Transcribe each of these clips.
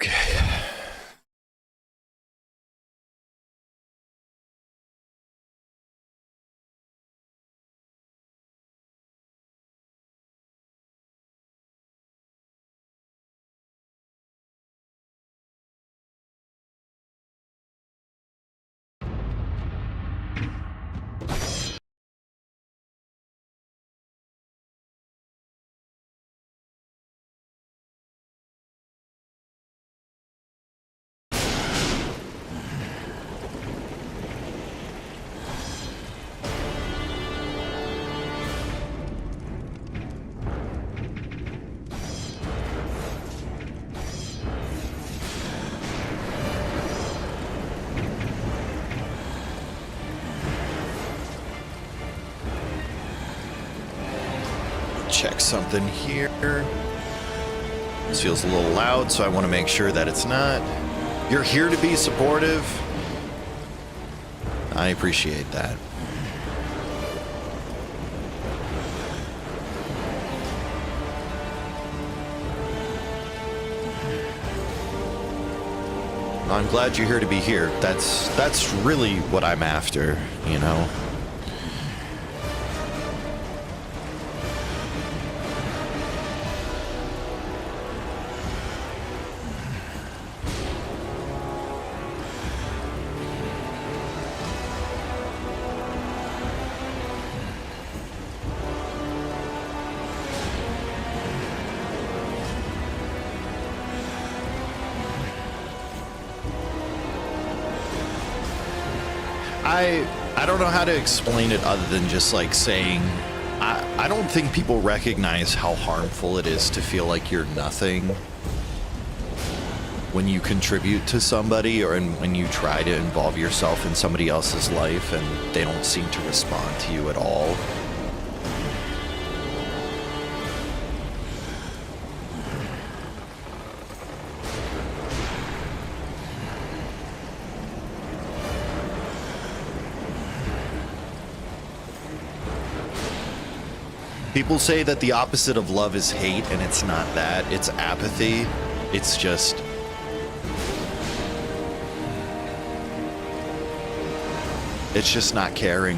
Okay. Check something here. This feels a little loud, so I want to make sure that it's not. You're here to be supportive. I appreciate that. I'm glad you're here to be here. That's really what I'm after, you know? I don't know how to explain it other than just like saying I don't think people recognize how harmful it is to feel like you're nothing when you contribute to somebody or when you try to involve yourself in somebody else's life and they don't seem to respond to you at all. People say that the opposite of love is hate, and it's not that. It's apathy. It's just... it's just not caring.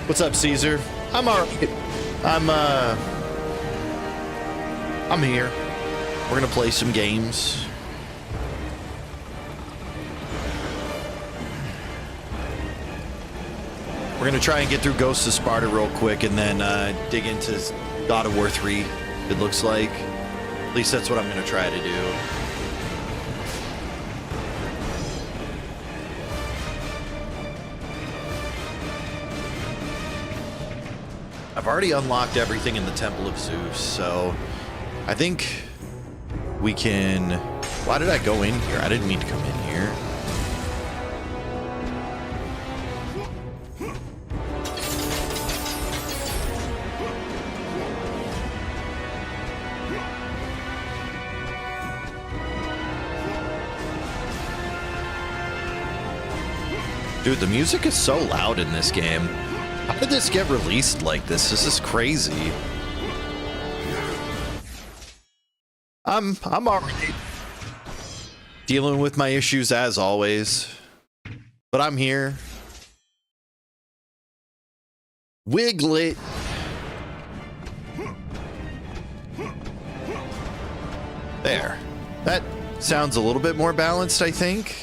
What's up, Caesar? I'm alright. I'm here. We're gonna play some games. We're going to try and get through Ghosts of Sparta real quick and then dig into God of War 3, it looks like. At least that's what I'm going to try to do. I've already unlocked everything in the Temple of Zeus, so I think we can... Why did I go in here? I didn't mean to come in here. Dude, the music is so loud in this game. How did this get released like this? This is crazy. I'm already dealing with my issues as always, but I'm here. Wiglet. There. That sounds a little bit more balanced, I think.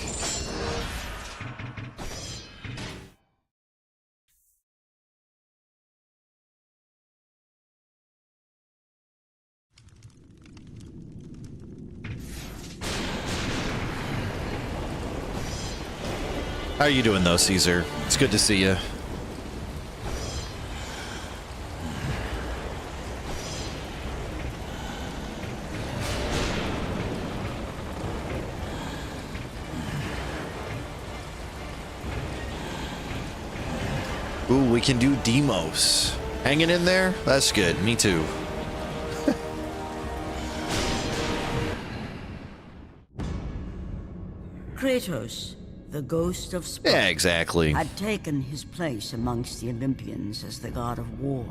How are you doing though, Caesar? It's good to see you. Ooh, we can do Demos. Hanging in there? That's good. Me too. Kratos, the ghost of Sparta, Yeah, exactly. had taken his place amongst the Olympians as the god of war.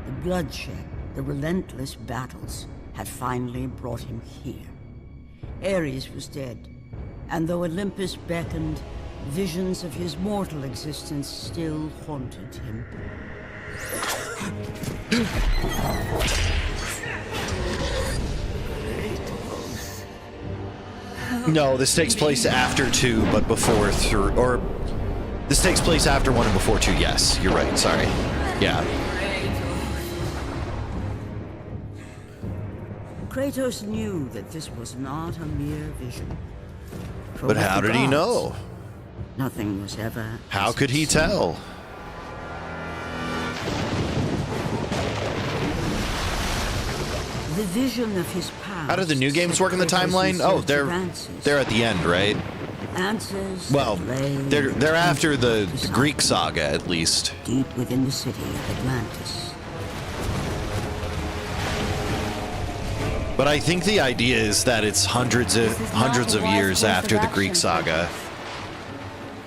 The bloodshed, the relentless battles, had finally brought him here. Ares was dead, and though Olympus beckoned, visions of his mortal existence still haunted him. No, this takes place after 2, but before 3. Or, this takes place after 1 and before 2. Yes, you're right. Sorry. Yeah. Kratos knew that this was not a mere vision. For But with how the did he gods, know? Nothing was ever. How as could it he seemed. tell? The vision of his past. How do the new games set work in the Kratos timeline? in Oh, search of answers. they're at the end, right? Answers. Well, that lay they're after the beside Greek him, saga, at least. deep within the city of Atlantis. But I think the idea is that it's hundreds of years after the Greek saga.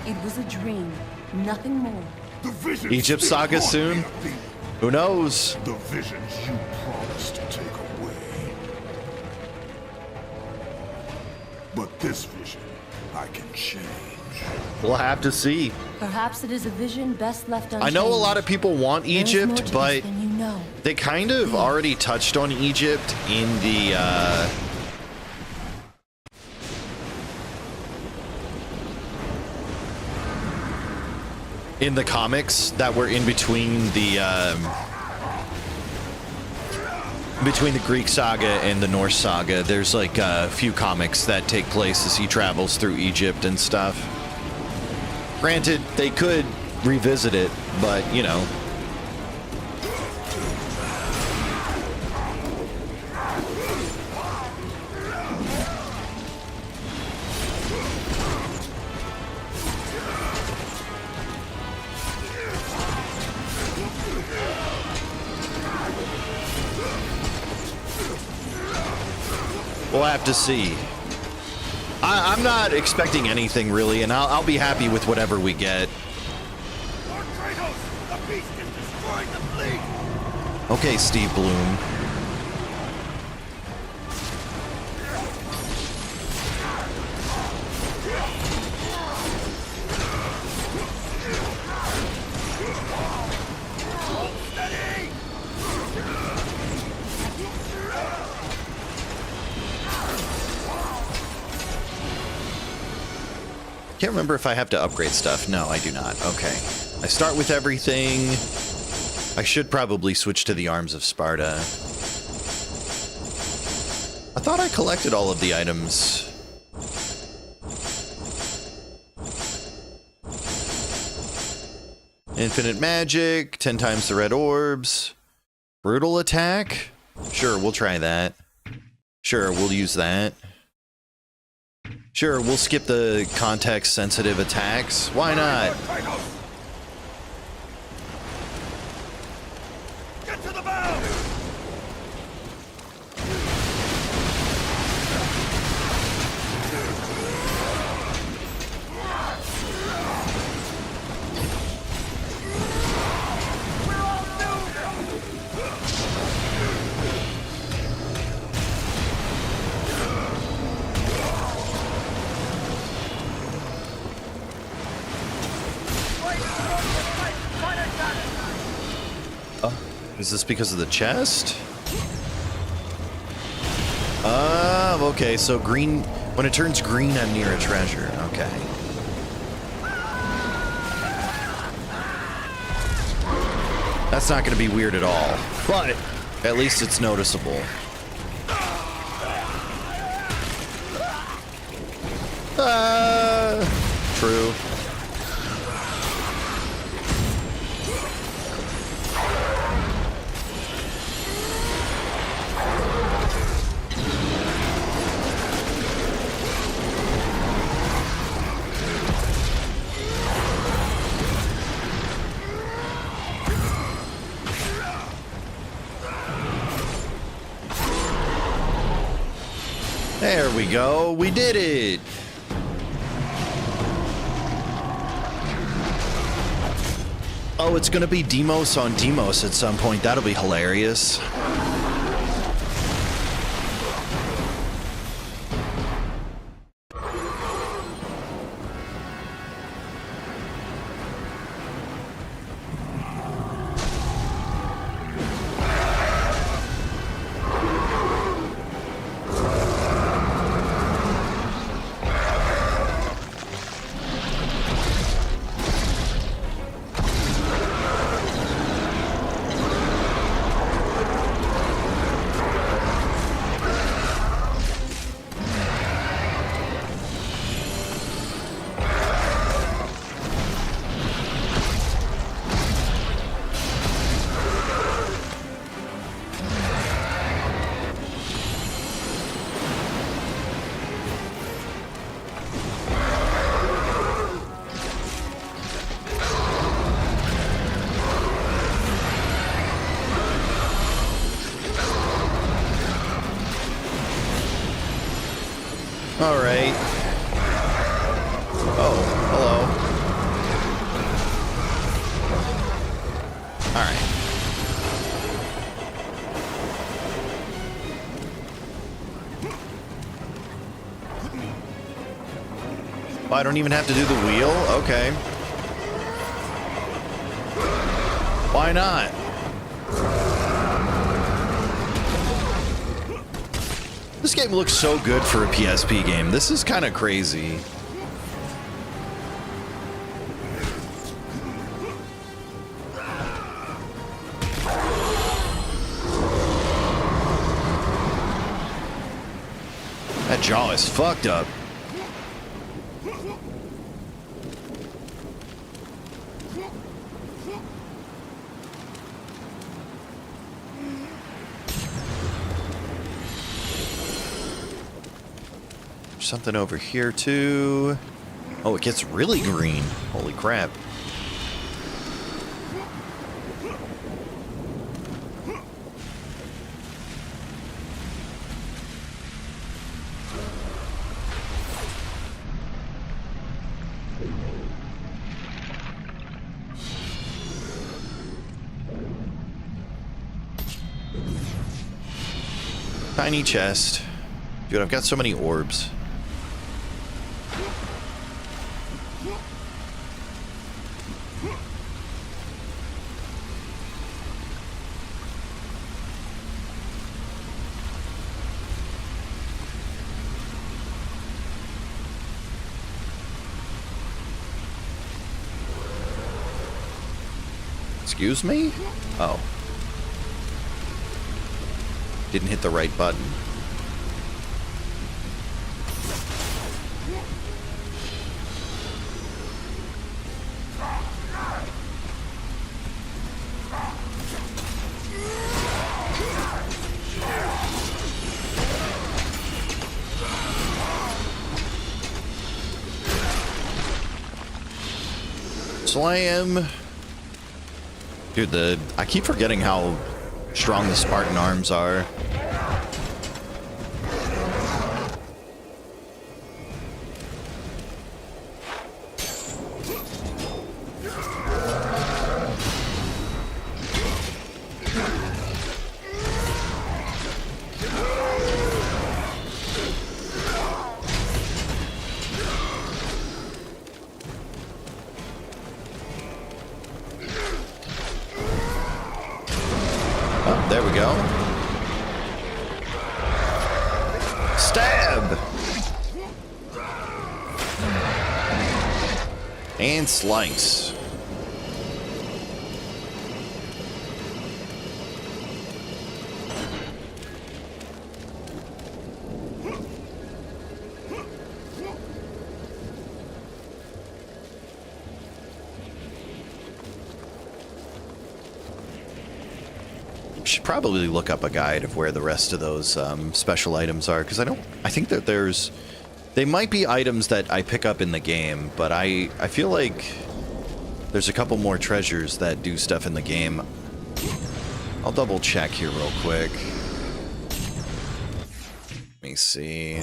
It was a dream, nothing more. The visions Egypt still saga haunt soon? me, Athena. Who knows? The visions you promised to take away. But this vision, I can change. We'll have to see. Perhaps it is a vision best left unchanged. I know a lot of people want There is more Egypt, to this but than you know. they kind of already touched on Egypt in the comics that were in between the Greek saga and the Norse saga. There's like a few comics that take place as he travels through Egypt and stuff. Granted, they could revisit it, but you know. We'll have to see. I'm not expecting anything really, and I'll be happy with whatever we get. Lord Kratos, the beast is destroying the fleet! Okay, Steve Bloom. Steady! Can't remember if I have to upgrade stuff. No, I do not. Okay. I start with everything. I should probably switch to the Arms of Sparta. I thought I collected all of the items. Infinite magic, 10 times the red orbs. Brutal attack? Sure, we'll try that. Sure, we'll use that. Sure, we'll skip the context-sensitive attacks. Why not? Kratos! Get to the bow! Is this because of the chest? Okay, so green, when it turns green, I'm near a treasure. Okay. That's not going to be weird at all, but at least it's noticeable. True. There we go. We did it. Oh, it's gonna be Demos on Demos at some point. That'll be hilarious. All right. Oh, hello. All right. Oh, I don't even have to do the wheel? Okay. Why not? This game looks so good for a PSP game. This is kind of crazy. That jaw is fucked up. Something over here too. Oh, it gets really green. Holy crap. Tiny chest. Dude, I've got so many orbs. Excuse me? Oh. Didn't hit the right button. Slam. Dude, I keep forgetting how strong the Spartan arms are. There we go. Stab! And slice. Should probably look up a guide of where the rest of those special items are, because I think that they might be items that I pick up in the game, but I feel like there's a couple more treasures that do stuff in the game. I'll double check here real quick. Let me see.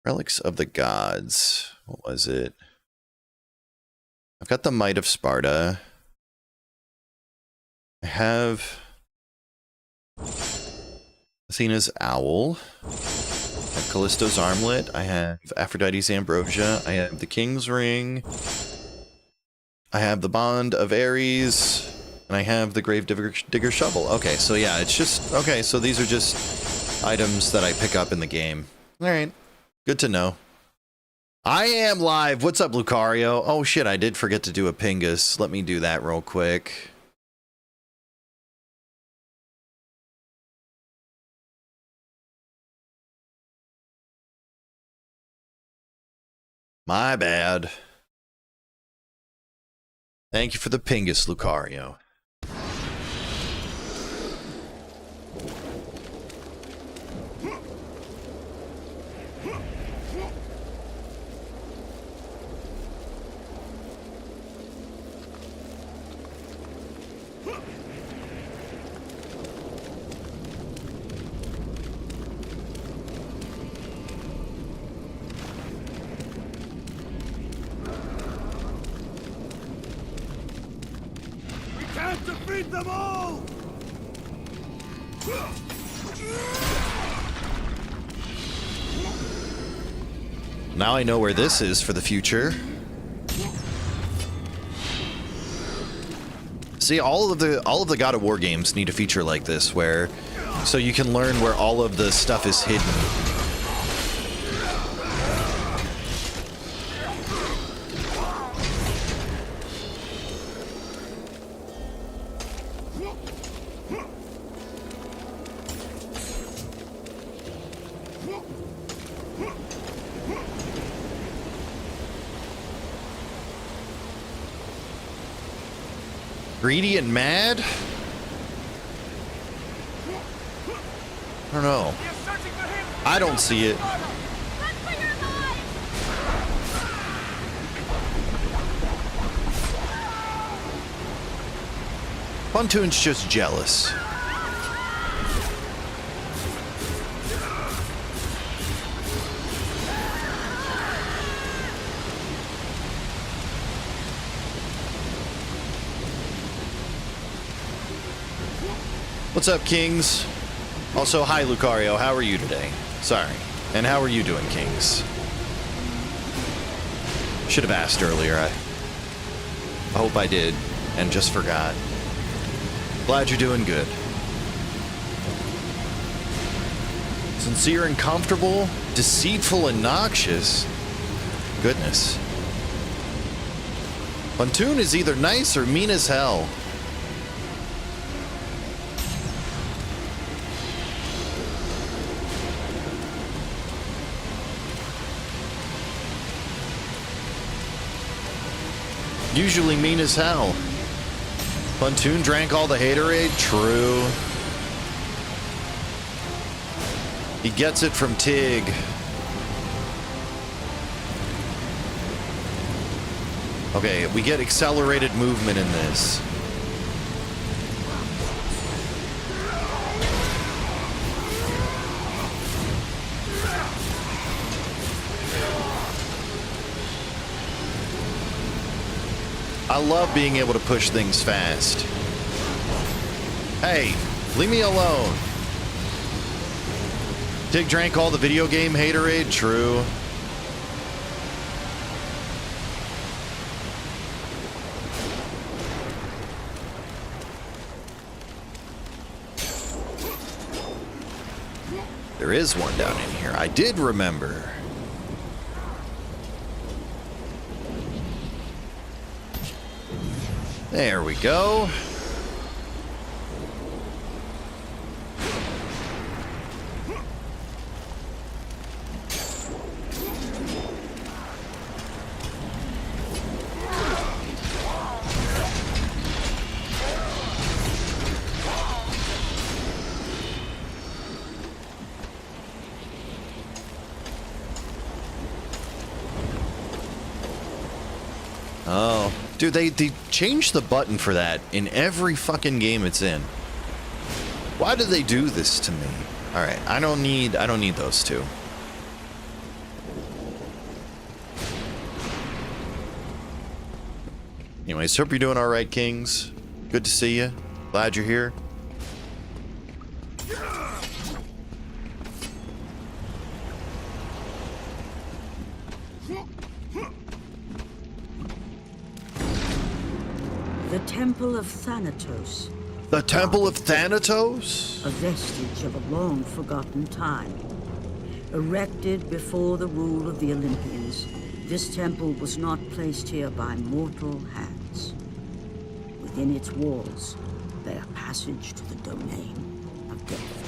Relics of the Gods. What was it? I've got the Might of Sparta. I have Athena's Owl. I have Callisto's Armlet. I have Aphrodite's Ambrosia. I have the King's Ring. I have the Bond of Ares. And I have the Grave Digger Shovel. Okay, so yeah, it's just... Okay, so these are just items that I pick up in the game. Alright, good to know. I am live. What's up, Lucario? Oh shit, I did forget to do a Pingus. Let me do that real quick. My bad. Thank you for the Pingus, Lucario. Can't defeat them all! Now I know where this is for the future. See, all of the God of War games need a feature like this, where so you can learn where all of the stuff is hidden. Greedy and mad? I don't know. I don't see it. Pontoon's just jealous. What's up, Kings? Also, hi, Lucario. How are you today? Sorry. And how are you doing, Kings? Should have asked earlier. I hope I did and just forgot. Glad you're doing good. Sincere and comfortable, deceitful and noxious. Goodness. Pontoon is either nice or mean as hell. Usually mean as hell. Pontoon drank all the haterade? True. He gets it from Tig. Okay, we get accelerated movement in this. I love being able to push things fast. Hey, leave me alone. Tig drank all the video game haterade? True. There is one down in here. I did remember. There we go. Oh, dude, they changed the button for that in every fucking game it's in. Why do they do this to me? All right, I don't need those two. Anyways, hope you're doing all right, Kings. Good to see you. Glad you're here. The Temple of Thanatos. The Temple of Thanatos? A vestige of a long-forgotten time. Erected before the rule of the Olympians, this temple was not placed here by mortal hands. Within its walls lay a passage to the domain of death.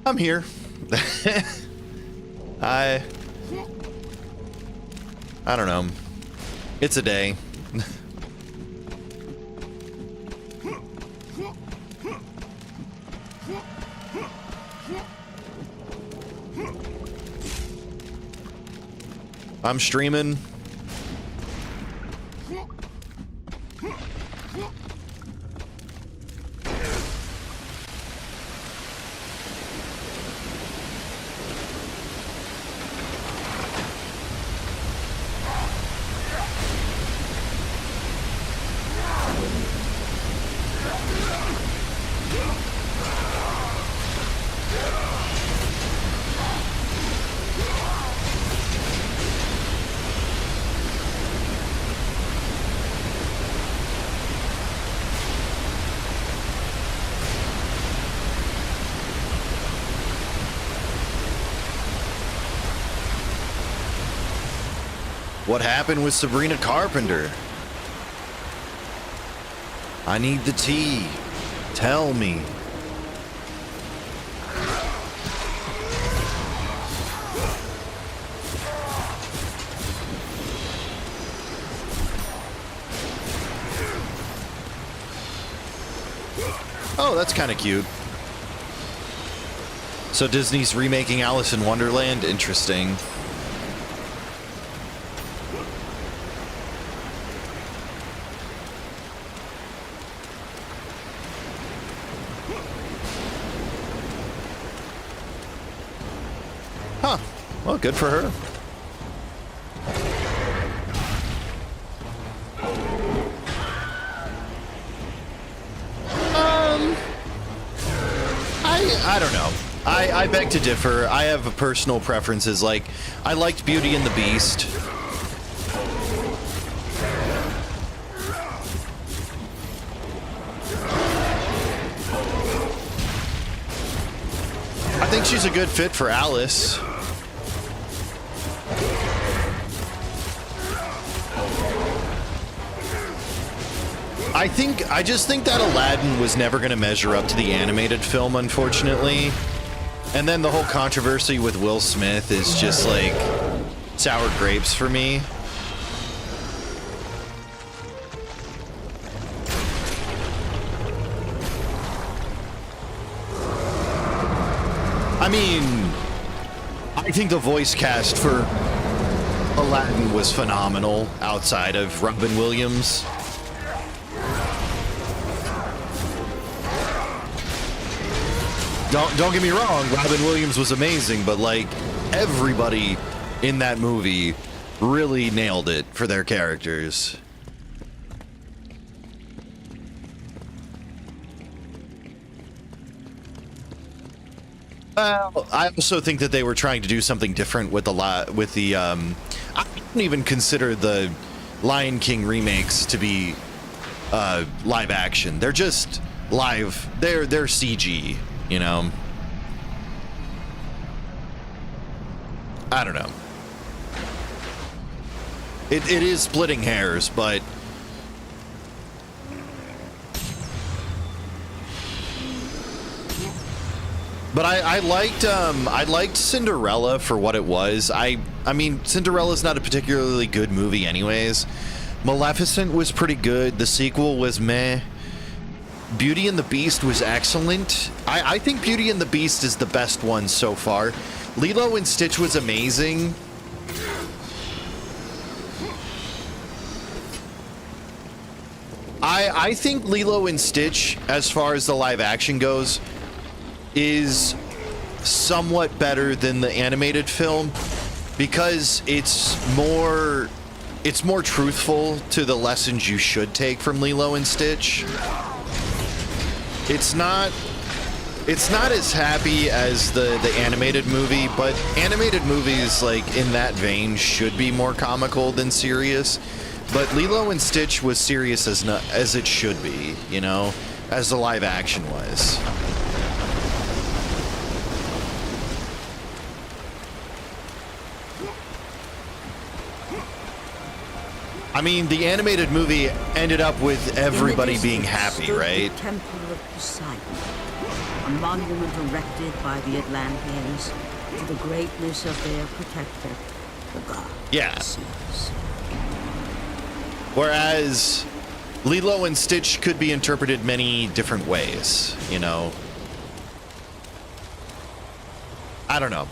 I'm here. I don't know. It's a day. I'm streaming. What happened with Sabrina Carpenter? I need the tea. Tell me. Oh, that's kind of cute. So Disney's remaking Alice in Wonderland? Interesting. Huh. Well, good for her. I don't know. I beg to differ. I have personal preferences. Like, I liked Beauty and the Beast. I think she's a good fit for Alice. I just think that Aladdin was never going to measure up to the animated film, unfortunately. And then the whole controversy with Will Smith is just like sour grapes for me. I mean, I think the voice cast for Aladdin was phenomenal outside of Robin Williams. Don't get me wrong, Robin Williams was amazing, but like everybody in that movie really nailed it for their characters. Well, I also think that they were trying to do something different with I don't even consider the Lion King remakes to be live action. They're just live. They're CG. You know, I don't know. It is splitting hairs, but But I liked Cinderella for what it was. I mean, Cinderella's not a particularly good movie anyways. Maleficent was pretty good. The sequel was meh. Beauty and the Beast was excellent. I think Beauty and the Beast is the best one so far. Lilo and Stitch was amazing. I think Lilo and Stitch, as far as the live action goes, is somewhat better than the animated film because it's more truthful to the lessons you should take from Lilo and Stitch. It's not as happy as the animated movie, but animated movies like in that vein should be more comical than serious. But Lilo and Stitch was serious as it should be, you know, as the live action was. I mean, the animated movie ended up with everybody being happy, right? The Temple of Poseidon, a monument erected by the Atlanteans to the greatness of their protector, the god. Yeah. Whereas Lilo and Stitch could be interpreted many different ways, you know. I don't know.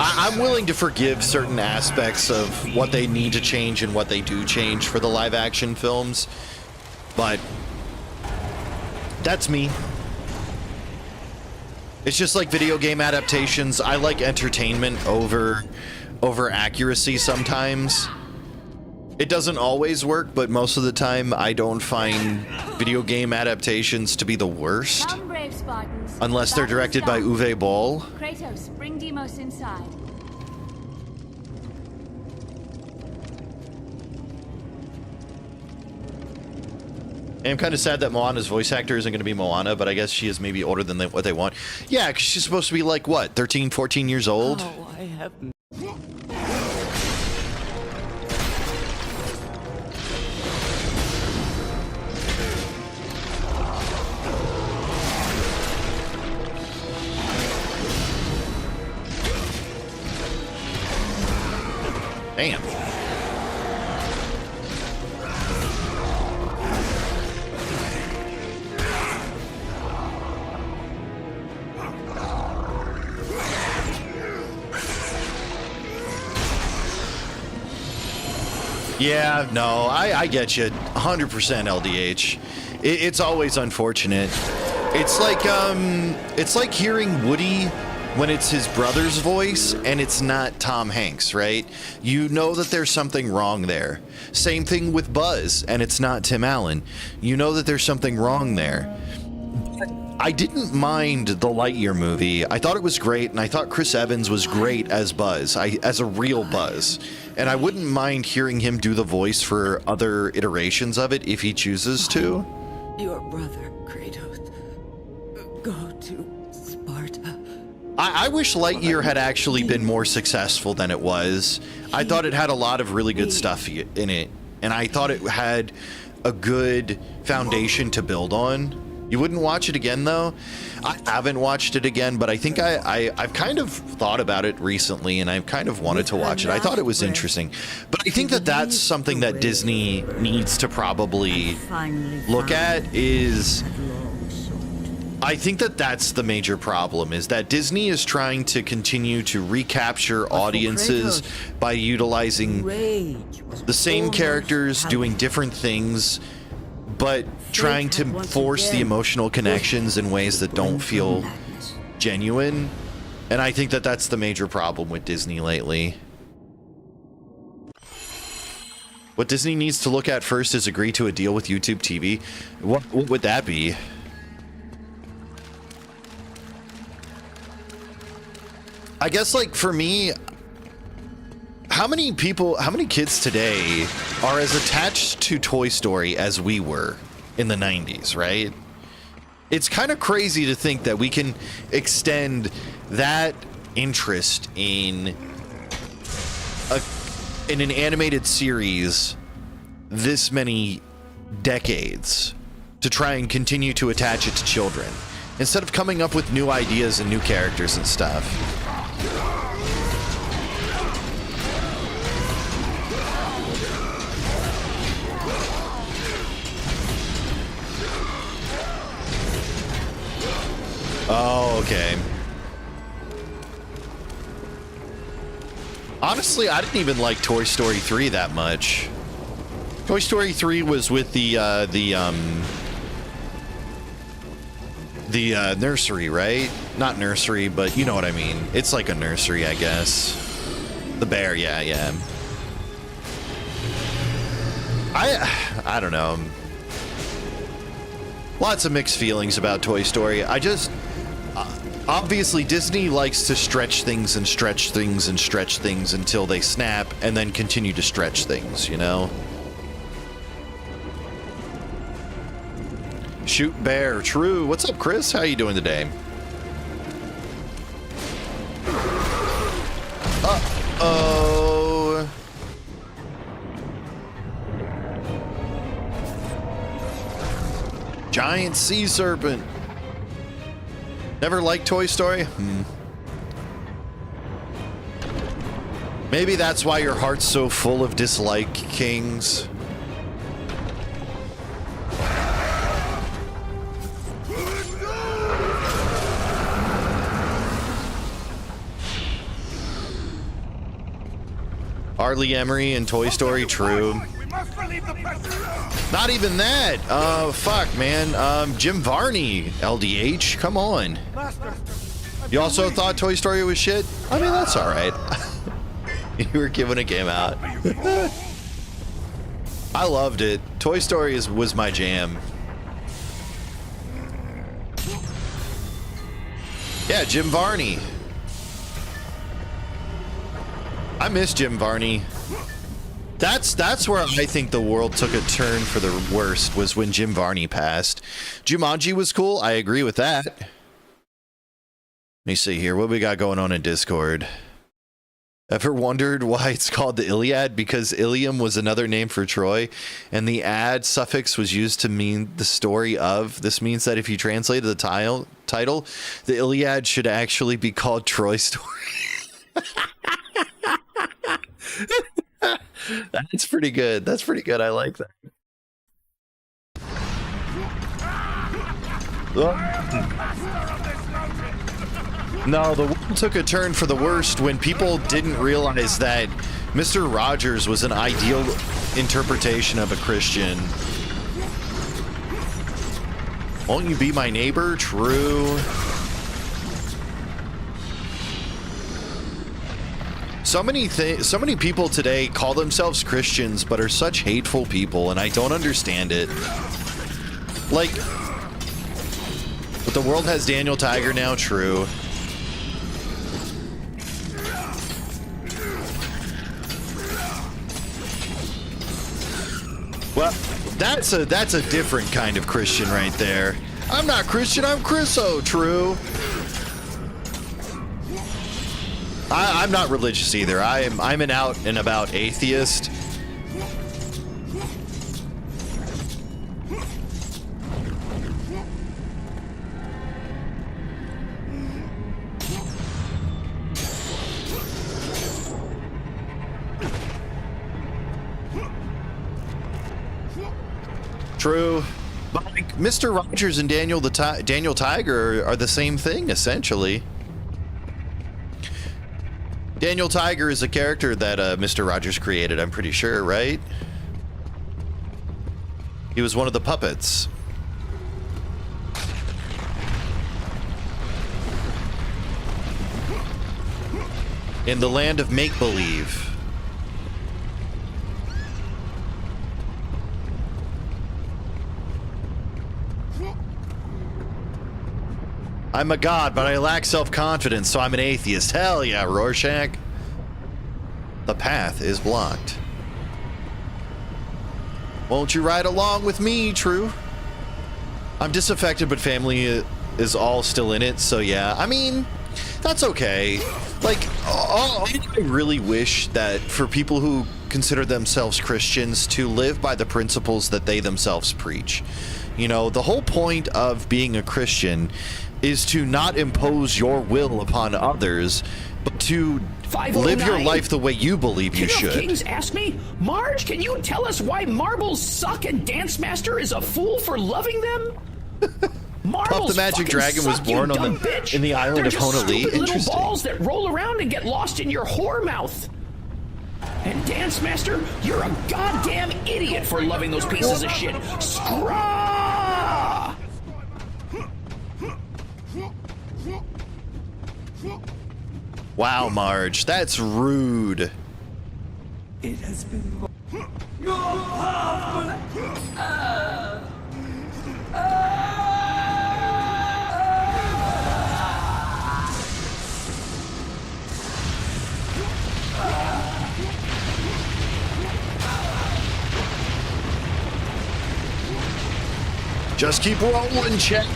I'm willing to forgive certain aspects of what they need to change and what they do change for the live action films, but that's me. It's just like video game adaptations. I like entertainment over accuracy sometimes. It doesn't always work, but most of the time I don't find video game adaptations to be the worst. Come, brave Spartans. Unless they're directed by Uwe Boll. Kratos, bring Deimos inside. I'm kind of sad that Moana's voice actor isn't going to be Moana, but I guess she is maybe older than what they want. Yeah, because she's supposed to be like, what, 13, 14 years old? Oh, I have... Damn. Yeah, no, I get you 100% LDH. It's always unfortunate. It's like hearing Woody when it's his brother's voice and it's not Tom Hanks, right? You know that there's something wrong there. Same thing with Buzz and it's not Tim Allen. You know that there's something wrong there. I didn't mind the Lightyear movie. I thought it was great, and I thought Chris Evans was great as Buzz, as a real Buzz. And I wouldn't mind hearing him do the voice for other iterations of it if he chooses to. Your brother, Kratos. Go to Sparta. I wish Lightyear had actually been more successful than it was. I thought it had a lot of really good stuff in it, and I thought it had a good foundation to build on. You wouldn't watch it again, though? I haven't watched it again, but I think I've kind of thought about it recently, and I've kind of wanted to watch it. I thought it was interesting. But I think that that's something that Disney needs to probably look at is... I think that that's the major problem, is that Disney is trying to continue to recapture audiences by utilizing the same characters doing different things, but trying to force the emotional connections in ways that don't feel genuine. And I think that that's the major problem with Disney lately. What Disney needs to look at first is agree to a deal with YouTube TV. What would that be? I guess, like, for me, how many kids today are as attached to Toy Story as we were in the 90s, right? It's kind of crazy to think that we can extend that interest in an animated series this many decades to try and continue to attach it to children. Instead of coming up with new ideas and new characters and stuff. Oh, okay. Honestly, I didn't even like Toy Story 3 that much. Toy Story 3 was with the nursery, right? Not nursery, but you know what I mean. It's like a nursery, I guess. The bear, yeah. I don't know. Lots of mixed feelings about Toy Story. I just... obviously, Disney likes to stretch things and stretch things and stretch things until they snap and then continue to stretch things, you know? Shoot bear, true. What's up, Chris? How you doing today? Uh-oh. Giant sea serpent. Never liked Toy Story? Maybe that's why your heart's so full of dislike, Kings. Arlie Emery and Toy Story, true. Not even that. Fuck, man. Jim Varney, LDH. Come on. You also thought Toy Story was shit? I mean, that's all right. You were giving a game out. I loved it. Toy Story was my jam. Yeah, Jim Varney. I miss Jim Varney. That's where I think the world took a turn for the worst, was when Jim Varney passed. Jumanji was cool. I agree with that. Let me see here. What we got going on in Discord? Ever wondered why it's called the Iliad? Because Ilium was another name for Troy, and the ad suffix was used to mean the story of. This means that if you translated the title, the Iliad should actually be called Troy Story. That's pretty good. That's pretty good. I like that. No, the world took a turn for the worst when people didn't realize that Mr. Rogers was an ideal interpretation of a Christian. Won't you be my neighbor? True. So many people today call themselves Christians, but are such hateful people, and I don't understand it. Like, but the world has Daniel Tiger now, true. Well, that's a different kind of Christian right there. I'm not Christian, I'm Chriso, true. I'm not religious either. I'm an out and about atheist. True. But like Mr. Rogers and Daniel Tiger are the same thing, essentially. Daniel Tiger is a character that Mr. Rogers created, I'm pretty sure, right? He was one of the puppets. In the land of make-believe. I'm a god, but I lack self-confidence, so I'm an atheist. Hell yeah, Rorschach. The path is blocked. Won't you ride along with me, True? I'm disaffected, but family is all still in it, so yeah. I mean, that's okay. Like, I really wish that for people who consider themselves Christians to live by the principles that they themselves preach. You know, the whole point of being a Christian is to not impose your will upon others, but to 509? live your life the way you believe you King of should. Kings asked me, Marge, can you tell us why marbles suck and Dance Master is a fool for loving them? Marbles Puff the Magic fucking Dragon was suck, you born on dumb the bitch. in the island They're of just Honolulu. stupid little Interesting. balls that roll around and get lost in your whore mouth. And Dance Master, you're a goddamn idiot for loving those pieces of shit. Scraw! Wow, Marge, that's rude. It has been your path, Just keep rolling, Chet.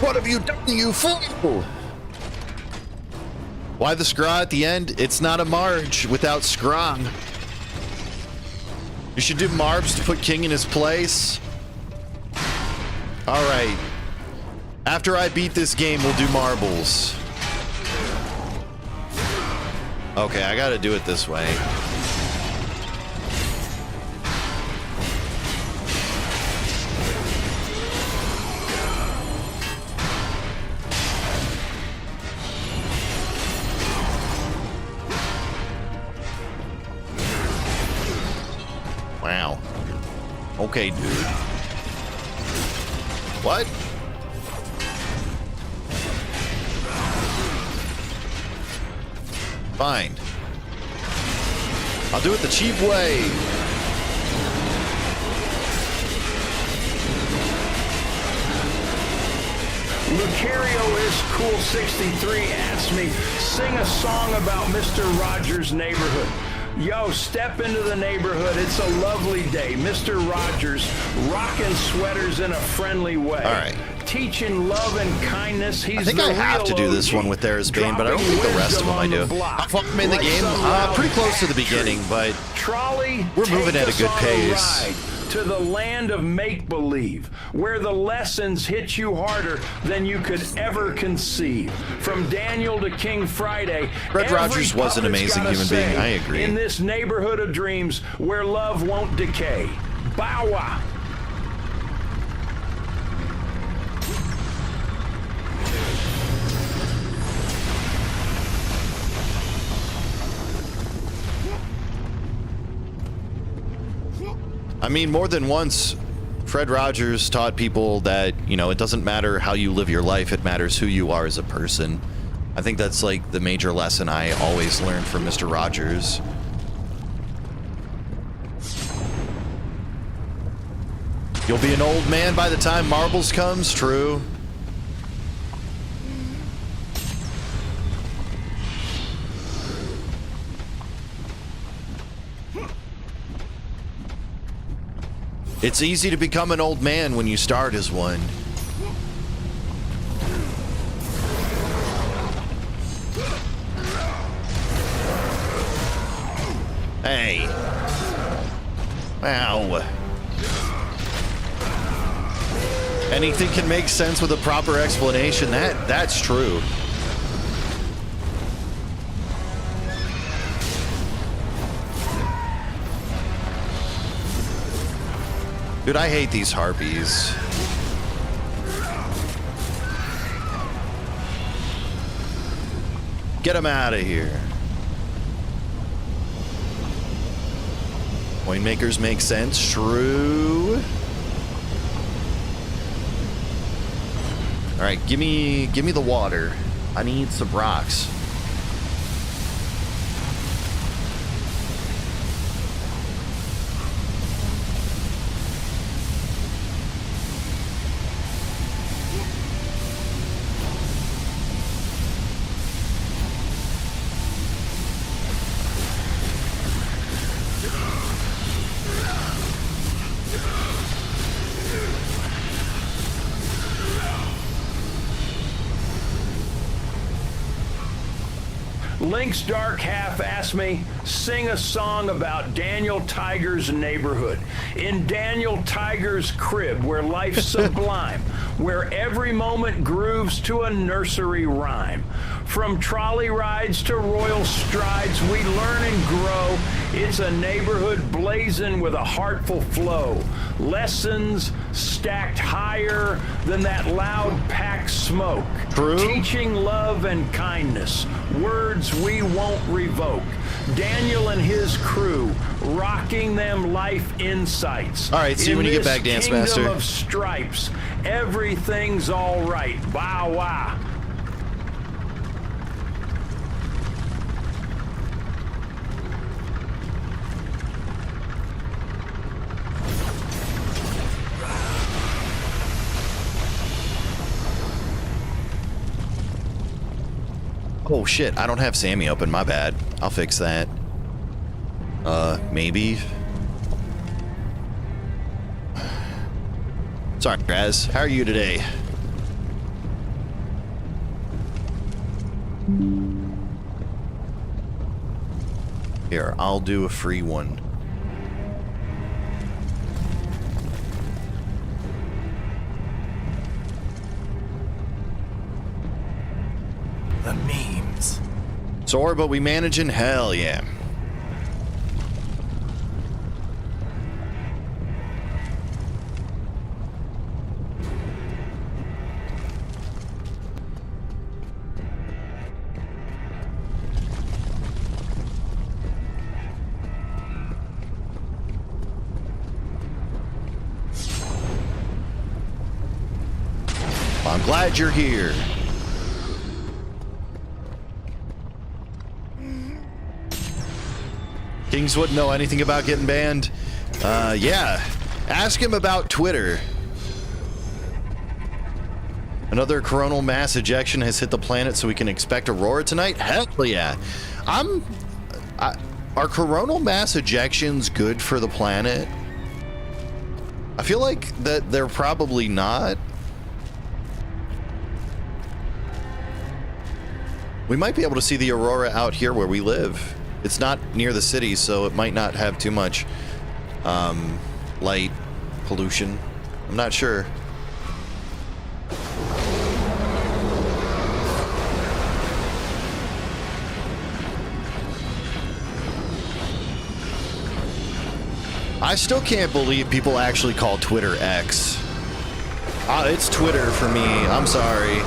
What have you done, you fool? Why the scraw at the end? It's not a Marge without scraw. You should do Marbs to put King in his place. All right. After I beat this game, we'll do marbles. Okay, I gotta do it this way. Wow. Okay, dude. What? Fine. I'll do it the cheap way. Lucario is Cool 63 asked me, sing a song about Mr. Rogers' neighborhood. Yo, step into the neighborhood. It's a lovely day. Mr. Rogers, rocking sweaters in a friendly way. All right. Teaching love and kindness. He's I think I have to do this one with There's Bane, but I don't think the rest of them I do. How far am in the game? Pretty close to the beginning, but Trolley, we're moving at a good pace. Ride to the land of make-believe, where the lessons hit you harder than you could ever conceive. From Daniel to King Friday, Fred Rogers was an amazing human being, I agree. In this neighborhood of dreams where love won't decay. Bow wow. I mean, more than once, Fred Rogers taught people that, you know, it doesn't matter how you live your life, it matters who you are as a person. I think that's like the major lesson I always learned from Mr. Rogers. You'll be an old man by the time Marbles comes, true. It's easy to become an old man when you start as one. Hey. Wow. Anything can make sense with a proper explanation. That's true. Dude, I hate these harpies. Get them out of here. Coin makers make sense. True. All right, give me the water. I need some rocks. Link's Dark Half asked me, sing a song about Daniel Tiger's neighborhood. In Daniel Tiger's crib, where life's sublime, where every moment grooves to a nursery rhyme. From trolley rides to royal strides, we learn and grow. It's a neighborhood blazing with a heartful flow. Lessons stacked higher than that loud pack smoke. True. Teaching love and kindness, words we won't revoke. Daniel and his crew, rocking them life insights. All right, see you when you get back, Dance Master. In this kingdom of stripes, everything's all right. Bow wow. Oh shit, I don't have Sammy open, my bad. I'll fix that. Maybe. Sorry, Raz. How are you today? Here, I'll do a free one. The memes. Sore, but we managing? Hell yeah. I'm glad you're here. Kings wouldn't know anything about getting banned. Yeah. Ask him about Twitter. Another coronal mass ejection has hit the planet, so we can expect Aurora tonight? Hell yeah. Are coronal mass ejections good for the planet? I feel like that they're probably not. We might be able to see the Aurora out here where we live. It's not near the city, so it might not have too much light pollution. I'm not sure. I still can't believe people actually call Twitter X. It's Twitter for me. I'm sorry.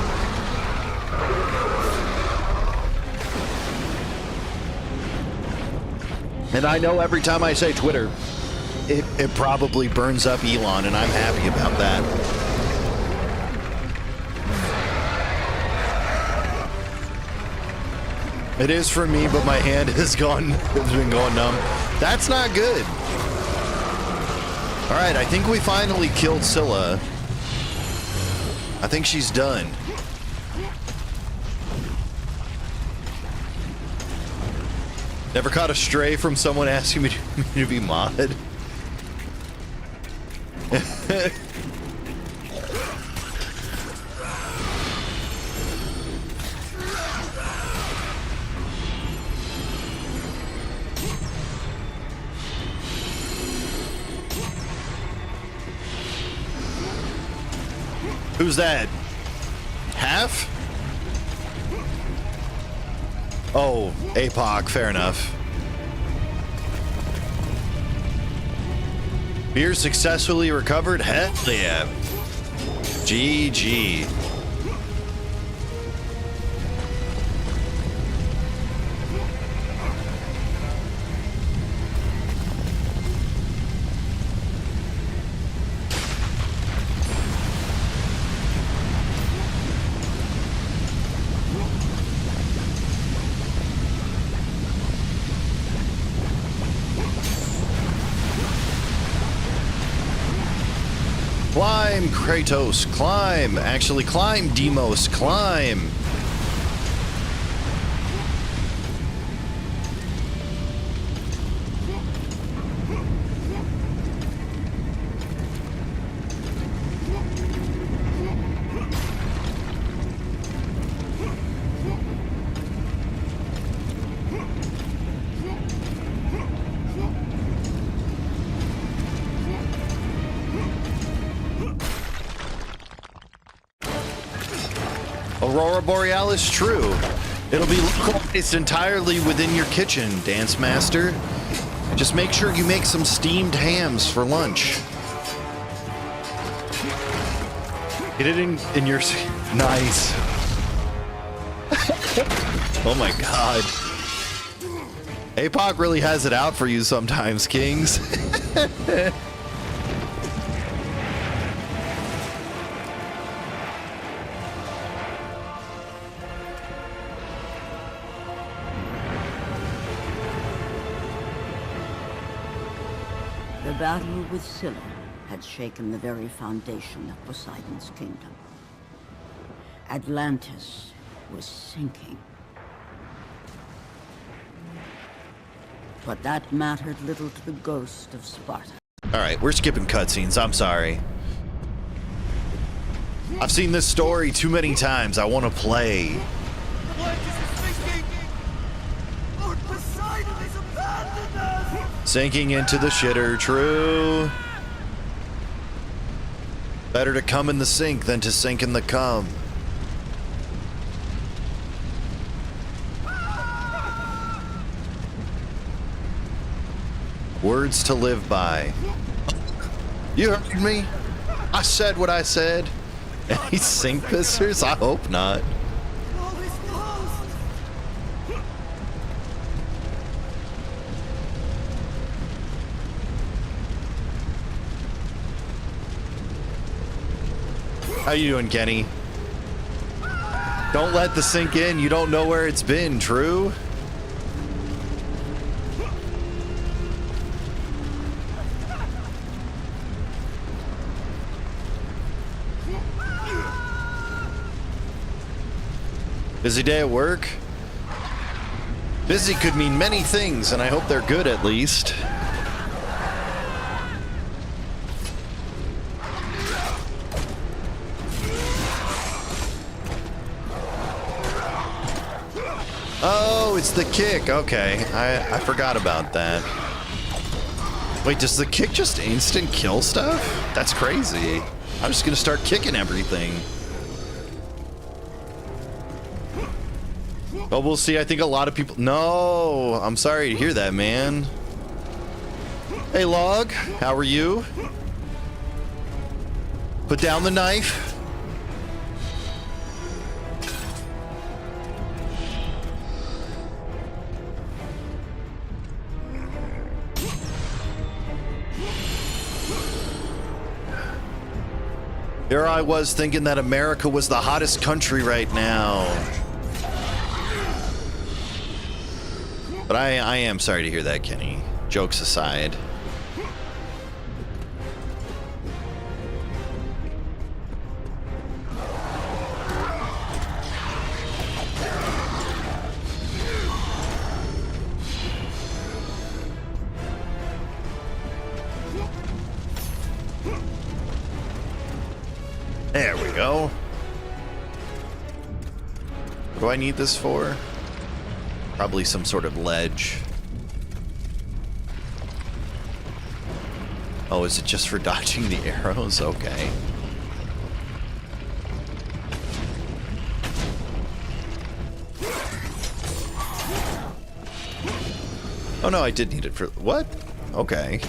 And I know every time I say Twitter, it probably burns up Elon, and I'm happy about that. It is for me, but my hand has been going numb. That's not good. All right, I think we finally killed Scylla. I think she's done. Never caught a stray from someone asking me to be modded. Who's that? Half? Oh, APOC, fair enough. Beer successfully recovered? Hell yeah. GG. Climb, Kratos, climb. Actually, climb, Demos, climb. Aurora Borealis, true. It'll be localized entirely within your kitchen, Dance Master. Just make sure you make some steamed hams for lunch. Get it in your... Nice. Oh my god. APOC really has it out for you sometimes, Kings. The battle with Scylla had shaken the very foundation of Poseidon's kingdom. Atlantis was sinking. But that mattered little to the ghost of Sparta. Alright, we're skipping cutscenes. I'm sorry. I've seen this story too many times. I want to play. Atlantis is sinking! Lord Poseidon has abandoned us! Sinking into the shitter, true. Better to come in the sink than to sink in the cum. Words to live by. You heard me? I said what I said. Any sink pissers? I hope not. All is lost! How you doing, Kenny? Don't let the sink in. You don't know where it's been, true? Busy day at work? Busy could mean many things, and I hope they're good at least. Oh, it's the kick. Okay, I forgot about that. Wait, does the kick just instant kill stuff? That's crazy. I'm just gonna start kicking everything. Oh, we'll see. I think a lot of people... No! I'm sorry to hear that, man. Hey, Log. How are you? Put down the knife. Here I was thinking that America was the hottest country right now. But I am sorry to hear that, Kenny. Jokes aside. There we go. What do I need this for? Probably some sort of ledge. Oh, is it just for dodging the arrows? Okay. Oh no, I did need it for... What? Okay.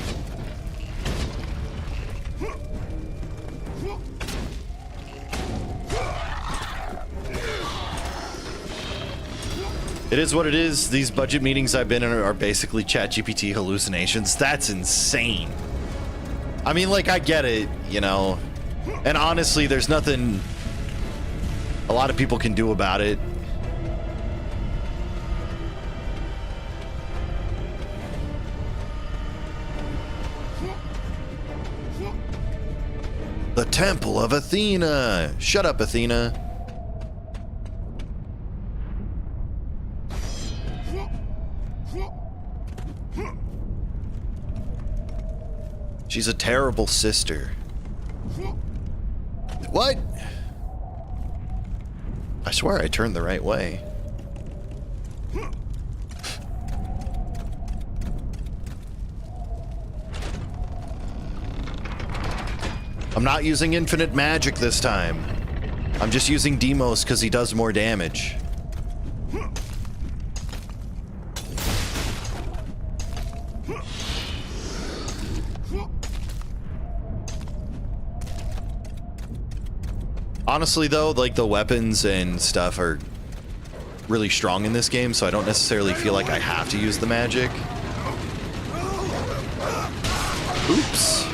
It is what it is. These budget meetings I've been in are basically ChatGPT hallucinations. That's insane. I mean, like, I get it, you know. And honestly, there's nothing a lot of people can do about it. The Temple of Athena. Shut up, Athena. She's a terrible sister. What? I swear I turned the right way. I'm not using infinite magic this time. I'm just using Demos because he does more damage. Honestly, though, like, the weapons and stuff are really strong in this game, so I don't necessarily feel like I have to use the magic. Oops.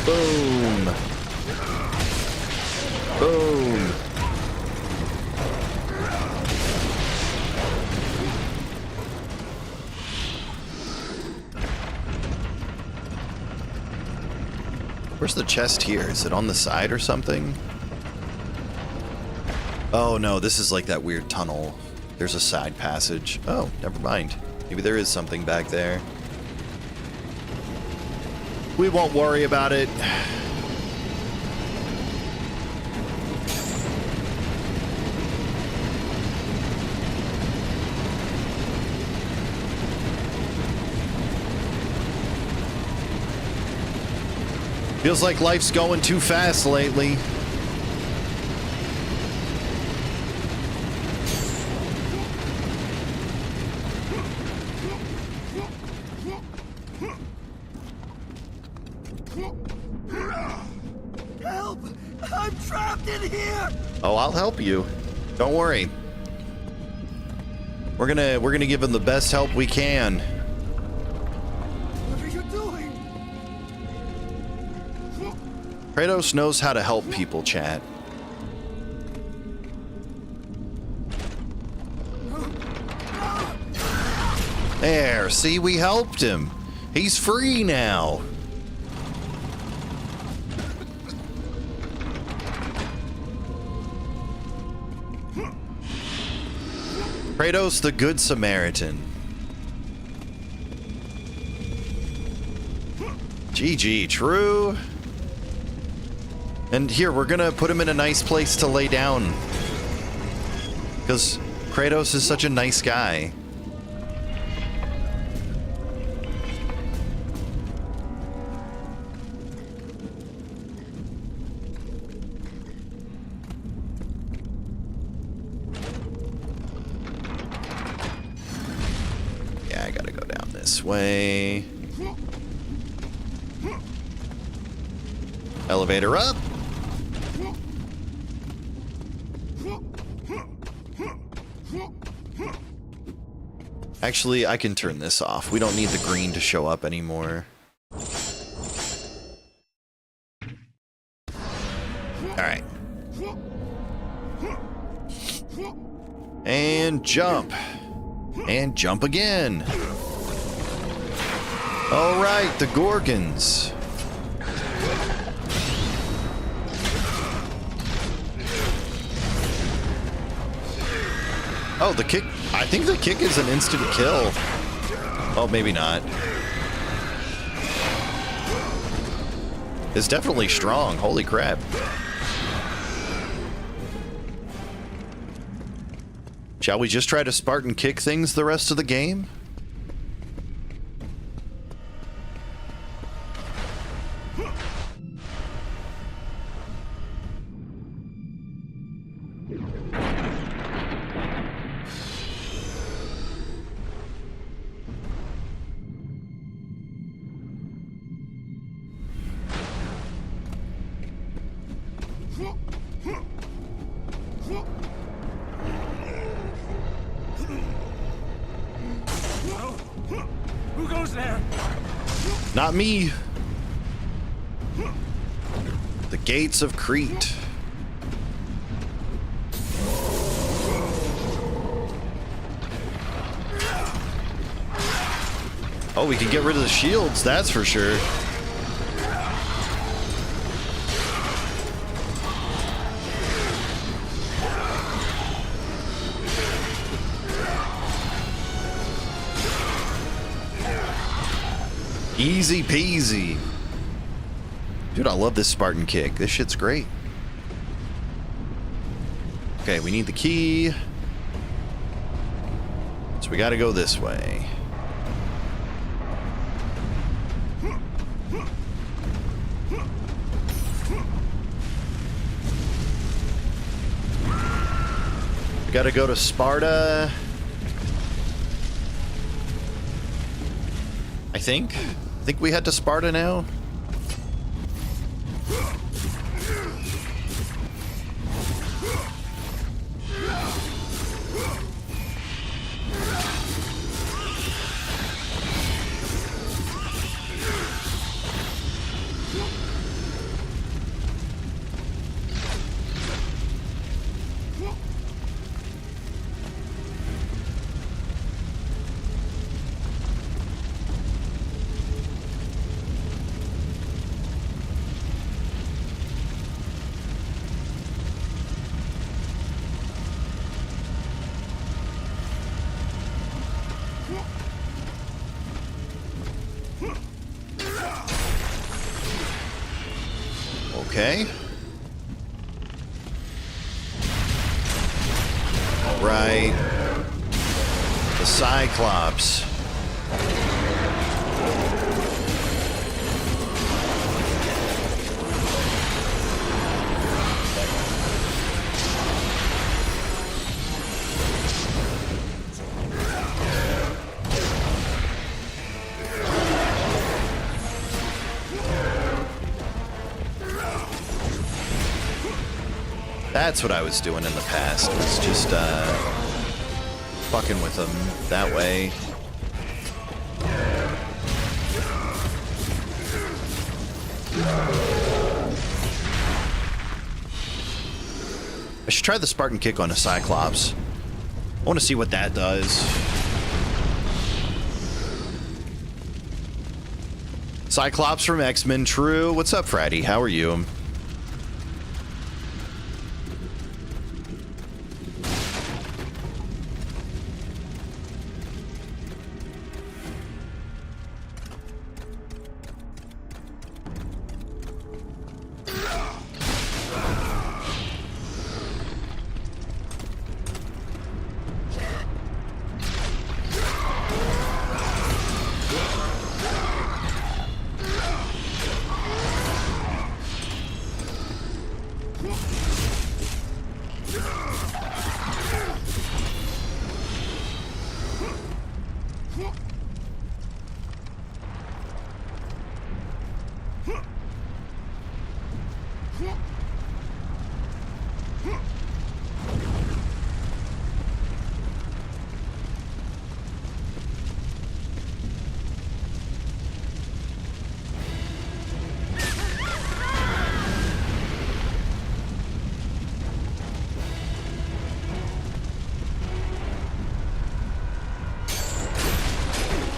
Boom. Boom. Where's the chest here? Is it on the side or something? Oh no, this is like that weird tunnel. There's a side passage. Oh, never mind. Maybe there is something back there. We won't worry about it. Feels like life's going too fast lately. Help! I'm trapped in here! Oh, I'll help you. Don't worry. We're gonna give him the best help we can. What are you doing? Kratos knows how to help people, chat. There, see, we helped him. He's free now. Kratos, the Good Samaritan. GG, true. And here, we're gonna put him in a nice place to lay down. Because Kratos is such a nice guy. Yeah, I gotta go down this way. Elevator up. Actually, I can turn this off. We don't need the green to show up anymore. Alright. And jump. And jump again. Alright, the Gorgons. Oh, the kick. I think the kick is an instant kill. Oh, maybe not. It's definitely strong. Holy crap. Shall we just try to Spartan kick things the rest of the game? Who goes there? Not me. The gates of Crete. Oh, we can get rid of the shields, that's for sure. Easy peasy. Dude, I love this Spartan kick. This shit's great. Okay, we need the key. So we gotta go this way. We gotta go to Sparta. I think we head to Sparta now. Okay. Right. The Cyclops. That's what I was doing in the past, was just fucking with them that way. I should try the Spartan kick on a Cyclops. I want to see what that does. Cyclops from X-Men, true. What's up, Fratty? How are you?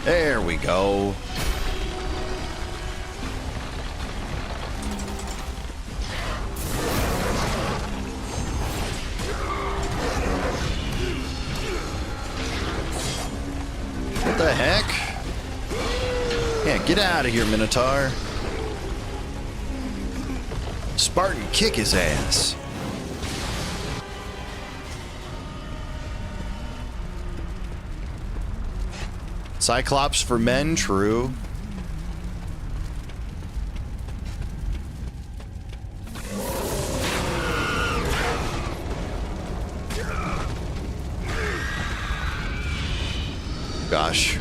There we go. What the heck? Yeah, get out of here, Minotaur. Spartan kick his ass. Cyclops for men, true. Gosh.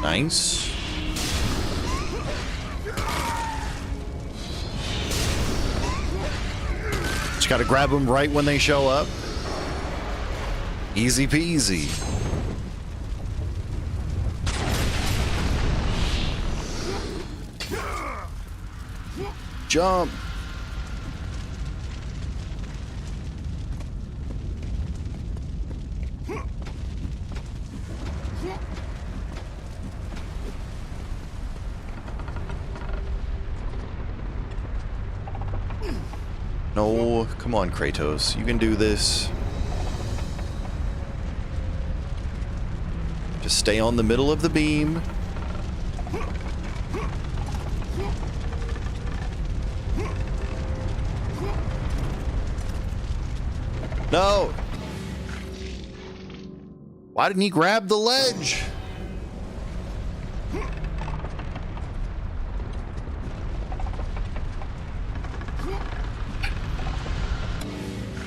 Nice. Just gotta grab them right when they show up. Easy peasy. Jump. No, come on, Kratos. You can do this. Just stay on the middle of the beam. No! Why didn't he grab the ledge?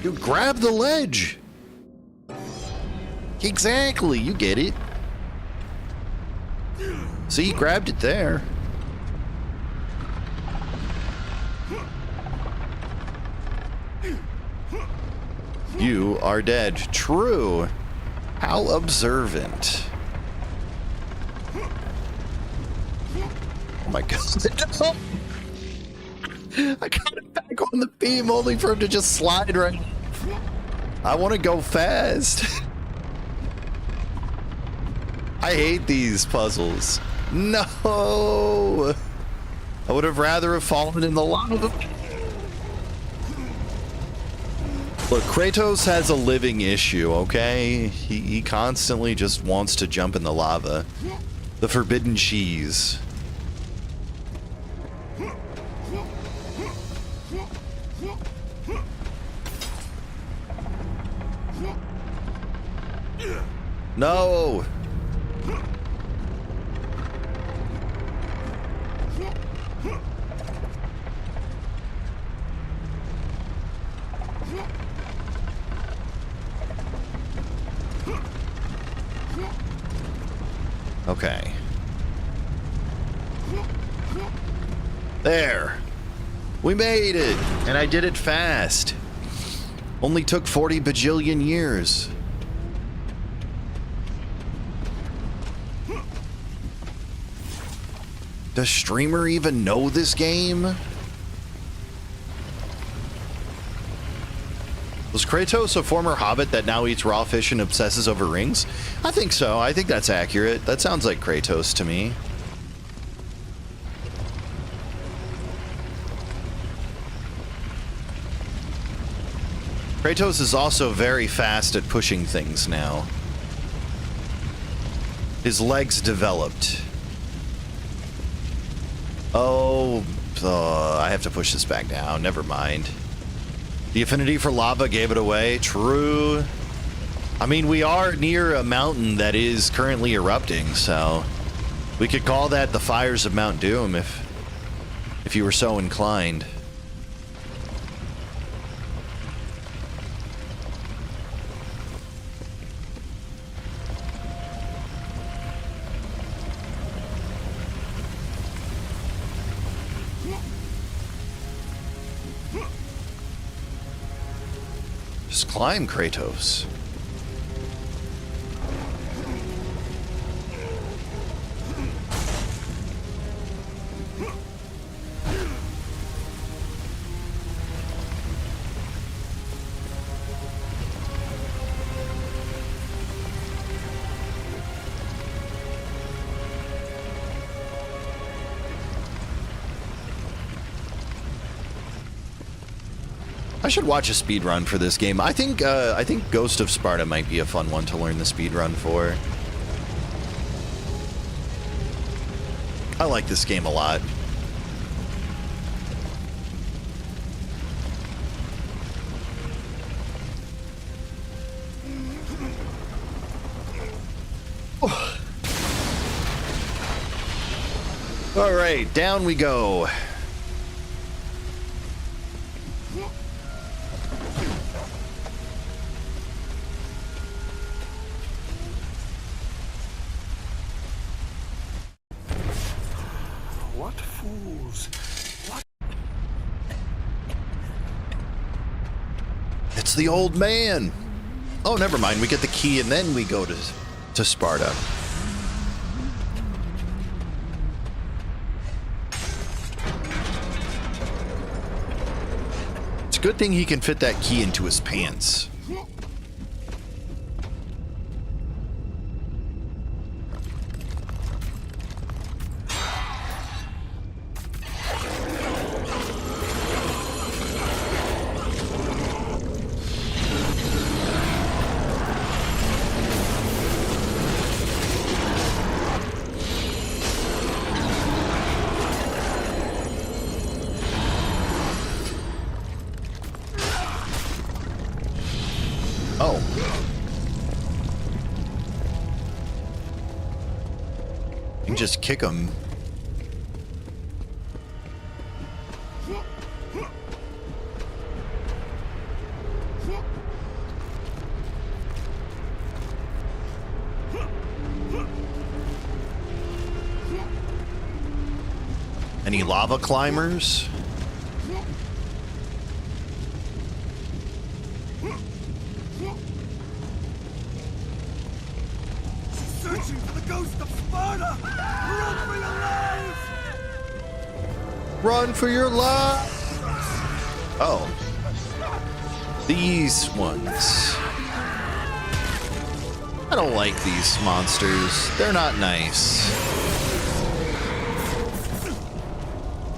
Dude, grab the ledge! Exactly, you get it. See, he grabbed it there. You are dead. True. How observant. Oh my god. I got it back on the beam only for him to just slide right. I want to go fast. I hate these puzzles. No. I would have rather have fallen in the lava. Look, Kratos has a living issue, okay? He constantly just wants to jump in the lava. The forbidden cheese. No! Okay. There. We made it! And I did it fast. Only took 40 bajillion years. Does Streamer even know this game? Was Kratos a former hobbit that now eats raw fish and obsesses over rings? I think so. I think that's accurate. That sounds like Kratos to me. Kratos is also very fast at pushing things now. His legs developed. Oh, I have to push this back down. Never mind. The affinity for lava gave it away. True. I mean, we are near a mountain that is currently erupting, so we could call that the fires of Mount Doom if you were so inclined. Just climb, Kratos. I should watch a speed run for this game. I think Ghost of Sparta might be a fun one to learn the speed run for. I like this game a lot. All right, down we go. It's the old man. Oh, never mind. We get the key and then we go to Sparta. It's a good thing he can fit that key into his pants. Oh. You can just kick him. Any lava climbers? Searching for the ghost of Sparta! Run for your lives! Run for your life! Oh. These ones. I don't like these monsters. They're not nice.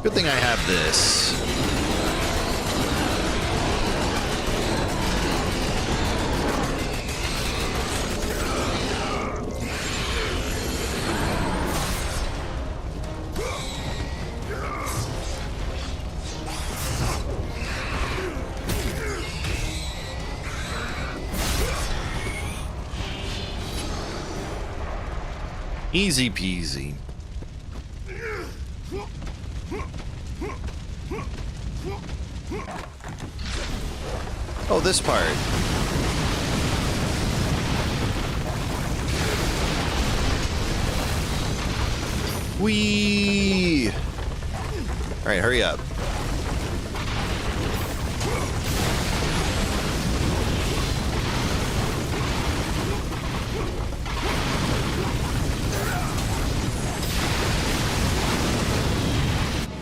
Good thing I have this. Easy peasy. Oh, this part. Whee! All right, hurry up.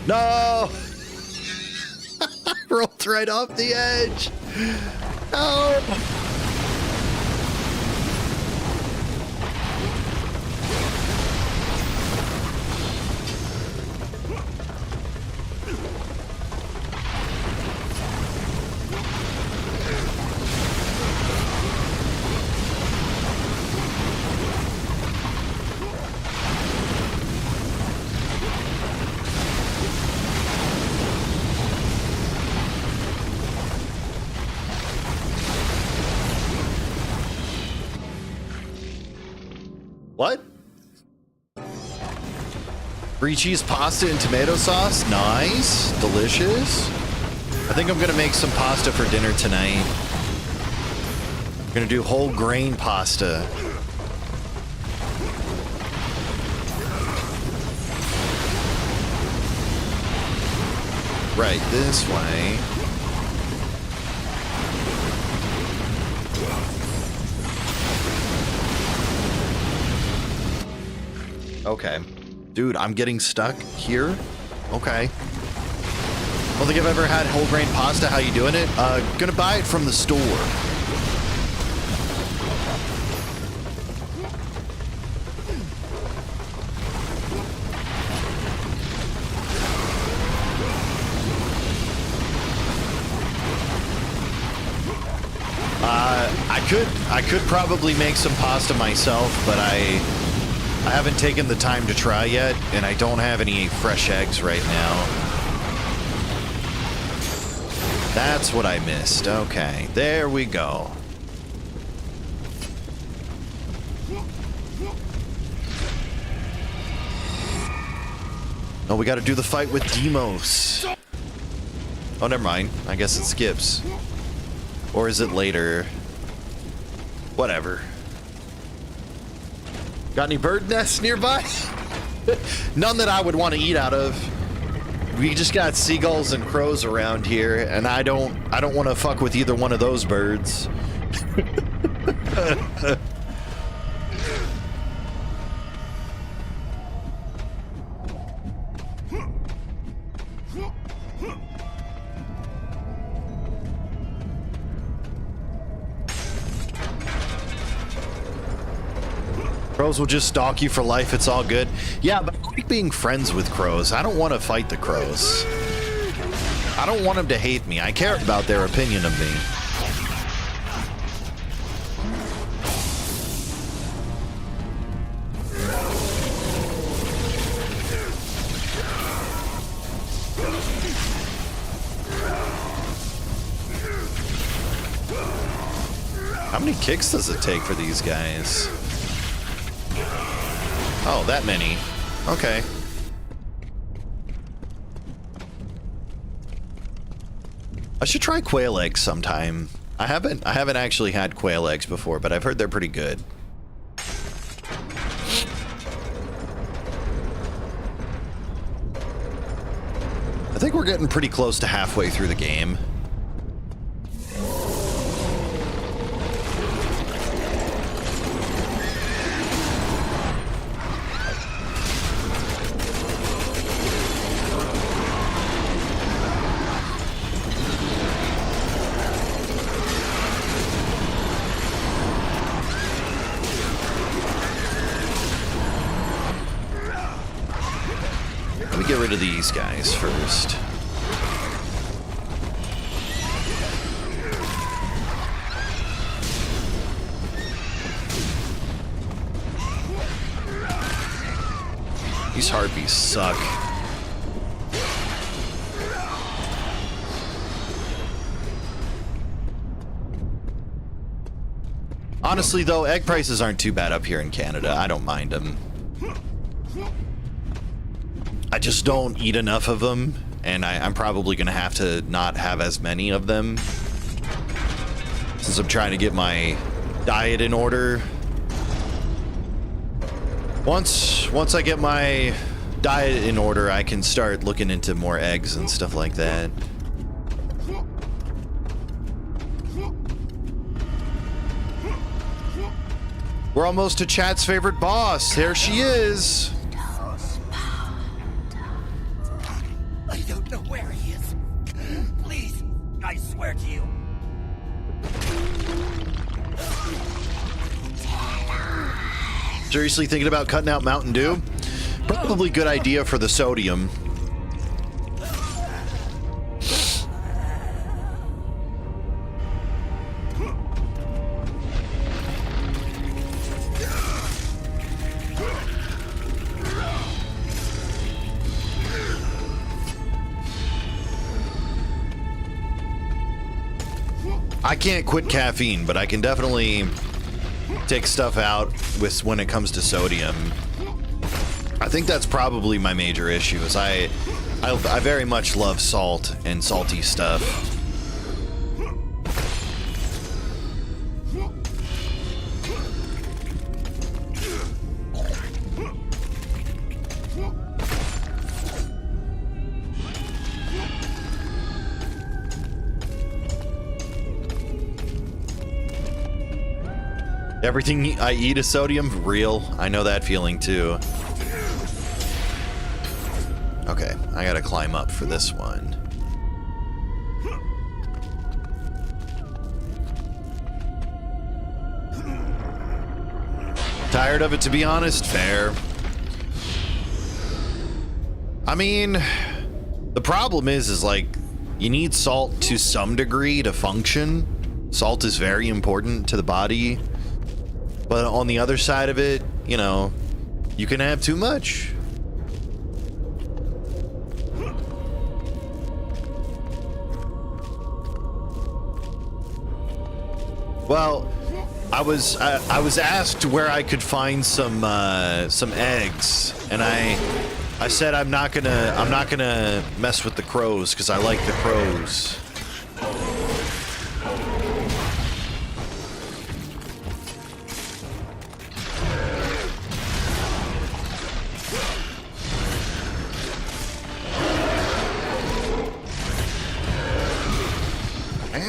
No! Rolled right off the edge. No! What? Free cheese pasta and tomato sauce? Nice. Delicious. I think I'm gonna make some pasta for dinner tonight. I'm gonna do whole grain pasta. Right, this way. Okay. Dude, I'm getting stuck here. Okay. Don't think I've ever had whole grain pasta. How you doing it? Gonna buy it from the store. I could probably make some pasta myself, but I haven't taken the time to try yet, and I don't have any fresh eggs right now. That's what I missed. Okay, there we go. Oh, we got to do the fight with Demos. Oh, never mind. I guess it skips. Or is it later? Whatever. Got any bird nests nearby? None that I would want to eat out of. We just got seagulls and crows around here, and I don't want to fuck with either one of those birds. Crows will just stalk you for life. It's all good. Yeah, but I like being friends with crows. I don't want to fight the crows. I don't want them to hate me. I care about their opinion of me. How many kicks does it take for these guys? Oh, that many. Okay. I should try quail eggs sometime. I haven't actually had quail eggs before, but I've heard they're pretty good. I think we're getting pretty close to halfway through the game. Let me get rid of these guys first. These harpies suck. Honestly, though, egg prices aren't too bad up here in Canada. I don't mind them. I just don't eat enough of them, and I'm probably going to have to not have as many of them since I'm trying to get my diet in order. Once I get my diet in order, I can start looking into more eggs and stuff like that. We're almost to chat's favorite boss. There she is. I don't know where he is. Please, I swear to you. Seriously thinking about cutting out Mountain Dew? Probably good idea for the sodium. I can't quit caffeine, but I can definitely take stuff out with when it comes to sodium. I think that's probably my major issue is I very much love salt and salty stuff. Everything I eat is sodium? Real. I know that feeling too. Okay, I gotta climb up for this one. Tired of it, to be honest? Fair. I mean, the problem is like, you need salt to some degree to function. Salt is very important to the body. But on the other side of it, you know, you can have too much. Well, I was asked where I could find some eggs, and I said I'm not gonna mess with the crows because I like the crows.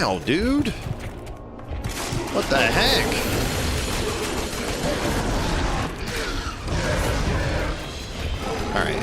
Ow, dude. What the heck? All right.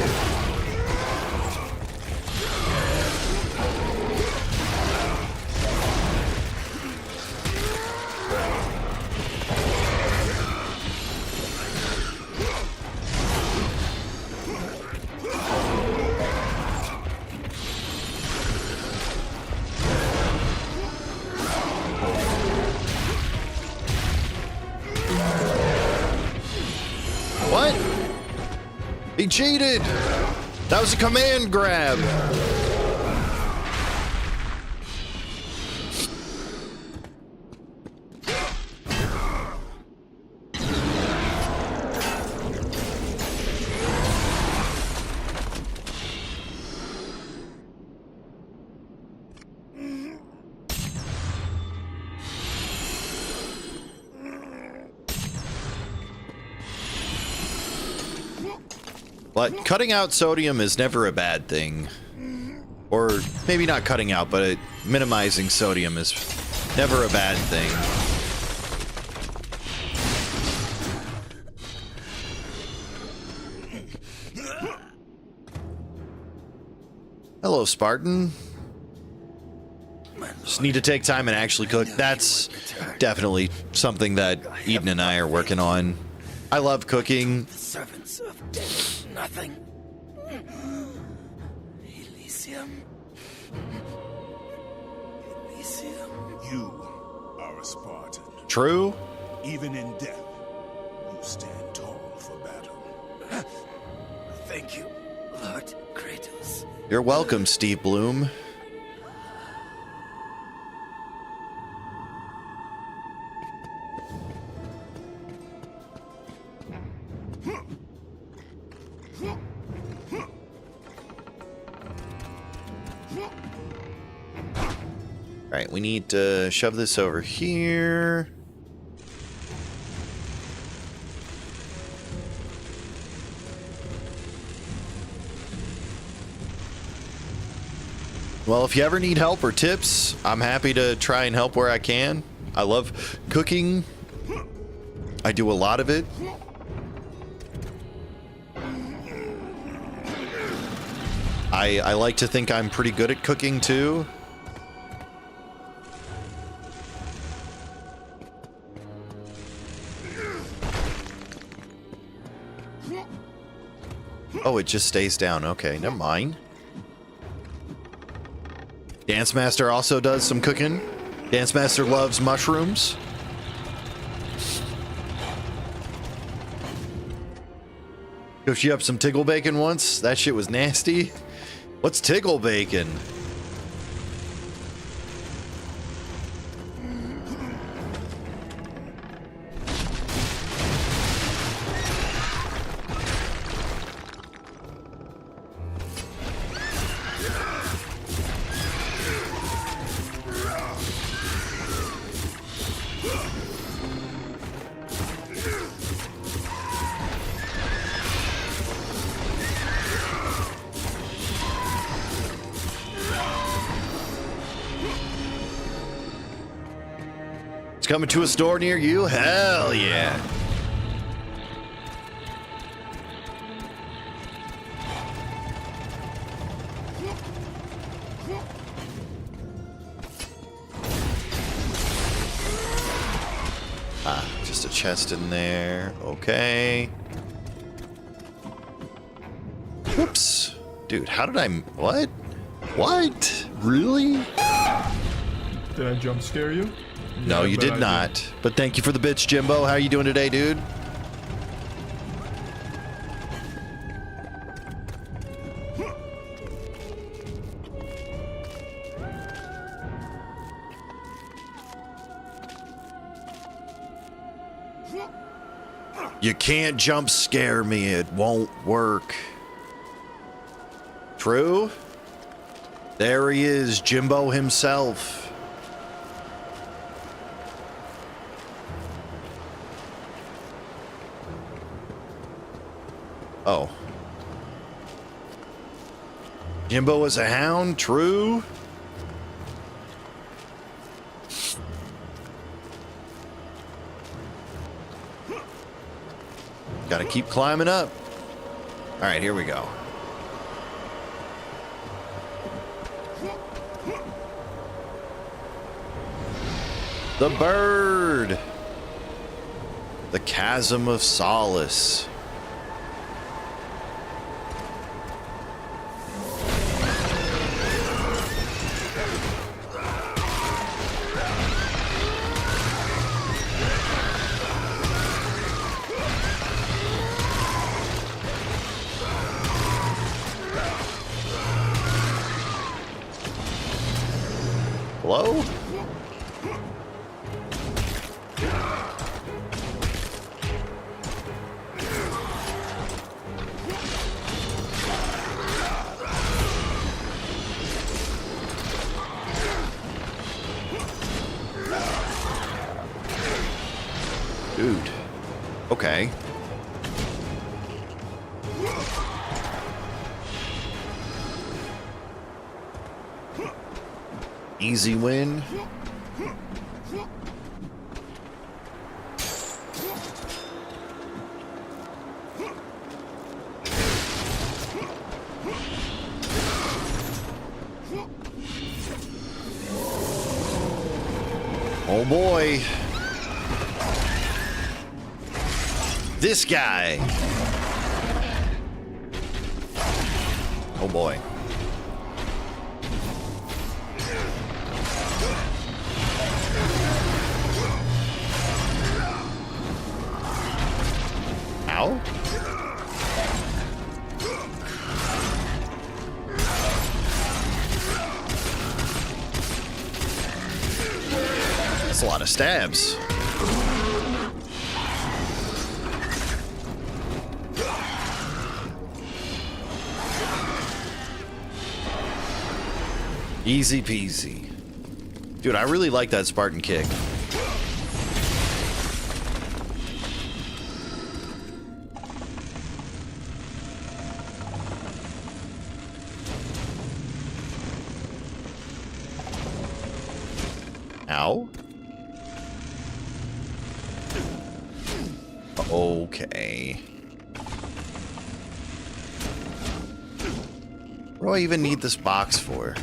He cheated! That was a command grab! But cutting out sodium is never a bad thing. Or maybe not cutting out, but minimizing sodium is never a bad thing. Hello, Spartan. Just need to take time and actually cook. That's definitely something that Eden and I are working on. I love cooking. The servants of death, nothing. Elysium. Elysium. You are a Spartan. True. Even in death, you stand tall for battle. Thank you, Lord Kratos. You're welcome, Steve Bloom. Alright, we need to shove this over here. Well, if you ever need help or tips, I'm happy to try and help where I can. I love cooking. I do a lot of it. I like to think I'm pretty good at cooking too. Oh, it just stays down. Okay, never mind. Dance Master also does some cooking. Dance Master loves mushrooms. Cooked you up some tickle bacon once? That shit was nasty. What's tickle bacon? It's coming to a store near you? Hell yeah. Ah, just a chest in there. Okay. Whoops. Dude, how did I... What? What? Really? Did I jump scare you? No, you did not. But thank you for the bits, Jimbo. How are you doing today, dude? You can't jump scare me. It won't work. True? There he is, Jimbo himself. Oh. Jimbo was a hound, true? Gotta keep climbing up. Alright, here we go. The bird! The Chasm of Solace. Hello? Dude. Okay. Easy win. Oh boy. This guy. Oh boy. Ow. That's a lot of stabs. Easy peasy. Dude, I really like that Spartan kick. Ow. Okay. What do I even need this box for?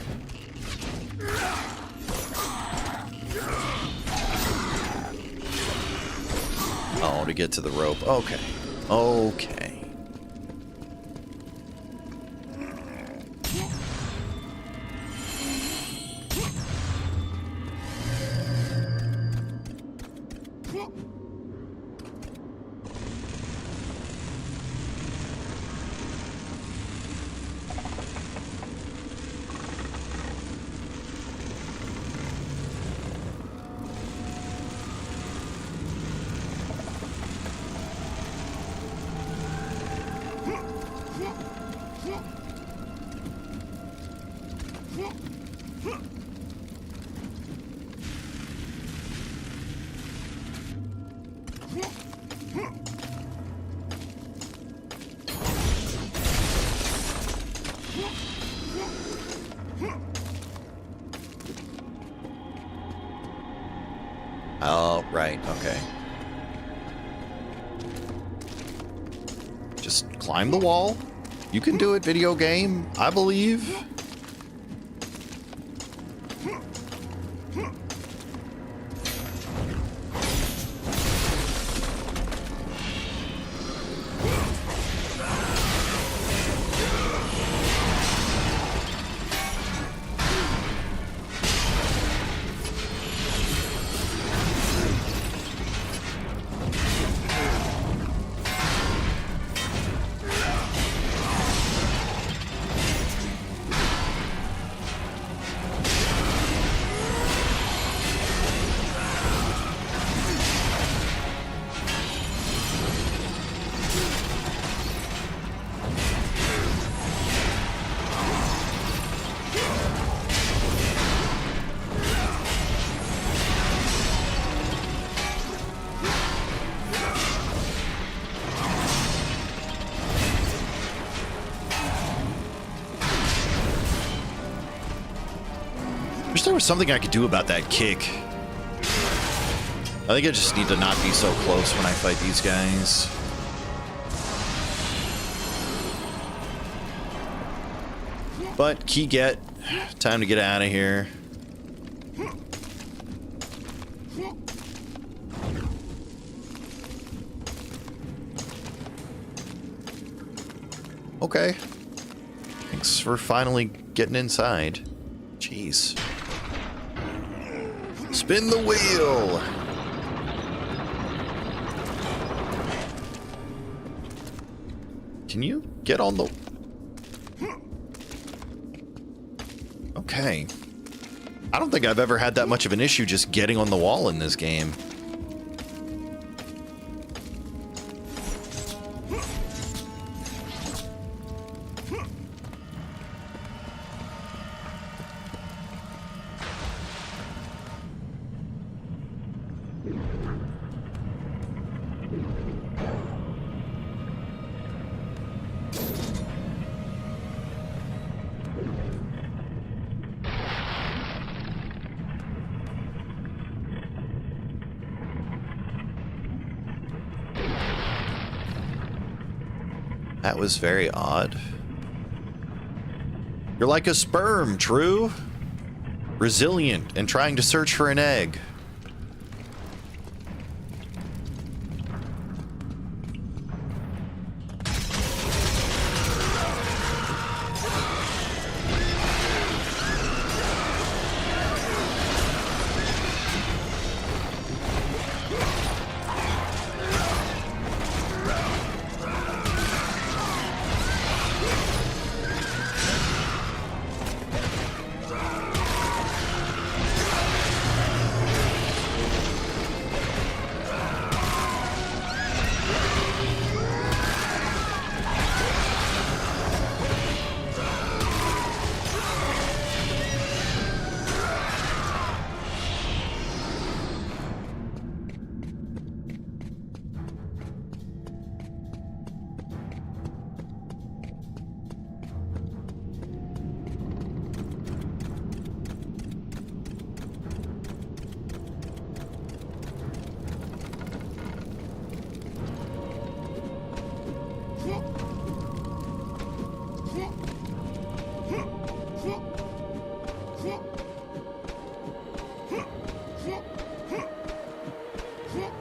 Oh, to get to the rope. Okay. Okay. Oh, right, okay. Just climb the wall. You can do it, video game. I believe. Wish there was something I could do about that kick. I think I just need to not be so close when I fight these guys. But key get. Time to get out of here. Okay. Thanks for finally getting inside. Jeez. Spin the wheel! Can you get on the... Okay. I don't think I've ever had that much of an issue just getting on the wall in this game. That was very odd. You're like a sperm, true? Resilient and trying to search for an egg.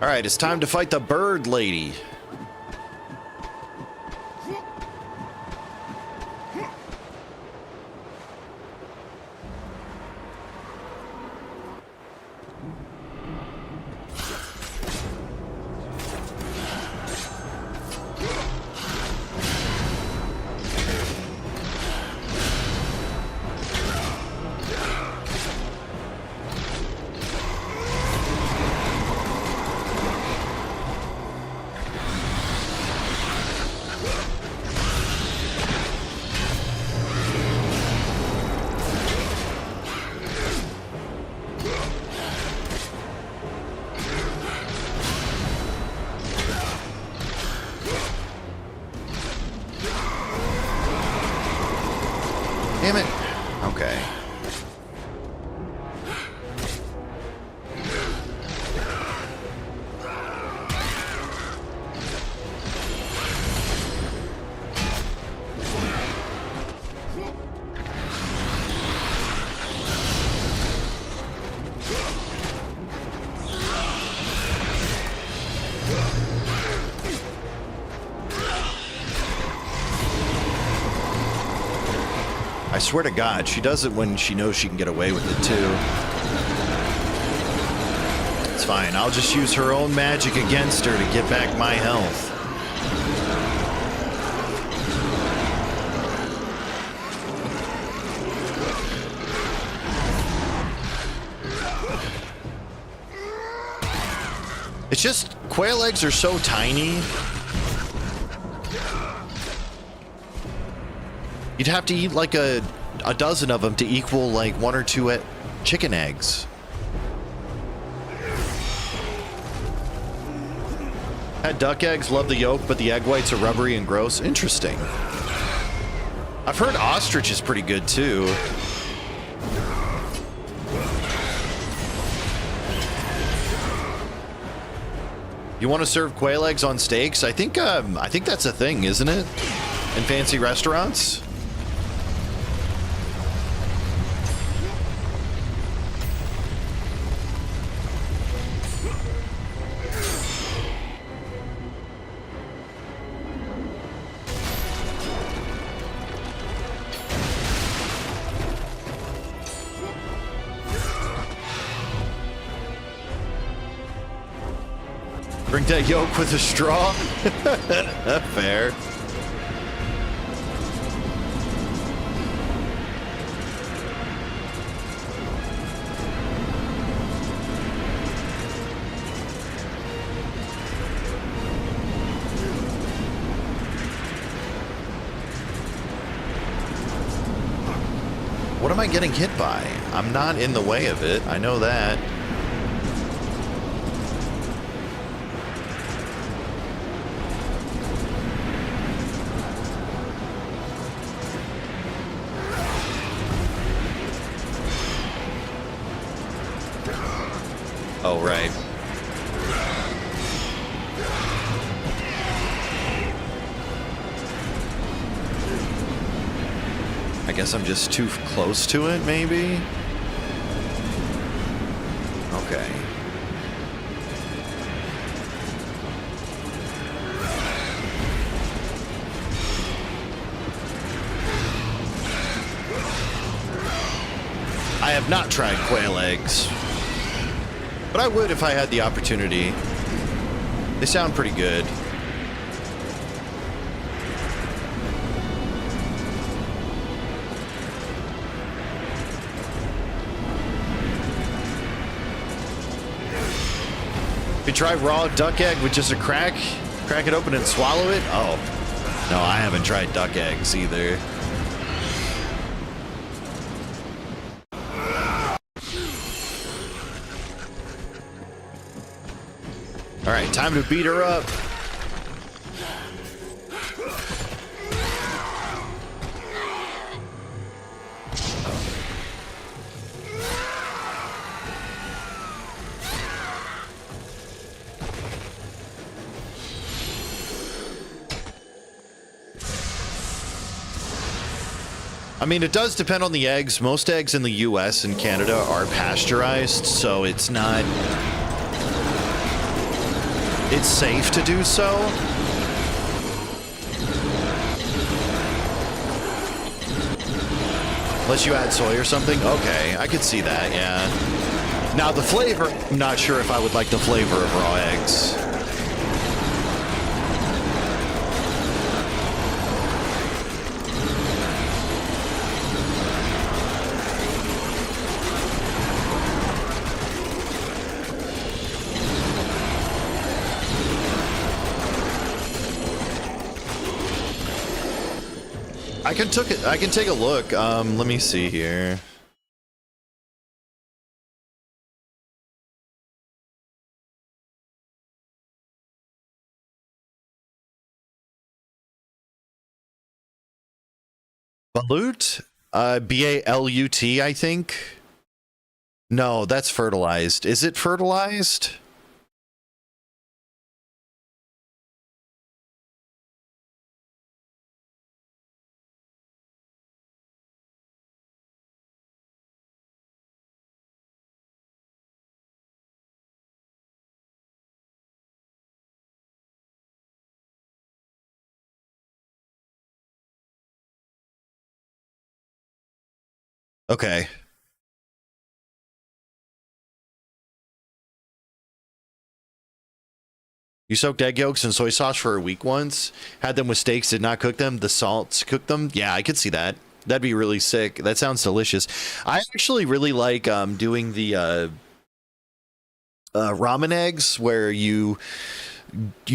All right, it's time to fight the bird lady. Damn it. Okay. I swear to God, she does it when she knows she can get away with it, too. It's fine. I'll just use her own magic against her to get back my health. It's just, quail eggs are so tiny. You'd have to eat like a dozen of them to equal like 1 or 2 chicken eggs. Had duck eggs, love the yolk, but the egg whites are rubbery and gross. Interesting. I've heard ostrich is pretty good too. You want to serve quail eggs on steaks? I think that's a thing, isn't it? In fancy restaurants? Drink that yolk with a straw? Fair. What am I getting hit by? I'm not in the way of it. I know that. Oh, right. I guess I'm just too close to it, maybe? Okay. I have not tried quail eggs, but I would if I had the opportunity. They sound pretty good. You try raw duck egg with just a crack it open and swallow it? Oh, no, I haven't tried duck eggs either. All right, time to beat her up. I mean, it does depend on the eggs. Most eggs in the US and Canada are pasteurized, so it's not... It's safe to do so. Unless you add soy or something. Okay, I could see that, yeah. Now, the flavor, I'm not sure if I would like the flavor of raw eggs. I can take a look. Let me see here. Balut? B-A-L-U-T, I think. No, that's fertilized. Is it fertilized? Okay. You soaked egg yolks in soy sauce for a week once, had them with steaks, did not cook them, the salts cooked them. Yeah, I could see that. That'd be really sick. That sounds delicious. I actually really like doing the ramen eggs where you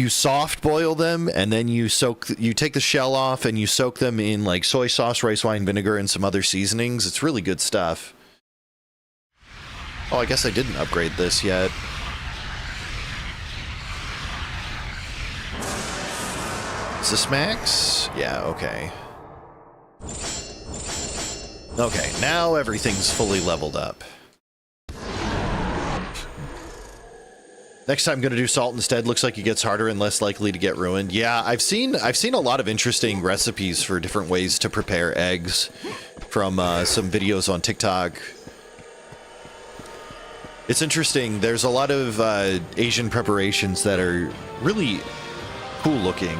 soft boil them and then you take the shell off and you soak them in like soy sauce, rice wine vinegar, and some other seasonings. It's really good stuff. Oh, I guess I didn't upgrade this yet. Is this max? Yeah, okay. Okay, now everything's fully leveled up. Next time I'm going to do salt instead. Looks like it gets harder and less likely to get ruined. Yeah, I've seen a lot of interesting recipes for different ways to prepare eggs from some videos on TikTok. It's interesting. There's a lot of Asian preparations that are really cool looking.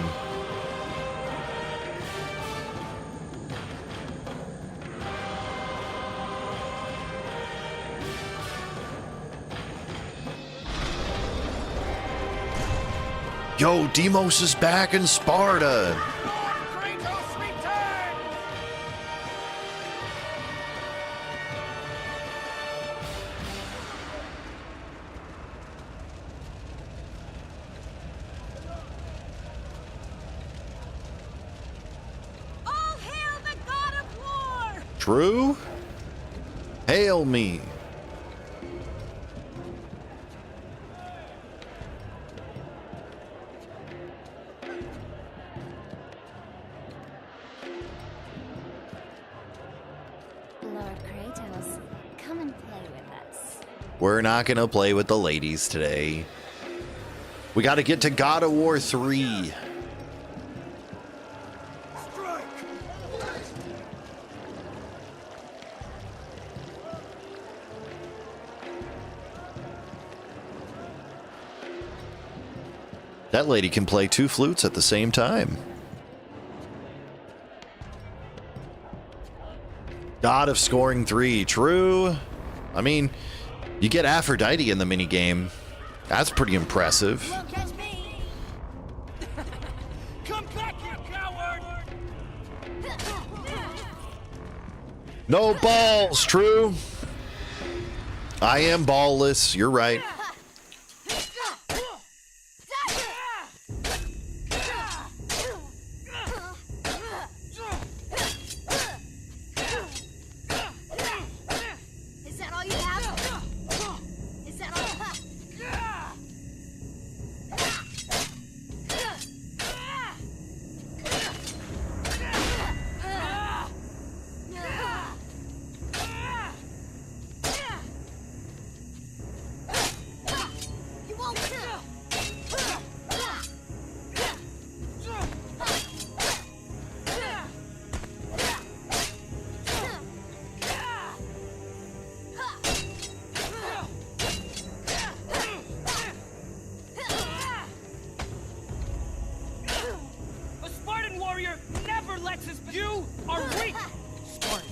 Yo, Deimos is back in Sparta. Kratos return! All hail the god of war! True? Hail me. Lord Kratos, come and play with us. We're not going to play with the ladies today. We got to get to God of War 3. That lady can play 2 flutes at the same time. God of scoring 3. True. I mean, you get Aphrodite in the minigame. That's pretty impressive. Come back, you coward! No balls, True. I am ballless. You're right. Is that all you have? Is that all? You won't kill. A Spartan warrior never lets his... You are weak! Spartan.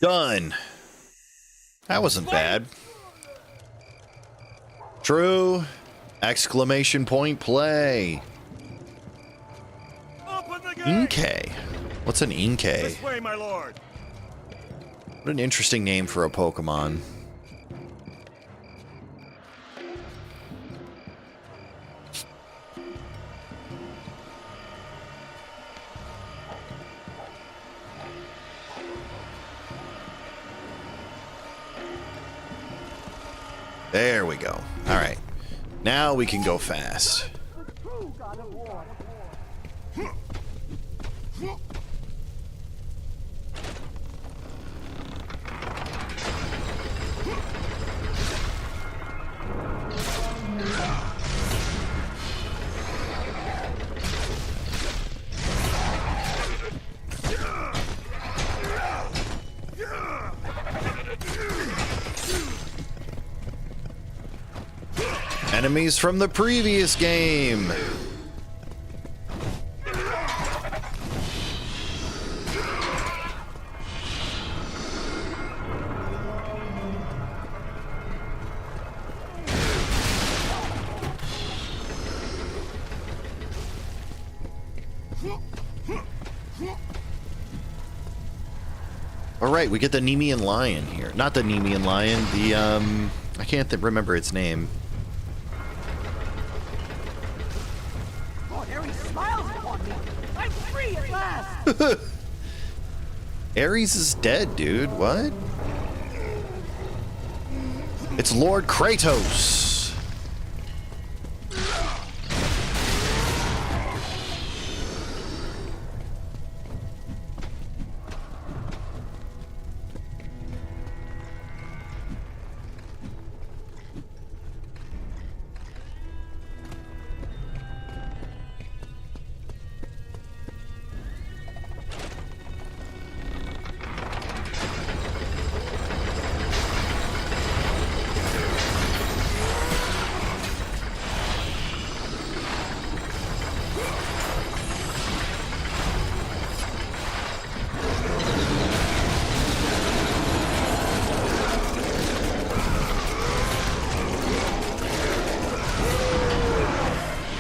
Done. That wasn't bad. True. Exclamation point play. Open the gate! Inkay. What's an Inkay? This way, my lord. What an interesting name for a Pokemon. There we go. All right. Now we can go fast. Enemies from the previous game. All right, we get the Nemean lion here. Not the Nemean lion, the I can't remember its name. Oh, Harry smiles upon me. I'm free at last. Ares is dead, dude. What? It's Lord Kratos.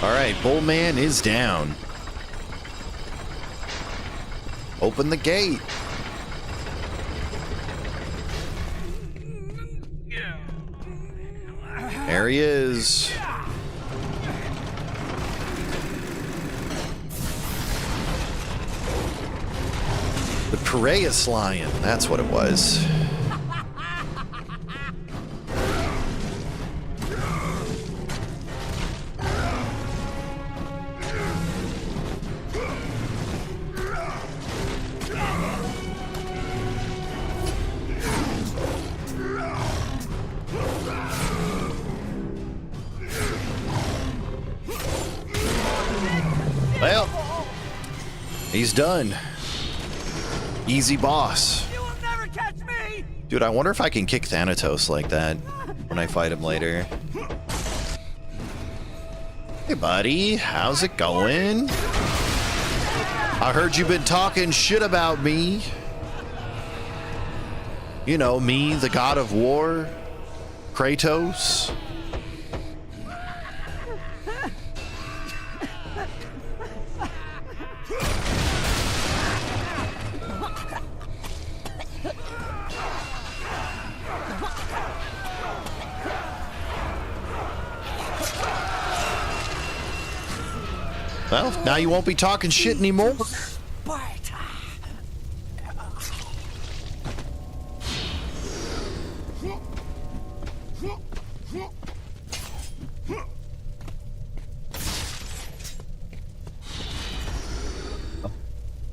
Alright, Bullman is down. Open the gate. There he is. The Piraeus Lion, that's what it was. Well, he's done. Easy boss. You will never catch me. Dude, I wonder if I can kick Thanatos like that when I fight him later. Hey, buddy. How's it going? I heard you've been talking shit about me. You know, me, the god of war. Kratos. Well, now you won't be talking shit anymore. Sparta.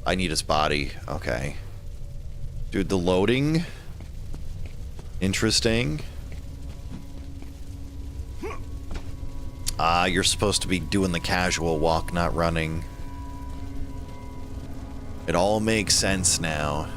I need his body. Okay. Dude, the loading. Interesting. Ah, you're supposed to be doing the casual walk, not running. It all makes sense now.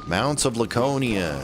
Mounts of Laconia.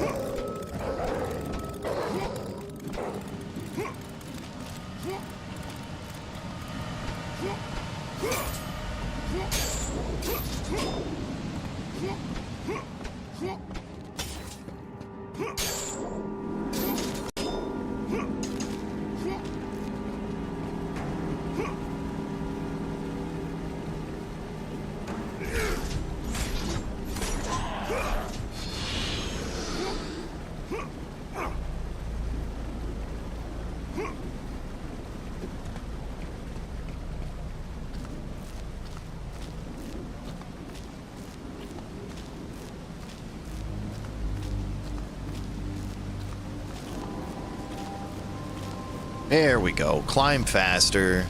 There we go. Climb faster.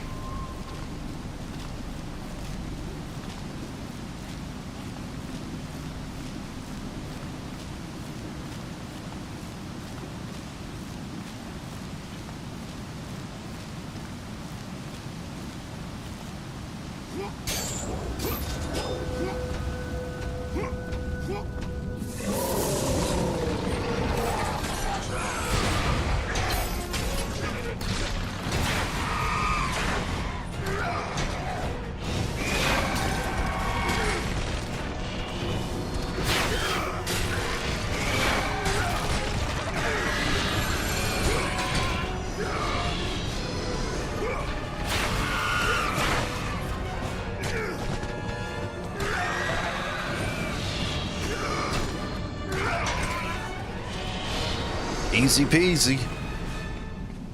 Easy peasy.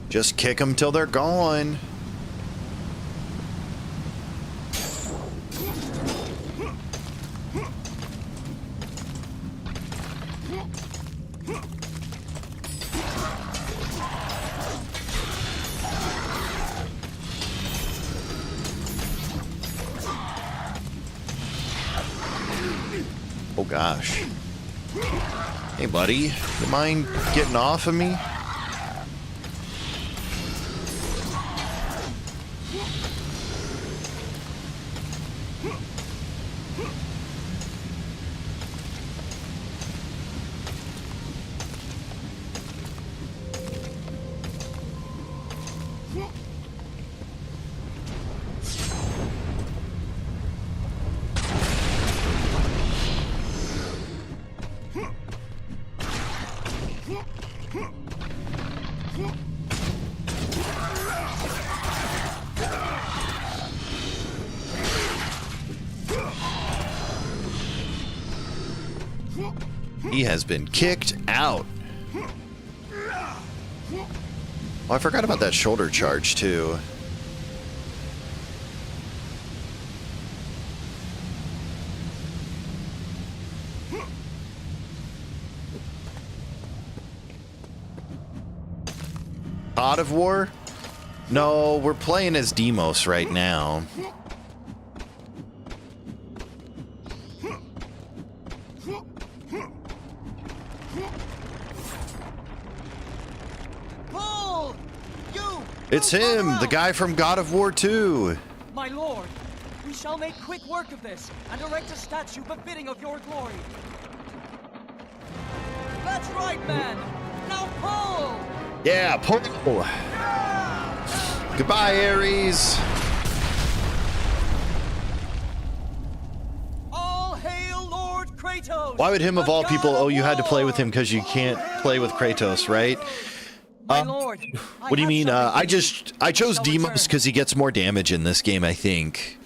Just kick them till they're gone. Oh gosh. Hey buddy, you mind getting off of me? He has been kicked out. Oh, I forgot about that shoulder charge, too. God of War? No, we're playing as Deimos right now. Pull! You! It's him, the guy from God of War 2. My lord, we shall make quick work of this and erect a statue befitting of your glory. That's right, man! Now pull! Yeah, pull. Goodbye, Ares. All hail Lord Kratos! Why would him of the all god people? of Oh, you had to play with war! him because you can't play with Kratos, right? My lord, What do you mean? I chose Deimos because he gets more damage in this game, I think.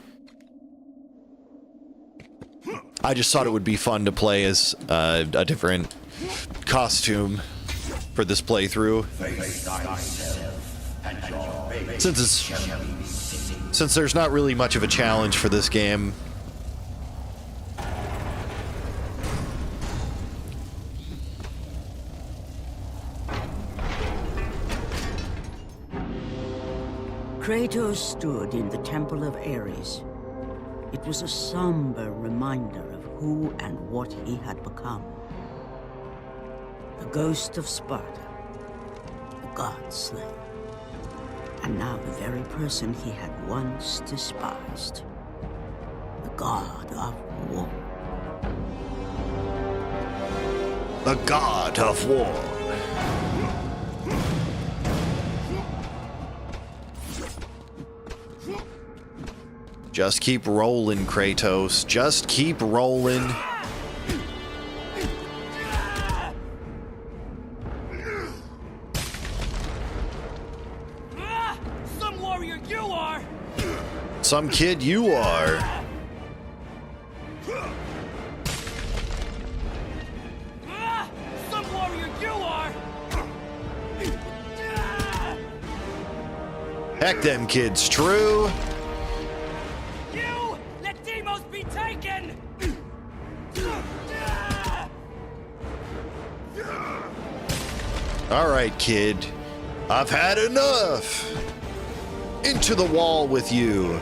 I just thought it would be fun to play as a different costume for this playthrough. Since there's not really much of a challenge for this game. Kratos stood in the Temple of Ares. It was a somber reminder of who and what he had become. The ghost of Sparta, the god slayer, and now the very person he had once despised, the god of war. The god of war. Just keep rolling, Kratos. Just keep rolling. Some warrior you are! Some kid you are. Some warrior you are! Heck them kids, true. You! Let Deimos be taken! All right, kid. I've had enough. Into the wall with you.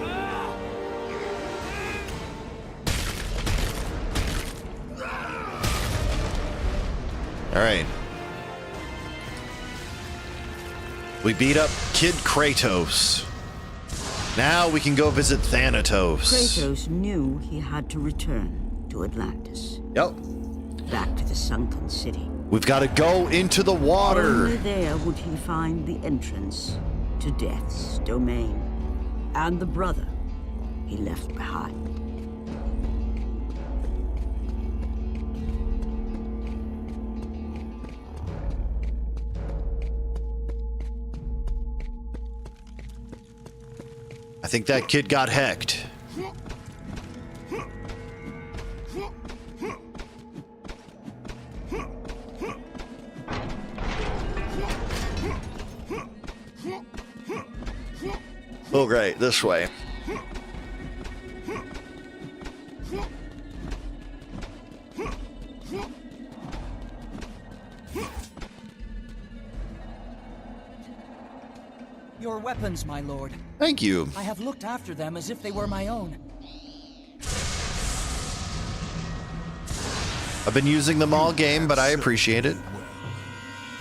All right. We beat up Kid Kratos. Now we can go visit Thanatos. Kratos knew he had to return to Atlantis. Yep. Back to the sunken city. We've got to go into the water. Only there would he find the entrance to Death's domain and the brother he left behind. I think that kid got hecked. Oh, great. This way. Your weapons, my lord. Thank you. I have looked after them as if they were my own. I've been using them all game, but I appreciate it.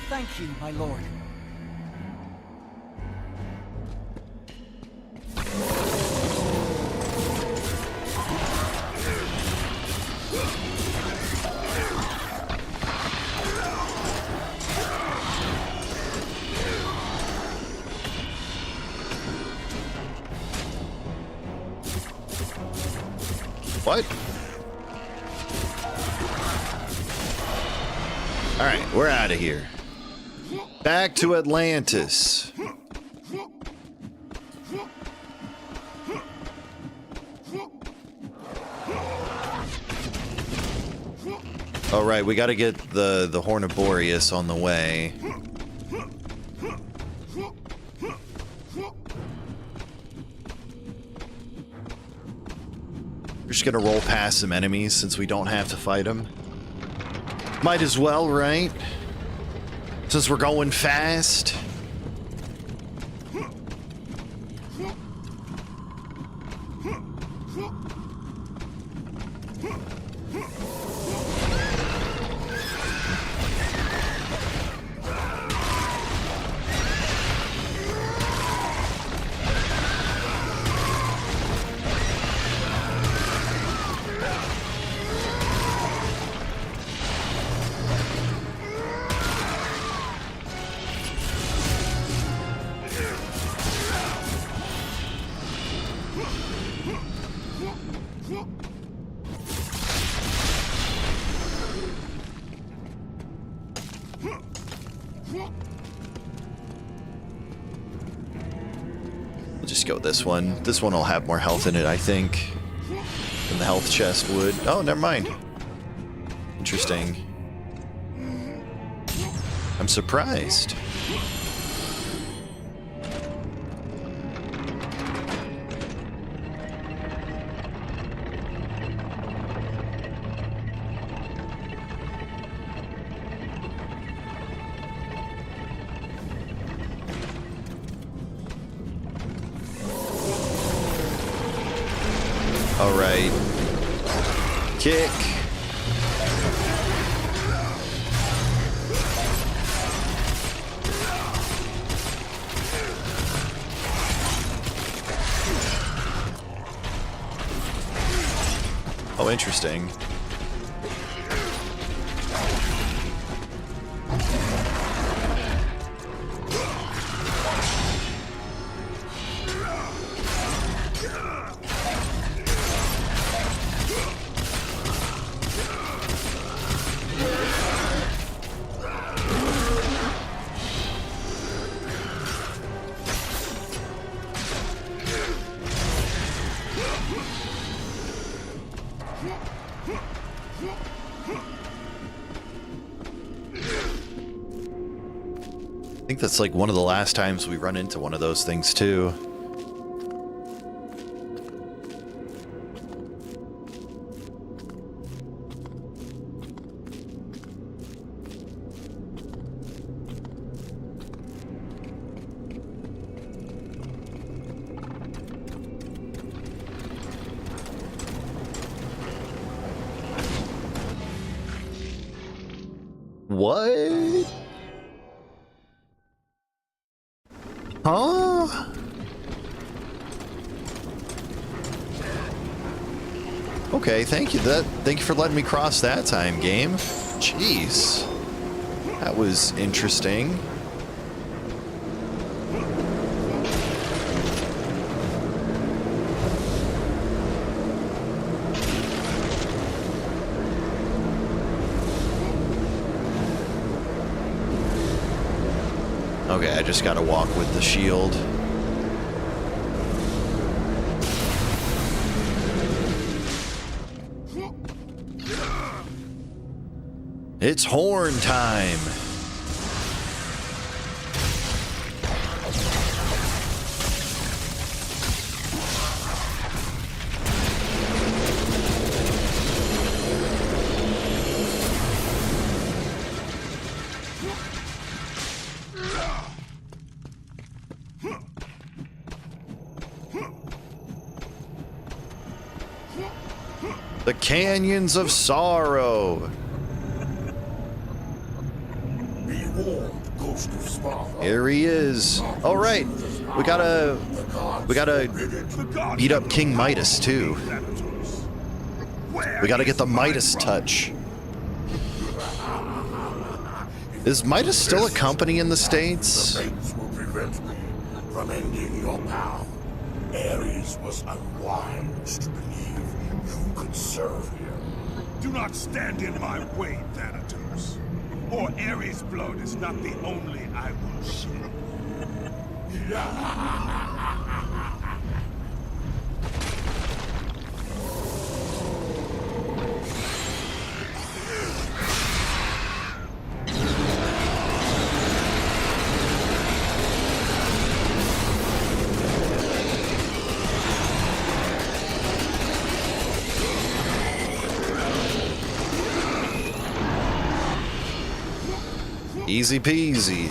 Thank you, my lord. What? All right, we're out of here. Back to Atlantis. All right, we got to get the Horn of Boreas on the way. We're just gonna roll past some enemies since we don't have to fight them. Might as well, right? Since we're going fast. We'll just go with this one. This one will have more health in it, I think, than the health chest would. Oh, never mind. Interesting. I'm surprised. All right. Kick. Oh, interesting. I think that's like one of the last times we run into one of those things too. What? Huh? Okay, thank you. Thank you for letting me cross that time, game. Jeez. That was interesting. Okay, I just gotta walk with the shield. It's horn time. The Canyons of Sorrow. Be warned, Ghost of Sparta. Here he is. All right, we gotta beat up King Midas too. We gotta get the Midas touch. Is Midas still a company in the States? The fates will prevent me from ending your power. Ares was unwise to believe you could serve him. Do not stand in my way, Thanatos. Or Ares' blood is not the only I will shed. Easy peasy.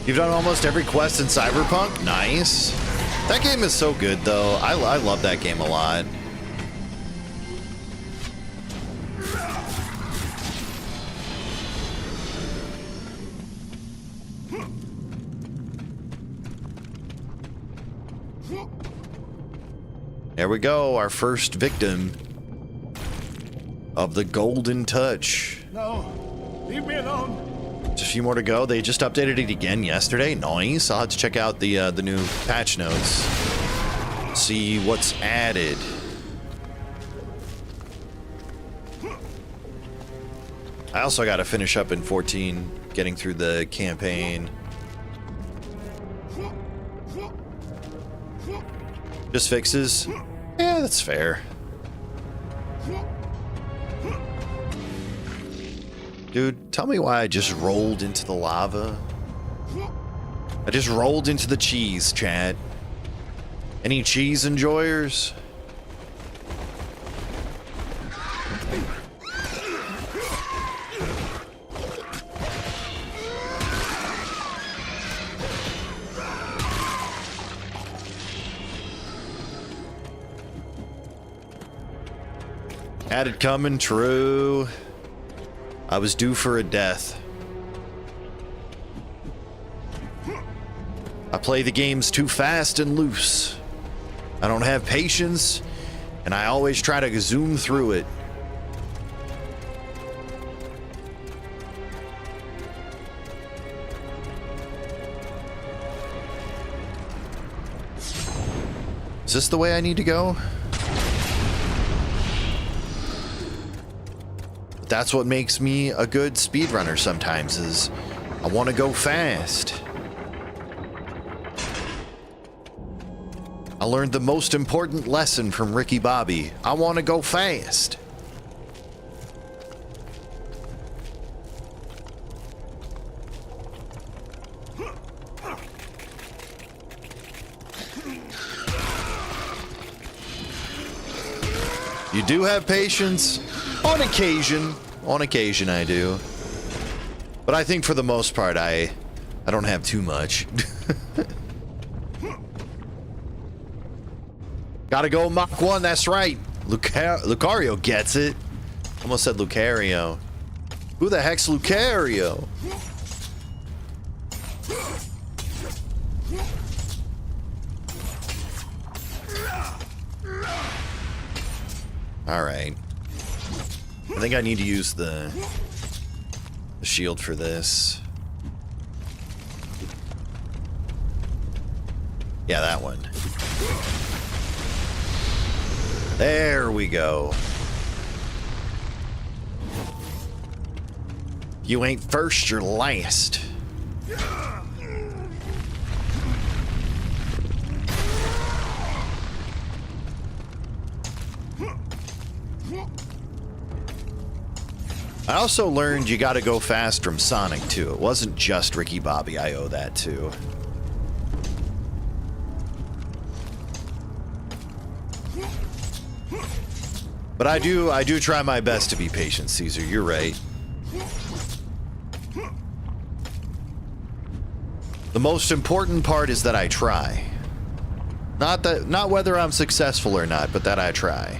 You've done almost every quest in Cyberpunk? Nice. That game is so good, though. I love that game a lot. There we go, our first victim of the Golden Touch. No, leave me alone. Just a few more to go. They just updated it again yesterday. Nice. I'll have to check out the new patch notes. See what's added. I also got to finish up in 14, getting through the campaign. Just fixes? Yeah, that's fair. Dude, tell me why I just rolled into the lava. I just rolled into the cheese, chat. Any cheese enjoyers? Had it coming, true. I was due for a death. I play the games too fast and loose. I don't have patience, and I always try to zoom through it. Is this the way I need to go? That's what makes me a good speedrunner sometimes, is I want to go fast. I learned the most important lesson from Ricky Bobby. I want to go fast. You do have patience? On occasion. On occasion I do. But I think for the most part I don't have too much. Gotta go Mach 1, that's right. Lucario gets it. Almost said Lucario. Who the heck's Lucario? Alright. I think I need to use the shield for this. Yeah, that one. There we go. You ain't first, you're last. I also learned you gotta go fast from Sonic too. It wasn't just Ricky Bobby I owe that to. But I do try my best to be patient, Caesar. You're right. The most important part is that I try. Not whether I'm successful or not, but that I try.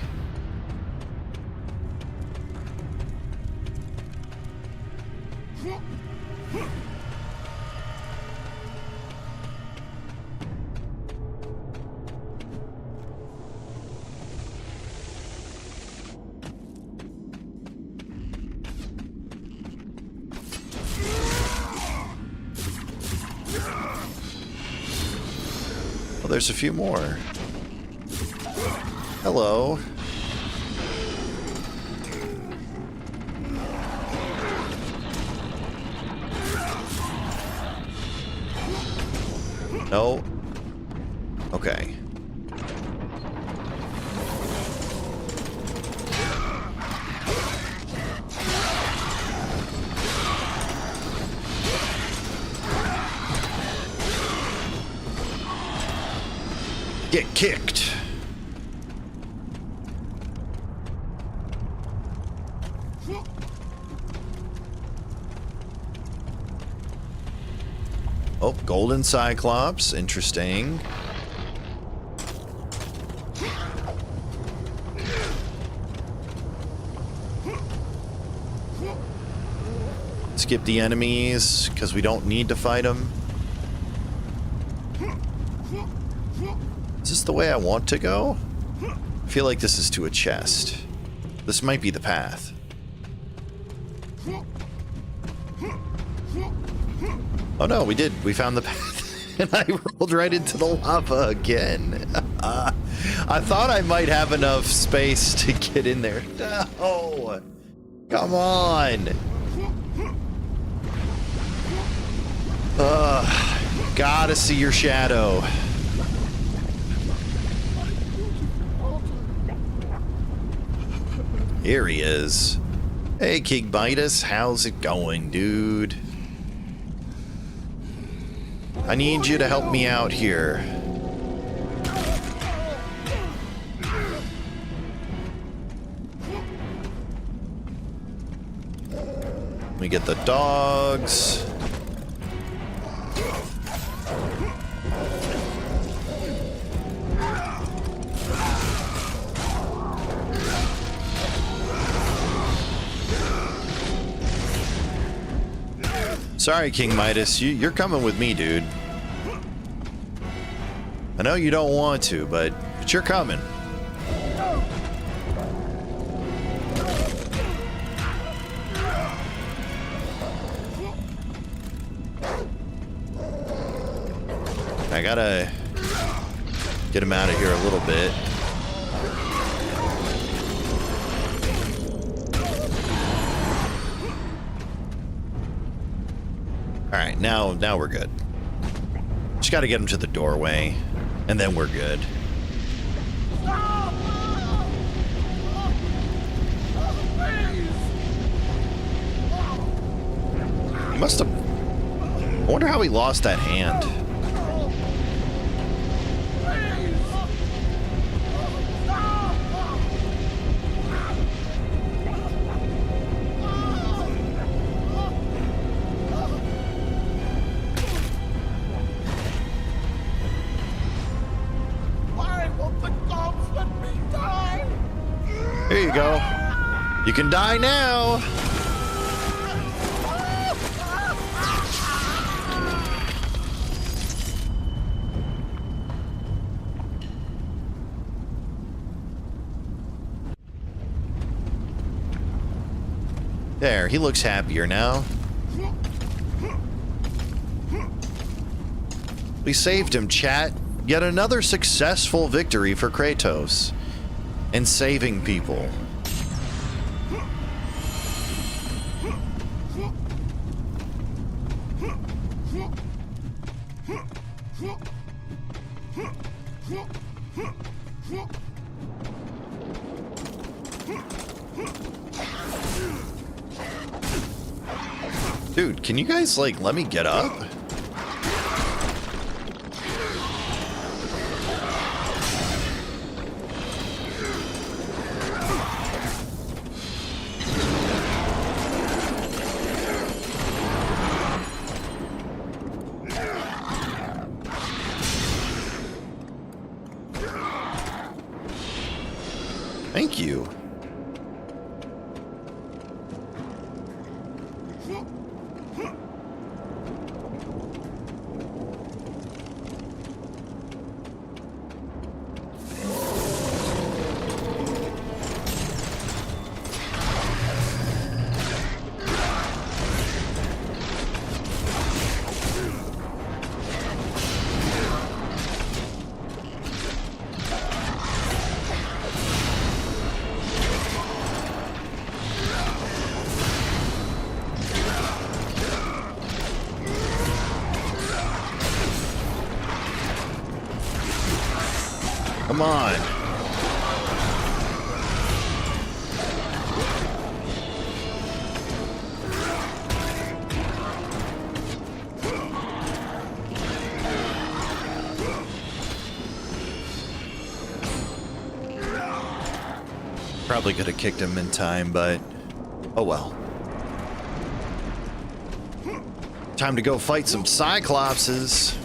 Well, there's a few more. Hello. No. Okay. Get kicked. Oh, Golden Cyclops, interesting. Skip the enemies, because we don't need to fight them. Is this the way I want to go? I feel like this is to a chest. This might be the path. Oh no, we did. We found the path. And I rolled right into the lava again. I thought I might have enough space to get in there. No! Come on! Gotta see your shadow. Here he is. Hey, King Midas, how's it going, dude? I need you to help me out here. Let me get the dogs. Sorry, King Midas, you're coming with me, dude. I know you don't want to, but you're coming. I gotta get him out of here a little bit. Alright, now we're good. Just gotta get him to the doorway, and then we're good. He must have... I wonder how he lost that hand. Here you go. You can die now. There, he looks happier now. We saved him, chat. Yet another successful victory for Kratos. And saving people. Dude, can you guys, like, let me get up? Thank you. Come on. Probably could have kicked him in time, but oh well. Time time to go fight some Cyclopses.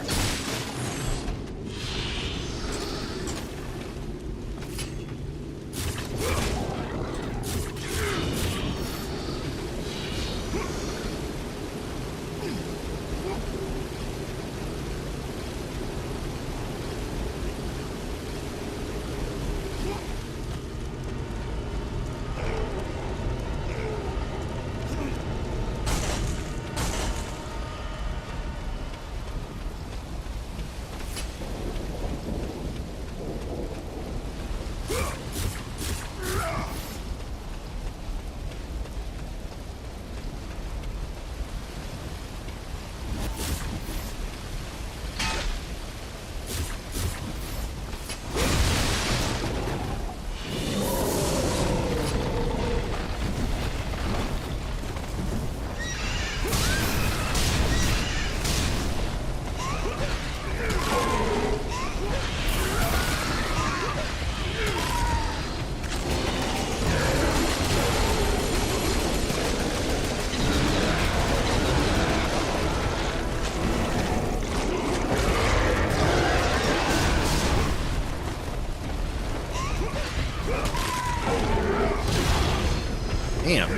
Damn.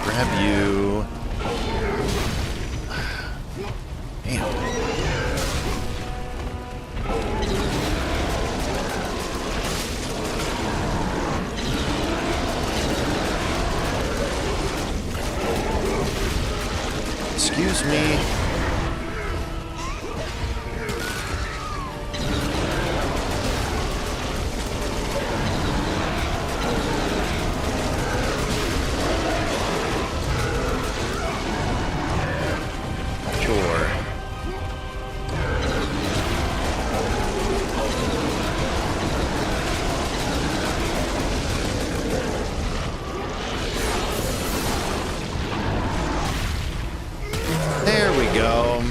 Grab you. Damn. Excuse me. There we go.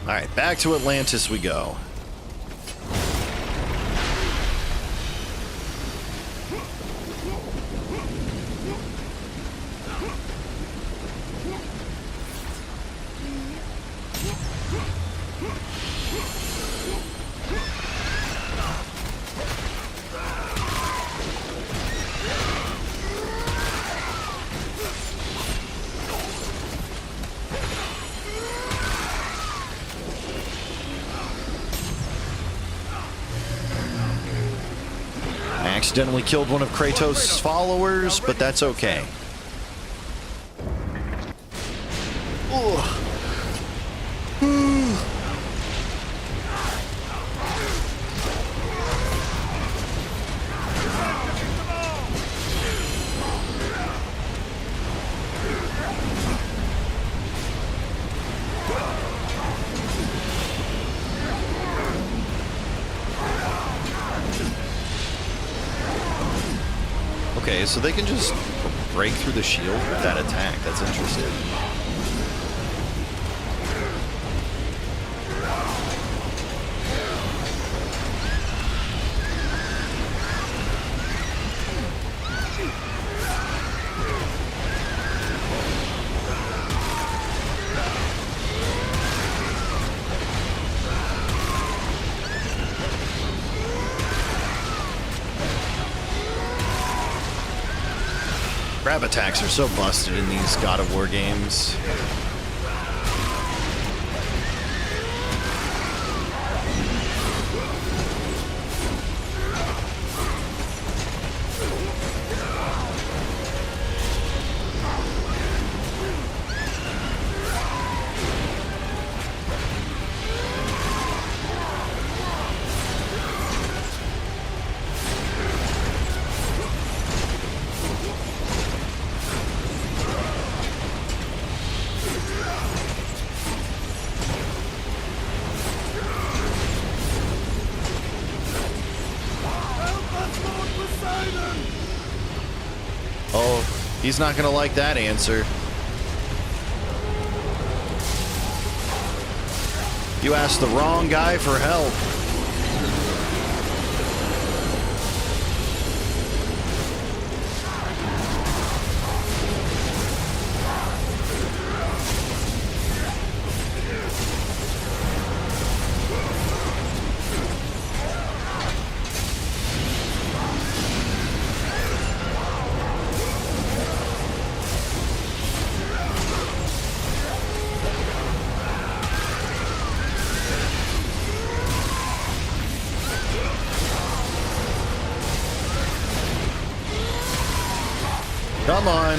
All right, back to Atlantis we go. Accidentally killed one of Kratos' followers, but that's okay. Okay, so they can just break through the shield with that attack. That's interesting. Grab attacks are so busted in these God of War games. He's not gonna like that answer. You asked the wrong guy for help. Come on.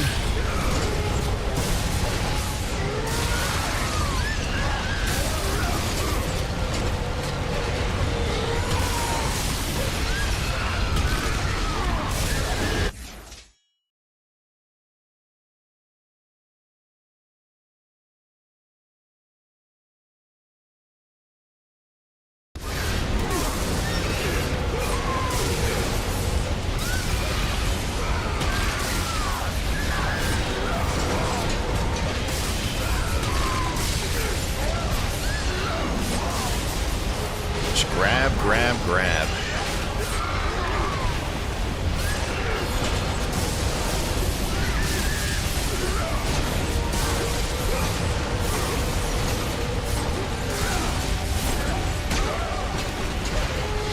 Grab.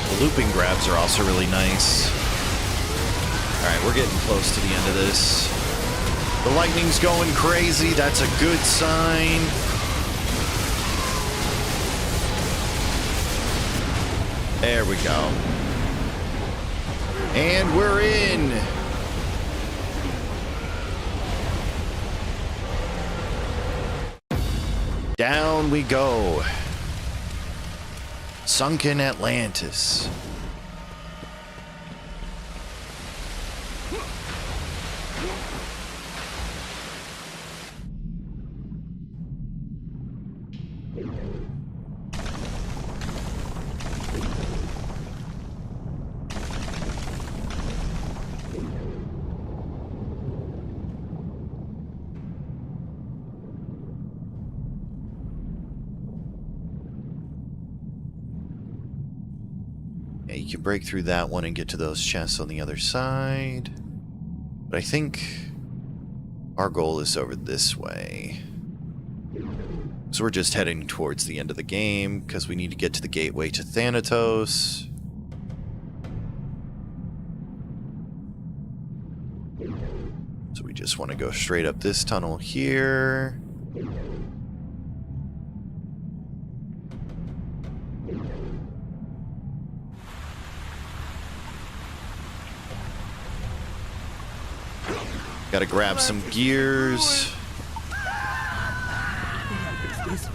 The looping grabs are also really nice. Alright, we're getting close to the end of this. The lightning's going crazy. That's a good sign. There we go. And we're in. Down we go. Sunken Atlantis. You can break through that one and get to those chests on the other side. But I think our goal is over this way. So we're just heading towards the end of the game because we need to get to the gateway to Thanatos. So we just want to go straight up this tunnel here. Gotta grab some gears.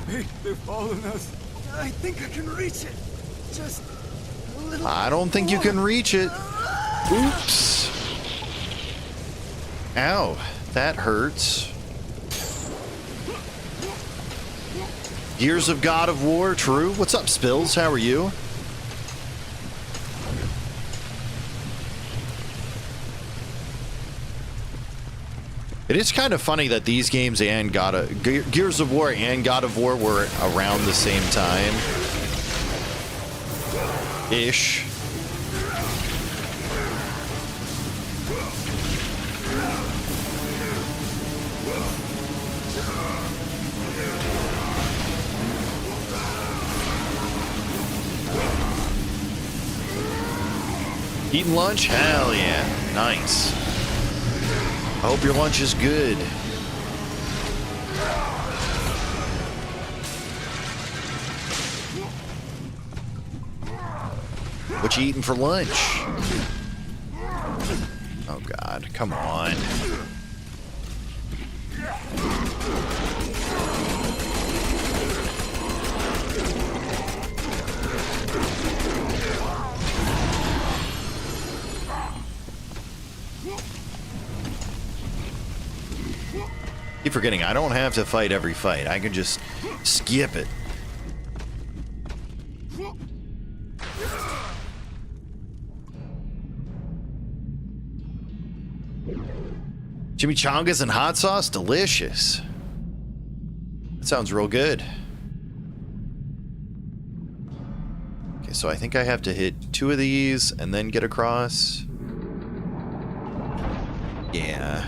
They've followed us. I think I can reach it. Just a little. I don't think you can reach it. Oops. Ow, that hurts. Gears of God of War, true. What's up, Spills? How are you? It is kind of funny that these games and Gears of War and God of War were around the same time. Ish. Eating lunch? Hell yeah. Nice. I hope your lunch is good. What you eating for lunch? Oh God, come on. Keep forgetting, I don't have to fight every fight. I can just skip it. Chimichangas and hot sauce, delicious. That sounds real good. Okay, so I think I have to hit 2 of these and then get across. Yeah.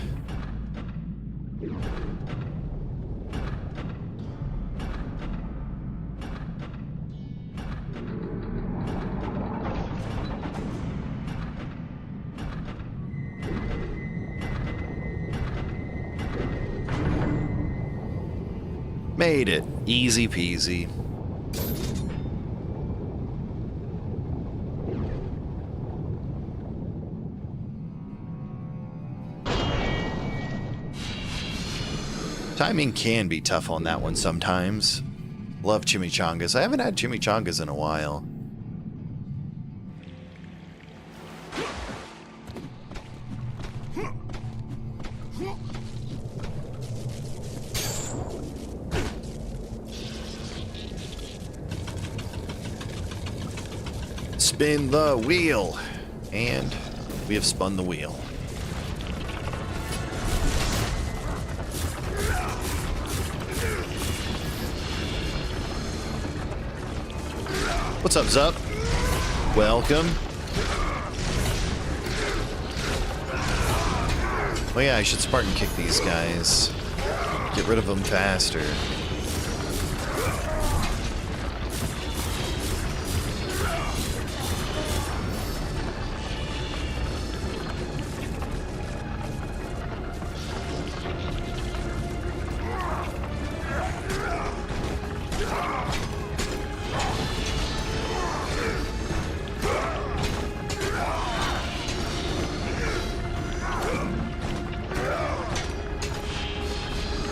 Made it. Easy peasy. Timing can be tough on that one sometimes. Love chimichangas. I haven't had chimichangas in a while. Spin the wheel. And we have spun the wheel. What's up, Zup? Welcome. Oh yeah, I should Spartan kick these guys. Get rid of them faster.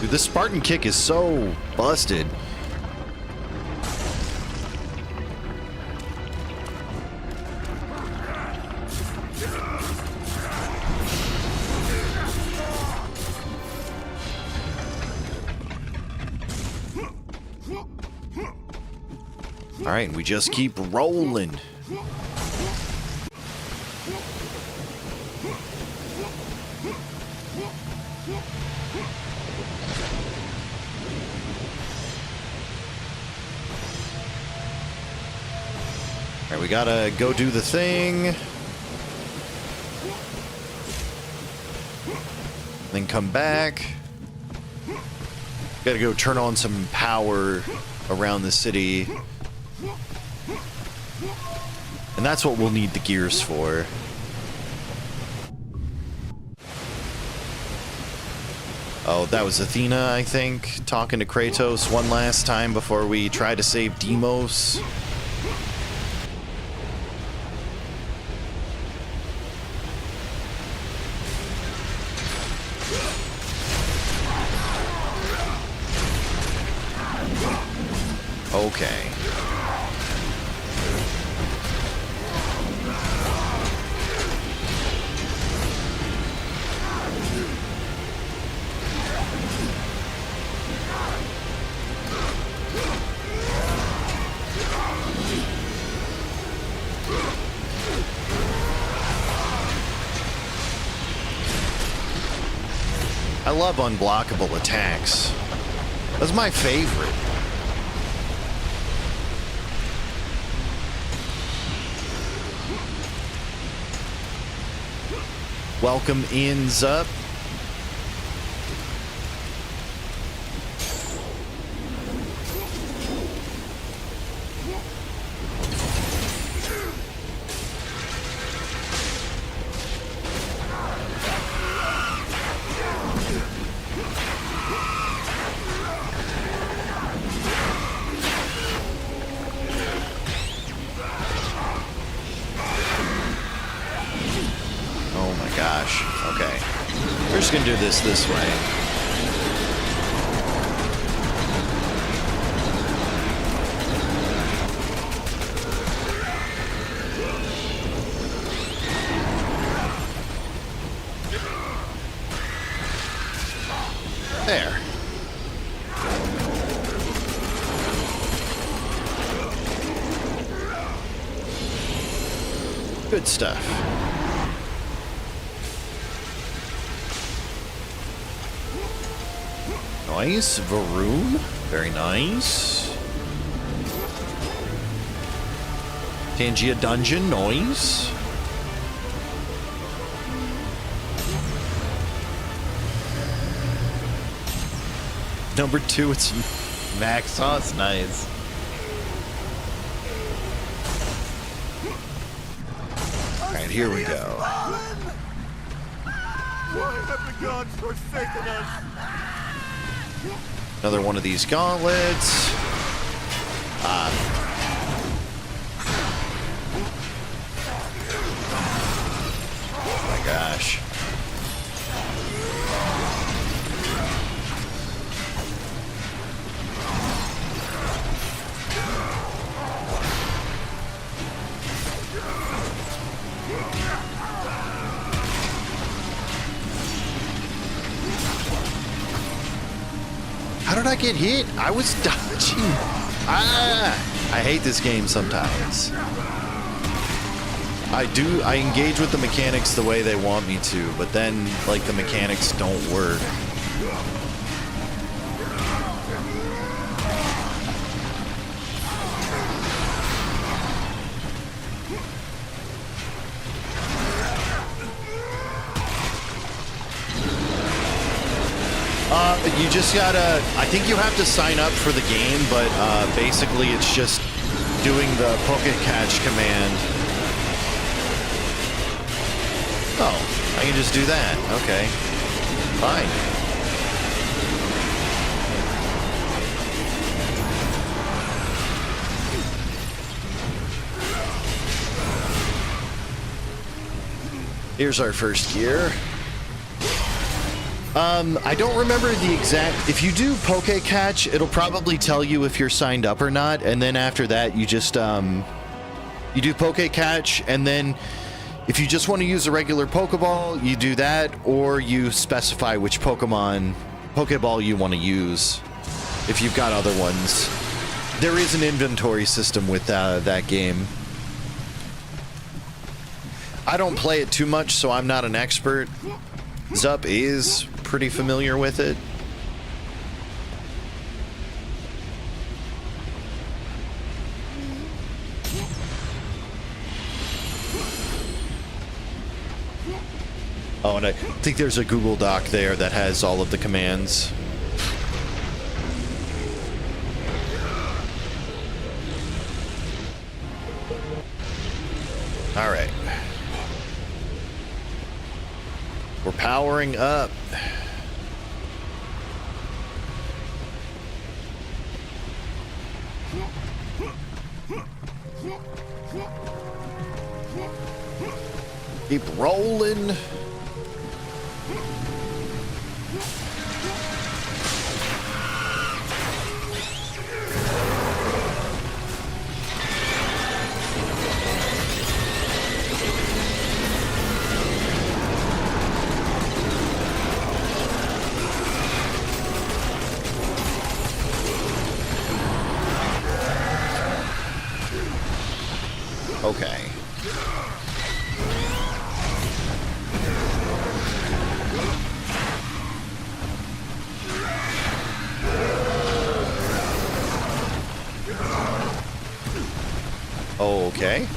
Dude, this Spartan kick is so busted. All right, we just keep rolling. All right, we gotta go do the thing. Then come back. Gotta go turn on some power around the city. And that's what we'll need the gears for. Oh, that was Athena, I think, talking to Kratos one last time before we try to save Deimos. Okay. I love unblockable attacks. That's my favorite. Welcome in, Zup. Okay. We're just gonna do this way. There. Good stuff. Nice. Varoom. Very nice. Tangia Dungeon. Nice. Number 2, it's Max Sauce. Nice. Alright, here we go. Why have the gods forsaken us? Another one of these gauntlets. Oh my gosh. How did I get hit? I was dodging. I hate this game sometimes. I engage with the mechanics the way they want me to, but then, like, the mechanics don't work. You just gotta, I think you have to sign up for the game, but basically it's just doing the Poke Catch command. Oh, I can just do that. Okay. Fine. Here's our first gear. I don't remember the exact... If you do Poke Catch, it'll probably tell you if you're signed up or not, and then after that, you just, you do Poke Catch, and then if you just want to use a regular Pokeball, you do that, or you specify which Pokeball you want to use, if you've got other ones. There is an inventory system with that game. I don't play it too much, so I'm not an expert. Zup is pretty familiar with it. Oh, and I think there's a Google Doc there that has all of the commands. All right. We're powering up. Keep rolling. Okay. Okay.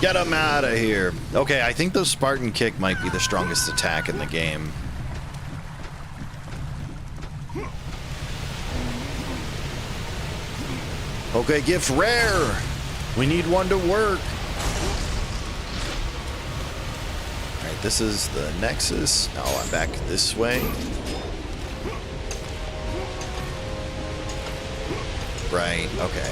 Get him out of here. Okay, I think the Spartan kick might be the strongest attack in the game. Okay, gift rare. We need one to work. All right, this is the Nexus. Now I'm back this way. Right, okay.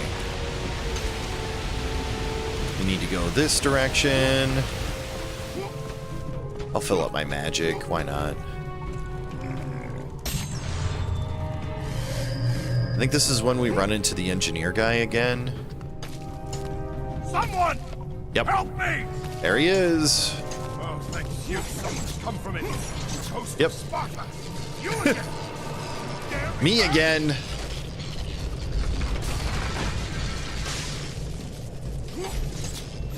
We need to go this direction. I'll fill up my magic. Why not? I think this is when we run into the engineer guy again. Someone! Yep. Help me! There he is. Oh, thank You summons come from it. Toast Yep. of Sparta. You again. Me again.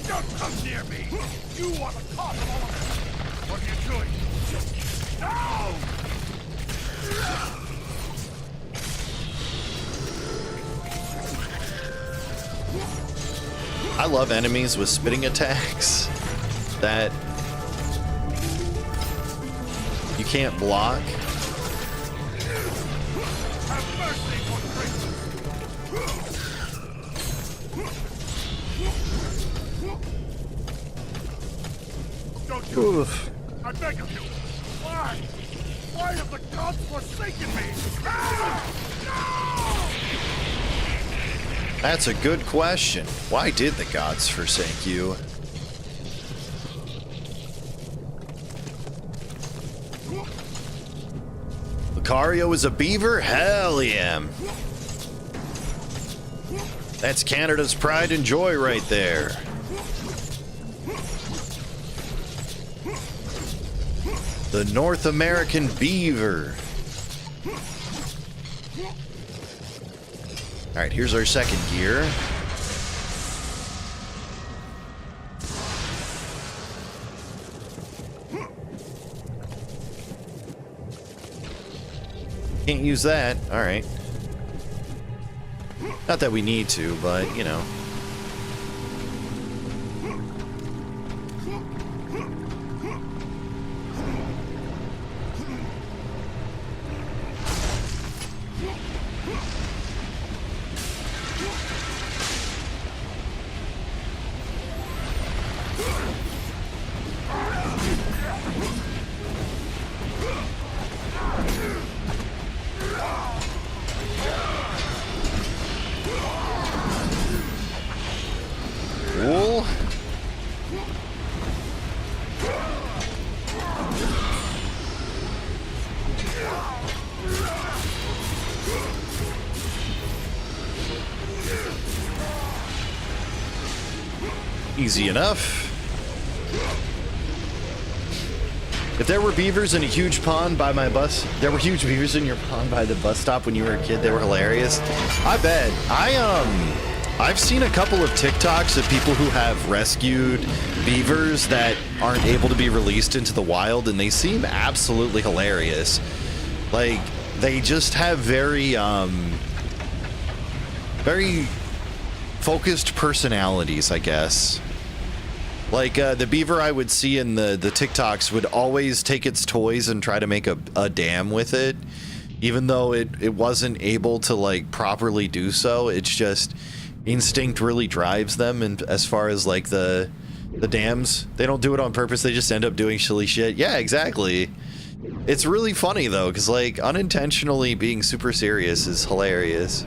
Don't come near me. You are the cause of all of this. What are you doing? No! I love enemies with spitting attacks that you can't block. Have mercy for Kratos. Don't do Oof. this. I beg of you. Why? Why have the gods forsaken me? Ah! That's a good question. Why did the gods forsake you? Lucario is a beaver? Hell yeah. That's Canada's pride and joy right there. The North American beaver. All right, here's our second gear. Can't use that. All right. Not that we need to, but, you know. Wool. Easy enough. If there were beavers in a huge pond by my bus, there were huge beavers in your pond by the bus stop when you were a kid. They were hilarious. I bet. I've seen a couple of TikToks of people who have rescued beavers that aren't able to be released into the wild, and they seem absolutely hilarious. Like, they just have very focused personalities, I guess. Like, the beaver I would see in the TikToks would always take its toys and try to make a dam with it, even though it wasn't able to, like, properly do so. It's just instinct really drives them, and as far as, like, the dams, they don't do it on purpose. They just end up doing silly shit. Yeah, exactly. It's really funny, though, because, like, unintentionally being super serious is hilarious.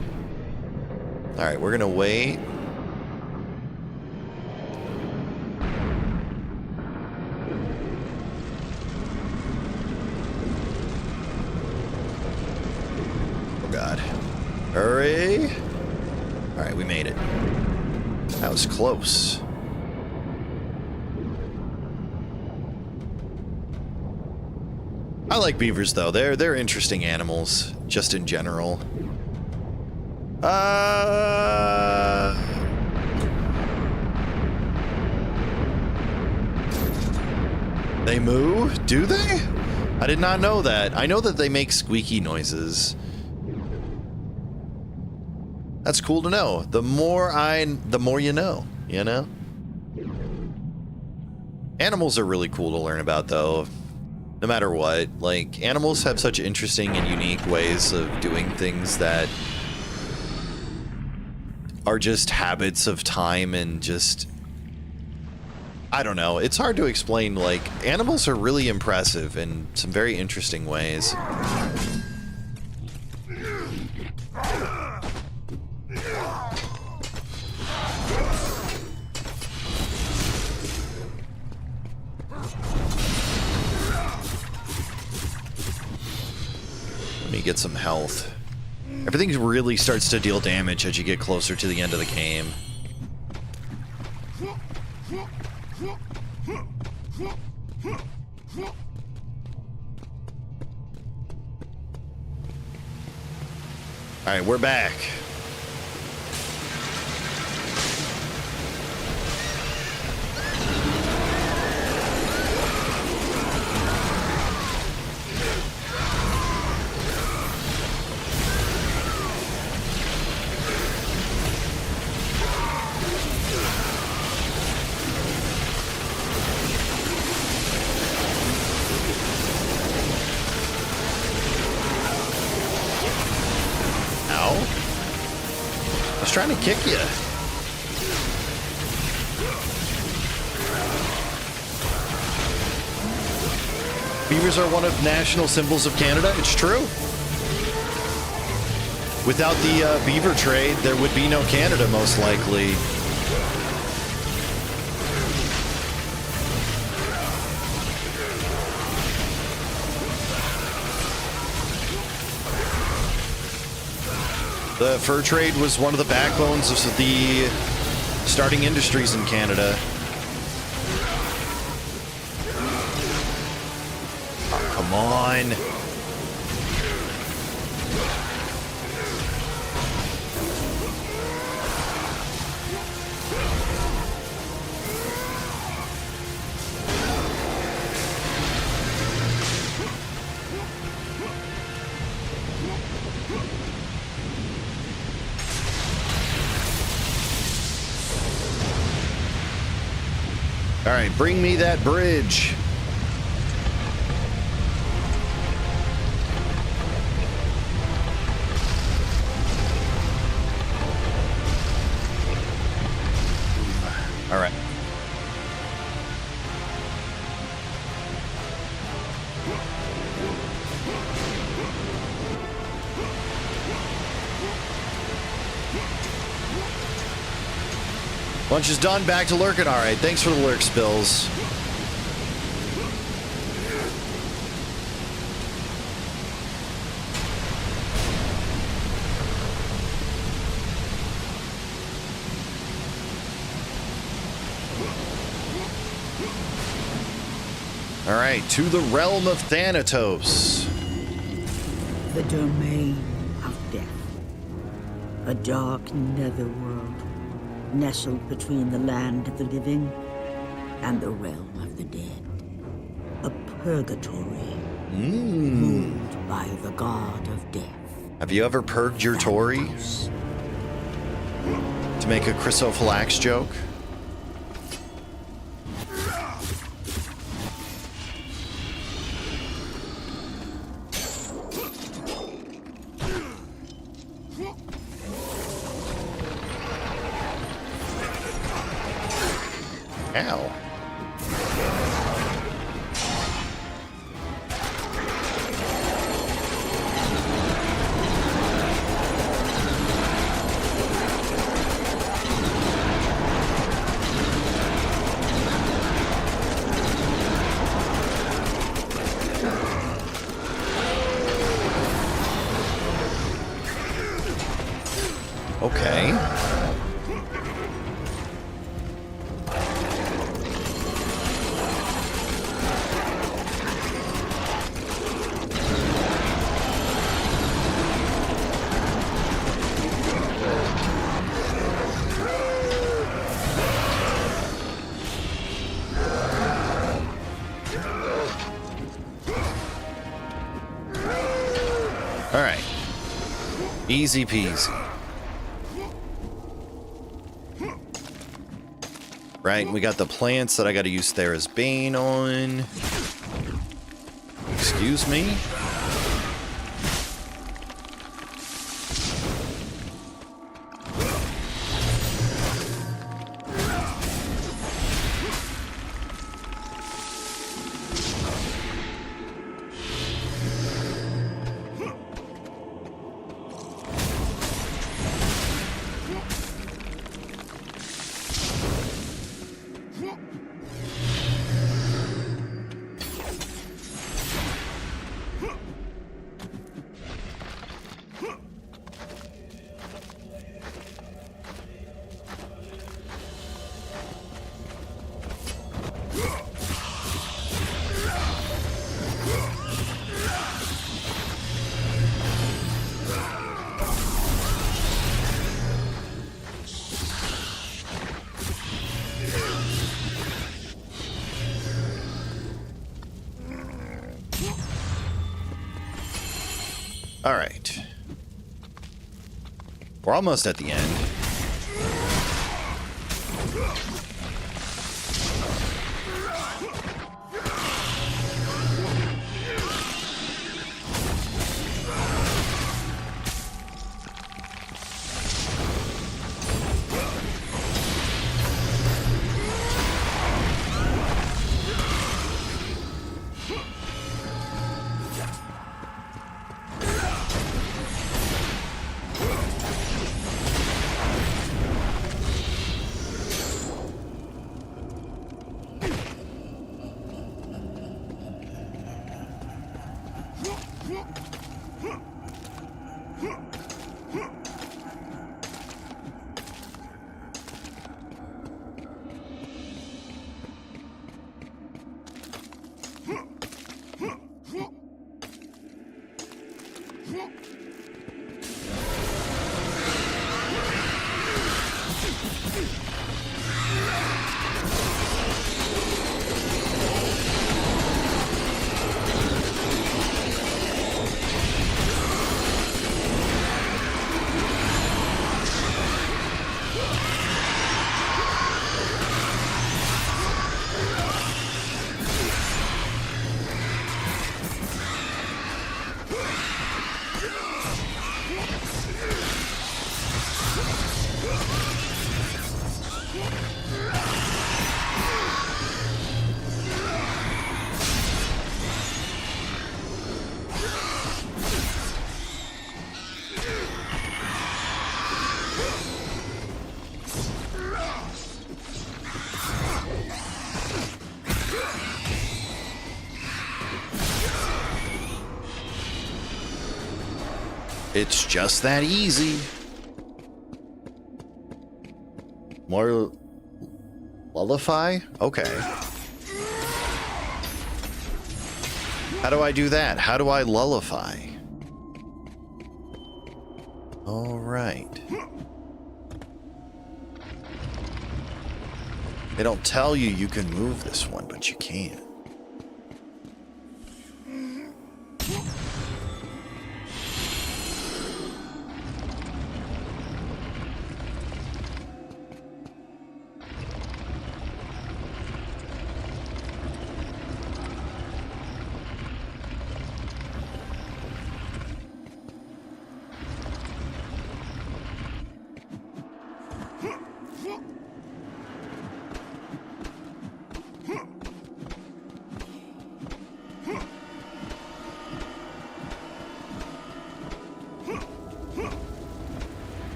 All right, we're gonna wait. Oh God, hurry. All right, we made it. That was close. I like beavers, though. They're interesting animals, just in general. They moo? Do they? I did not know that. I know that they make squeaky noises. That's cool to know. The more you know, you know? Animals are really cool to learn about, though. No matter what. Like, animals have such interesting and unique ways of doing things that are just habits of time and just... I don't know. It's hard to explain. Like, animals are really impressive in some very interesting ways. Let me get some health. Everything really starts to deal damage as you get closer to the end of the game. All right, we're back. Trying to kick you. Beavers are one of national symbols of Canada. It's true. Without the beaver trade, there would be no Canada, most likely. The fur trade was one of the backbones of the starting industries in Canada. Oh, come on. All right, bring me that bridge. All right. Lunch is done. Back to lurking. All right. Thanks for the lurk spills. All right. To the realm of Thanatos. The domain of death. A dark netherworld. Nestled between the land of the living and the realm of the dead. A purgatory ruled by the god of death. Have you ever purged your Tory? To make a chrysophylax joke? Ow. Okay. All right. Easy peasy. Right, we got the plants that I got to use Thera's Bane on. Excuse me? All right. We're almost at the end. It's just that easy. More lullaby? Okay. How do I do that? How do I lullaby? All right. They don't tell you you can move this one, but you can.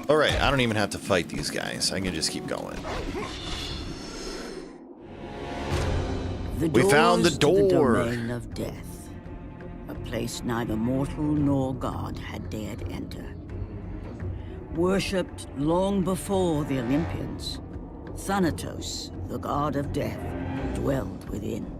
Alright, I don't even have to fight these guys. I can just keep going. We found the door! The domain of death. A place neither mortal nor god had dared enter. Worshipped long before the Olympians, Thanatos, the god of death, dwelled within.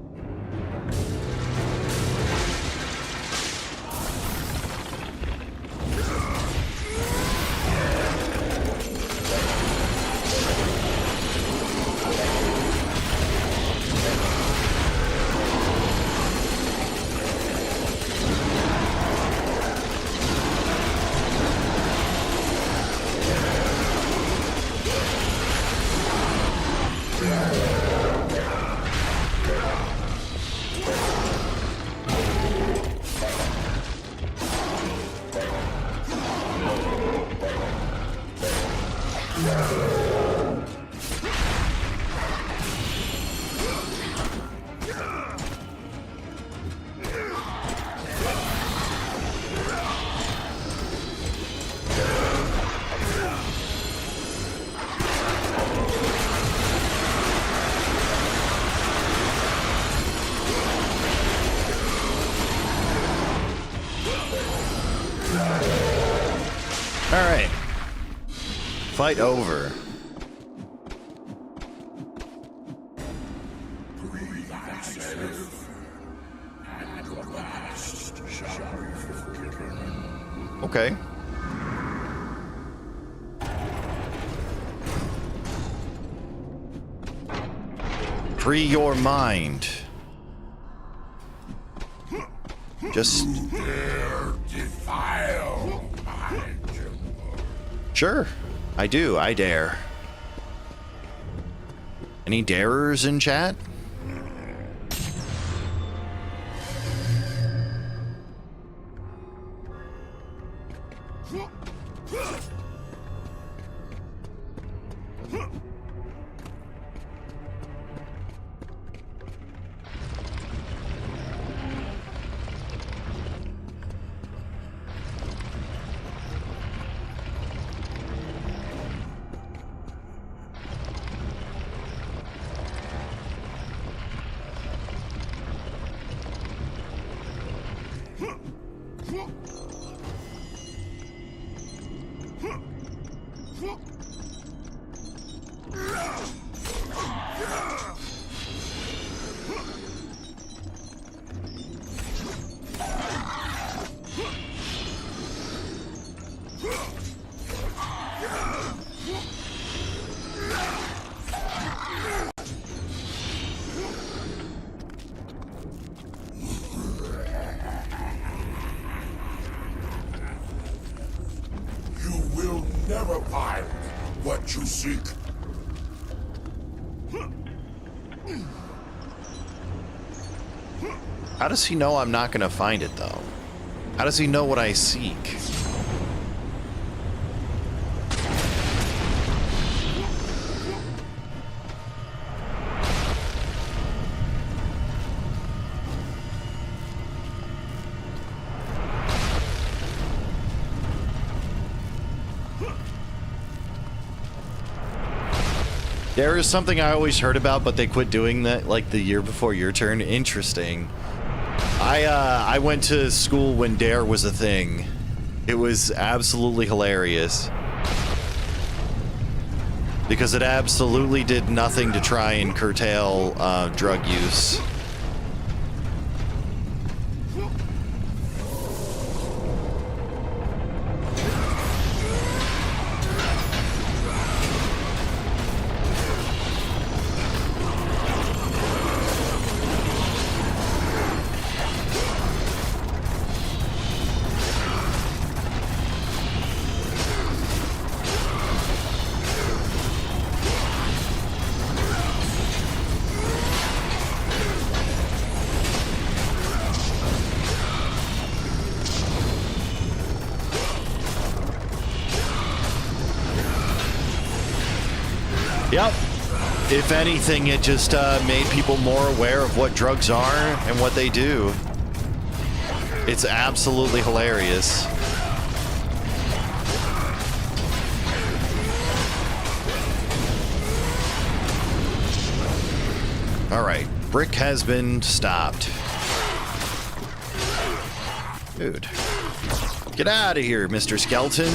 Alright. Fight over. Breathe thyself, and your last Okay. Free your mind. Just... Dare defile my temple. Sure. I do. I dare. Any darers in chat? You will never find what you seek. How does he know I'm not gonna find it, though? How does he know what I seek? There is something I always heard about, but they quit doing that like the year before your turn. Interesting. I went to school when Dare was a thing. It was absolutely hilarious. Because it absolutely did nothing to try and curtail drug use. Yep. If anything, it just made people more aware of what drugs are and what they do. It's absolutely hilarious. All right, Brick has been stopped. Dude. Get out of here, Mr. Skeleton.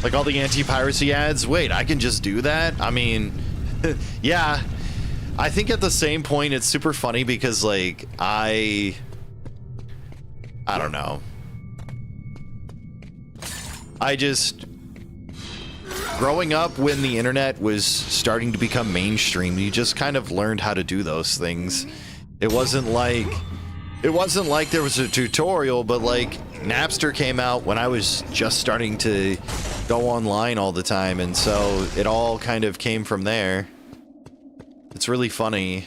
Like all the anti-piracy ads. Wait, I can just do that? I mean, yeah. I think at the same point, it's super funny because, like, I don't know. I just... Growing up when the internet was starting to become mainstream, you just kind of learned how to do those things. It wasn't like there was a tutorial, but like Napster came out when I was just starting to go online all the time, and so it all kind of came from there. It's really funny.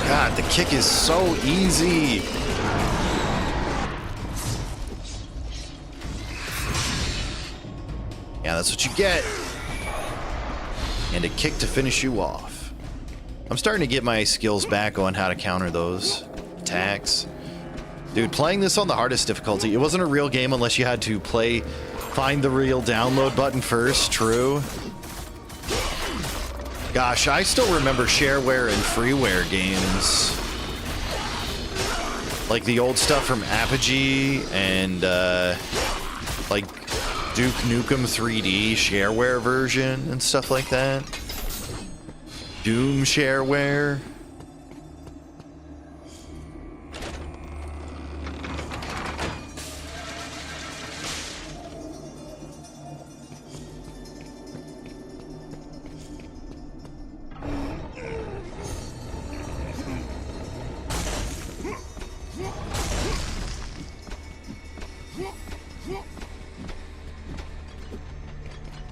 God, the kick is so easy. Yeah, that's what you get. And a kick to finish you off. I'm starting to get my skills back on how to counter those attacks. Dude, playing this on the hardest difficulty, it wasn't a real game unless you had to find the real download button first, true. Gosh, I still remember shareware and freeware games. Like the old stuff from Apogee and like Duke Nukem 3D shareware version and stuff like that. Doom shareware.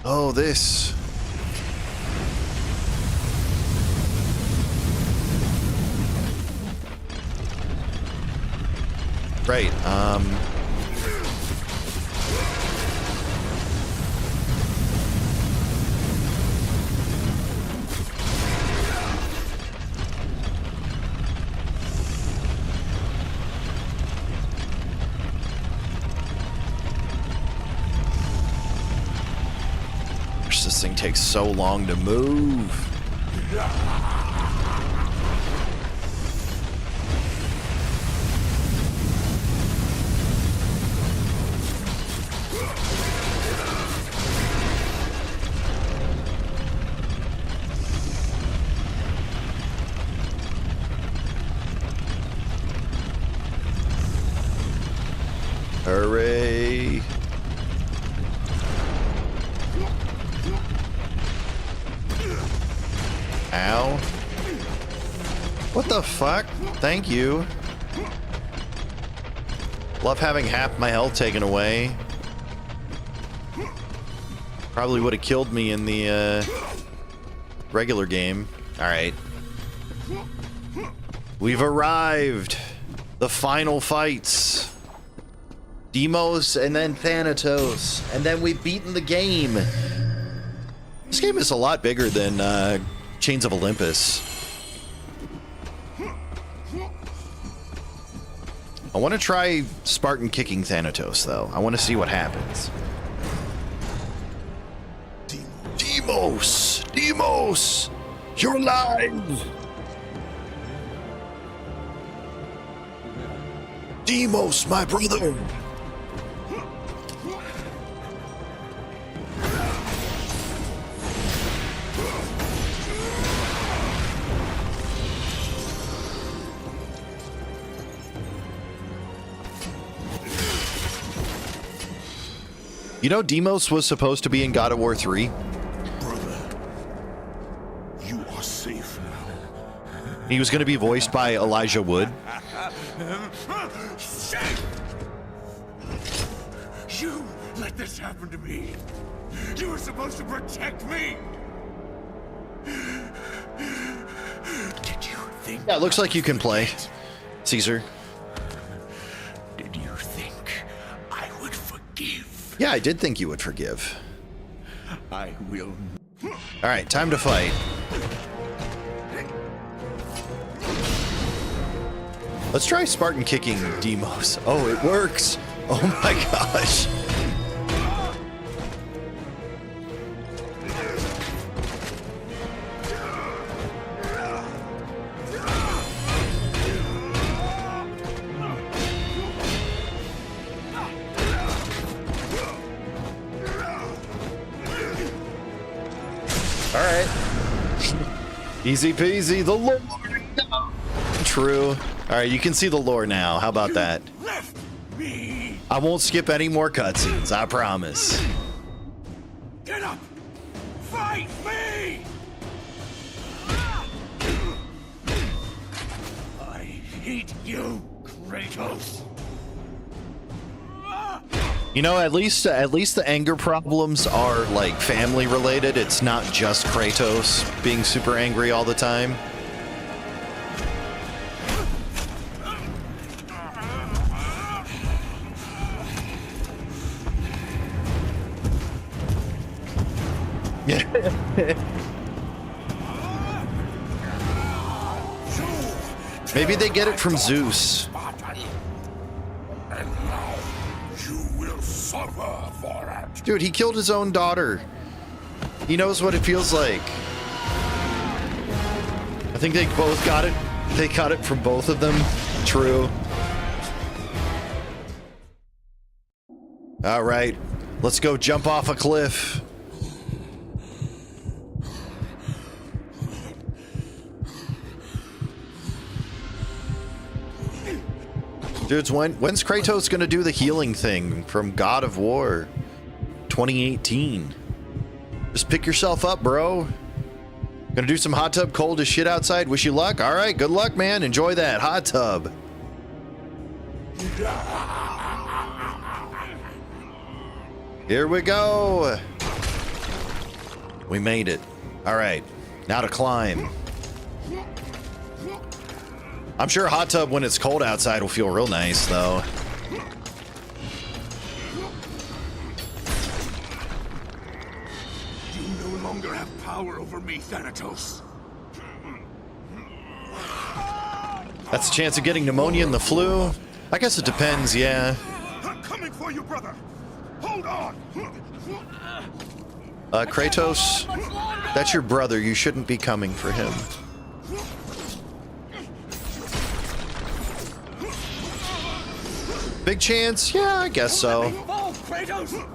Oh, this. Right, this thing takes so long to move. Hooray. Ow. What the fuck? Thank you. Love having half my health taken away. Probably would have killed me in the regular game. Alright. We've arrived. The final fights. Deimos and then Thanatos. And then we've beaten the game. This game is a lot bigger than Chains of Olympus. I want to try Spartan kicking Thanatos, though. I want to see what happens. Deimos! Deimos! You're alive! Deimos, my brother! You know, Deimos was supposed to be in God of War 3. Brother, you are safe now. He was going to be voiced by Elijah Wood. Safe! You let this happen to me. You were supposed to protect me. Did you think? Yeah, it looks like you can play, Caesar. Did you think I would forgive? Yeah, I did think you would forgive. I will. All right, time to fight. Let's try Spartan kicking Deimos. Oh, it works. Oh my gosh. All right. Easy peasy, the lore. True. All right, you can see the lore now. How about that? Left me. I won't skip any more cutscenes, I promise. Get up. Fight me. I hate you, Kratos. You know, at least the anger problems are like family related. It's not just Kratos being super angry all the time. Yeah. Maybe they get it from Zeus. And now you will suffer for it. Dude, he killed his own daughter. He knows what it feels like. I think they both got it. They got it from both of them. True. All right, let's go jump off a cliff. Dudes, when's Kratos gonna do the healing thing from God of War 2018? Just pick yourself up, bro. Gonna do some hot tub, cold as shit outside. Wish you luck. All right, good luck, man. Enjoy that hot tub. Here we go. We made it. All right, now to climb. I'm sure hot tub when it's cold outside will feel real nice, though. You no longer have power over me, Thanatos. That's a chance of getting pneumonia and the flu. I guess it depends, yeah. I'm coming for you, brother. Hold on. Kratos, that's your brother. You shouldn't be coming for him. Big chance? Yeah, I guess so. Kratos!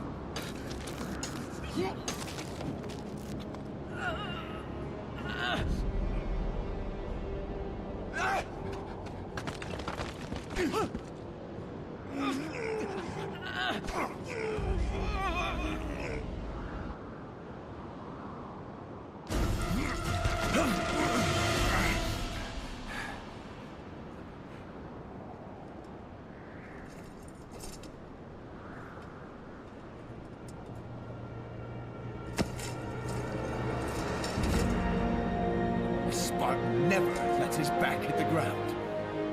Spartan never lets his back hit the ground.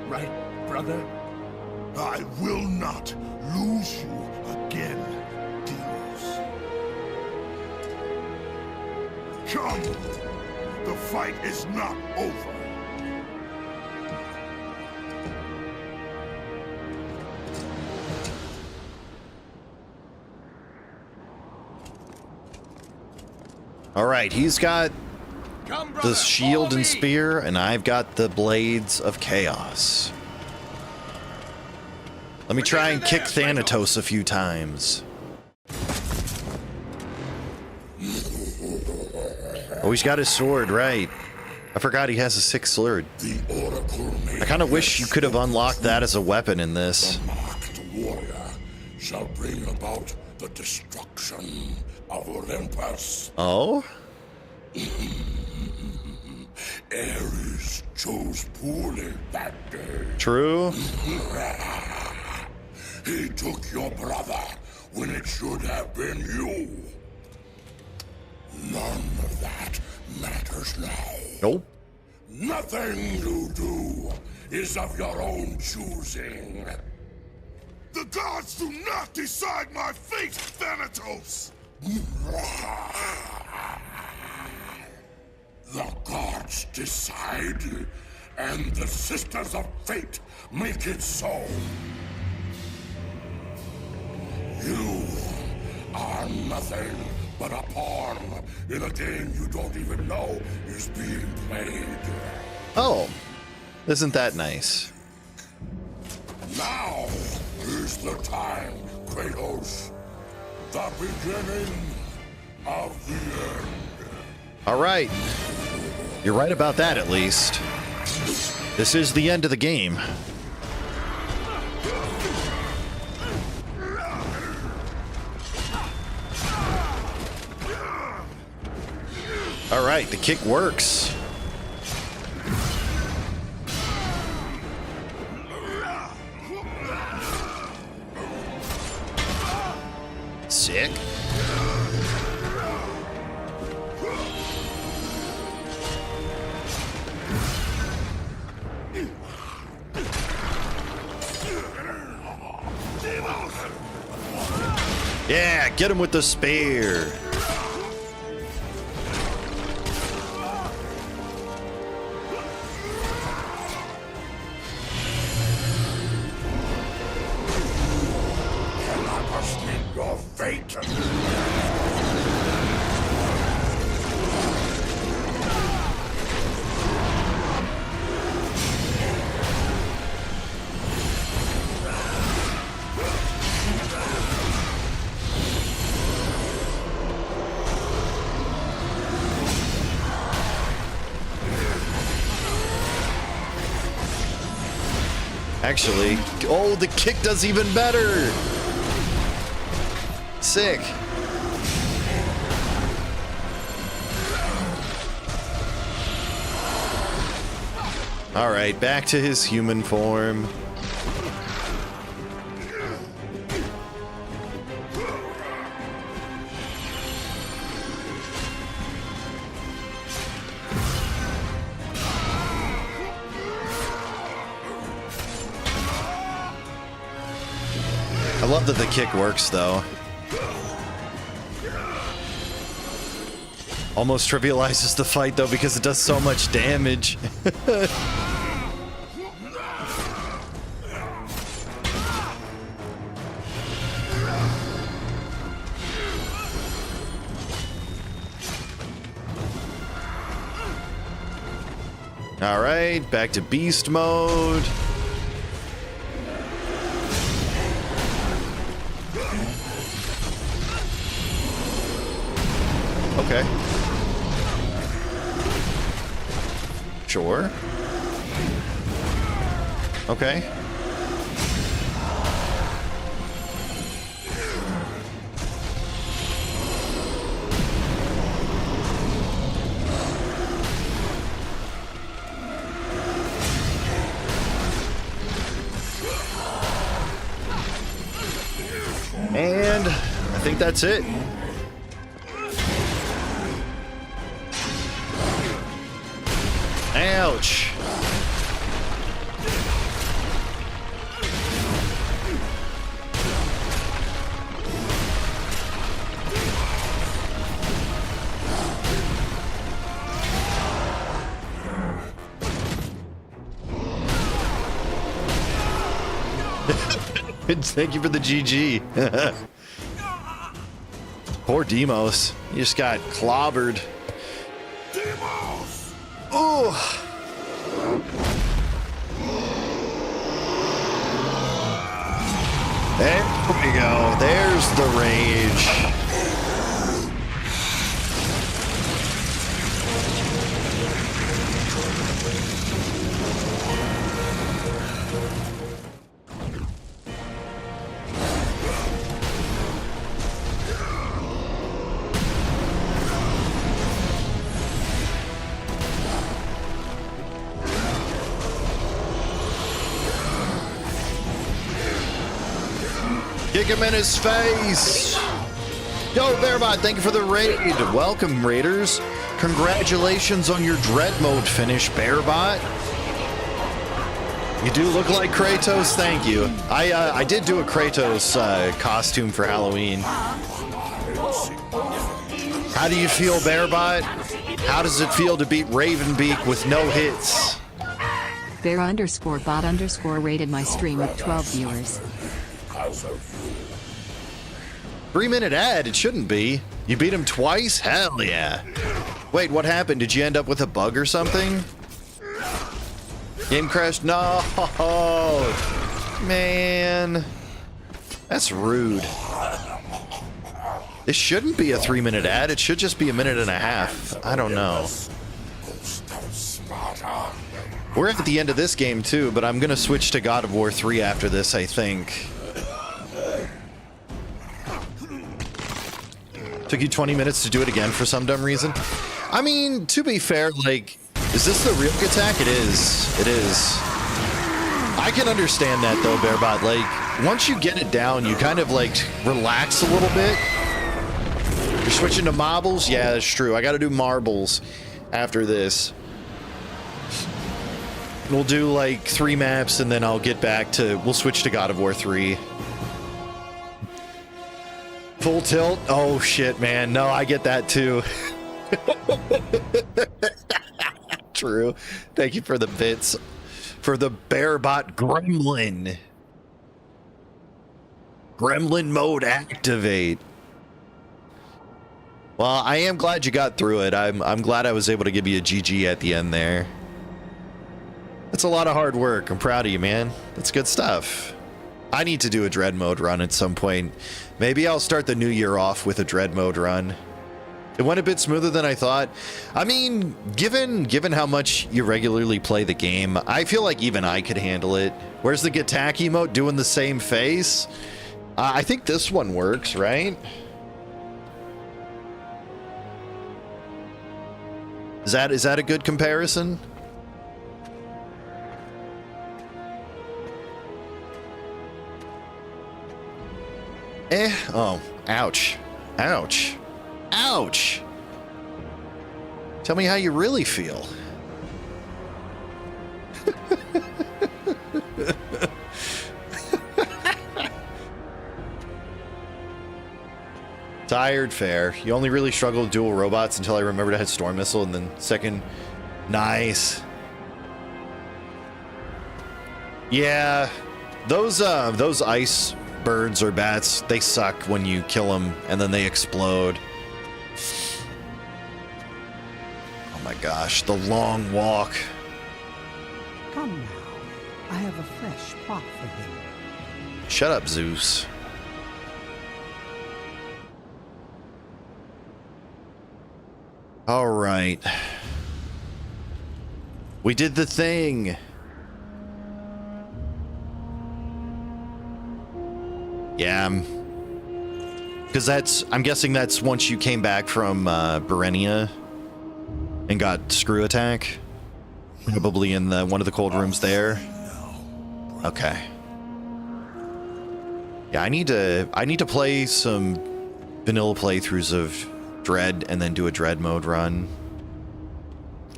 Right, brother? I will not lose you again, Delos. Come! The fight is not over. All right, he's got the shield and spear, and I've got the blades of chaos. Let me try and kick Thanatos a few times. Oh, he's got his sword, right. I forgot he has a 6th sword. I kind of wish you could have unlocked that as a weapon in this. The marked warrior shall bring about the destruction of Olympus. Oh? Ares chose poorly that day. True. He took your brother when it should have been you. None of that matters now. Nope. Nothing you do is of your own choosing. The gods do not decide my fate, Thanatos! The gods decide, and the Sisters of Fate make it so. You are nothing but a pawn in a game you don't even know is being played. Oh, isn't that nice? Now is the time, Kratos. The beginning of the end. All right. You're right about that, at least. This is the end of the game. All right, the kick works. sick. Yeah, get him with the spear. Cannot escape your fate. Actually, oh, the kick does even better. Sick. All right, back to his human form. I love that the kick works, though. Almost trivializes the fight, though, because it does so much damage. All right, back to beast mode. Okay. Sure. Okay. And I think that's it. Ouch. Thank you for the GG. Poor Demos. He just got clobbered. Demos! Oh! There we go. There's the rage. Kick him in his face. Yo, Bearbot, thank you for the raid. Welcome, Raiders. Congratulations on your Dread Mode finish, Bearbot. You do look like Kratos, thank you. I did do a Kratos costume for Halloween. How do you feel, Bearbot? How does it feel to beat Ravenbeak with no hits? Bear_bot_ rated my stream with 12 viewers. 3-minute ad, it shouldn't be. You beat him twice? Hell yeah. Wait, what happened? Did you end up with a bug or something? Game crashed? No. Man. That's rude. It shouldn't be a 3-minute ad. It should just be a minute and a half. I don't know. We're at the end of this game too, but I'm going to switch to God of War 3 after this, I think. Took you 20 minutes to do it again for some dumb reason. I mean, to be fair, like, is this the real attack? It is. It is. I can understand that though, Bearbot. Like, once you get it down, you kind of like relax a little bit. You're switching to marbles? Yeah, that's true. I got to do marbles after this. We'll do like 3 maps and then I'll get back to... We'll switch to God of War 3. Full tilt? Oh, shit, man. No, I get that too. True. Thank you for the bits. For the Bearbot Gremlin. Gremlin mode activate. Well, I am glad you got through it. I'm glad I was able to give you a GG at the end there. That's a lot of hard work. I'm proud of you, man. That's good stuff. I need to do a dread mode run at some point. Maybe I'll start the new year off with a dread mode run. It went a bit smoother than I thought. I mean, given how much you regularly play the game, I feel like even I could handle it. Where's the Gattack emote doing the same face? I think this one works, right? Is that a good comparison? Oh, ouch. Ouch. Ouch. Tell me how you really feel. Tired, fair. You only really struggled with dual robots until I remembered I had Storm Missile, and then second... Nice. Yeah. Those ice birds or bats, they suck when you kill them, and then they explode. Oh my gosh, the long walk. Come now. I have a fresh pot for him. Shut up, Zeus. All right. We did the thing. Yeah. Because I'm guessing that's once you came back from Berenia and got screw attack. Probably in one of the cold rooms there. Okay. Yeah, I need to play some vanilla playthroughs of Dread and then do a Dread mode run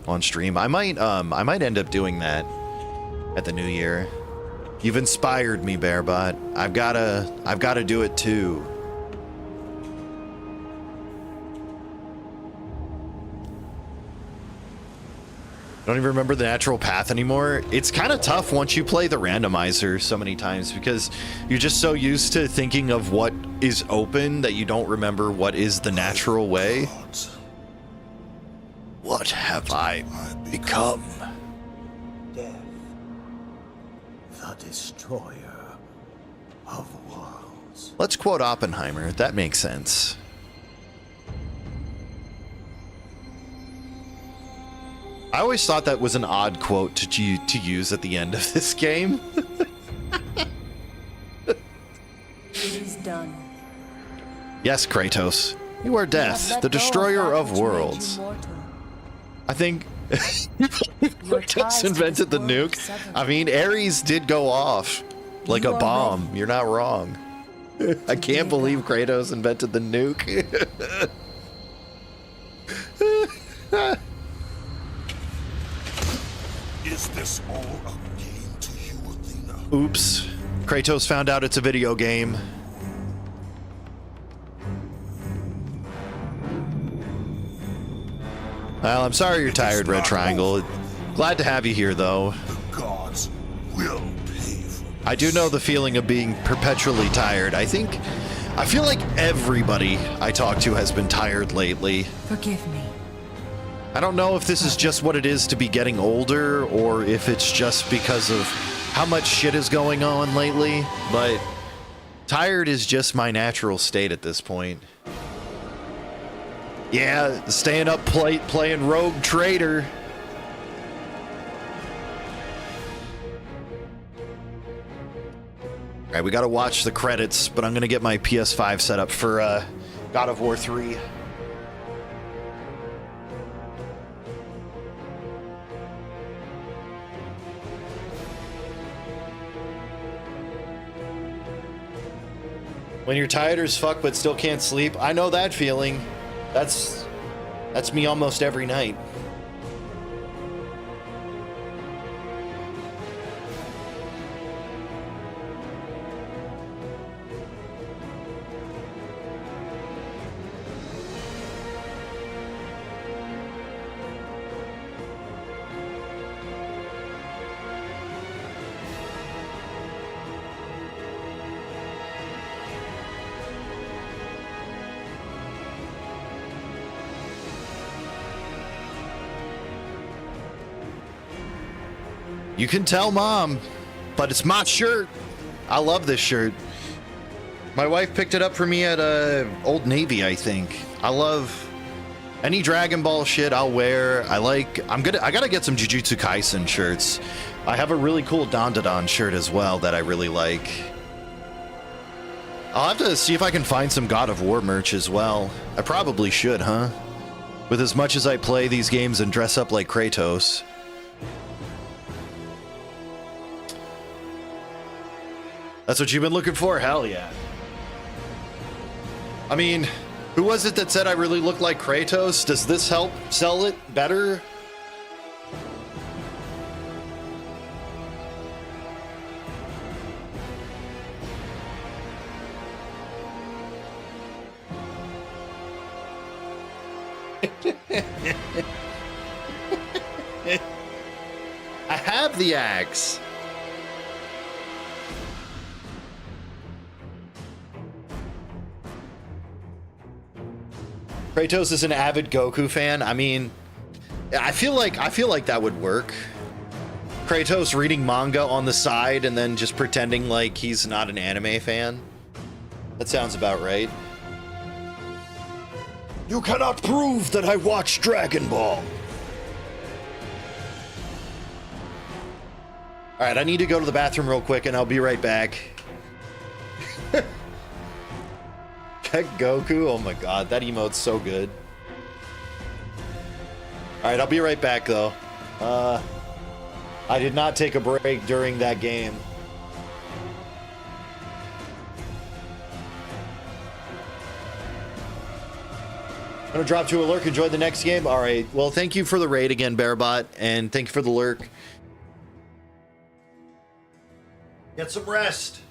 on stream. I might end up doing that at the new year. You've inspired me, Bearbot. I've gotta do it too. I don't even remember the natural path anymore. It's kind of tough once you play the randomizer so many times because you're just so used to thinking of what is open that you don't remember what is the natural way. What have I become? Death, the destroyer of worlds. Let's quote Oppenheimer. That makes sense. I always thought that was an odd quote to use at the end of this game. It is done. Yes, Kratos. You are Death, the destroyer of worlds. I think Kratos invented the nuke. I mean, Ares did go off like a bomb. You're not wrong. I can't believe Kratos invented the nuke. Is this all a game to you, Athena? Oops. Kratos found out it's a video game. Well, I'm sorry you're tired, Red Triangle. Glad to have you here, though. The gods will pay for this. I do know the feeling of being perpetually tired. I feel like everybody I talk to has been tired lately. Forgive me. I don't know if this is just what it is to be getting older or if it's just because of how much shit is going on lately, but tired is just my natural state at this point. Yeah, staying up playing Rogue Trader. All right, we got to watch the credits, but I'm going to get my PS5 set up for God of War 3. When you're tired as fuck but still can't sleep, I know that feeling. That's me almost every night. You can tell Mom, but it's my shirt. I love this shirt. My wife picked it up for me at Old Navy, I think. I love any Dragon Ball shit I'll wear. I gotta get some Jujutsu Kaisen shirts. I have a really cool Dandadan shirt as well that I really like. I'll have to see if I can find some God of War merch as well. I probably should, huh? With as much as I play these games and dress up like Kratos. That's what you've been looking for? Hell yeah. I mean, who was it that said I really look like Kratos? Does this help sell it better? I have the axe. Kratos is an avid Goku fan. I mean, I feel like that would work. Kratos reading manga on the side and then just pretending like he's not an anime fan. That sounds about right. You cannot prove that I watch Dragon Ball. All right, I need to go to the bathroom real quick and I'll be right back. Pet Goku? Oh my god, that emote's so good. Alright, I'll be right back though. I did not take a break during that game. I'm gonna drop to a lurk, enjoy the next game. Alright, well thank you for the raid again, Bearbot, and thank you for the lurk. Get some rest.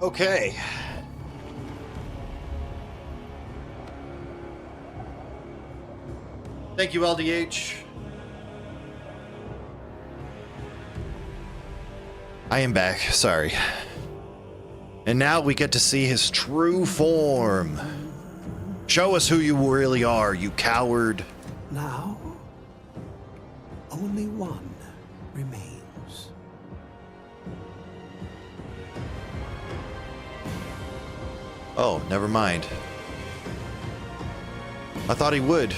Okay. Thank you, LDH. I am back, sorry. And now we get to see his true form. Show us who you really are, you coward. Now, only one remains. Oh, never mind. I thought he would.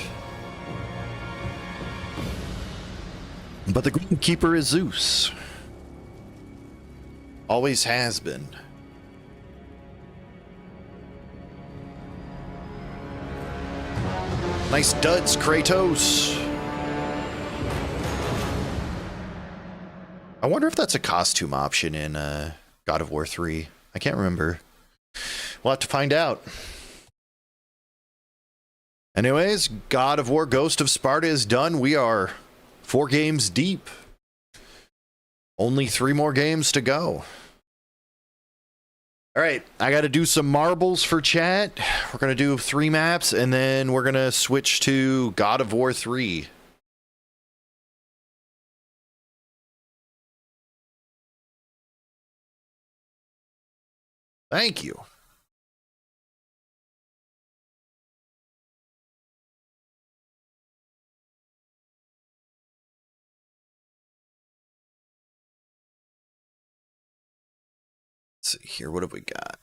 But the Greenkeeper is Zeus. Always has been. Nice duds, Kratos. I wonder if that's a costume option in God of War 3. I can't remember. We'll have to find out. Anyways, God of War Ghost of Sparta is done. We are 4 games deep. Only 3 more games to go. All right, I got to do some marbles for chat. We're going to do 3 maps, and then we're going to switch to God of War 3. Thank you. Let's see here, what have we got?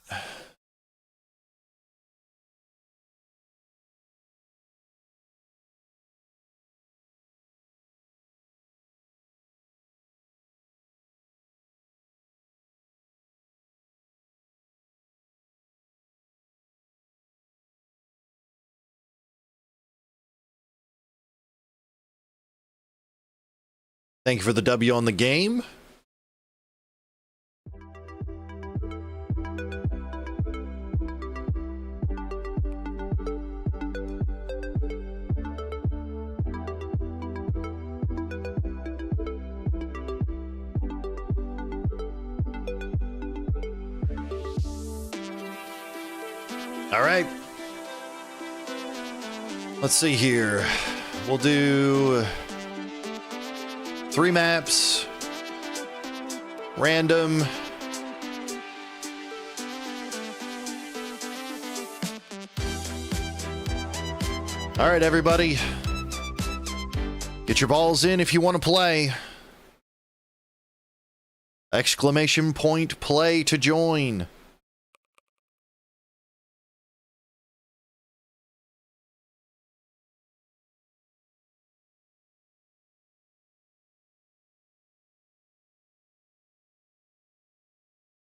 Thank you for the W on the game. All right. Let's see here. We'll do 3 maps. Random. All right, everybody. Get your balls in if you want to play. Exclamation point play to join.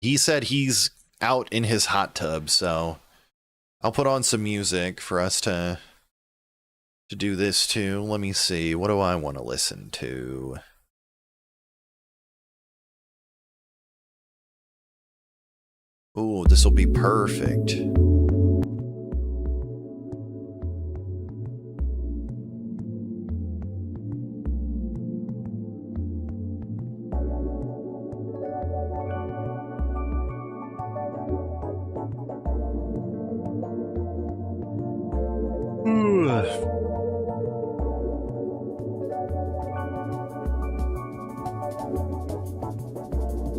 He said he's out in his hot tub, so I'll put on some music for us to do this too. Let me see. What do I want to listen to? Ooh, this will be perfect.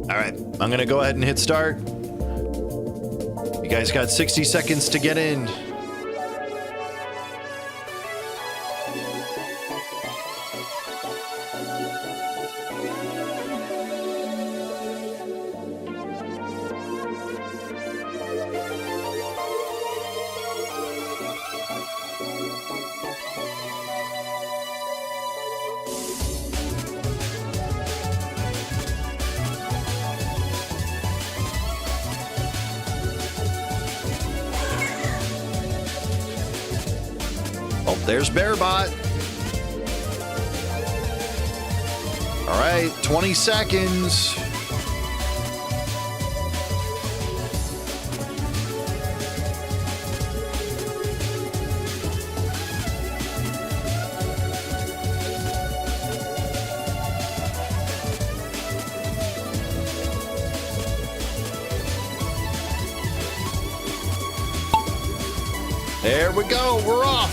All right, I'm gonna go ahead and hit start. You guys got 60 seconds to get in. Oh, there's Bearbot. All right, 20 seconds. There we go. We're off.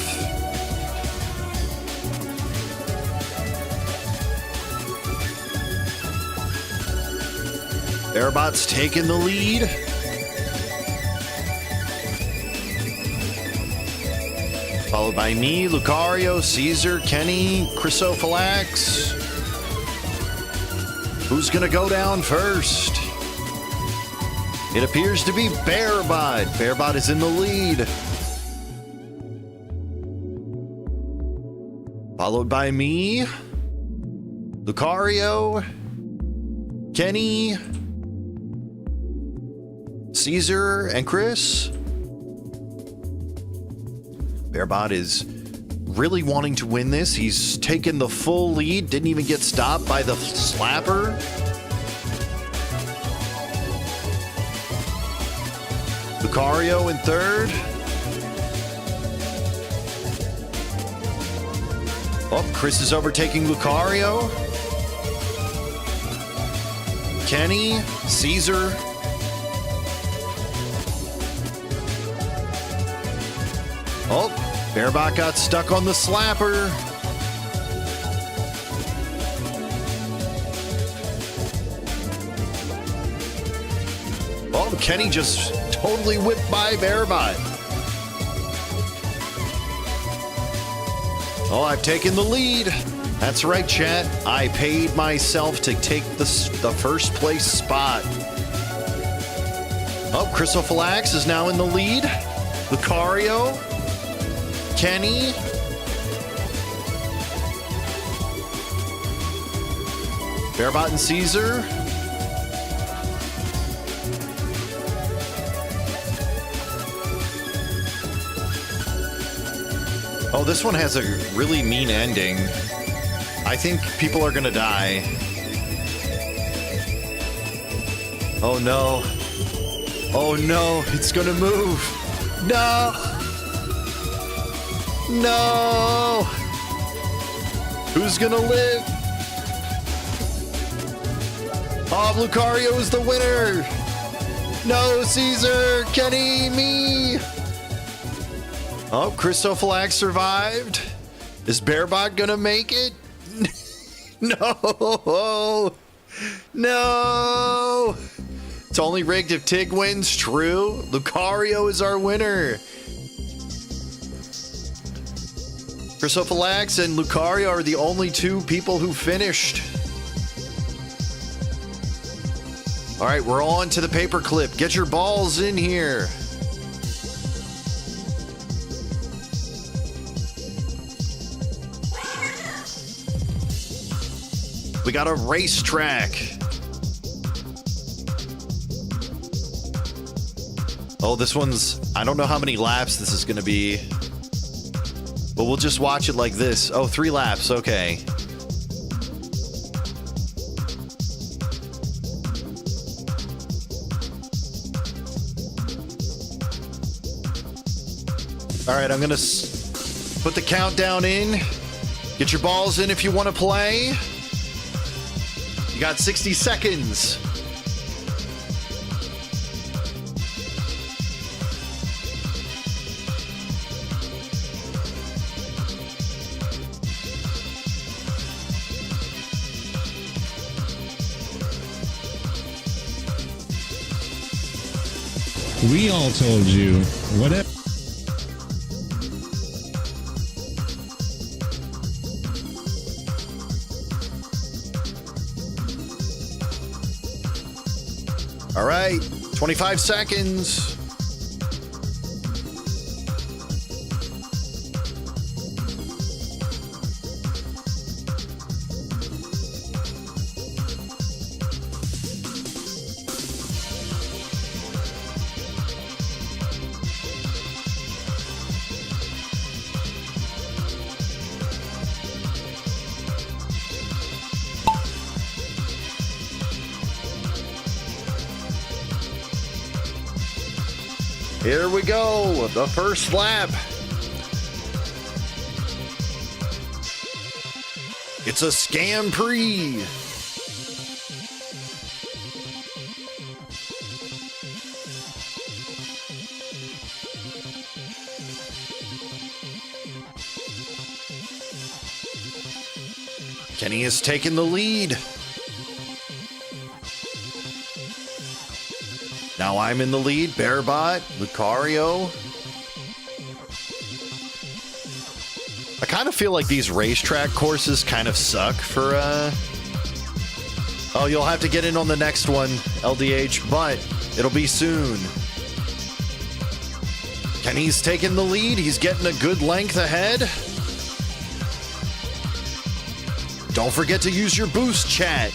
Airbot's taking the lead. Followed by me, Lucario, Caesar, Kenny, Chrysophylax. Who's going to go down first? It appears to be Bearbot. Bearbot is in the lead. Followed by me, Lucario, Kenny, Caesar, and Chris. Bearbot is really wanting to win this. He's taken the full lead. Didn't even get stopped by the slapper. Lucario in third. Oh, Chris is overtaking Lucario. Kenny, Caesar. Oh, Bearbot got stuck on the slapper. Oh, Kenny just totally whipped by Bearbot. Oh, I've taken the lead. That's right, chat. I paid myself to take the first place spot. Oh, Chrysophylax is now in the lead. Lucario. Kenny. Bearbot and Caesar. Oh, this one has a really mean ending. I think people are gonna die. Oh no. Oh no, it's gonna move. No! No! Who's gonna live? Oh, Lucario is the winner! No, Caesar, Kenny, me! Oh, Chrysophylax survived. Is Bearbot gonna make it? No! No! It's only rigged if Tig wins. True. Lucario is our winner. Chrysophylax and Lucario are the only two people who finished. All right, we're on to the paperclip. Get your balls in here. We got a racetrack. Oh, this one's... I don't know how many laps this is going to be. But we'll just watch it like this. Oh, 3 laps. Okay. All right, I'm going to put the countdown in. Get your balls in if you want to play. You got 60 seconds. We all told you, whatever. All right, 25 seconds. Here we go, the first lap. It's a scam pre. Kenny has taken the lead. Now I'm in the lead. Bearbot, Lucario. I kind of feel like these racetrack courses kind of suck for, Oh, you'll have to get in on the next one, LDH, but it'll be soon. Kenny's taking the lead. He's getting a good length ahead. Don't forget to use your boost, chat.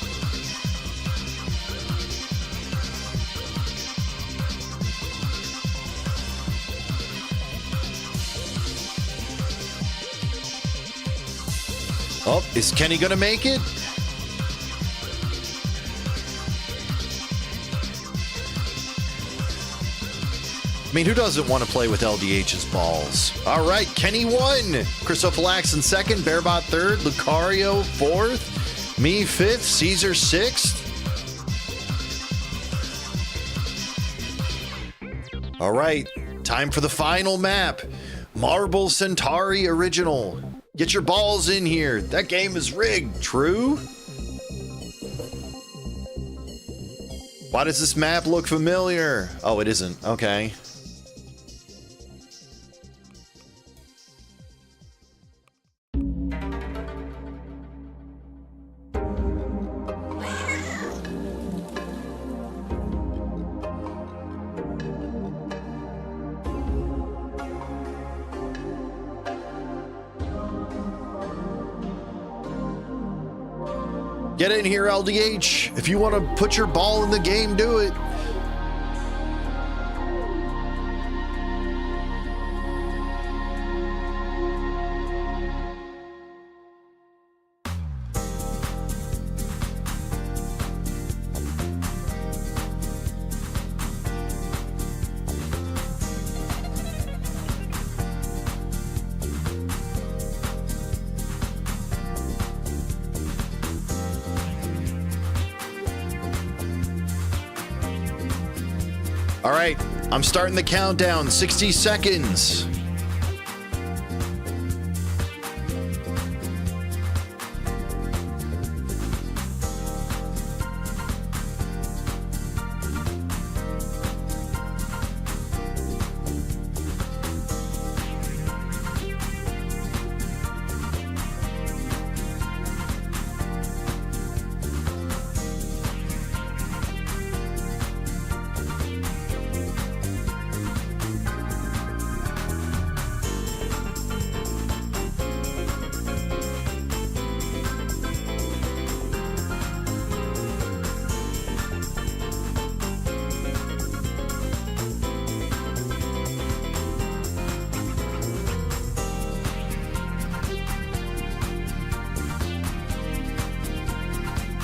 Oh, is Kenny gonna make it? I mean, who doesn't want to play with LDH's balls? All right, Kenny won. Chrysophilax in second, Bearbot third, Lucario fourth, me fifth, Caesar sixth. All right, time for the final map. Marble Centauri Original. Get your balls in here. That game is rigged, true? Why does this map look familiar? Oh, it isn't. Okay. Get in here, LDH. If you want to put your ball in the game, do it. All right, I'm starting the countdown. 60 seconds.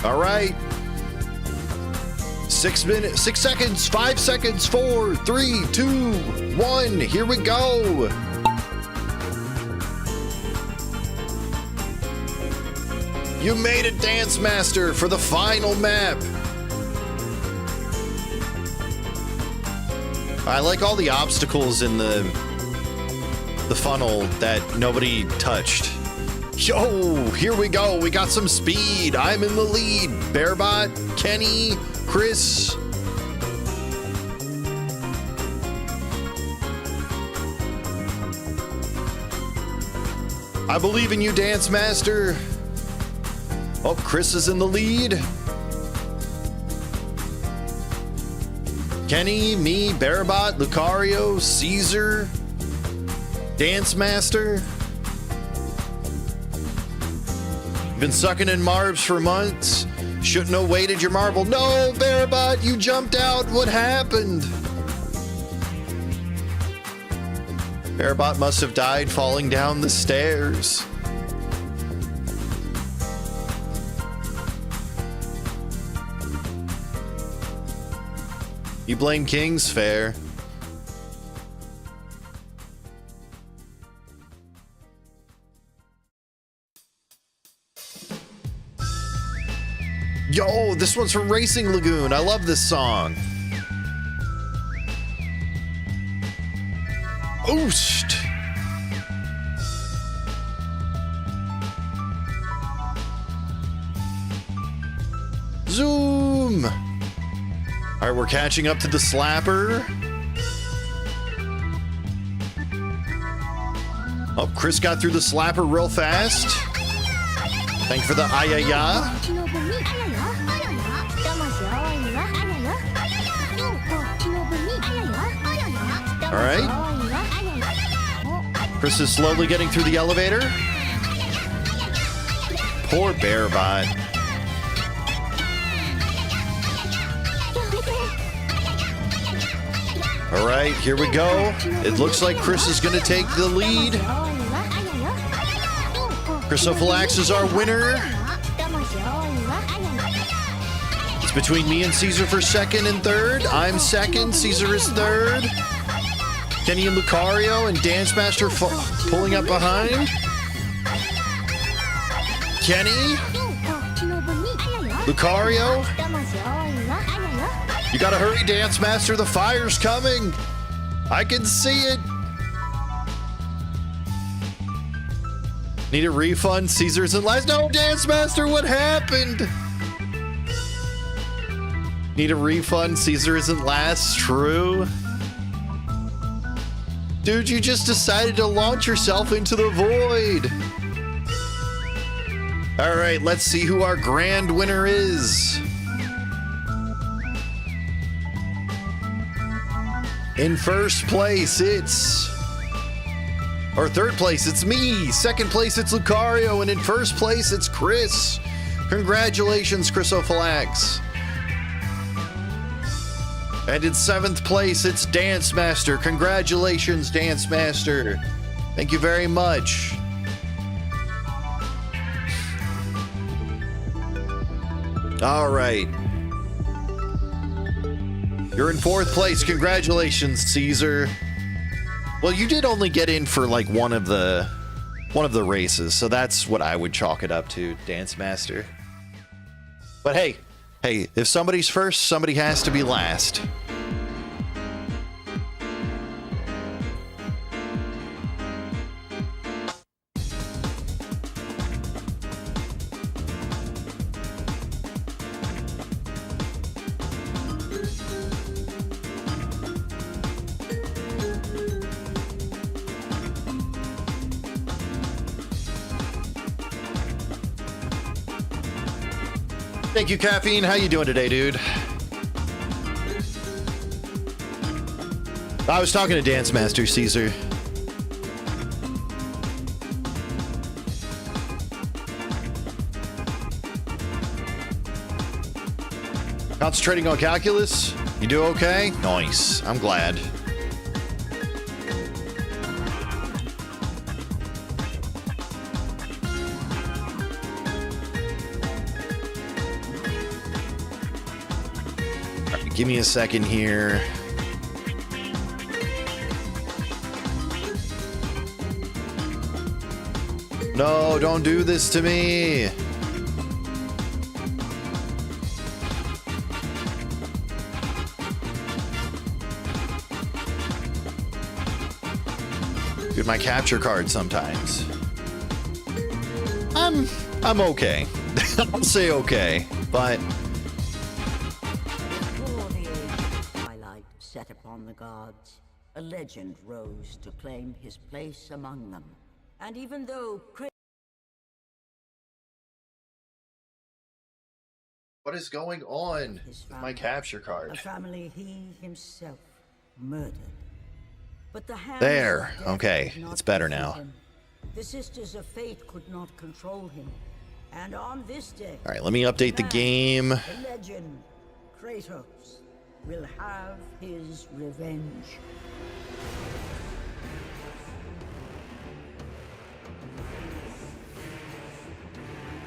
All right. 6 minutes, 6 seconds, 5 seconds, 4, 3, 2, 1. Here we go. You made it, Dance Master, for the final map. I like all the obstacles in the funnel that nobody touched. Yo, here we go. We got some speed. I'm in the lead. Bearbot, Kenny, Chris. I believe in you, Dance Master. Oh, Chris is in the lead. Kenny, me, Bearbot, Lucario, Caesar, Dance Master. Been sucking in marbs for months. Shouldn't have waited your marble. No, Bearbot, you jumped out. What happened? Bearbot must have died falling down the stairs. You blame Kings, fair. Yo, this one's from Racing Lagoon. I love this song. Oost. Zoom! All right, we're catching up to the slapper. Oh, Chris got through the slapper real fast. Thank you for the ayaya. All right. Chris is slowly getting through the elevator. Poor Bearbot. All right, here we go. It looks like Chris is going to take the lead. Chrysophilax is our winner. It's between me and Caesar for second and third. I'm second. Caesar is third. Kenny and Lucario and Dance Master pulling up behind. Kenny. Lucario. You gotta hurry, Dance Master. The fire's coming. I can see it. Need a refund. Caesar's in last. No, Dance Master, what happened? Need a refund. Caesar isn't last. True. Dude, you just decided to launch yourself into the void. All right, let's see who our grand winner is. In first place, third place, it's me. Second place, it's Lucario. And in first place, it's Chris. Congratulations, Chrysophilax. And in seventh place, it's Dance Master. Congratulations, Dance Master. Thank you very much. All right. You're in fourth place. Congratulations, Caesar. Well, you did only get in for like one of the races, so that's what I would chalk it up to, Dance Master. But hey, if somebody's first, somebody has to be last. Thank you, Caffeine. How you doing today, dude? I was talking to Dance Master, Caesar. Concentrating on calculus? You do okay? Nice. I'm glad. Give me a second here. No, don't do this to me. Dude, my capture card sometimes. I'm okay. I'll say okay, but set upon the gods, a legend rose to claim his place among them. And even though what is going on with my capture card? A family he himself murdered. But the hand there. Okay, it's better now. The Sisters of Fate could not control him. And on this day, all right, let me update the game. The legend, Kratos, will have his revenge.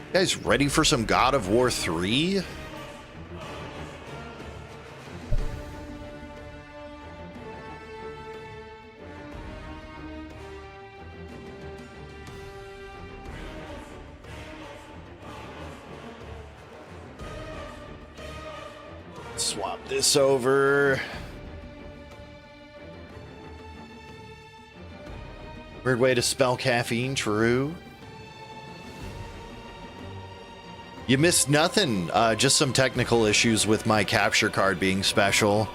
You guys ready for some God of War 3? Swap this over. Weird way to spell caffeine, true. You missed nothing. Just some technical issues with my capture card being special.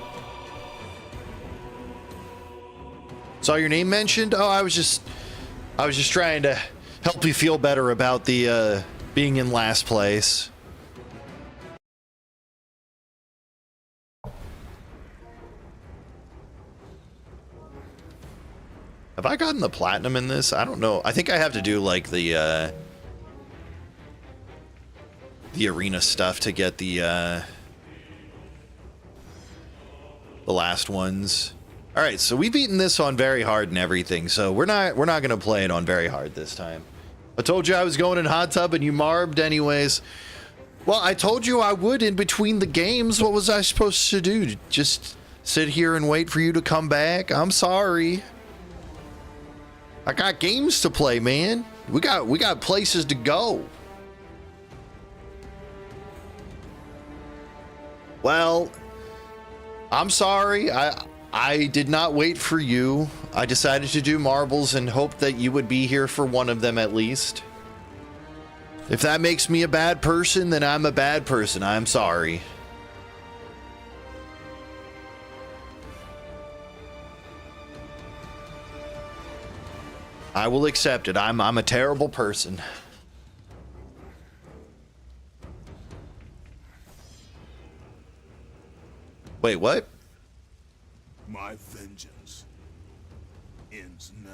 Saw your name mentioned? Oh, I was just trying to help you feel better about the being in last place. Have I gotten the platinum in this? I don't know. I think I have to do like the arena stuff to get the last ones. All right, so we've beaten this on very hard and everything, so we're not gonna play it on very hard this time. I told you I was going in hot tub and you marbed anyways. Well, I told you I would in between the games. What was I supposed to do? Just sit here and wait for you to come back? I'm sorry. I got games to play, man. We got places to go. Well, I'm sorry. I did not wait for you. I decided to do marbles and hoped that you would be here for one of them at least. If that makes me a bad person, then I'm a bad person. I'm sorry. I will accept it. I'm a terrible person. Wait, what? My vengeance ends now.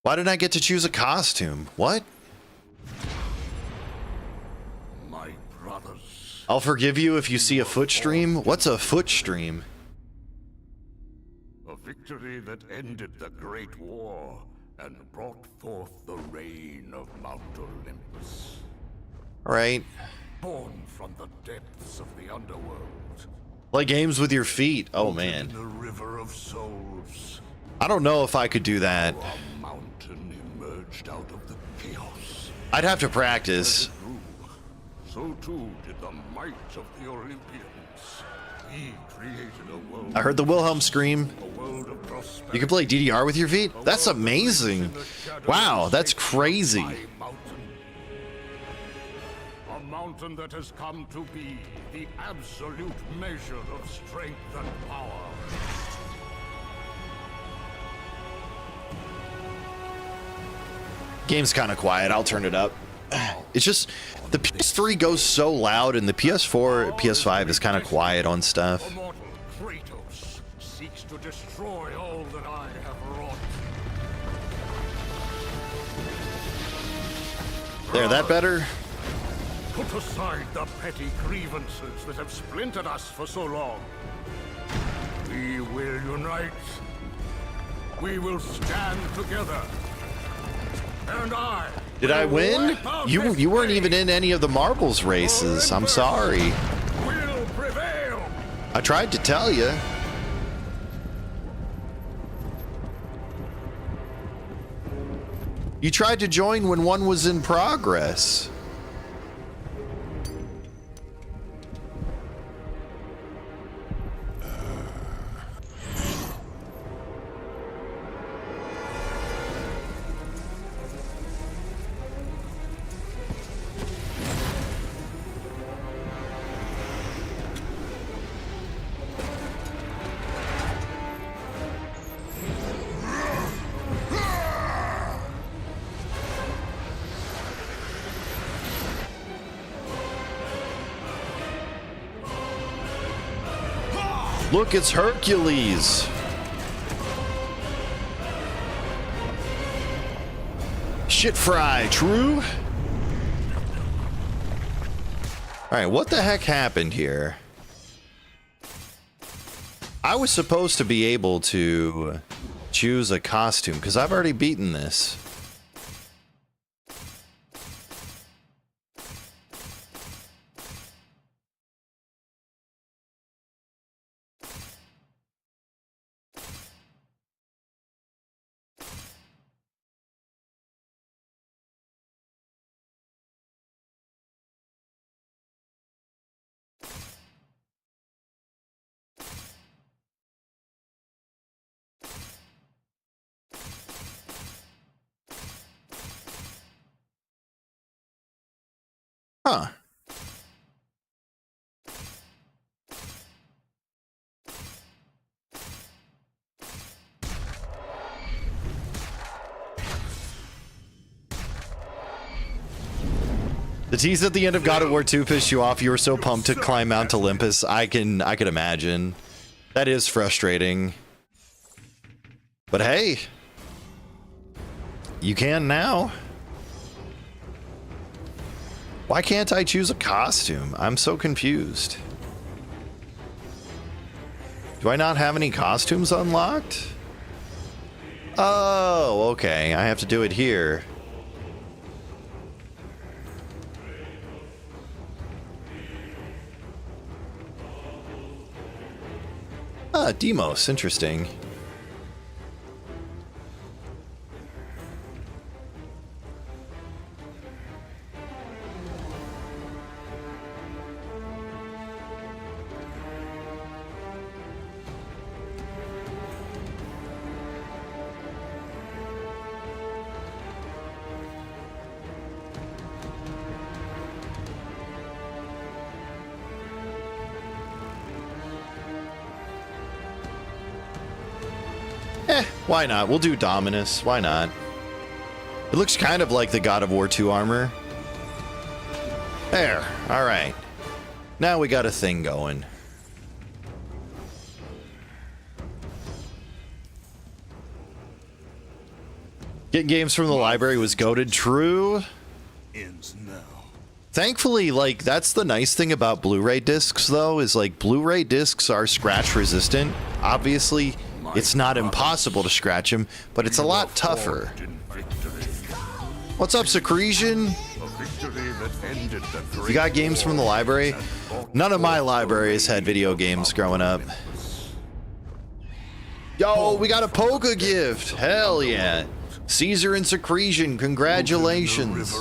Why didn't I get to choose a costume? What? My brothers. I'll forgive you if you see a foot stream. What's a foot stream? A victory that ended the Great War and brought forth the reign of Mount Olympus. All right. Born from the depths of the underworld. Play games with your feet. Oh, man. The river of souls. I don't know if I could do that. A mountain emerged out of the chaos. I'd have to practice. So too did the might of the Olympians. He created a world. I heard the Wilhelm scream. You can play DDR with your feet? That's amazing. Wow, that's crazy. A mountain that has come to be the absolute measure of strength and power. Game's kind of quiet. I'll turn it up. It's just the PS3 goes so loud and the PS4, PS5 is kind of quiet on stuff. Immortal Kratos seeks to destroy all that I have wrought. There, that better? Put aside the petty grievances that have splintered us for so long. We will unite. We will stand together. And Did I win? You weren't even in any of the marbles races. I'm sorry. Will prevail. I tried to tell you. You tried to join when one was in progress. Look, it's Hercules. Shit fry, true? All right, what the heck happened here? I was supposed to be able to choose a costume because I've already beaten this. Huh. The tease at the end of God of War 2 pissed you off. You were so pumped to climb Mount Olympus. I could imagine. That is frustrating. But hey, you can now. Why can't I choose a costume? I'm so confused. Do I not have any costumes unlocked? Oh, okay. I have to do it here. Ah, Demos. Interesting. Why not? We'll do Dominus. Why not? It looks kind of like the God of War 2 armor. There. All right. Now we got a thing going. Getting games from the library was goated. True. Ends now. Thankfully, like, that's the nice thing about Blu-ray discs, though, is like Blu-ray discs are scratch resistant. Obviously, it's not impossible to scratch them, but it's a lot tougher. What's up, Secretion? You got games from the library? None of my libraries had video games growing up. Yo, we got a Poke gift. Hell yeah. Caesar and Secretion, congratulations.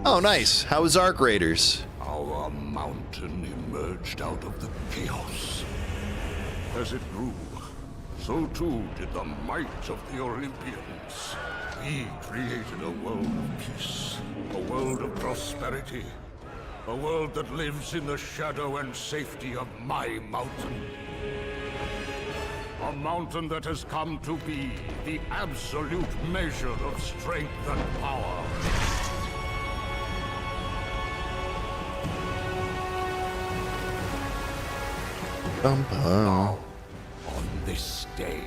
Oh, nice. How was Arc Raiders? Our mountain emerged out of the chaos. As it grew, so too did the might of the Olympians. We created a world of peace, a world of prosperity, a world that lives in the shadow and safety of my mountain. A mountain that has come to be the absolute measure of strength and power. Now, on this day,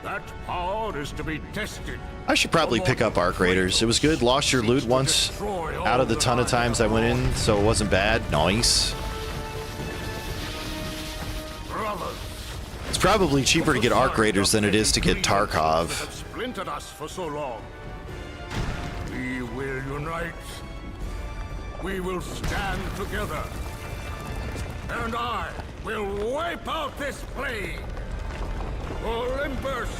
that power is to be tested. I should probably pick up Arc Raiders. It was good. Lost your loot once out of the ton of times I went in, so it wasn't bad. Nice. It's probably cheaper to get Arc Raiders than it is to get Tarkov. Splintered us for so long. We will unite. We will stand together. And I will wipe out this plague. Olympus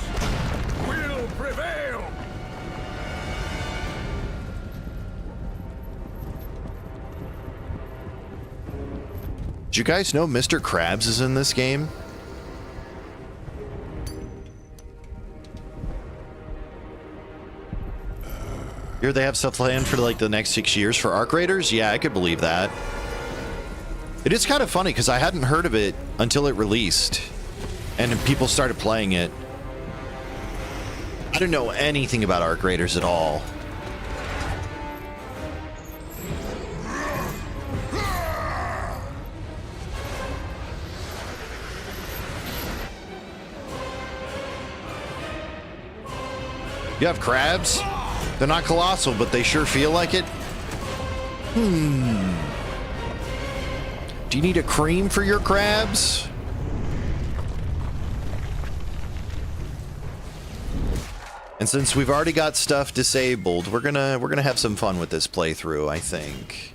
will prevail. Did you guys know Mr. Krabs is in this game? Here they have stuff planned for like the next 6 years for Arc Raiders? Yeah, I could believe that. It is kind of funny because I hadn't heard of it until it released and people started playing it. I didn't know anything about Arc Raiders at all. You have crabs? They're not colossal, but they sure feel like it. Do you need a cream for your crabs? And since we've already got stuff disabled, we're gonna have some fun with this playthrough, I think.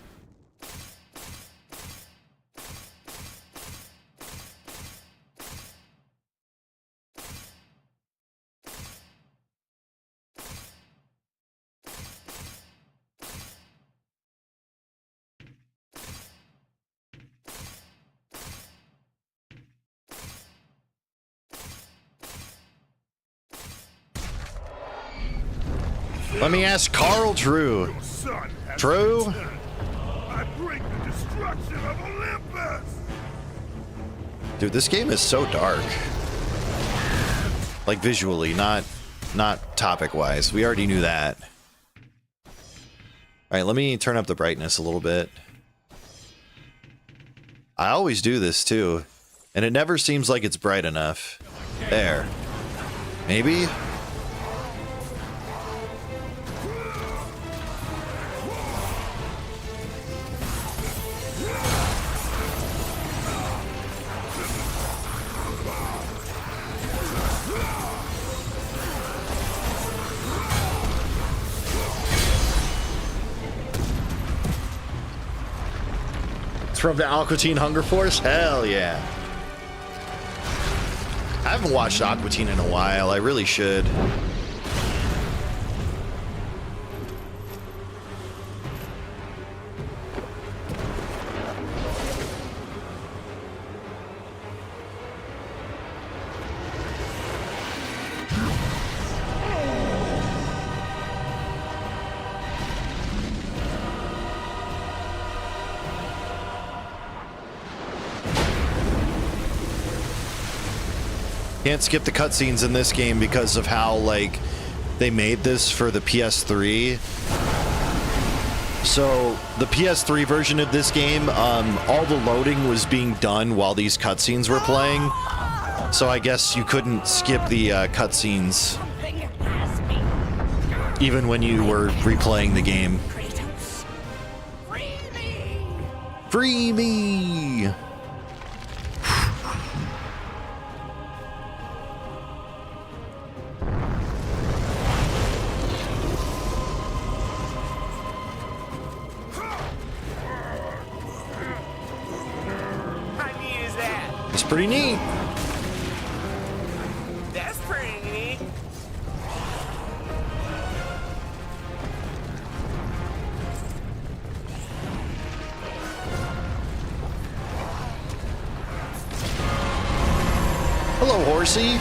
Let me ask Carl True. True? bring the destruction of Olympus! Dude, this game is so dark. Like visually, not topic-wise. We already knew that. Alright, let me turn up the brightness a little bit. I always do this too, and it never seems like it's bright enough. There. Maybe? From the Aqua Teen Hunger Force? Hell yeah. I haven't watched Aqua Teen in a while. I really should. Can't skip the cutscenes in this game because of how, like, they made this for the PS3. So, the PS3 version of this game, all the loading was being done while these cutscenes were playing. So I guess you couldn't skip the cutscenes even when you were replaying the game. Free me! It's pretty neat. That's pretty neat. Hello, horsey.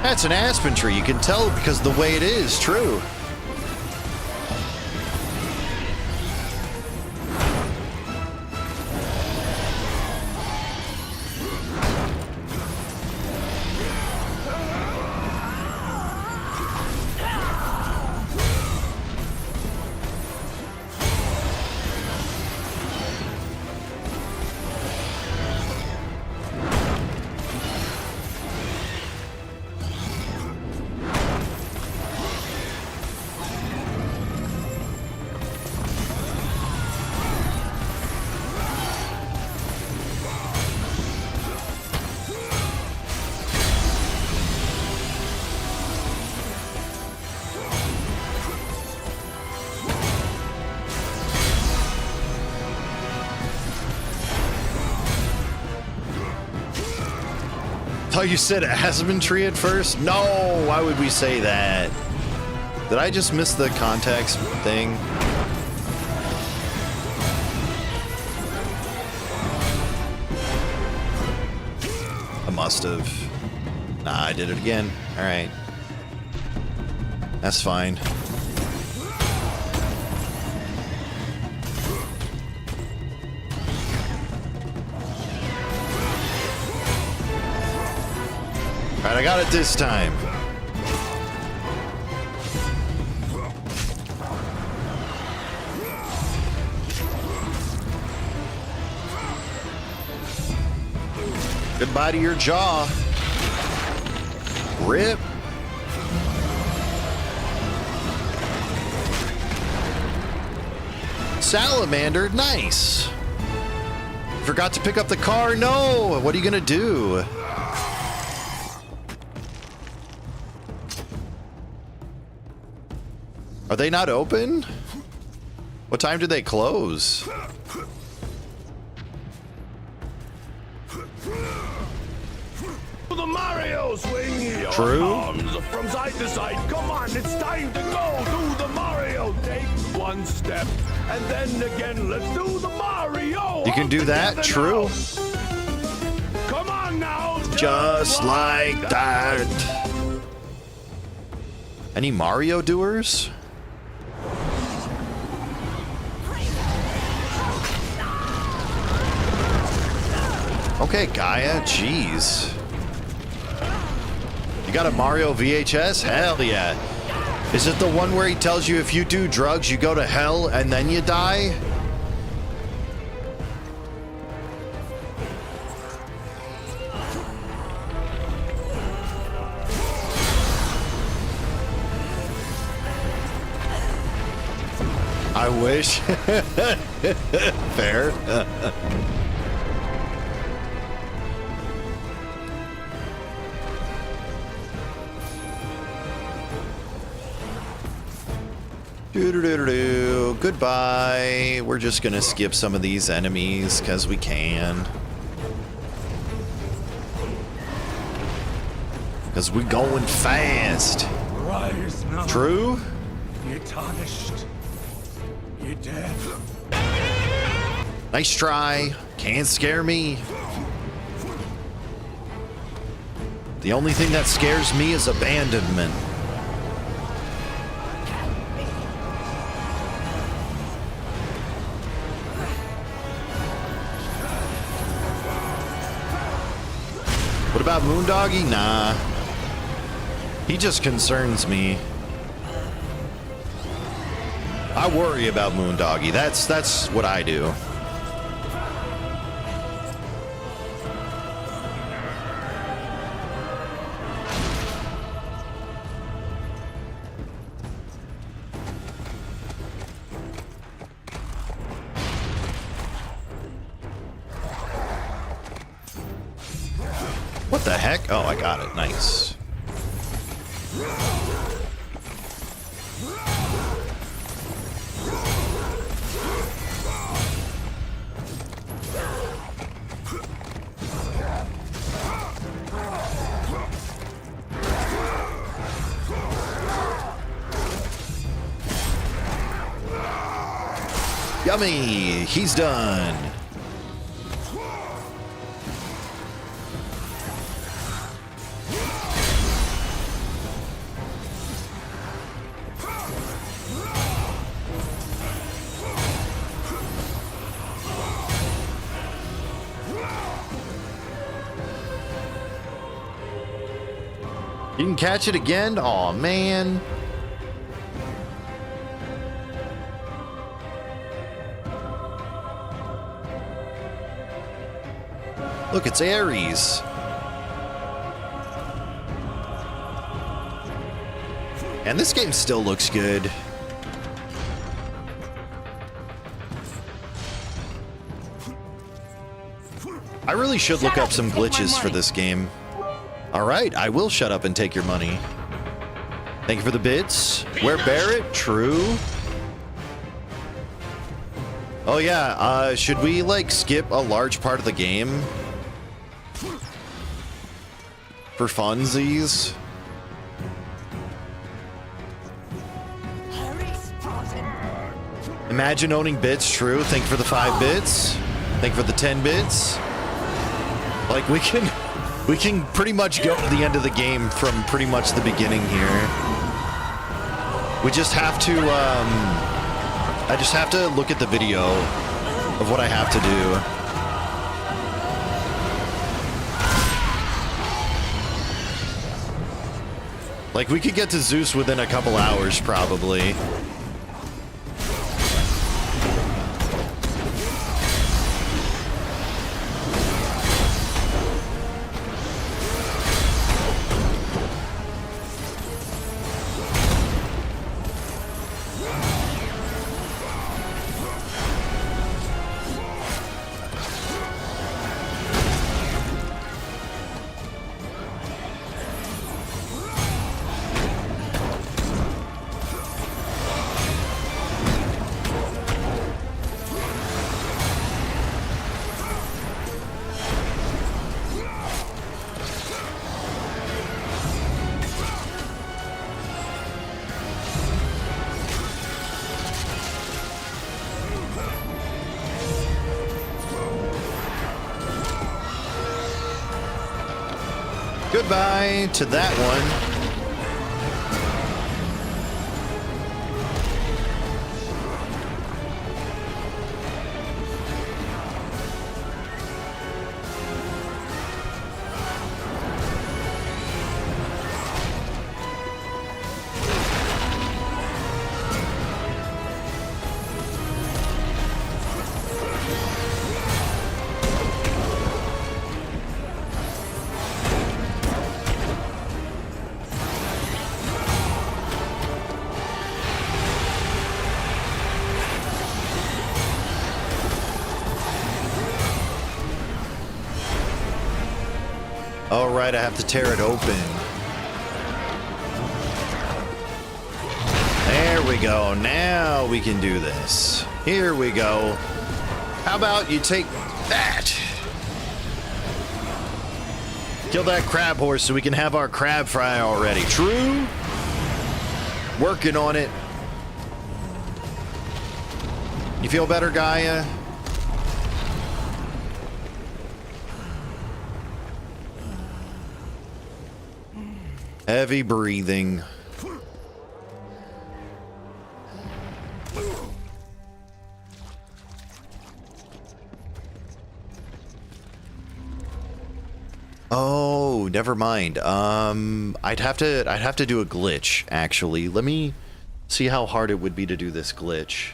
That's an aspen tree. You can tell because the way it is, true. Oh, you said aspen tree at first? No, why would we say that? Did I just miss the context thing? I must have. Nah, I did it again. All right. That's fine. Alright, I got it this time. Goodbye to your jaw. Rip. Salamander, nice. Forgot to pick up the car. No, what are you gonna do? Are they not open? What time do they close? To the the Mario! Swing your True. arms from side to side. Come on, it's time to go. Do the Mario. Take one step, and then again. Let's do the Mario. You can do that. True. Now. Come on now. Just like that. Any Mario doers? Okay, Gaia, jeez. You got a Mario VHS? Hell yeah. Is it the one where he tells you if you do drugs, you go to hell and then you die? I wish. Fair. Doo-doo-doo-doo-doo. Goodbye. We're just gonna skip some of these enemies because we can. Because we're going fast. Rise now. True? You're tarnished. You're dead. Nice try. Can't scare me. The only thing that scares me is abandonment. What about Moondoggy? Nah. He just concerns me. I worry about Moondoggy. That's what I do. What the heck? Oh, I got it. Nice. Yummy! He's done. You can catch it again? Aw, man. Look, it's Ares. And this game still looks good. I really should look up some glitches for this game. All right, I will shut up and take your money. Thank you for the bits. Where Barrett? True. Oh yeah, should we like skip a large part of the game? For funsies? Imagine owning bits, true. Thank you for the 5 bits. Thank you for the 10 bits. Like we can pretty much go to the end of the game from pretty much the beginning here. We just have to, I just have to look at the video of what I have to do. Like, we could get to Zeus within a couple hours, probably. Goodbye to that one. All right, I have to tear it open. There we go. Now we can do this. Here we go. How about you take that? Kill that crab horse so we can have our crab fry already. True? Working on it. You feel better, Gaia? Heavy breathing. Oh, never mind. I'd have to do a glitch, actually. Let me see how hard it would be to do this glitch.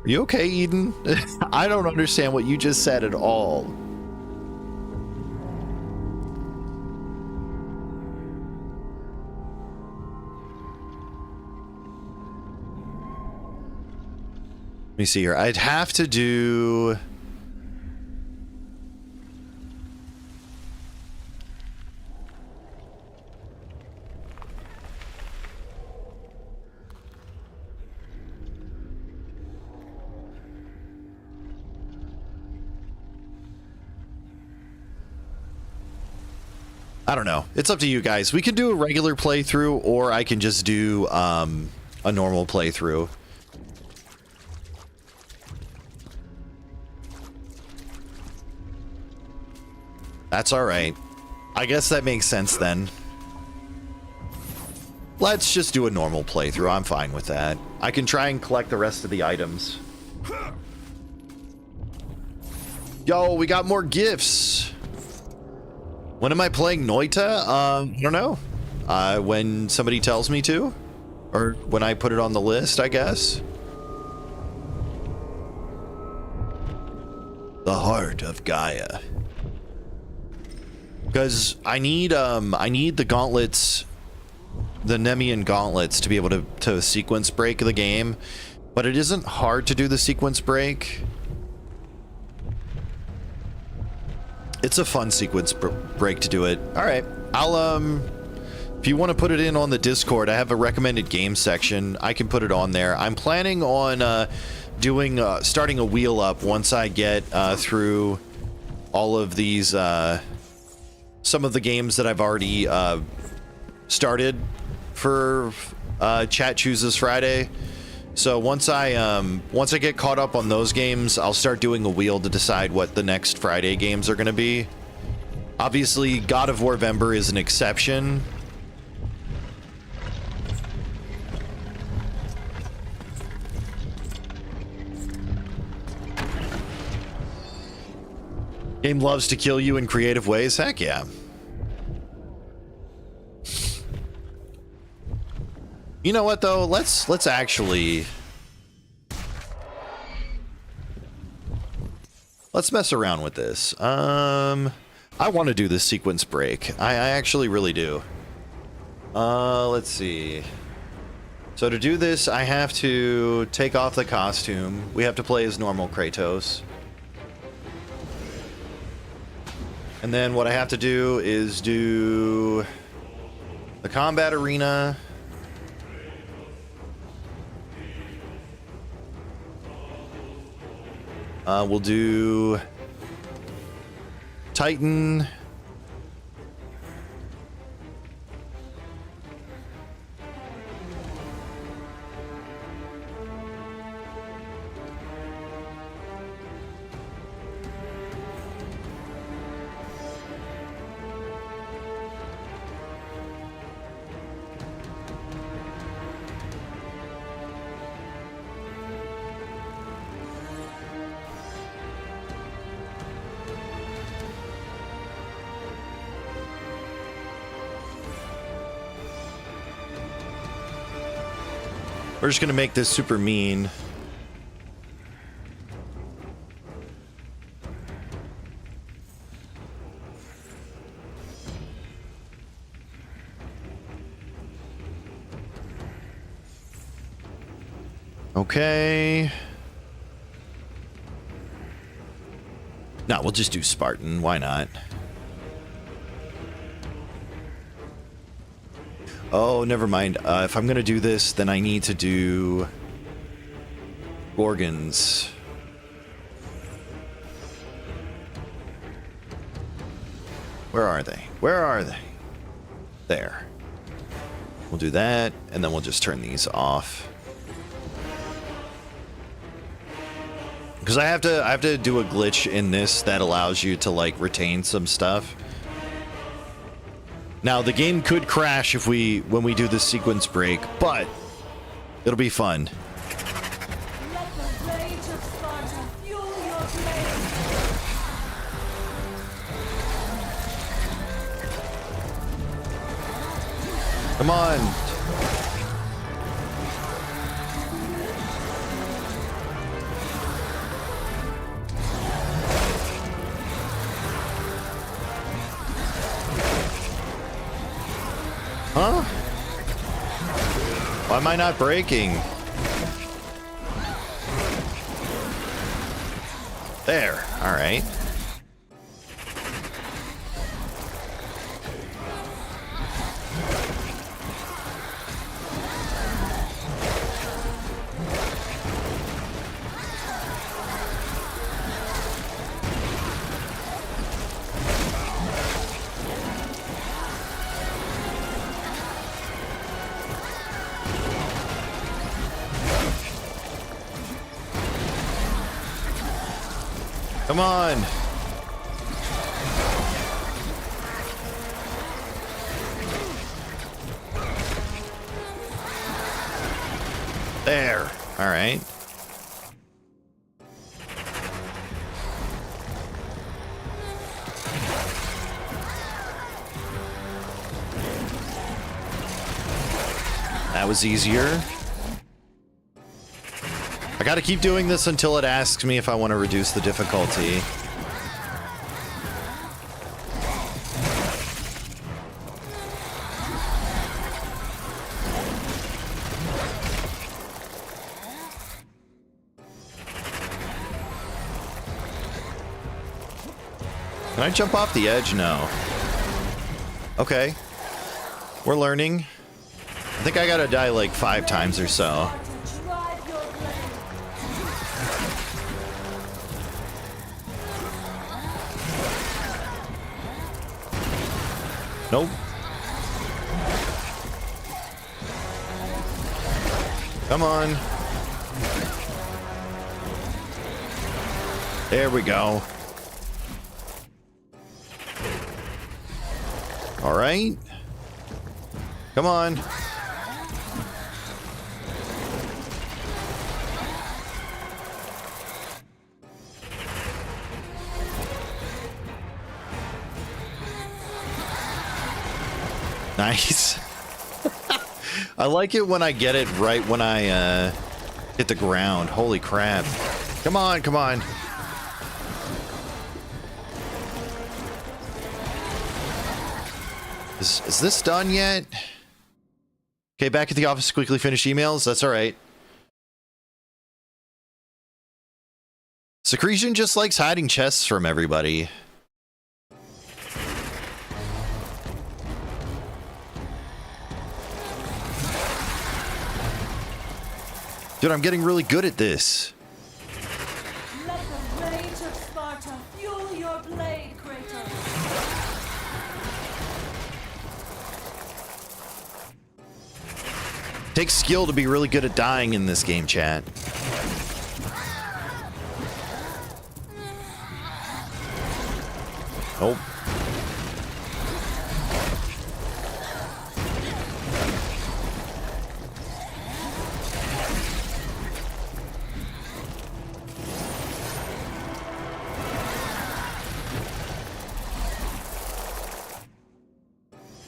Are you okay, Eden? I don't understand what you just said at all. Let me see here. I'd have to do... I don't know. It's up to you guys. We can do a regular playthrough, or I can just do a normal playthrough. That's all right. I guess that makes sense then. Let's just do a normal playthrough. I'm fine with that. I can try and collect the rest of the items. Yo, we got more gifts. When am I playing Noita? I don't know. When somebody tells me to, or when I put it on the list, I guess. The heart of Gaia. Because I need the gauntlets, the Nemean gauntlets, to be able to sequence break the game, but it isn't hard to do the sequence break. It's a fun sequence break to do it. All right, I'll if you want to put it in on the Discord, I have a recommended game section. I can put it on there. I'm planning on doing starting a wheel up once I get through all of these some of the games that I've already started for Chat Chooses Friday. So once I get caught up on those games, I'll start doing a wheel to decide what the next Friday games are going to be. Obviously, God of Warvember is an exception. Game loves to kill you in creative ways. Heck yeah. You know what though? Let's actually let's mess around with this. I want to do this sequence break. I actually really do. Let's see. So to do this, I have to take off the costume. We have to play as normal Kratos. And then what I have to do is do the combat arena. We'll do Titan. We're just gonna make this super mean. Okay. No, we'll just do Spartan. Why not? Oh, never mind. If I'm gonna do this, then I need to do Gorgons. Where are they? Where are they? There. We'll do that, and then we'll just turn these off. Because I have to do a glitch in this that allows you to like retain some stuff. Now the game could crash if when we do this sequence break, but it'll be fun. Let the rage of Sparta fuel your blade. Come on. Huh? Why am I not breaking? There. All right. Come on. There. All right. That was easier. I gotta keep doing this until it asks me if I want to reduce the difficulty. Can I jump off the edge? No. Okay. We're learning. I think I gotta die like 5 times or so. Nope. Come on. There we go. All right. Come on. Nice. I like it when I get it right when I hit the ground. Holy crap. Come on, come on. Is this done yet? Okay, back at the office to quickly finish emails. That's all right. Secretion just likes hiding chests from everybody. Dude, I'm getting really good at this. Let the rage of Sparta fuel your blade, Kratos. Takes skill to be really good at dying in this game, chat. Oh.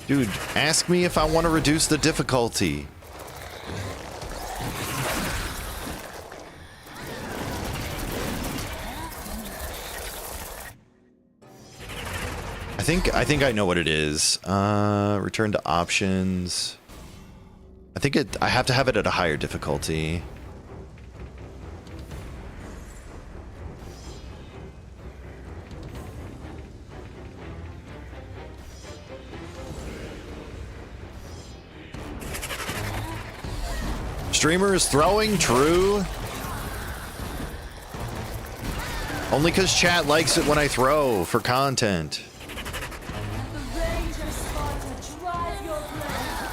Dude, ask me if I want to reduce the difficulty. I think I know what it is. Return to options. I have to have it at a higher difficulty. Streamers throwing, true. Only because chat likes it when I throw for content. The rage of Sparta drive your blade.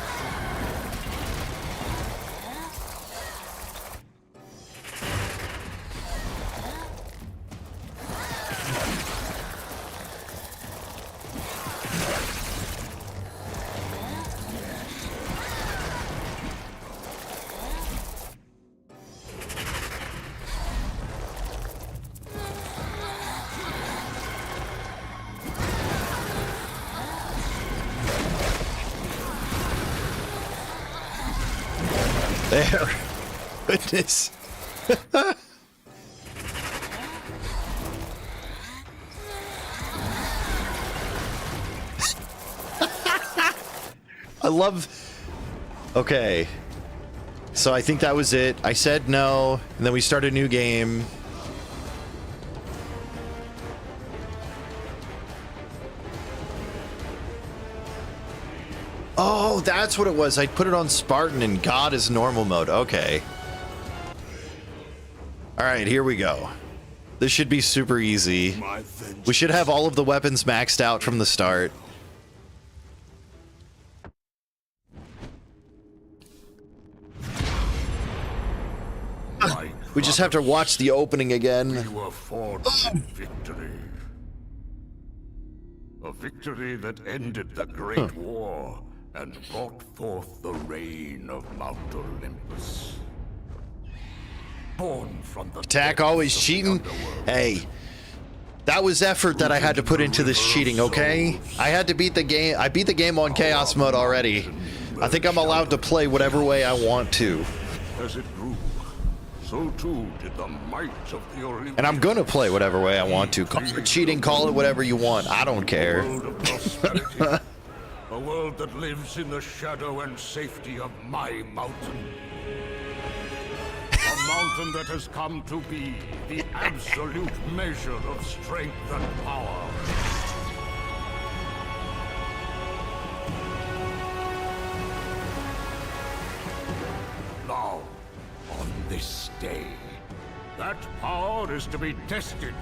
There. Goodness. I love... Okay. So I think that was it. I said no, and then we start a new game. Oh, that's what it was. I put it on Spartan and God is normal mode. Okay. All right, here we go. This should be super easy. We should have all of the weapons maxed out from the start. We just have to watch the opening again. You were forged victory. A victory that ended the Great War and brought forth the reign of Mount Olympus. Born from the Attack always cheating? Hey, that was effort that I had to put into this cheating, okay? I had to beat the game. I beat the game on Chaos mode already. I think I'm allowed to play whatever way I want to. As it grew, so too did the might of the Olympians. And I'm gonna play whatever way I want to. Call it cheating, call it whatever you want. I don't care. A world that lives in the shadow and safety of my mountain. A mountain that has come to be the absolute measure of strength and power. Now, on this day, that power is to be tested.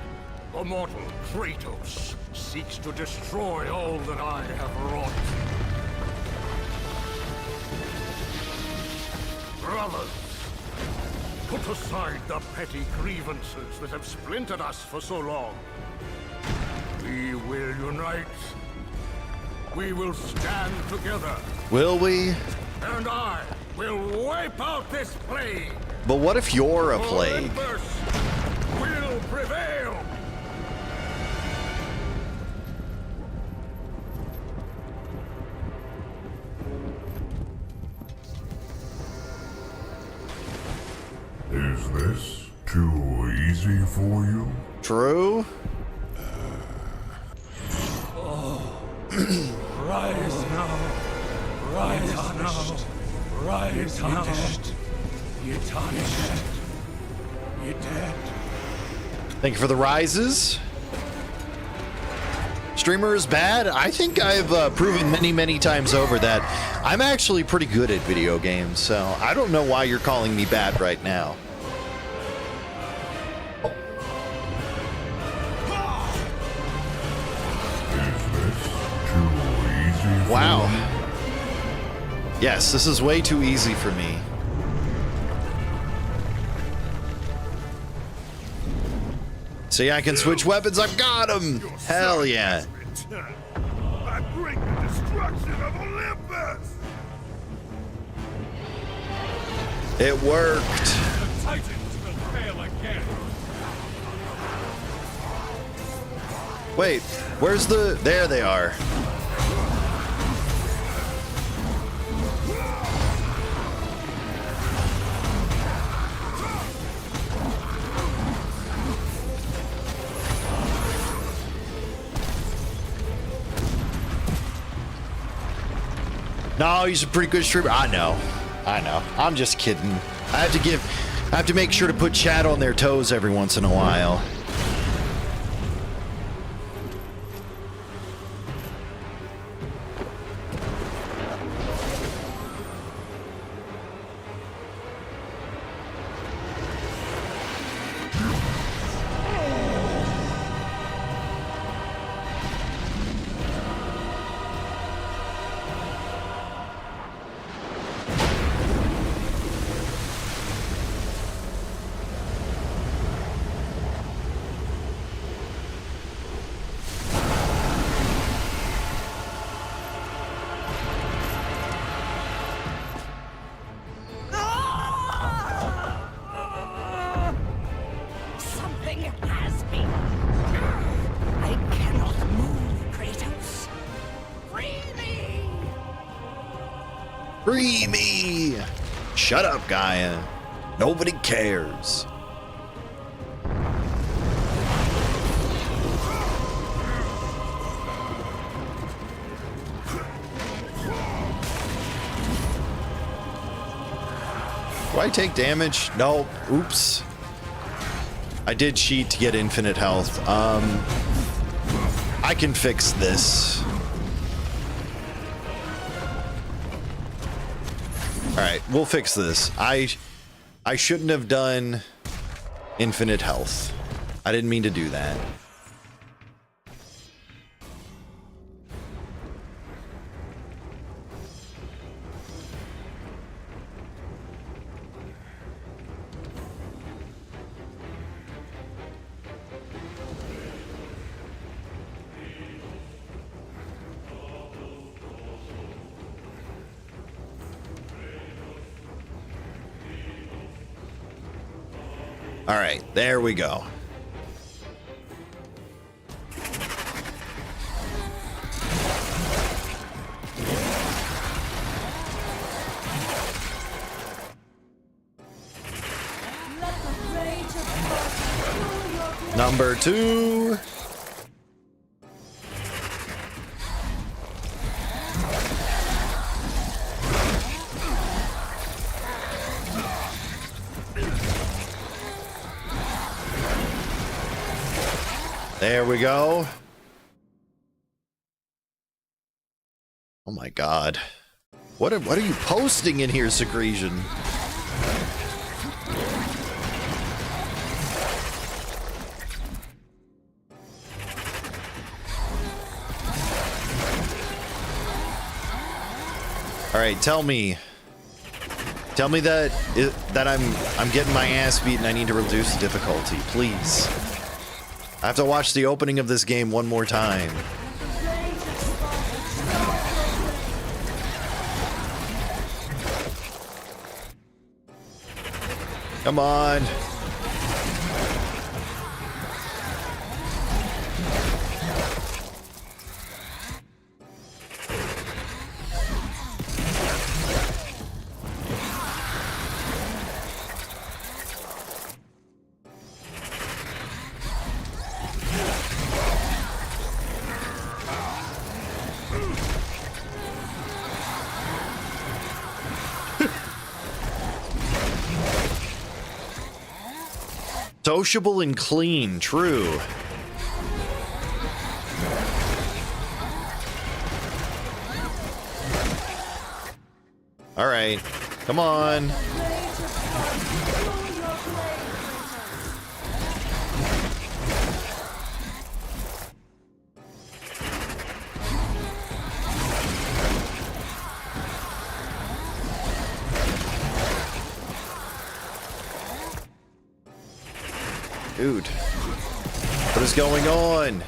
The mortal Kratos seeks to destroy all that I have wrought. Brothers, put aside the petty grievances that have splintered us for so long. We will unite. We will stand together. Will we? And I will wipe out this plague. But what if you're a plague? Warvember will prevail. easy for you? True. Rise now. Rise now. Rise now. You're tarnished. You're dead. Thank you for the rises. Streamer is bad. I think I've proven many times over that I'm actually pretty good at video games, so I don't know why you're calling me bad right now. Wow. Yes, this is way too easy for me. See, I can switch weapons. I've got him. Hell yeah. I bring the destruction of Olympus. It worked. The Titans will fail again. Wait, where's the... There they are. No, he's a pretty good streamer. I know. I'm just kidding. I have to make sure to put chat on their toes every once in a while. Something has me. I cannot move, Kratos. Free me! Free me! Shut up, Gaia. Nobody cares. Do I take damage? No. Oops. I did cheat to get infinite health. I can fix this. Alright, we'll fix this. I shouldn't have done infinite health. I didn't mean to do that. All right, there we go. Number 2. There we go. Oh my god. What are you posting in here, Secretion? All right, tell me that I'm getting my ass beat and I need to reduce the difficulty, please. I have to watch the opening of this game one more time. Come on. Sociable and clean, true. All right, come on. Dude, what is going on?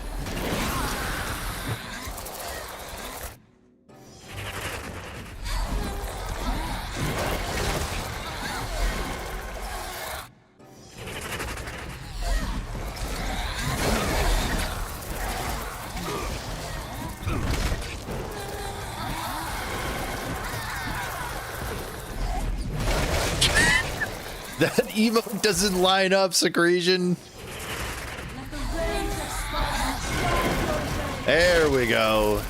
That emote doesn't line up, Secretion. There we go.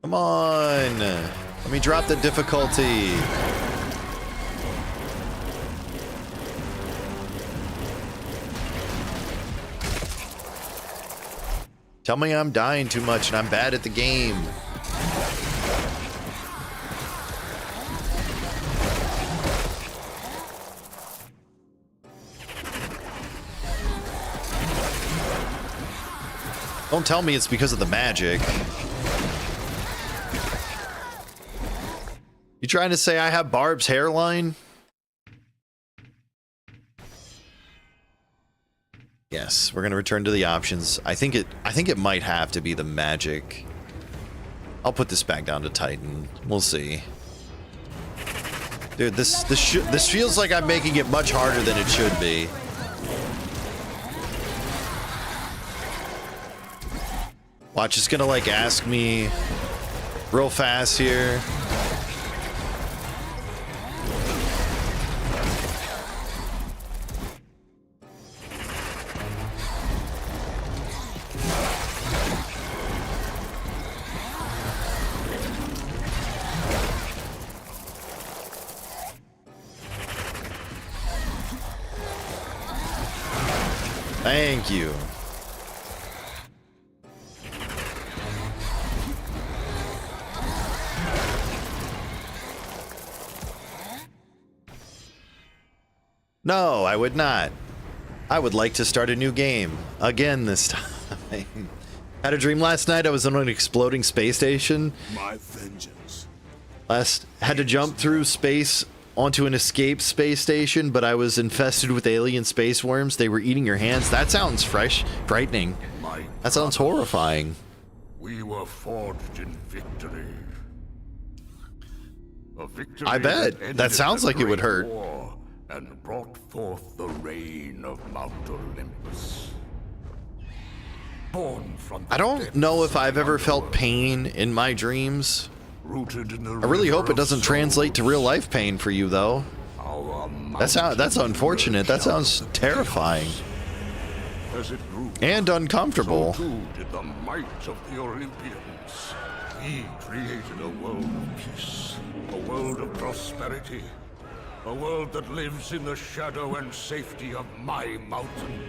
Come on. Let me drop the difficulty. Tell me I'm dying too much and I'm bad at the game. Don't tell me it's because of the magic. You trying to say I have Barb's hairline? Yes, we're gonna return to the options. I think it might have to be the magic. I'll put this back down to Titan. We'll see. Dude, this feels like I'm making it much harder than it should be. Watch, it's gonna like ask me real fast here. Thank you. No, I would not. I would like to start a new game. Again this time. Had a dream last night I was on an exploding space station. My vengeance. Had to jump through space onto an escape space station, but I was infested with alien space worms. They were eating your hands. That sounds frightening. That sounds horrifying. We were forged in victory. A victory I bet. That sounds like it would hurt. And brought forth the reign of Mount Olympus. Born from I don't know if I've ever felt pain in my dreams. Rooted in the I really hope it doesn't translate to real life pain for you, though. That's unfortunate. That sounds terrifying. As it grew, and uncomfortable. So too did the might of the Olympians. He created a world of peace, a world of prosperity, a world that lives in the shadow and safety of my mountain.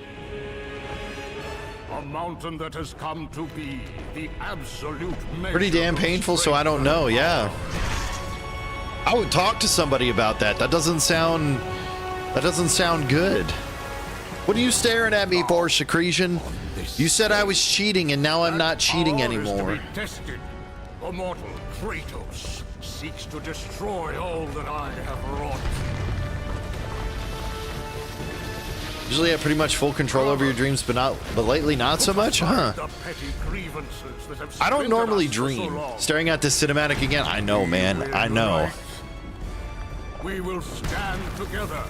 A mountain that has come to be the absolute measure. Pretty damn painful, so I don't know, yeah. I would talk to somebody about that. That doesn't sound good. What are you staring at me for, Secretion? You said I was cheating and now I'm not cheating anymore. Tested. Immortal Kratos seeks to destroy all that I have wrought. Usually have pretty much full control over your dreams, but lately not so much, huh? I don't normally dream. Staring at this cinematic again, I know, man. I know. We will stand together.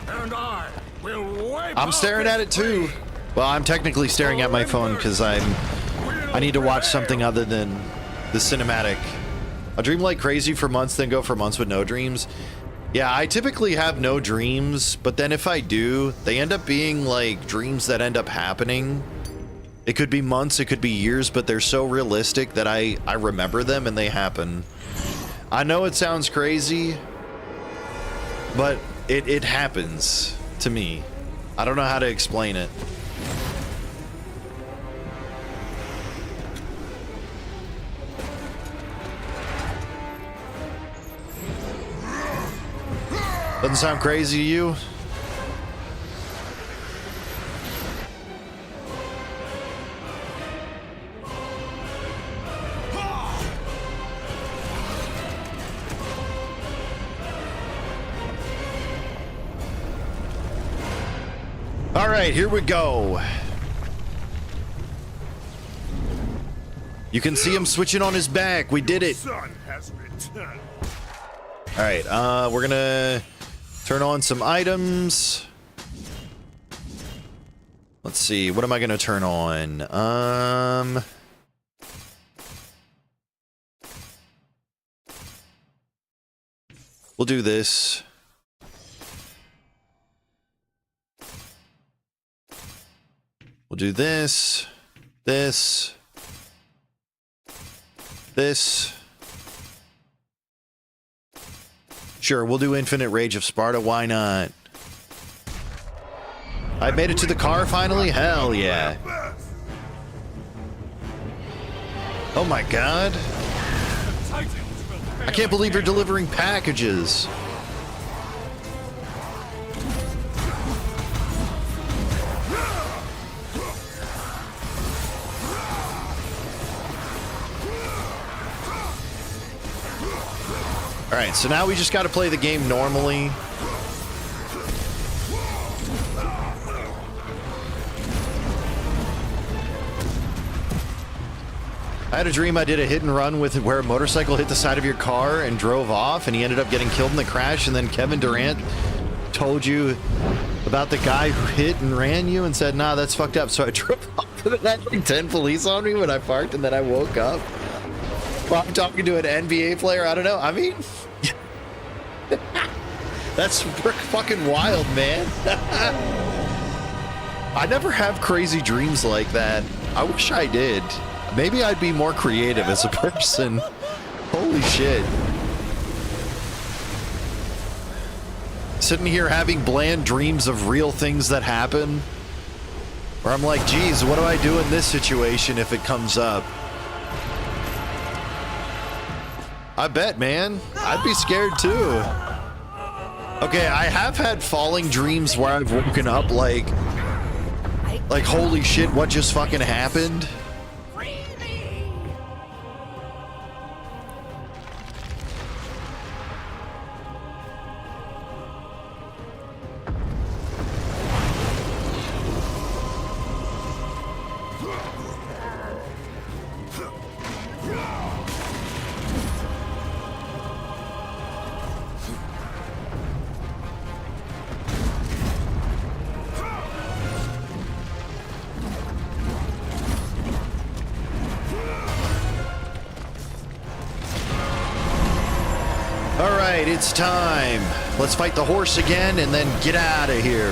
And I will wipe I'm staring at it too. Well, I'm technically staring at my phone because I need to watch something other than the cinematic. I dream like crazy for months, then go for months with no dreams. Yeah, I typically have no dreams, but then if I do, they end up being like dreams that end up happening. It could be months, it could be years, but they're so realistic that I remember them and they happen. I know it sounds crazy, but it happens to me. I don't know how to explain it. Doesn't sound crazy to you? All right, here we go. You can see him switching on his back. We did it. Son has returned. All right, we're gonna turn on some items. Let's see, what am I gonna turn on? We'll do this. We'll do this, this, this. Sure, we'll do Infinite Rage of Sparta. Why not? I made it to the car finally? Hell yeah. Oh my god. I can't believe you're delivering packages. Alright, so now we just gotta play the game normally. I had a dream I did a hit and run with where a motorcycle hit the side of your car and drove off, and he ended up getting killed in the crash, and then Kevin Durant told you about the guy who hit and ran you and said, nah, that's fucked up. So I drove off and had like 10 police on me when I parked, and then I woke up. Well, I'm talking to an NBA player. I don't know. I mean, that's fucking wild, man. I never have crazy dreams like that. I wish I did. Maybe I'd be more creative as a person. Holy shit. Sitting here having bland dreams of real things that happen. Where I'm like, geez, what do I do in this situation if it comes up? I bet, man. I'd be scared too. Okay, I have had falling dreams where I've woken up like holy shit, what just fucking happened? It's time. Let's fight the horse again and then get out of here.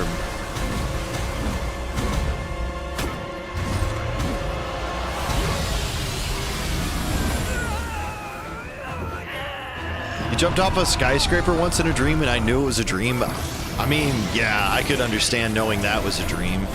You jumped off a skyscraper once in a dream and I knew it was a dream. I mean, yeah, I could understand knowing that was a dream.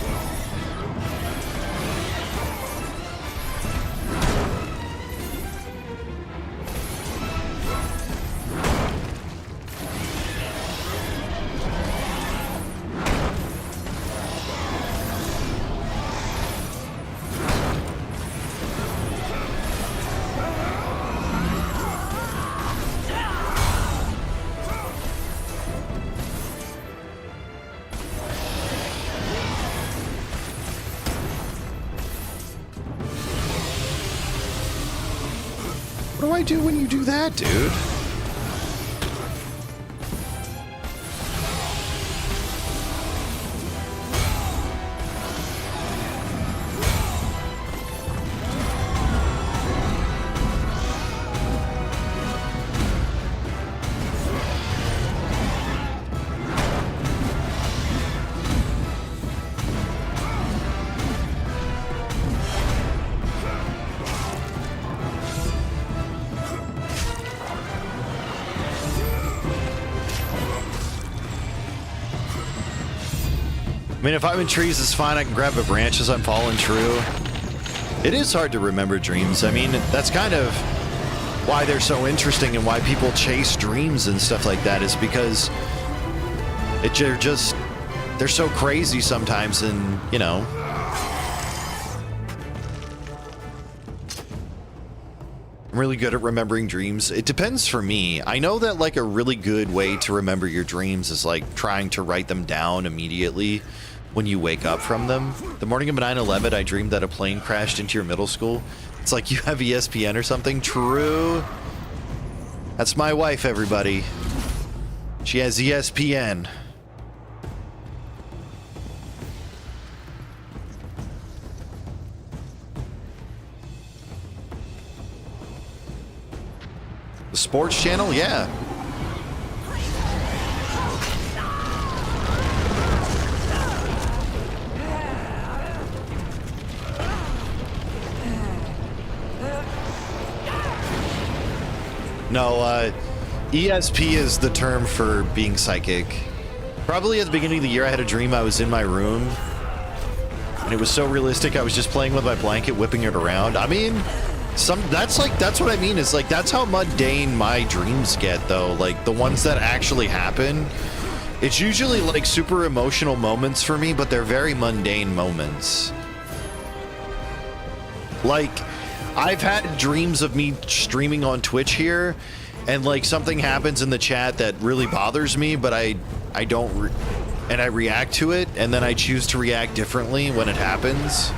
What do I do when you do that, dude? mean, if I'm in trees, it's fine. I can grab a branch as I'm falling through. It is hard to remember dreams. I mean, that's kind of why they're so interesting and why people chase dreams and stuff like that, is because they're so crazy sometimes, and, you know. I'm really good at remembering dreams. It depends for me. I know that like a really good way to remember your dreams is like trying to write them down immediately when you wake up from them. The morning of 9/11, I dreamed that a plane crashed into your middle school. It's like you have ESPN or something. True. That's my wife, everybody. She has ESPN. The sports channel? Yeah. No, ESP is the term for being psychic. Probably at the beginning of the year, I had a dream I was in my room, and it was so realistic. I was just playing with my blanket, whipping it around. I mean, that's what I mean. Is like that's how mundane my dreams get, though. Like the ones that actually happen, it's usually like super emotional moments for me, but they're very mundane moments. Like, I've had dreams of me streaming on Twitch here, and like something happens in the chat that really bothers me, but I don't, and I react to it, and then I choose to react differently when it happens.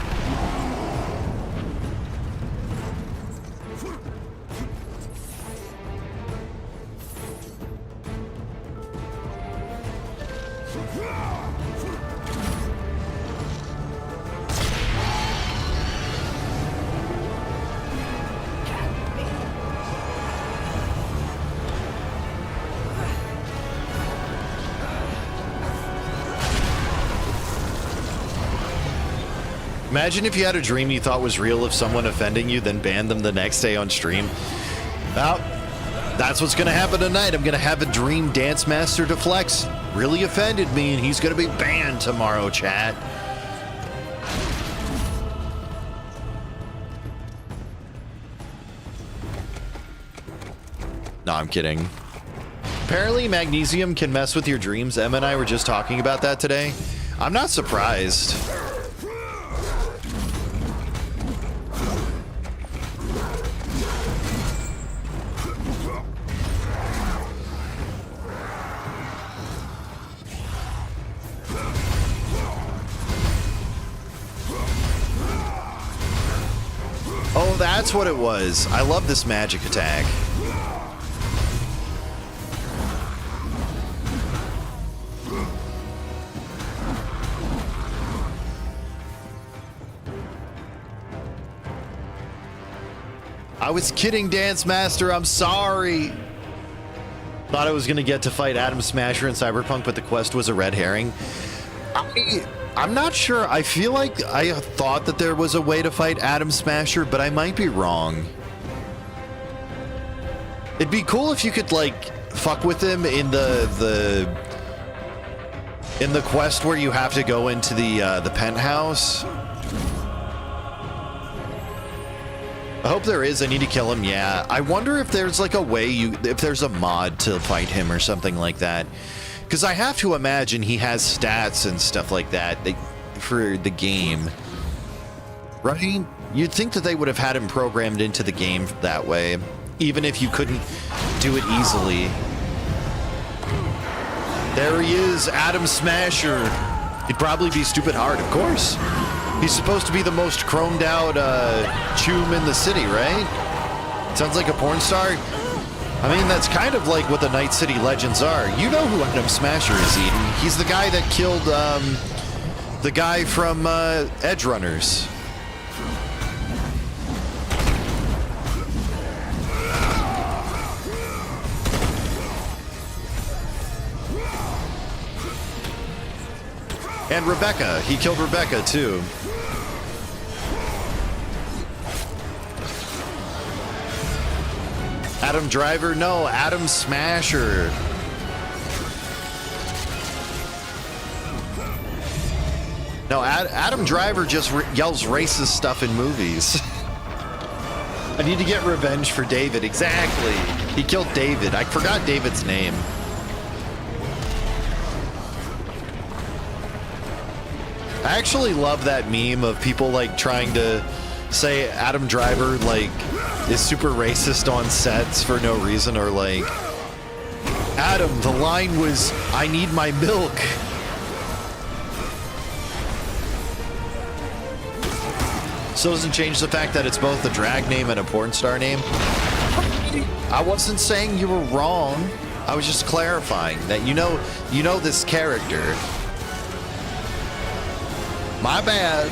Imagine if you had a dream you thought was real of someone offending you, then banned them the next day on stream. Well, that's what's going to happen tonight. I'm going to have a dream Dance Master Deflex really offended me, and he's going to be banned tomorrow, chat. No, I'm kidding. Apparently, magnesium can mess with your dreams. Emma and I were just talking about that today. I'm not surprised. Oh, that's what it was. I love this magic attack. I was kidding, Dance Master. I'm sorry. Thought I was going to get to fight Atom Smasher in Cyberpunk, but the quest was a red herring. I'm not sure. I feel like I thought that there was a way to fight Atom Smasher, but I might be wrong. It'd be cool if you could, like, fuck with him in the quest where you have to go into the penthouse. I hope there is. I need to kill him. Yeah. I wonder if there's like a way if there's a mod to fight him or something like that. Because I have to imagine he has stats and stuff like that for the game. Right? You'd think that they would have had him programmed into the game that way, even if you couldn't do it easily. There he is, Atom Smasher. He'd probably be stupid hard, of course. He's supposed to be the most chromed out choom in the city, right? Sounds like a porn star. I mean, that's kind of like what the Night City legends are. You know who Atom Smasher is, Eden. He's the guy that killed the guy from Edge Runners. And Rebecca. He killed Rebecca, too. Adam Driver? No, Atom Smasher. No, Adam Driver just yells racist stuff in movies. I need to get revenge for David. Exactly. He killed David. I forgot David's name. I actually love that meme of people like trying to say Adam Driver like is super racist on sets for no reason, or like, Adam, the line was, "I need my milk." So doesn't change the fact that it's both a drag name and a porn star name. I wasn't saying you were wrong. I was just clarifying that you know this character. My bad.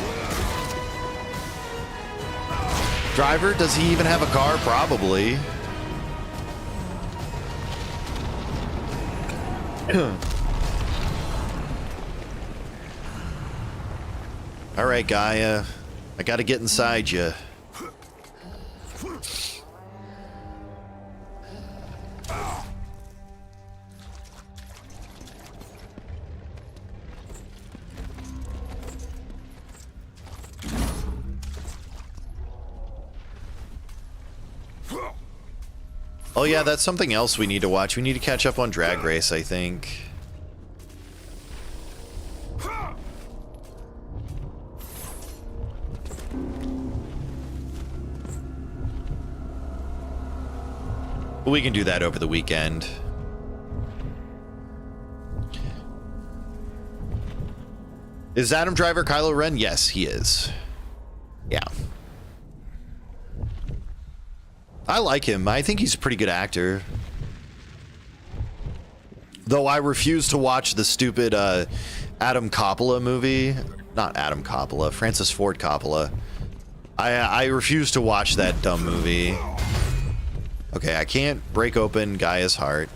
Driver, does he even have a car? Probably. All right, Gaia. I gotta get inside you. Oh yeah, that's something else we need to watch. We need to catch up on Drag Race, I think. We can do that over the weekend. Is Adam Driver Kylo Ren? Yes, he is. Yeah. I like him. I think he's a pretty good actor. Though I refuse to watch the stupid Adam Coppola movie. Not Adam Coppola, Francis Ford Coppola. I refuse to watch that dumb movie. Okay, I can't break open Gaia's heart.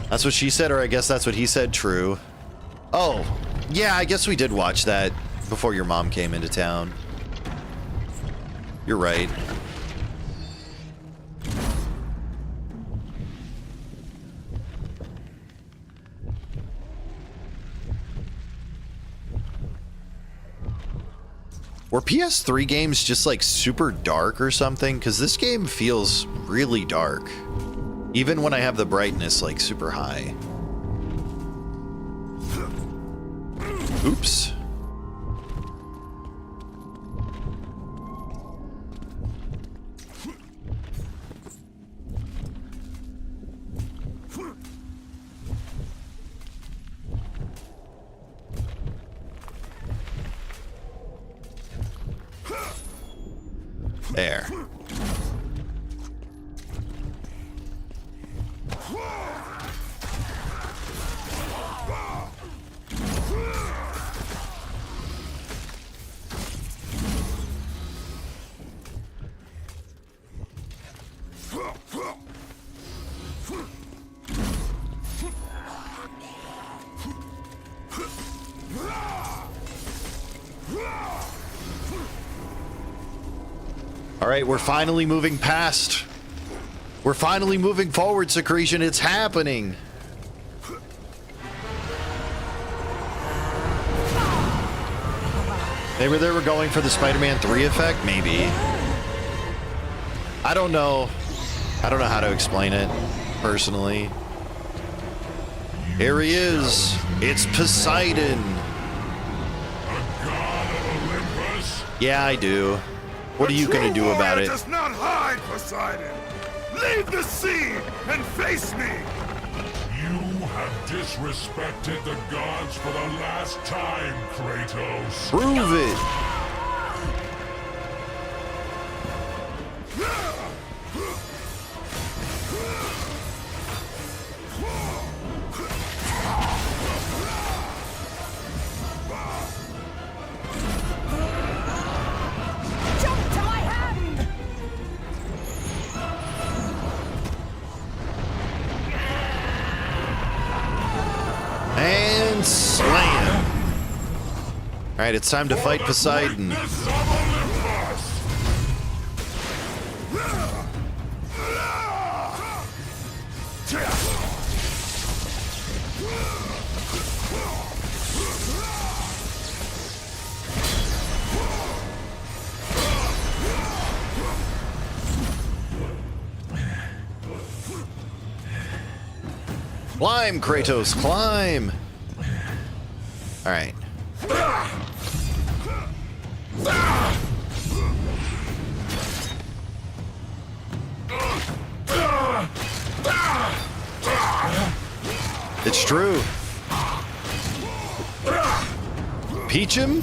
That's what she said, or I guess that's what he said. True. Oh, yeah, I guess we did watch that before your mom came into town. You're right. Were PS3 games just like super dark or something? Because this game feels really dark. Even when I have the brightness like super high. Oops. There. All right, we're finally moving past. We're finally moving forward, Secretion. It's happening. Maybe they were going for the Spider-Man 3 effect? Maybe. I don't know. I don't know how to explain it, personally. Here he is. It's Poseidon. Yeah, I do. What are you going to do about it? Does not hide, Poseidon. Leave the sea and face me. You have disrespected the gods for the last time, Kratos. Prove it. And slam. All right, it's time to fight Poseidon. Climb, Kratos, climb! Alright. It's true. Peach him?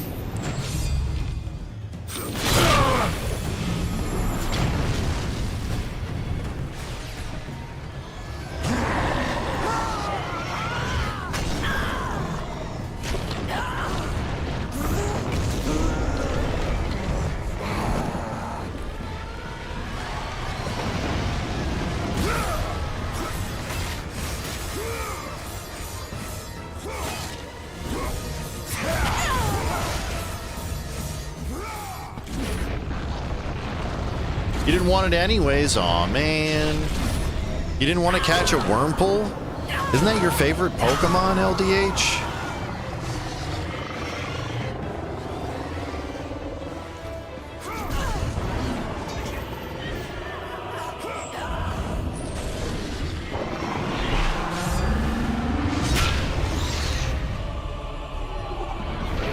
You didn't want it anyways. Aw, man. You didn't want to catch a Wurmple? Isn't that your favorite Pokemon, LDH?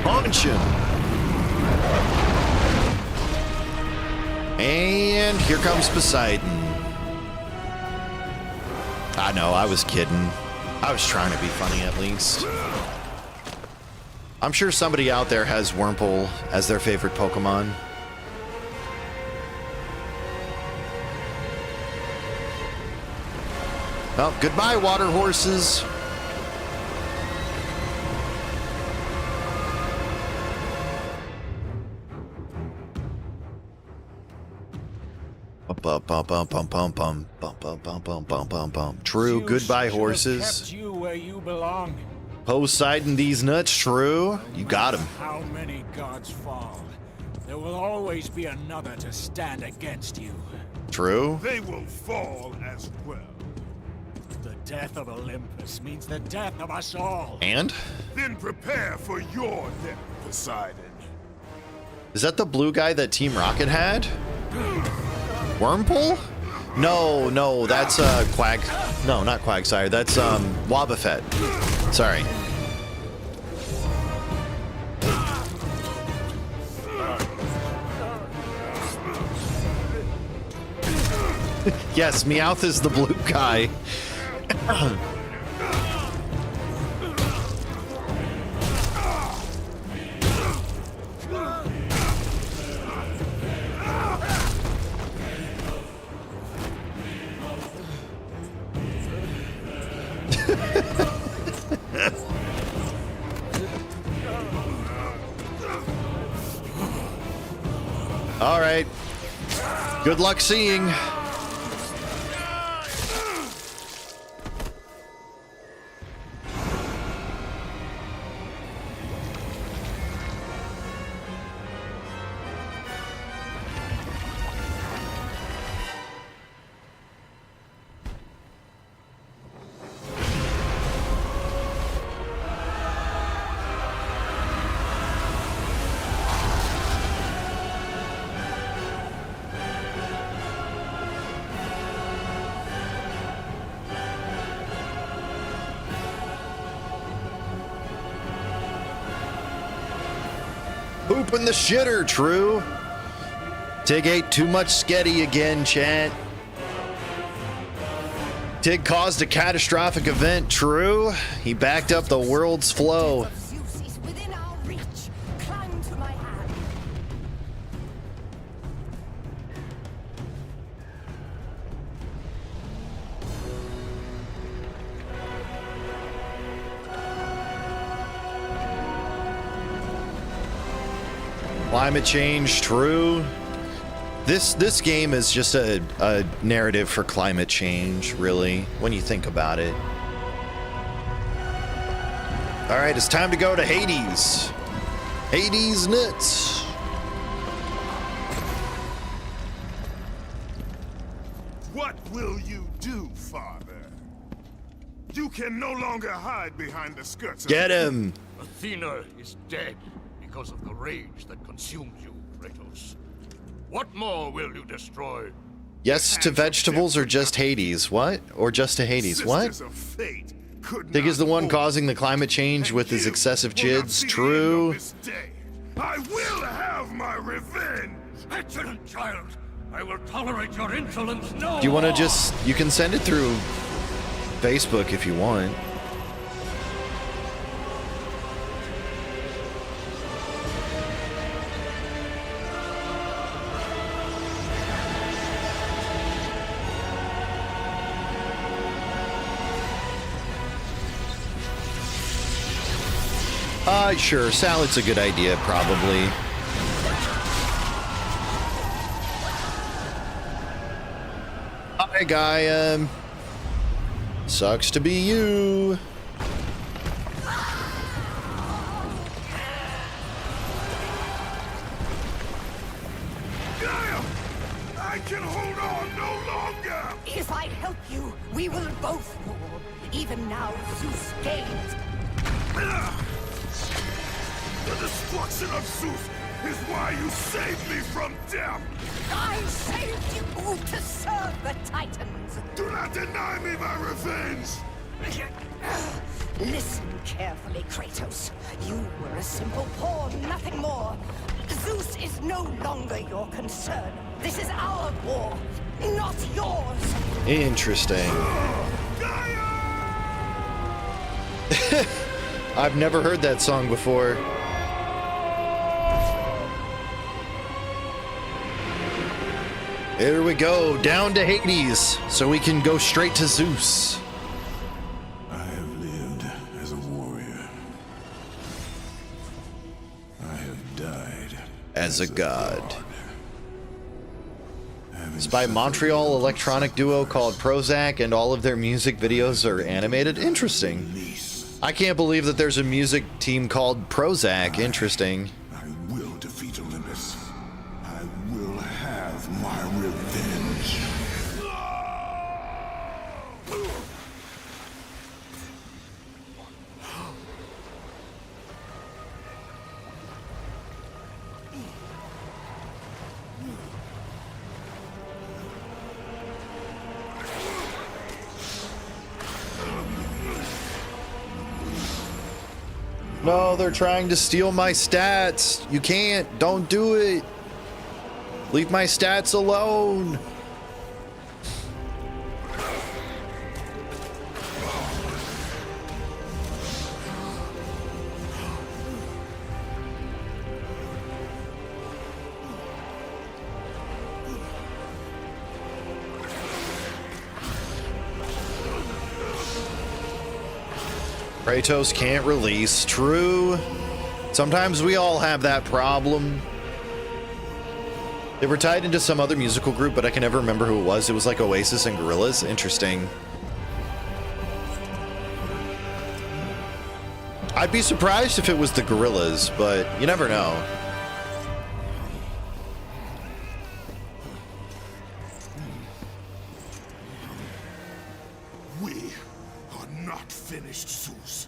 Punch him. And here comes Poseidon. I know, I was kidding. I was trying to be funny at least. I'm sure somebody out there has Wurmple as their favorite Pokemon. Well, goodbye, water horses. True. Goodbye, horses. Kept you where you belong. Poseidon these nuts. True. You got him. How many gods fall? There will always be another to stand against you. True. They will fall as well. The death of Olympus means the death of us all. And? Then prepare for your death, Poseidon. Is that the blue guy that Team Rocket had? Wurmple? No, that's Quag. No, not Quagsire. That's Wobbuffet. Sorry. Yes, Meowth is the blue guy. All right. Good luck seeing. Pooping the shitter, true. Tig ate too much sketty again, chat. Tig caused a catastrophic event, true. He backed up the world's flow. Climate change, true. This game is just a narrative for climate change, really, when you think about it. All right, it's time to go to Hades. Hades nuts. What will you do, Father? You can no longer hide behind the skirts of... Get him! Athena is dead because of the rage that consumed you, Kratos. What more will you destroy? Yes to vegetables or just Hades? What? Or just to Hades? What? Sisters of fate, Think he's the one causing the climate change with his excessive chids? True. I will have my revenge! Excellent, child. I will tolerate your insolence no Do you want to more. just... You can send it through Facebook if you want. Sure, salad's a good idea, probably. Hi, guy, sucks to be you. I can hold on no longer! If I help you, we will both fall. Even now, Zeus gains. The destruction of Zeus is why you saved me from death! I saved you to serve the Titans! Do not deny me my revenge! Listen carefully, Kratos. You were a simple pawn, nothing more. Zeus is no longer your concern. This is our war, not yours. Interesting. I've never heard that song before. Here we go, down to Hades, so we can go straight to Zeus. I have lived as a warrior. I have died as a god. It's by Montreal electronic duo called Prozac, and all of their music videos are animated. Interesting. I can't believe that there's a music team called Prozac. Interesting. I will defeat Olympus. I will have my revenge. No, they're trying to steal my stats. You can't. Don't do it. Leave my stats alone. Kratos can't release. True. Sometimes we all have that problem. They were tied into some other musical group, but I can never remember who it was. It was like Oasis and Gorillaz. Interesting. I'd be surprised if it was the Gorillaz, but you never know. We are not finished, Zeus.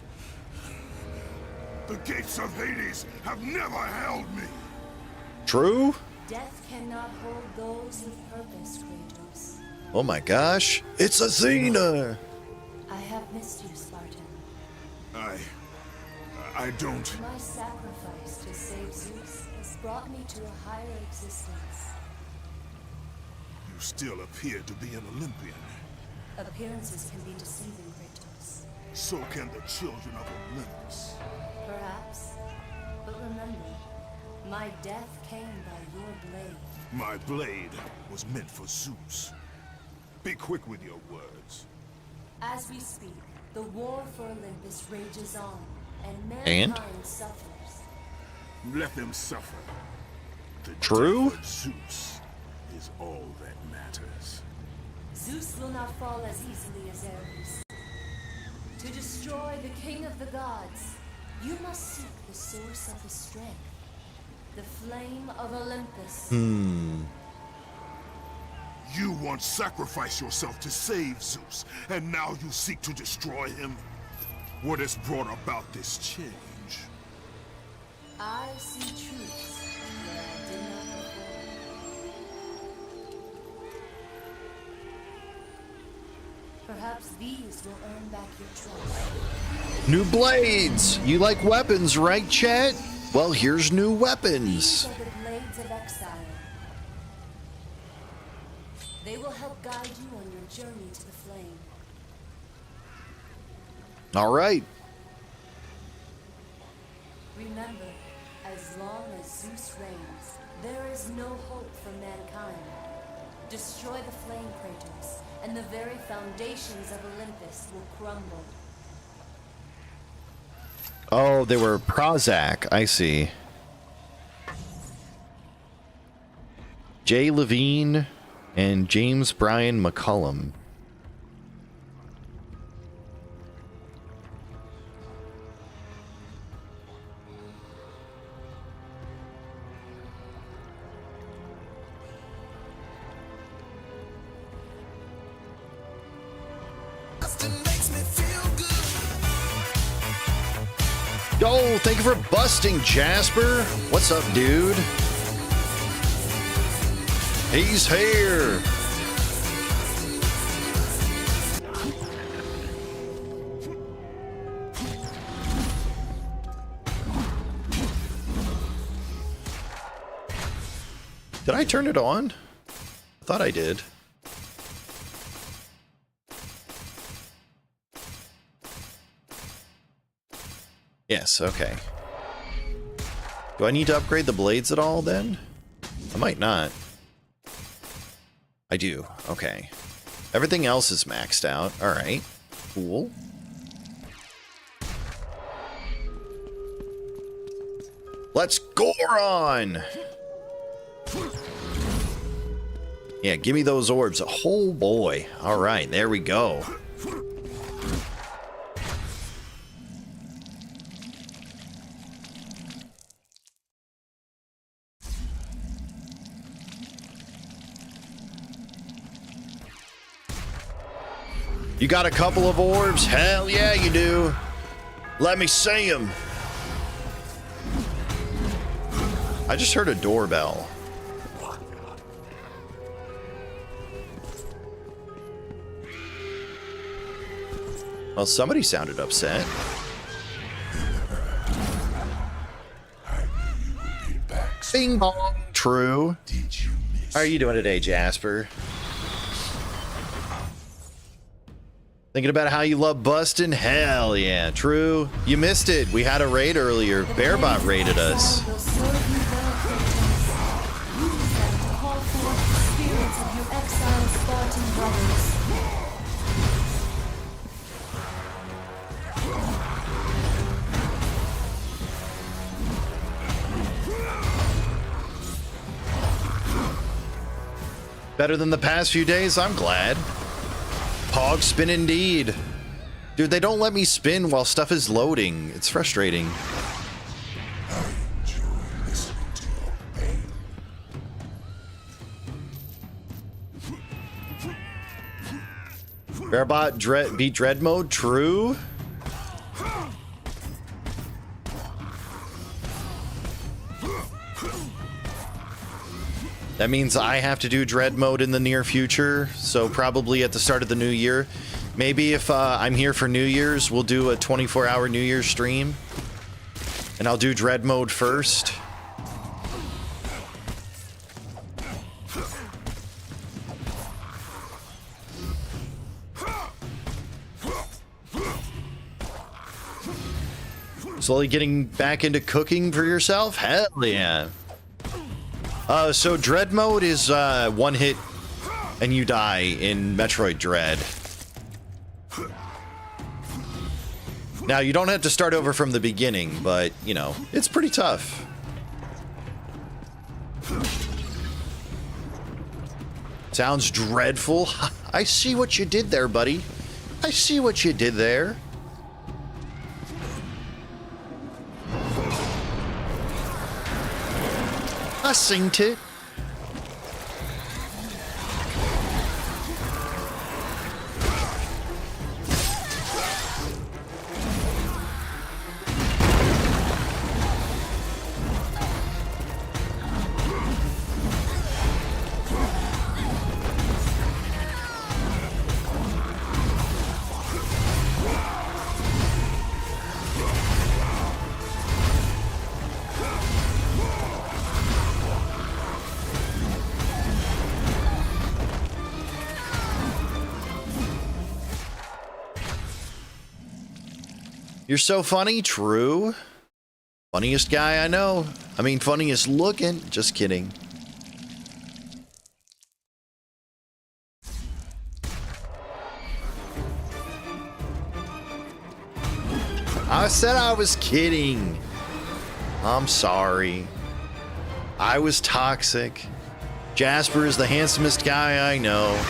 The gates of Hades have never held me. True? Death cannot hold those with purpose, Kratos. Oh my gosh. It's Athena! I have missed you, Spartan. I don't... My sacrifice to save Zeus has brought me to a higher existence. You still appear to be an Olympian. Appearances can be deceiving, Kratos. So can the children of Olympus. Perhaps. But remember, my death came by your blade. My blade was meant for Zeus. Be quick with your words. As we speak, the war for Olympus rages on, and mankind suffers. Let them suffer. The True? death of Zeus is all that matters. Zeus will not fall as easily as Ares. To destroy the king of the gods, you must seek the source of his strength. The flame of Olympus. You once sacrificed yourself to save Zeus, and now you seek to destroy him? What has brought about this change? I see truths where I did not before. Perhaps these will earn back your trust. New blades! You like weapons, right, Chet? Well, here's new These weapons. are the blades of exile. They will help guide you on your journey to the flame. All right. Remember, as long as Zeus reigns, there is no hope for mankind. Destroy the flame, Kratos, and the very foundations of Olympus will crumble. Oh, they were Prozac. I see. Jay Levine and James Bryan McCullum. Yo, thank you for busting, Jasper. What's up, dude? He's here. Did I turn it on? I thought I did. Yes, okay. Do I need to upgrade the blades at all then? I might not. I do. Okay. Everything else is maxed out. Alright. Cool. Let's Goron! Yeah, give me those orbs. Oh boy. Alright, there we go. You got a couple of orbs? Hell yeah, you do. Let me see them. I just heard a doorbell. Well, somebody sounded upset. Bing bong. True. How are you doing today, Jasper? Thinking about how you love busting? Hell yeah, true. You missed it. We had a raid earlier. Bearbot raided us. Better than the past few days? I'm glad. Hog spin indeed. Dude, they don't let me spin while stuff is loading. It's frustrating. Bearbot beat Dread mode? True. That means I have to do Dread mode in the near future, so probably at the start of the new year. Maybe if I'm here for New Year's, we'll do a 24-hour New Year's stream. And I'll do Dread mode first. Slowly getting back into cooking for yourself? Hell yeah. So Dread mode is one hit and you die in Metroid Dread. Now, you don't have to start over from the beginning, but, you know, it's pretty tough. Sounds dreadful. I see what you did there, buddy. I see what you did there. I seen it. You're so funny. True. Funniest guy I know. I mean, funniest looking. Just kidding. I said I was kidding. I'm sorry. I was toxic. Jasper is the handsomest guy I know.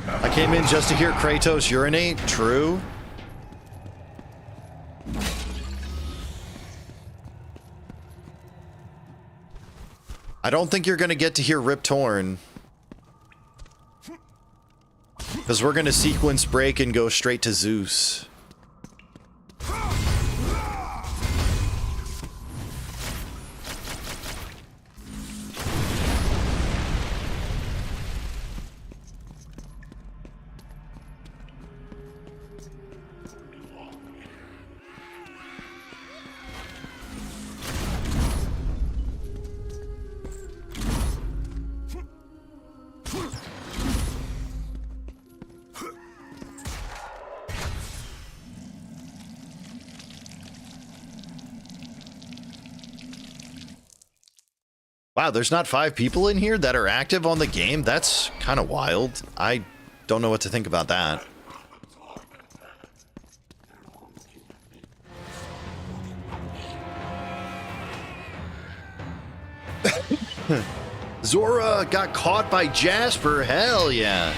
I came in just to hear Kratos urinate. True. I don't think you're going to get to hear Rip Torn. Because we're going to sequence break and go straight to Zeus. Wow, there's not 5 people in here that are active on the game? That's kind of wild. I don't know what to think about that. Zora got caught by Jasper. Hell yeah.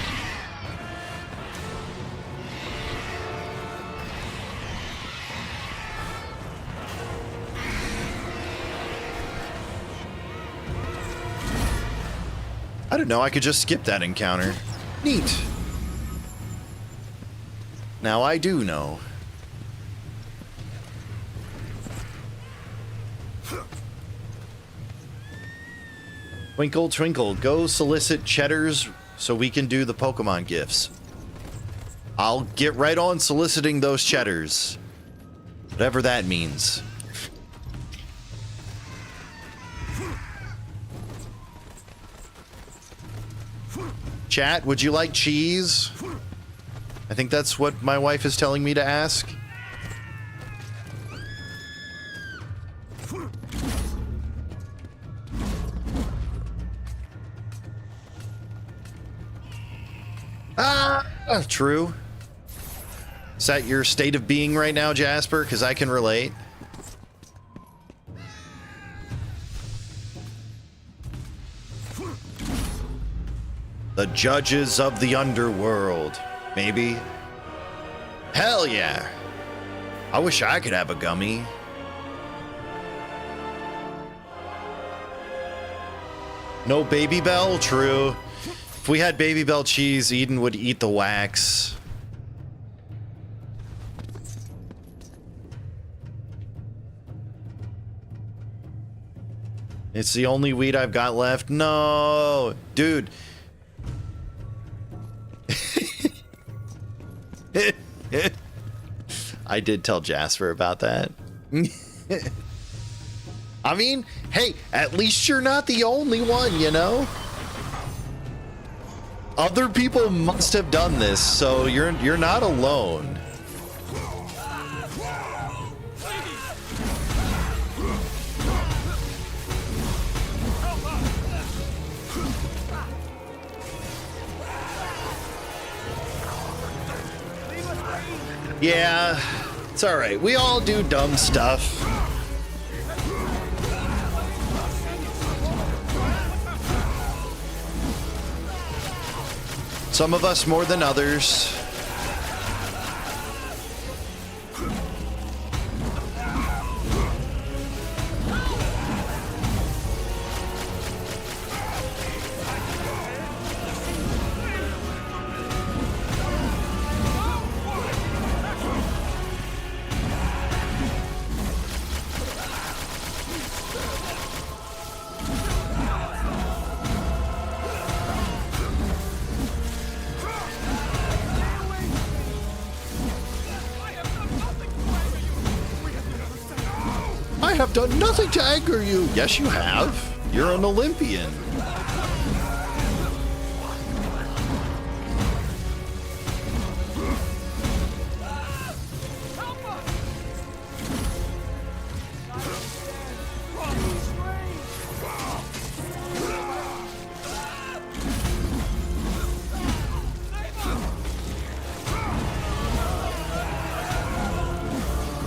I don't know, I could just skip that encounter. Neat. Now I do know. Twinkle, twinkle, go solicit cheddars so we can do the Pokemon gifts. I'll get right on soliciting those cheddars. Whatever that means. Chat, would you like cheese? I think that's what my wife is telling me to ask. True. Is that your state of being right now, Jasper? Because I can relate. The judges of the underworld. Maybe. Hell yeah. I wish I could have a gummy. No Baby Bell? True. If we had Baby Bell cheese, Eden would eat the wax. It's the only weed I've got left. No. Dude. I did tell Jasper about that. I mean, hey, at least you're not the only one, you know? Other people must have done this, so you're not alone. Yeah, it's all right. We all do dumb stuff. Some of us more than others. I have done nothing to anger you. Yes, you have. You're an Olympian.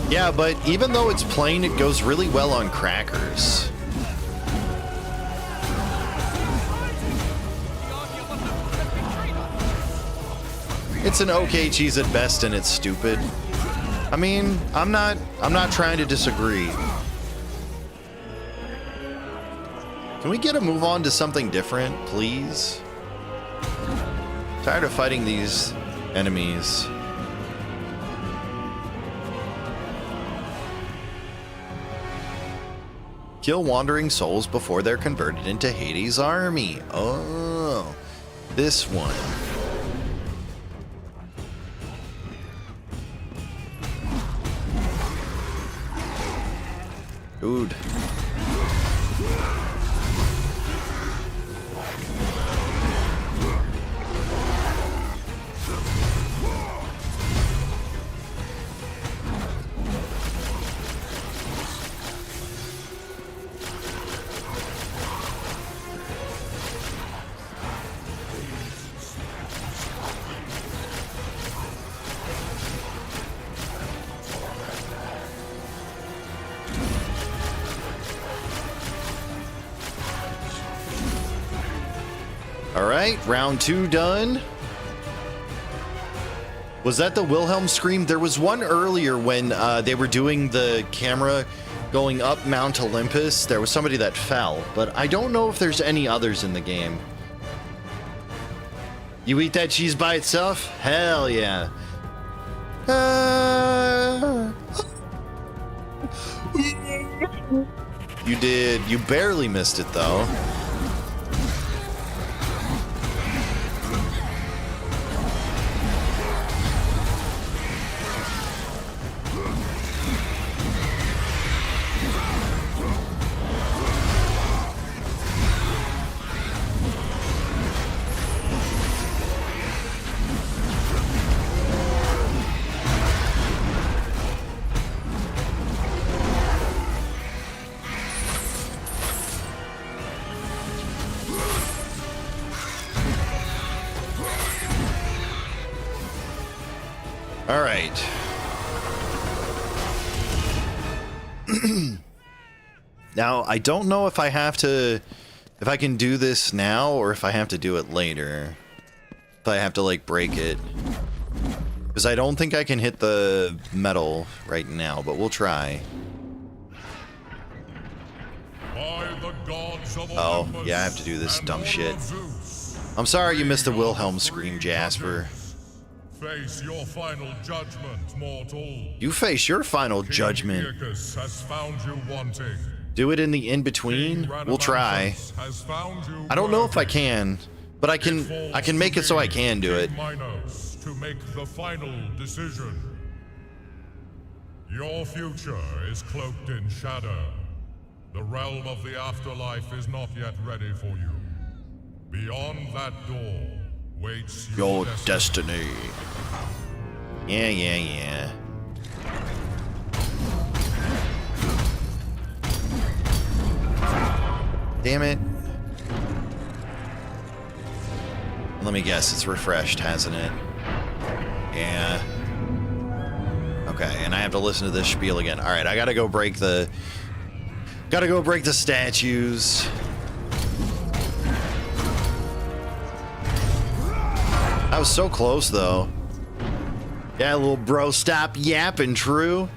Yeah, but even though it's plain, it goes really well on crackers. It's an okay cheese at best, and it's stupid. I mean, I'm not trying to disagree. Can we get a move on to something different, please? Tired of fighting these enemies. Kill wandering souls before they're converted into Hades' army. Oh, this one. Dude. Alright, round 2 done. Was that the Wilhelm scream? There was one earlier when they were doing the camera going up Mount Olympus. There was somebody that fell, but I don't know if there's any others in the game. You eat that cheese by itself? Hell yeah. You did. You barely missed it, though. All right. Now, I don't know if I have to, if I can do this now or if I have to do it later. If I have to, like, break it. Because I don't think I can hit the metal right now, but we'll try. Oh, yeah, I have to do this dumb shit. I'm sorry you missed the Wilhelm scream, Jasper. Face your final judgment, mortal. You face your final judgment. Has found you wanting. Do it in the in-between? We'll try. I don't know if I can, but I can make it so I can do it. To make the final decision. Your future is cloaked in shadow. The realm of the afterlife is not yet ready for you. Beyond that door waits your destiny. Yeah. Damn it. Let me guess, it's refreshed, hasn't it? Yeah. Okay, and I have to listen to this spiel again. Alright, I gotta go break the... statues. I was so close, though. Yeah, little bro, stop yapping, True.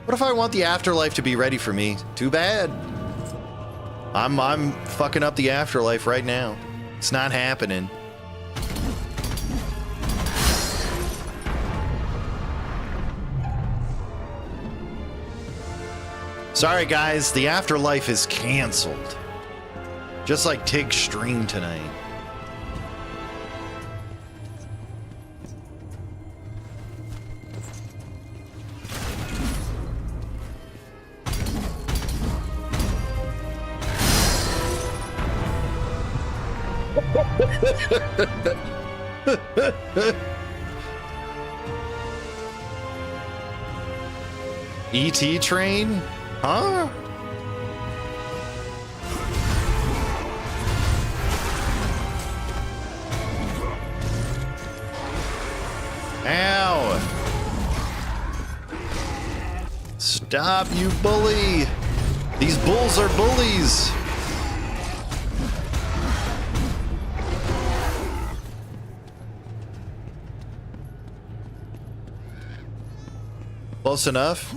What if I want the afterlife to be ready for me? Too bad. I'm fucking up the afterlife right now. It's not happening. Sorry, guys. The afterlife is canceled. Just like Tig's stream tonight. ET train? Huh? Ow. Stop, you bully! These bulls are bullies! Close enough.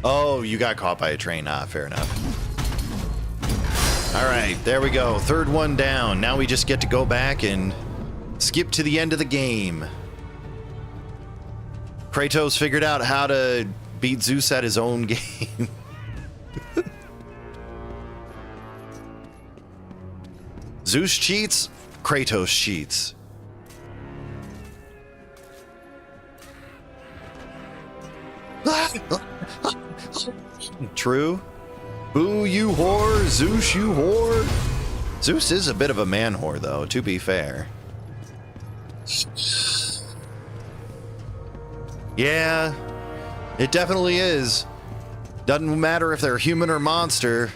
Oh, you got caught by a train. Ah, fair enough. All right, there we go. Third one down. Now we just get to go back and skip to the end of the game. Kratos figured out how to beat Zeus at his own game. Zeus cheats, Kratos cheats. True. Boo, you whore. Zeus, you whore. Zeus is a bit of a man whore, though, to be fair. Yeah, it definitely is. Doesn't matter if they're human or monster.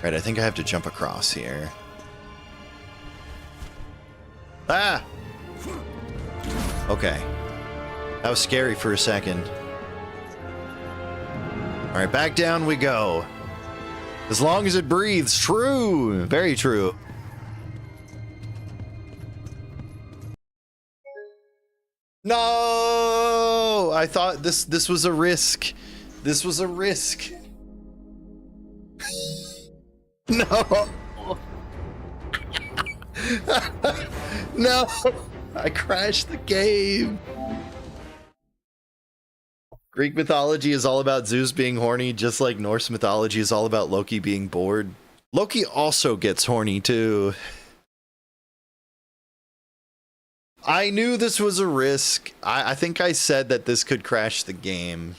Right, I think I have to jump across here. Ah! Okay. That was scary for a second. Alright, back down we go. As long as it breathes. True! Very true. No! I thought this was a risk. This was a risk. No. No. I crashed the game. Greek mythology is all about Zeus being horny, just like Norse mythology is all about Loki being bored. Loki also gets horny too. I knew this was a risk. I think I said that this could crash the game.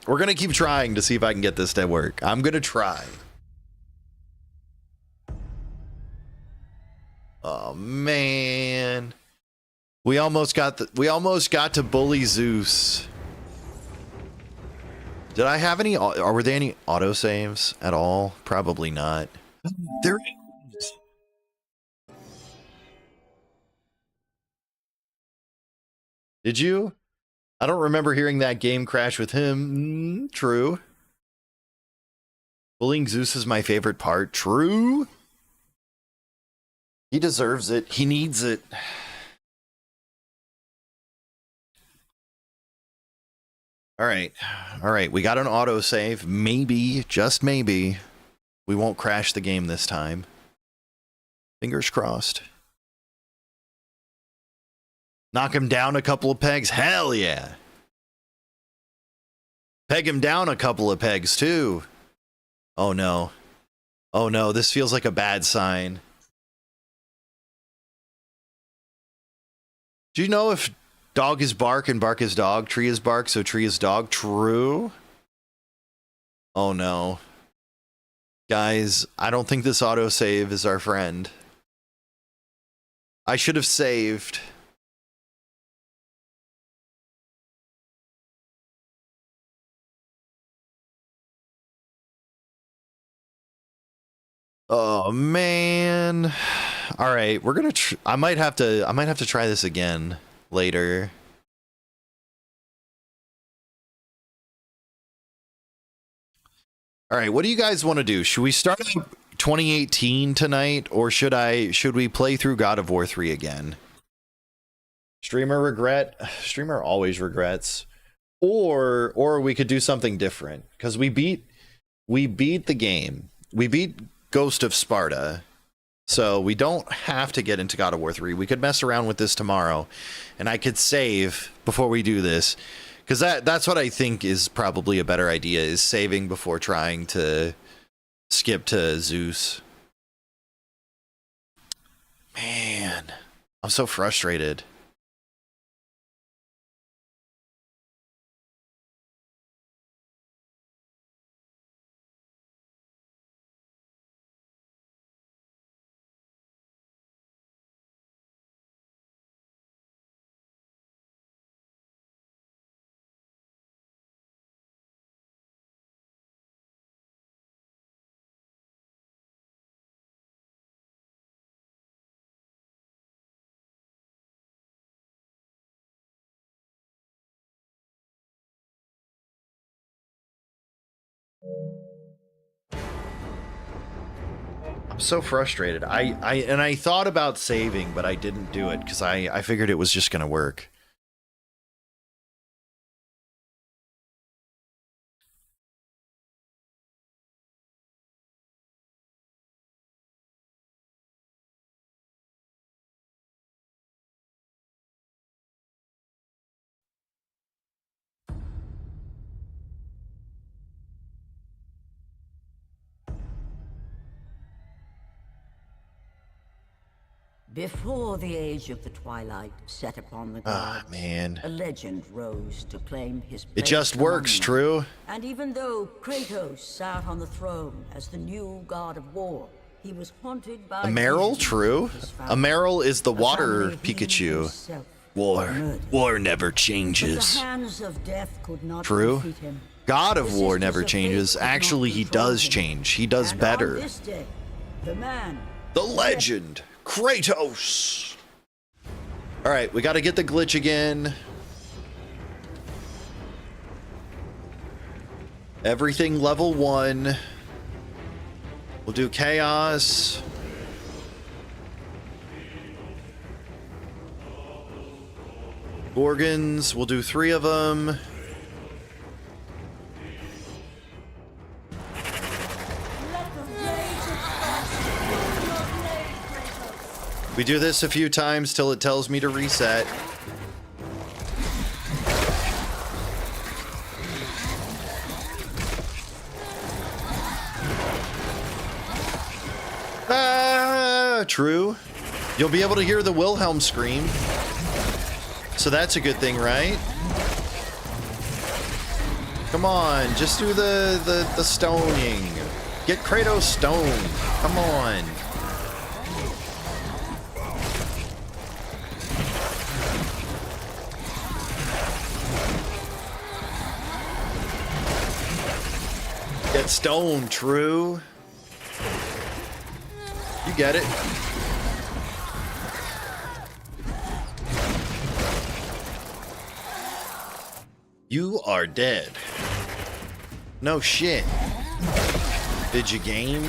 We're gonna keep trying to see if I can get this to work. I'm gonna try. Oh man, we almost got to bully Zeus. Did I have any? Or were there any autosaves at all? Probably not. There is. Did you? I don't remember hearing that game crash with him. True. Bullying Zeus is my favorite part. True. He deserves it. He needs it. All right. All right. We got an autosave. Maybe, just maybe, we won't crash the game this time. Fingers crossed. Knock him down a couple of pegs. Hell yeah. Peg him down a couple of pegs too. Oh no. Oh no. This feels like a bad sign. Do you know if dog is bark and bark is dog, tree is bark, so tree is dog? True. Oh no. Guys, I don't think this autosave is our friend. I should have saved. Oh man. All right, we're going to I might have to try this again later. All right, what do you guys want to do? Should we start 2018 tonight, or should we play through God of War 3 again? Streamer always regrets. Or we could do something different, because we beat the game. We beat Ghost of Sparta. So we don't have to get into God of War 3. We could mess around with this tomorrow, and I could save before we do this, because that's what I think is probably a better idea, is saving before trying to skip to Zeus. Man, I'm so frustrated. I'm so frustrated. I thought about saving, but I didn't do it because I figured it was just gonna work. Before the age of the twilight set upon the gods, man. a legend rose to claim his place It just works, among them. true. And even though Kratos sat on the throne as the new god of war, he was haunted by Emerald, visions true. of his family. Emerald is the A water family he Pikachu. himself War never But changes. the hands of death could not True. defeat him. God The of War sisters never of changes. fate could not Actually, he control does him. change. He does And better. On this day, the man, The legend, Kratos. All right, we got to get the glitch again. Everything level 1. We'll do chaos. Gorgons, we'll do 3 of them. We do this a few times till it tells me to reset. True. You'll be able to hear the Wilhelm scream. So that's a good thing, right? Come on, just do the stoning. Get Kratos stoned. Come on. Get stoned, true. You get it. You are dead. No shit. Did you game?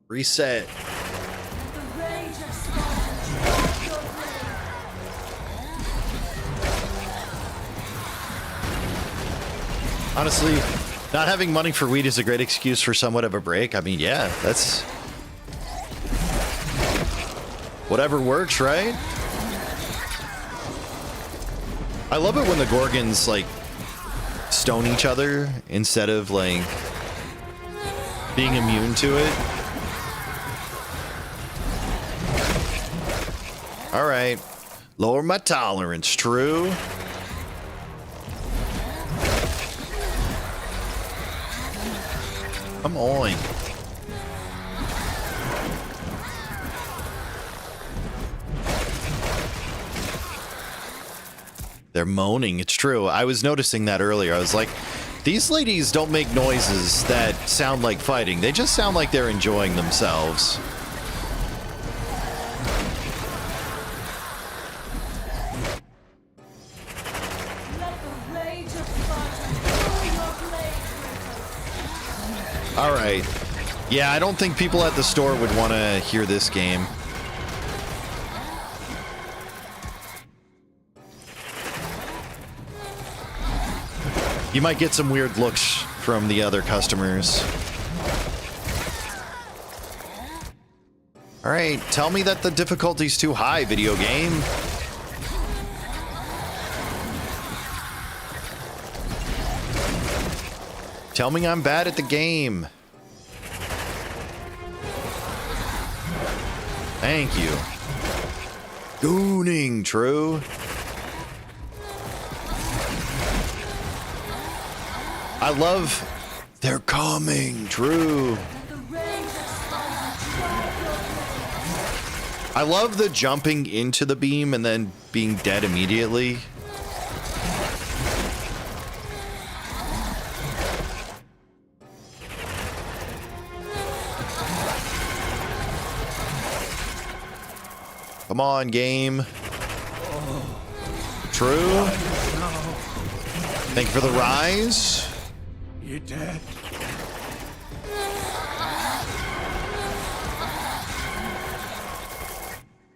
Reset. Honestly, not having money for weed is a great excuse for somewhat of a break. I mean, yeah, that's whatever works, right? I love it when the Gorgons, like, stone each other instead of, like, being immune to it. All right. Lower my tolerance, true. Come on. They're moaning. It's true. I was noticing that earlier. I was like, these ladies don't make noises that sound like fighting. They just sound like they're enjoying themselves. All right. Yeah, I don't think people at the store would want to hear this game. You might get some weird looks from the other customers. All right, tell me that the difficulty's too high, video game. Tell me I'm bad at the game. Thank you. Gooning, true. I love... They're coming, true. I love the jumping into the beam and then being dead immediately. Come on, game. True. Thank you for the rise. You're dead.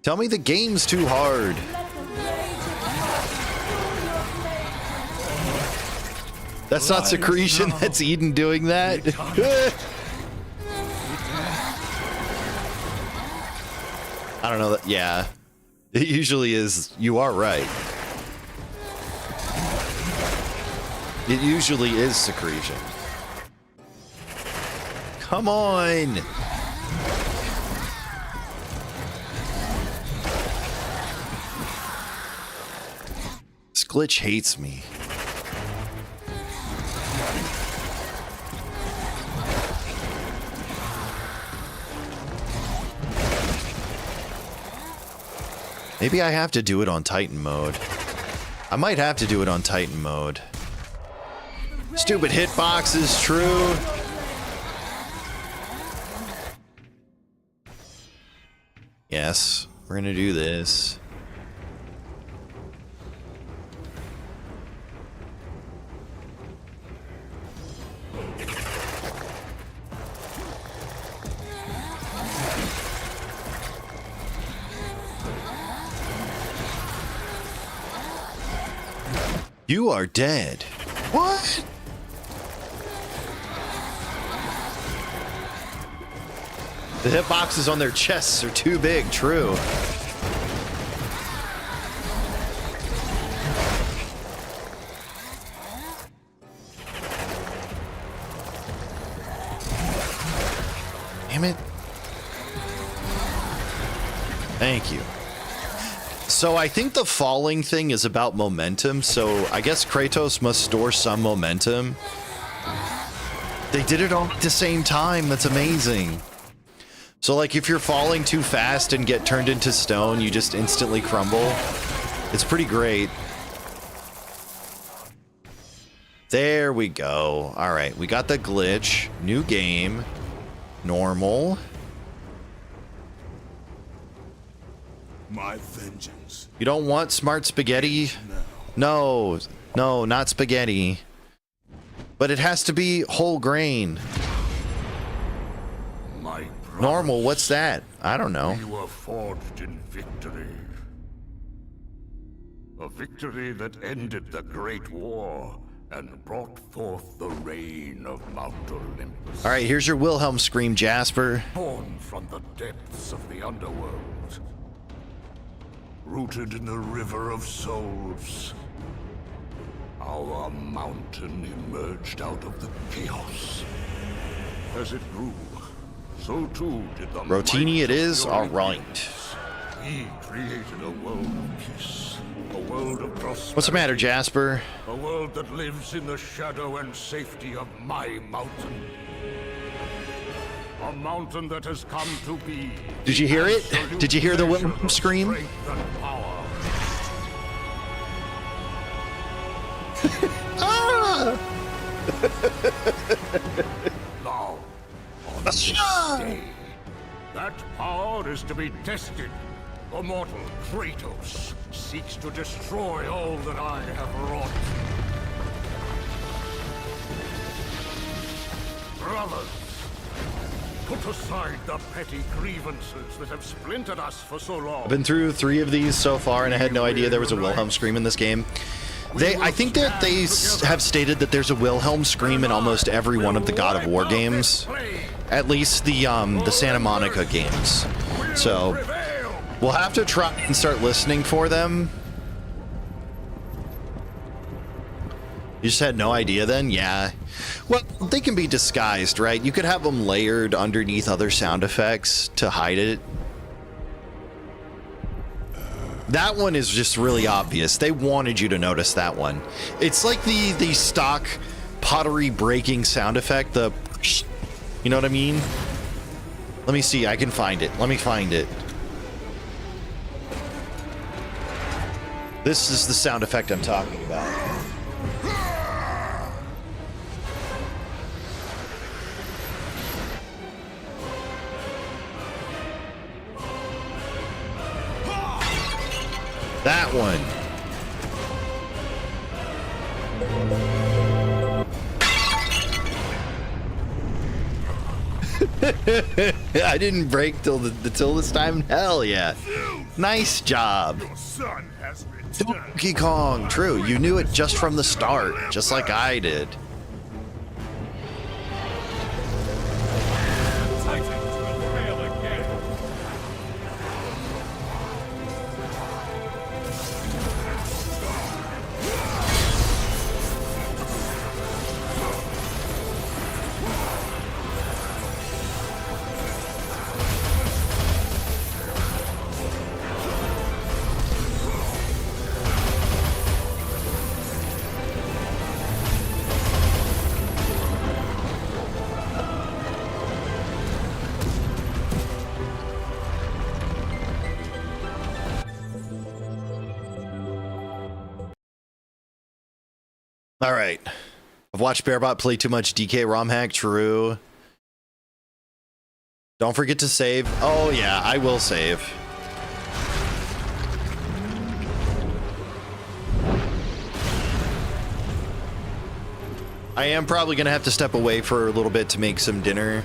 Tell me the game's too hard. That's not secretion, that's Eden doing that. I don't know that. Yeah, it usually is. You are right. It usually is secretion. Come on. This glitch hates me. Maybe I have to do it on Titan mode. I might have to do it on Titan mode. Stupid hitbox is true. Yes, we're gonna do this. You are dead. What? The hitboxes on their chests are too big, true. Damn it. Thank you. So I think the falling thing is about momentum, so I guess Kratos must store some momentum. They did it all at the same time, that's amazing. So like if you're falling too fast and get turned into stone, you just instantly crumble. It's pretty great. There we go. All right, we got the glitch. New game. Normal. My vengeance. You don't want smart spaghetti? No, no, not spaghetti. But it has to be whole grain. My Normal, what's that? I don't know. We were forged in victory. A victory that ended the Great War and brought forth the reign of Mount Olympus. All right, here's your Wilhelm scream, Jasper. Born from the depths of the underworld. Rooted in the river of souls. Our mountain emerged out of the chaos. As it grew, so too did the Rotini it is, all right. He created a world of peace, a world of prosperity. What's the matter, Jasper? A world that lives in the shadow and safety of my mountain. A mountain that has come to be. Did you hear it? Did you hear the Wilhelm scream? Ah! Now, on this day, that power is to be tested. The mortal Kratos seeks to destroy all that I have wrought. Brothers, put aside the petty grievances that have splintered us for so long. I've been through 3 of these so far, and I had no idea there was a Wilhelm scream in this game. I think that they have stated that there's a Wilhelm scream in almost every one of the God of War games, at least the Santa Monica games. So we'll have to try and start listening for them. You just had no idea then? Yeah. Well, they can be disguised, right? You could have them layered underneath other sound effects to hide it. That one is just really obvious. They wanted you to notice that one. It's like the stock pottery breaking sound effect, the, you know what I mean? Let me see, I can find it. Let me find it. This is the sound effect I'm talking about. That one. I didn't break till this time. Hell yeah. Nice job. Your son has returned. Donkey Kong. True. You knew it just from the start, just like I did. All right. I've watched Bearbot play too much DK ROM hack. True. Don't forget to save. Oh, yeah, I will save. I am probably going to have to step away for a little bit to make some dinner.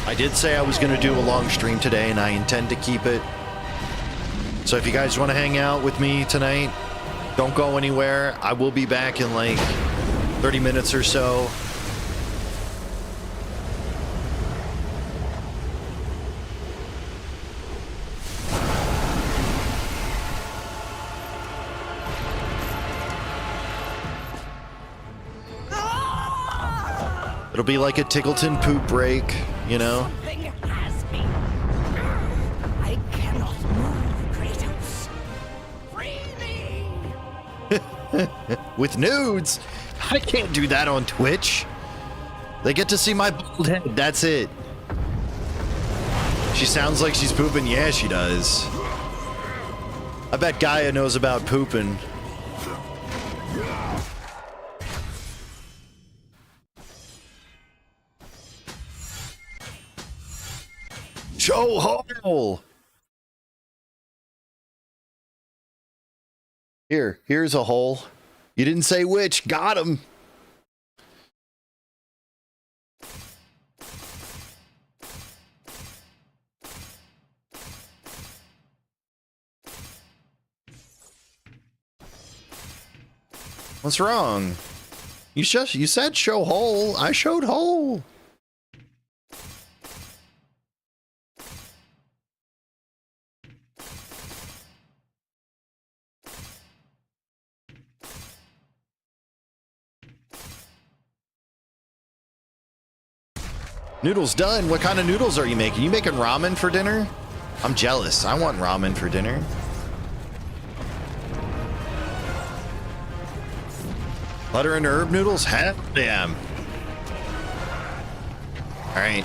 I did say I was going to do a long stream today, and I intend to keep it. So if you guys want to hang out with me tonight, don't go anywhere. I will be back in like 30 minutes or so. It'll be like a Tickleton poop break, you know? Something has me. I cannot move, Kratos. Free me! With nudes? I can't do that on Twitch. They get to see my bald head. That's it. She sounds like she's pooping. Yeah, she does. I bet Gaia knows about pooping. Show hole. Here's a hole. You didn't say which. Got him. What's wrong? You said show hole. I showed hole. Noodles done. What kind of noodles are you making? You making ramen for dinner? I'm jealous. I want ramen for dinner. Butter and herb noodles? Hell damn. All right.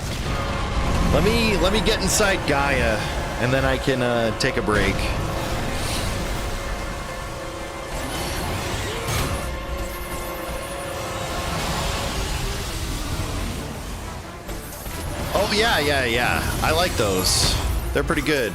Let me get inside Gaia, and then I can take a break. Oh, yeah. I like those. They're pretty good.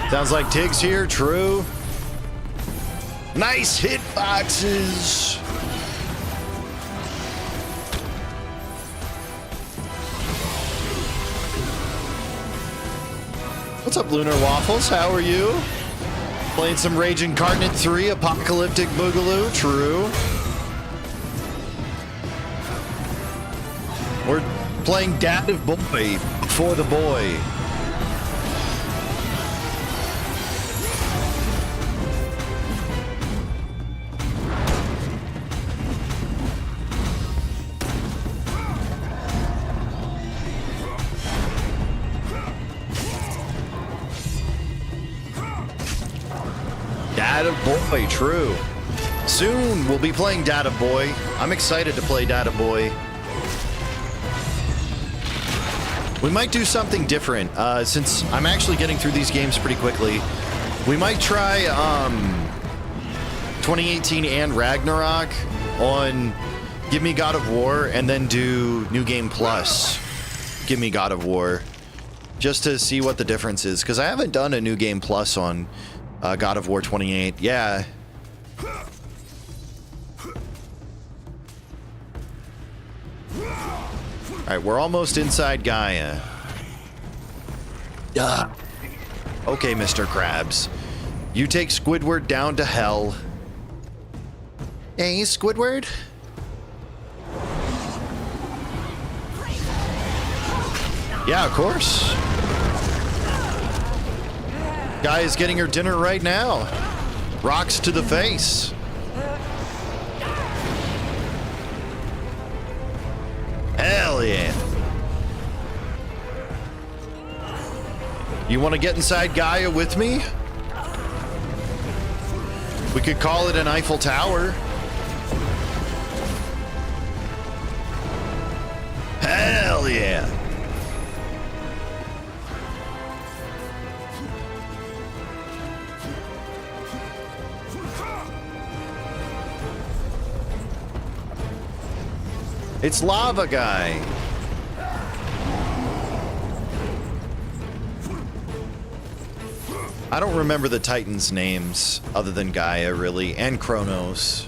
Sounds like Tig's here, true. Nice hit boxes. What's up, Lunar Waffles? How are you? Playing some Rage Incarnate 3 Apocalyptic Boogaloo, true. We're playing Dad of Boy for the boy. Data Boy, true. Soon we'll be playing Data Boy. I'm excited to play Data Boy. We might do something different, since I'm actually getting through these games pretty quickly. We might try 2018 and Ragnarok on Give Me God of War, and then do New Game Plus Give Me God of War, just to see what the difference is, because I haven't done a New Game Plus on God of War 28. Yeah. Alright, we're almost inside Gaia. Okay, Mr. Krabs. You take Squidward down to hell. Hey, Squidward? Yeah, of course. Guy is getting her dinner right now. Rocks to the face. Hell yeah. You want to get inside Gaia with me? We could call it an Eiffel Tower. Hell yeah. It's Lava Guy. I don't remember the Titans' names other than Gaia, really, and Kronos.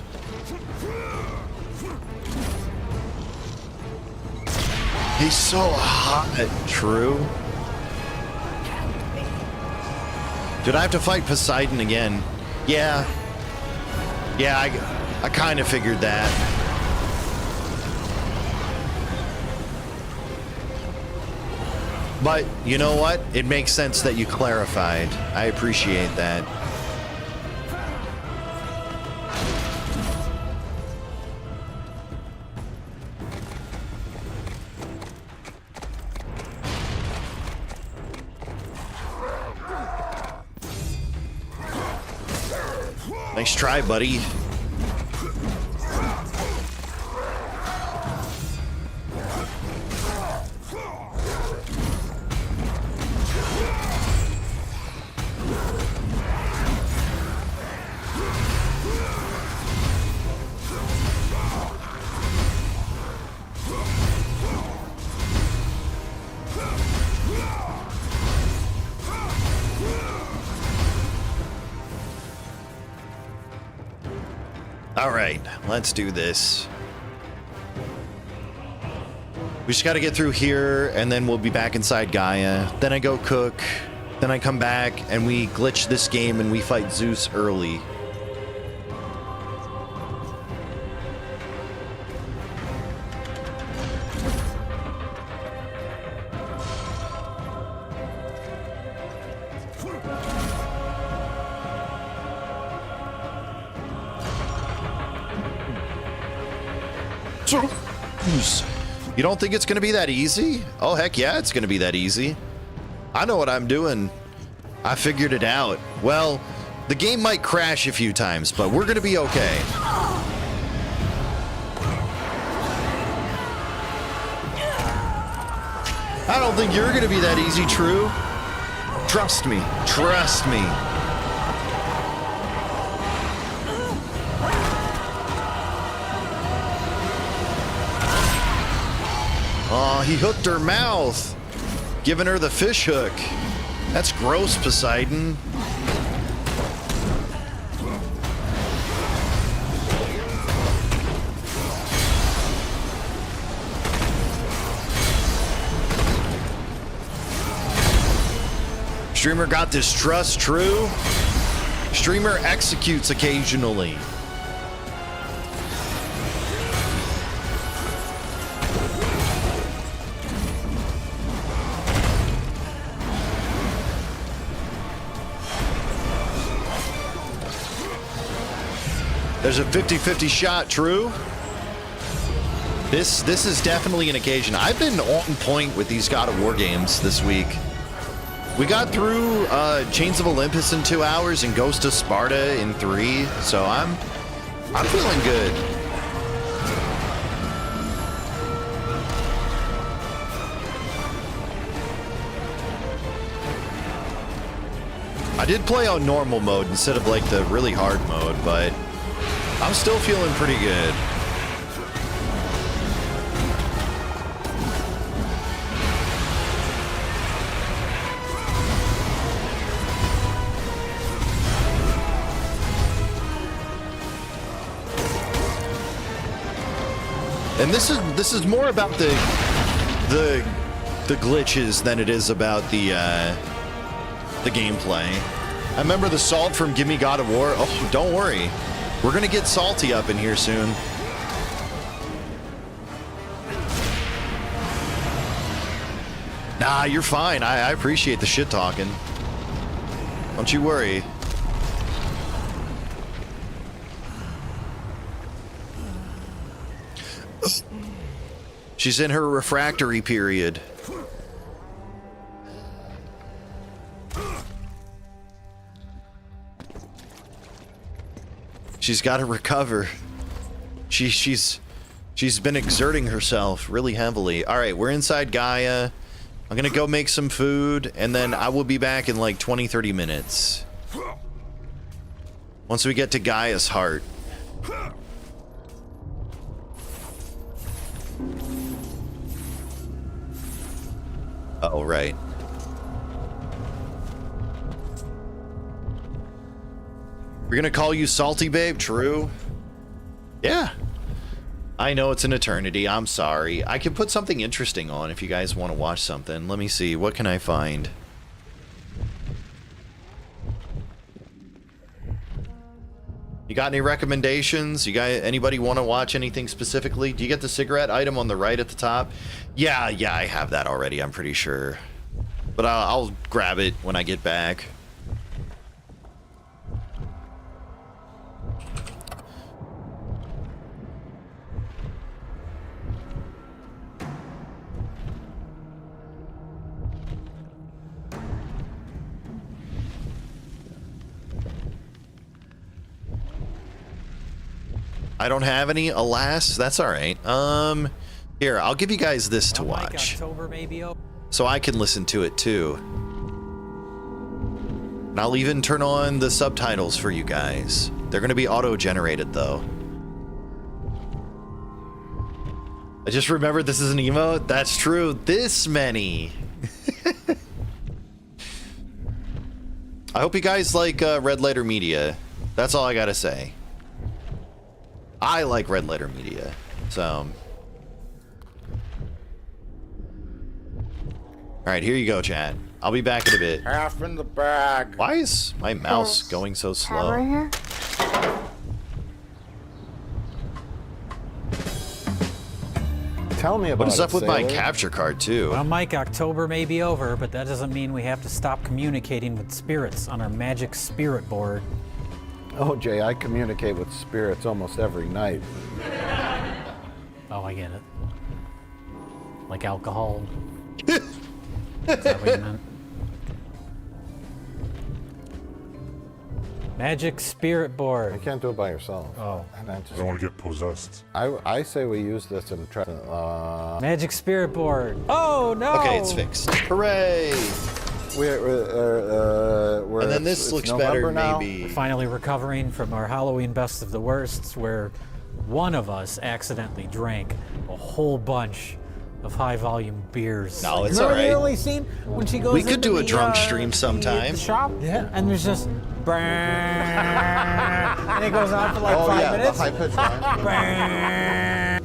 He's so hot, true. Did I have to fight Poseidon again? Yeah. Yeah, I kind of figured that. But you know what? It makes sense that you clarified. I appreciate that. Nice try, buddy. Alright, let's do this. We just gotta get through here, and then we'll be back inside Gaia. Then I go cook, then I come back, and we glitch this game and we fight Zeus early. You don't think it's gonna be that easy? Oh, heck yeah, it's gonna be that easy. I know what I'm doing. I figured it out. Well, the game might crash a few times, but we're gonna be okay. I don't think you're gonna be that easy, True. Trust me. Trust me. Oh, he hooked her mouth, giving her the fish hook. That's gross, Poseidon. Streamer got distrust, true. Streamer executes occasionally. There's a 50-50 shot, true. This is definitely an occasion. I've been on point with these God of War games this week. We got through Chains of Olympus in 2 hours and Ghost of Sparta in 3, so I'm feeling good. I did play on normal mode instead of like the really hard mode, but I'm still feeling pretty good. And this is more about the glitches than it is about the gameplay. I remember the salt from Gimme God of War. Oh, don't worry, we're gonna get salty up in here soon. Nah, you're fine. I appreciate the shit talking. Don't you worry. She's in her refractory period. She's got to recover. She's been exerting herself really heavily. All right, we're inside Gaia. I'm gonna go make some food, and then I will be back in like 20-30 minutes. Once we get to Gaia's heart. Oh, right. We're gonna call you Salty Babe, true? Yeah. I know it's an eternity, I'm sorry. I can put something interesting on if you guys want to watch something. Let me see, what can I find? You got any recommendations? You guys, anybody want to watch anything specifically? Do you get the cigarette item on the right at the top? Yeah, I have that already, I'm pretty sure. But I'll grab it when I get back. I don't have any, alas. That's all right. Here, I'll give you guys this to watch, so I can listen to it too. And I'll even turn on the subtitles for you guys. They're gonna be auto-generated though. I just remembered this is an emote. That's true. This many. I hope you guys like Red Letter Media. That's all I gotta say. I like Red Letter Media, so. All right, here you go, chat. I'll be back in a bit. Half in the bag. Why is my mouse going so slow? Here? Tell me about What is up with my sailor? capture card, too? Well, Mike, October may be over, but that doesn't mean we have to stop communicating with spirits on our magic spirit board. Oh, Jay, I communicate with spirits almost every night. Oh, I get it. Like alcohol. Is that what you meant? Magic spirit board. You can't do it by yourself. Oh. And I don't want to get possessed. I say we use this and try Magic spirit board. Oh, no! Okay, it's fixed. Hooray! We're and then this looks better, now. maybe. We're finally recovering from our Halloween best of the worsts, where one of us accidentally drank a whole bunch of high-volume beers. No, it's Remember all right. the early scene when she goes We could into do a the, drunk stream sometime. The shop, yeah, and there's just and it goes on for like 5 minutes. The high-pitched line.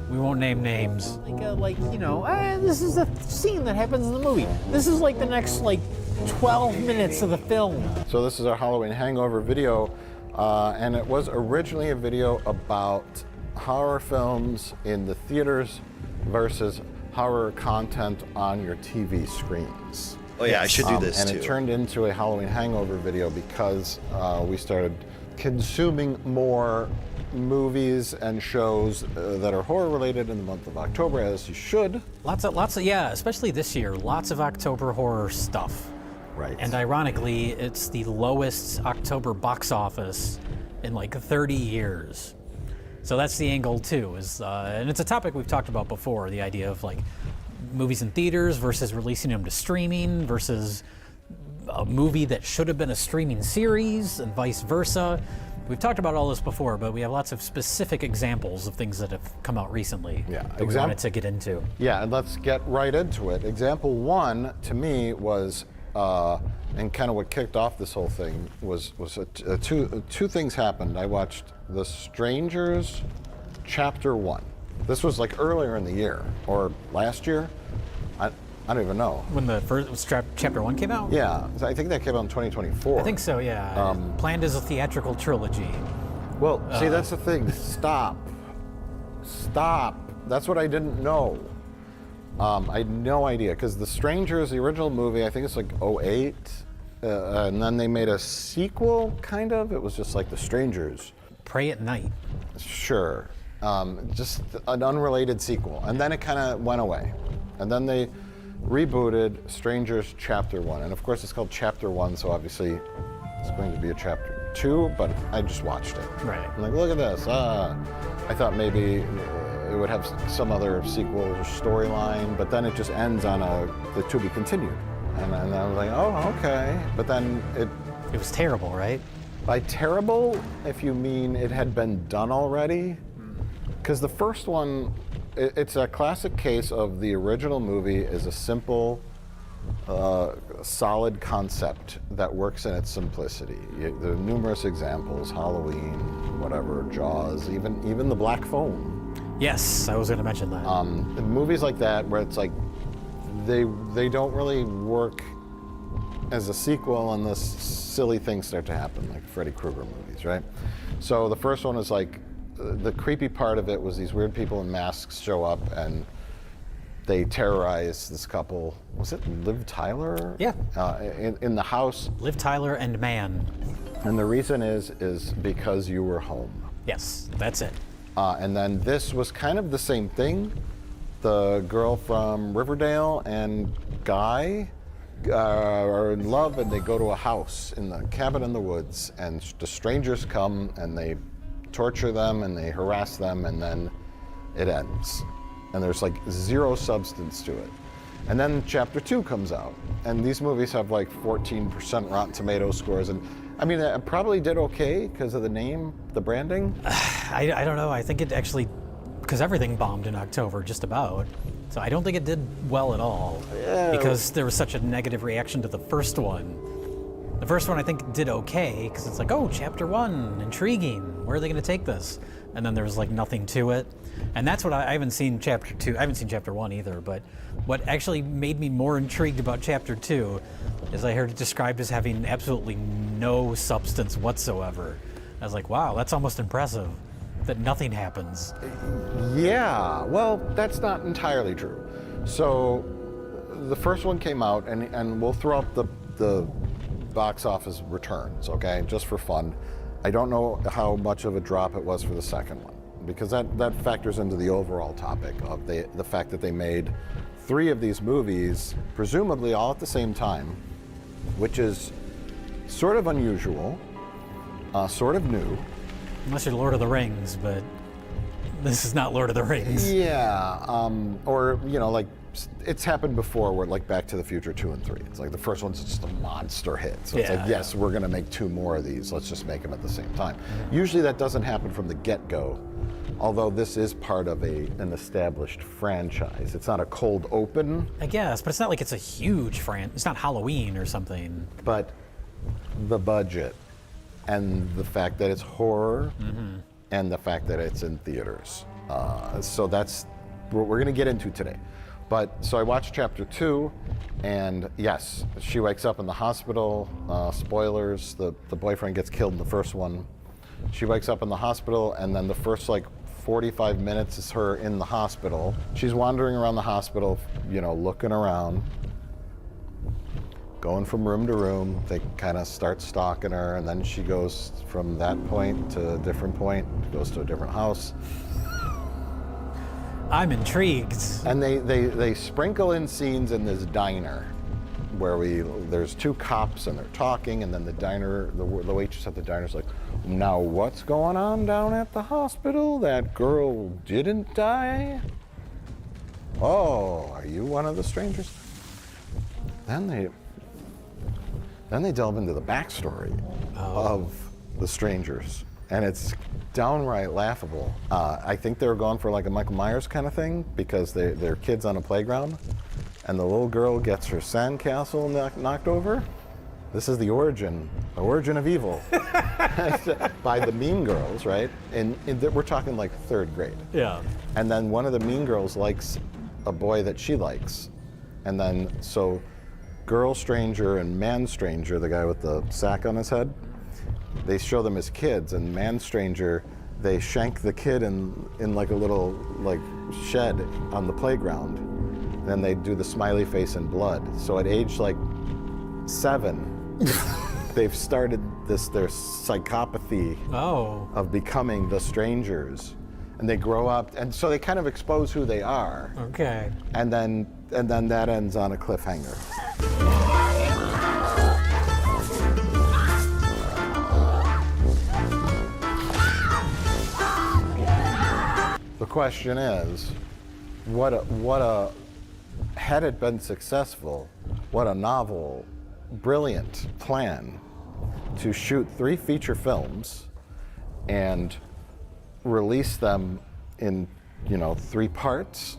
We won't name names. Like you know, this is a scene that happens in the movie. This is like the next 12 minutes of the film. So this is our Halloween hangover video, and it was originally a video about horror films in the theaters versus horror content on your TV screens. Oh yeah, I should do this and too. And it turned into a Halloween hangover video because we started consuming more movies and shows that are horror related in the month of October, as you should. Lots of yeah, especially this year, lots of October horror stuff. Right. And ironically, it's the lowest October box office in like 30 years. So that's the angle too, and it's a topic we've talked about before, the idea of like movies in theaters versus releasing them to streaming versus a movie that should have been a streaming series and vice versa. We've talked about all this before, but we have lots of specific examples of things that have come out recently that we wanted to get into. Yeah, and let's get right into it. Example one, to me, was, and kind of what kicked off this whole thing, was two things happened. I watched The Strangers Chapter 1. This was like earlier in the year, or last year. I don't even know. When the first Chapter 1 came out? Yeah, I think that came out in 2024. I think so, yeah. Planned as a theatrical trilogy. Well, see, that's the thing. Stop. That's what I didn't know. I had no idea, because The Strangers, the original movie, I think it's like 2008, and then they made a sequel, kind of. It was just like The Strangers. Pray at Night. Sure. Just an unrelated sequel. And then it kind of went away. And then they rebooted Strangers Chapter 1. And of course it's called Chapter 1, so obviously it's going to be a Chapter 2, but I just watched it. Right. I'm like, look at this. I thought maybe it would have some other sequel or storyline, but then it just ends on the to be continued. And I was like, oh, okay. But then it was terrible, right? By terrible, if you mean it had been done already, because the first one, it's a classic case of the original movie is a simple, solid concept that works in its simplicity. There are numerous examples: Halloween, whatever, Jaws, even The Black Phone. Yes, I was going to mention that. Movies like that, where it's like they don't really work as a sequel unless silly things start to happen, like Freddy Krueger movies, right? So the first one is like, the creepy part of it was these weird people in masks show up and they terrorize this couple. Was it Liv Tyler? Yeah. In the house. Liv Tyler and man. And the reason is because you were home. Yes, that's it. And then this was kind of the same thing. The girl from Riverdale and Guy are in love, and they go to a house in the cabin in the woods, and the strangers come and they torture them and they harass them, and then it ends. And there's like zero substance to it. And then Chapter 2 comes out, and these movies have like 14% Rotten Tomato scores, and I mean, it probably did okay because of the name, the branding. I don't know. I think it actually, because everything bombed in October, just about. So I don't think it did well at all, because there was such a negative reaction to the first one. The first one I think did okay, because it's like, oh, Chapter 1, intriguing. Where are they going to take this? And then there was like nothing to it. And that's what I haven't seen Chapter 2. I haven't seen Chapter 1 either, but what actually made me more intrigued about Chapter 2 is I heard it described as having absolutely no substance whatsoever. I was like, wow, that's almost impressive that nothing happens. Yeah, well, that's not entirely true. So the first one came out, and we'll throw up the box office returns, okay, just for fun. I don't know how much of a drop it was for the second one, because that factors into the overall topic of the fact that they made 3 of these movies, presumably all at the same time, which is sort of unusual, sort of new. Unless you're Lord of the Rings, but this is not Lord of the Rings. Yeah, or, you know, like, it's happened before where, like, Back to the Future 2 and 3. It's like the first one's just a monster hit. So it's like, yes, we're going to make 2 more of these. Let's just make them at the same time. Usually that doesn't happen from the get-go, although this is part of an established franchise. It's not a cold open. I guess, but it's not like it's a huge it's not Halloween or something. But the budget and the fact that it's horror and the fact that it's in theaters. So that's what we're going to get into today. But so I watched Chapter 2, and yes, she wakes up in the hospital. Spoilers, the boyfriend gets killed in the first one. She wakes up in the hospital, and then the first like 45 minutes is her in the hospital. She's wandering around the hospital, you know, looking around, going from room to room. They kind of start stalking her, and then she goes from that point to a different point, goes to a different house. I'm intrigued. And they sprinkle in scenes in this diner there's two cops and they're talking, and then the waitress at the diner's like, now what's going on down at the hospital? That girl didn't die? Oh, are you one of the strangers? Then they delve into the backstory of the strangers, and it's downright laughable. I think they were going for like a Michael Myers kind of thing, because they're kids on a playground, and the little girl gets her sandcastle knocked over. This is the origin of evil by the mean girls, right? And we're talking like 3rd grade. Yeah. And then one of the mean girls likes a boy that she likes, and then so girl stranger and man stranger, the guy with the sack on his head, they show them as kids, and man stranger, they shank the kid in like a little like shed on the playground. And then they do the smiley face and blood. So at age like 7, they've started their psychopathy of becoming the strangers. And they grow up, and so they kind of expose who they are. Okay. And then that ends on a cliffhanger. The question is, had it been successful, what a novel, brilliant plan to shoot 3 feature films and release them in, 3 parts.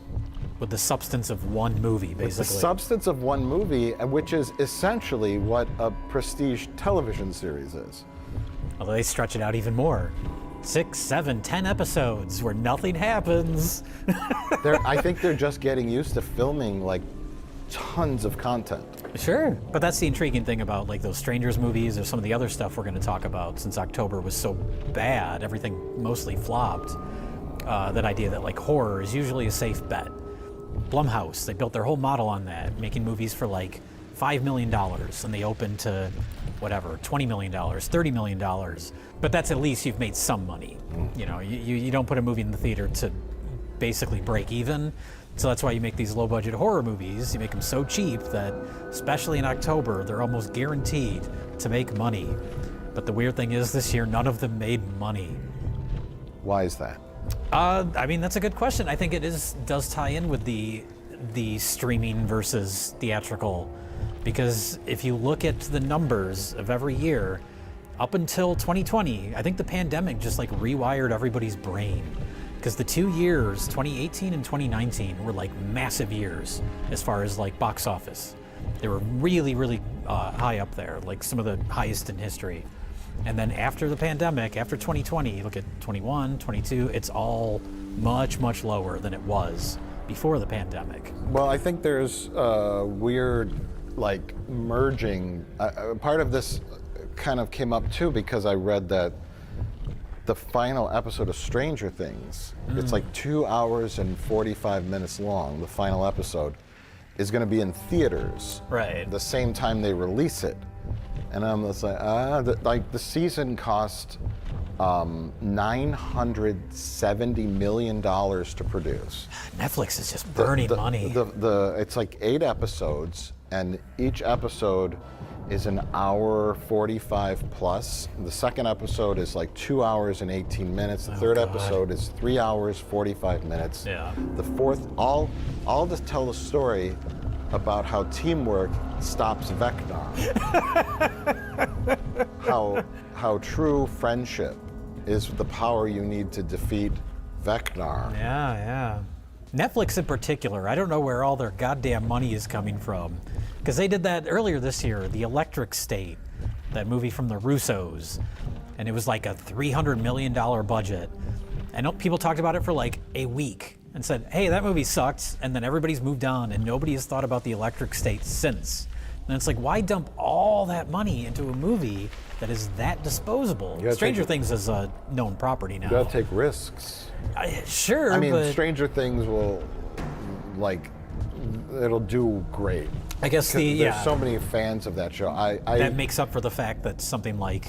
With the substance of one movie, basically. With the substance of one movie, which is essentially what a prestige television series is. Although they stretch it out even more. 6, 7, 10 episodes where nothing happens. I think they're just getting used to filming like tons of content. Sure, but that's the intriguing thing about like those Strangers movies or some of the other stuff we're going to talk about. Since October was so bad, everything mostly flopped. That idea that like horror is usually a safe bet. Blumhouse, they built their whole model on that, making movies for like $5 million, and they opened to whatever, $20 million, $30 million. But that's at least you've made some money. You don't put a movie in the theater to basically break even. So that's why you make these low-budget horror movies. You make them so cheap that, especially in October, they're almost guaranteed to make money. But the weird thing is, this year, none of them made money. Why is that? I mean, that's a good question. I think it does tie in with the streaming versus theatrical. Because if you look at the numbers of every year, up until 2020, I think the pandemic just like rewired everybody's brain. Because the 2 years, 2018 and 2019, were like massive years as far as like box office. They were really, really high up there, like some of the highest in history. And then after the pandemic, after 2020, you look at 21, 22, it's all much, much lower than it was before the pandemic. Well, I think there's a weird like merging. Part of this kind of came up too because I read that the final episode of Stranger Things, it's like 2 hours and 45 minutes long, the final episode, is going to be in theaters the same time they release it. And I'm just like, the season cost $970 million to produce. Netflix is just burning money. It's like 8 episodes, and each episode is an hour 45 plus. The second episode is like 2 hours and 18 minutes. The third episode is 3 hours 45 minutes. Yeah. The fourth, all to tell a story about how teamwork stops Vecna. how true friendship is the power you need to defeat Vecna. Yeah. Netflix in particular, I don't know where all their goddamn money is coming from. Because they did that earlier this year, The Electric State, that movie from the Russos. And it was like a $300 million budget. And people talked about it for like a week and said, hey, that movie sucked. And then everybody's moved on and nobody has thought about The Electric State since. And it's like, why dump all that money into a movie that is that disposable? Stranger Things is a known property now. You gotta take risks. Sure, I mean, but Stranger Things will, like, it'll do great. I guess there's so many fans of that show. That makes up for the fact that something like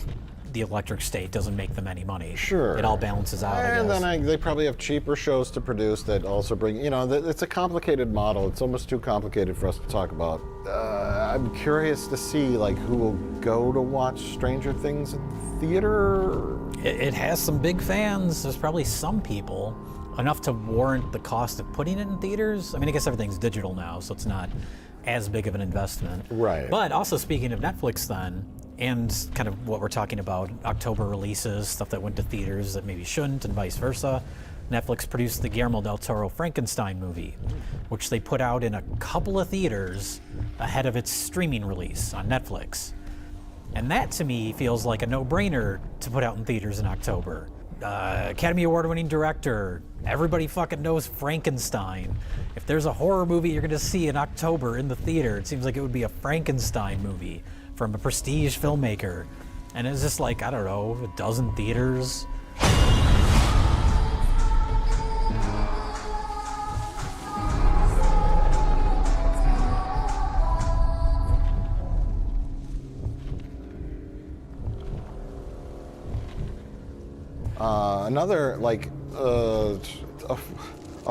The Electric State doesn't make them any money. Sure. It all balances out, And I guess. then they probably have cheaper shows to produce that also bring, it's a complicated model. It's almost too complicated for us to talk about. I'm curious to see like who will go to watch Stranger Things in theater. It has some big fans. There's probably some people, enough to warrant the cost of putting it in theaters. I mean, I guess everything's digital now, so it's not as big of an investment. Right. But also speaking of Netflix then, and kind of what we're talking about, October releases, stuff that went to theaters that maybe shouldn't, and vice versa. Netflix produced the Guillermo del Toro Frankenstein movie, which they put out in a couple of theaters ahead of its streaming release on Netflix. And that to me feels like a no-brainer to put out in theaters in October. Academy Award-winning director, everybody fucking knows Frankenstein. If there's a horror movie you're gonna see in October in the theater, it seems like it would be a Frankenstein movie from a prestige filmmaker. And it's just like, I don't know, a dozen theaters. Another, like, oh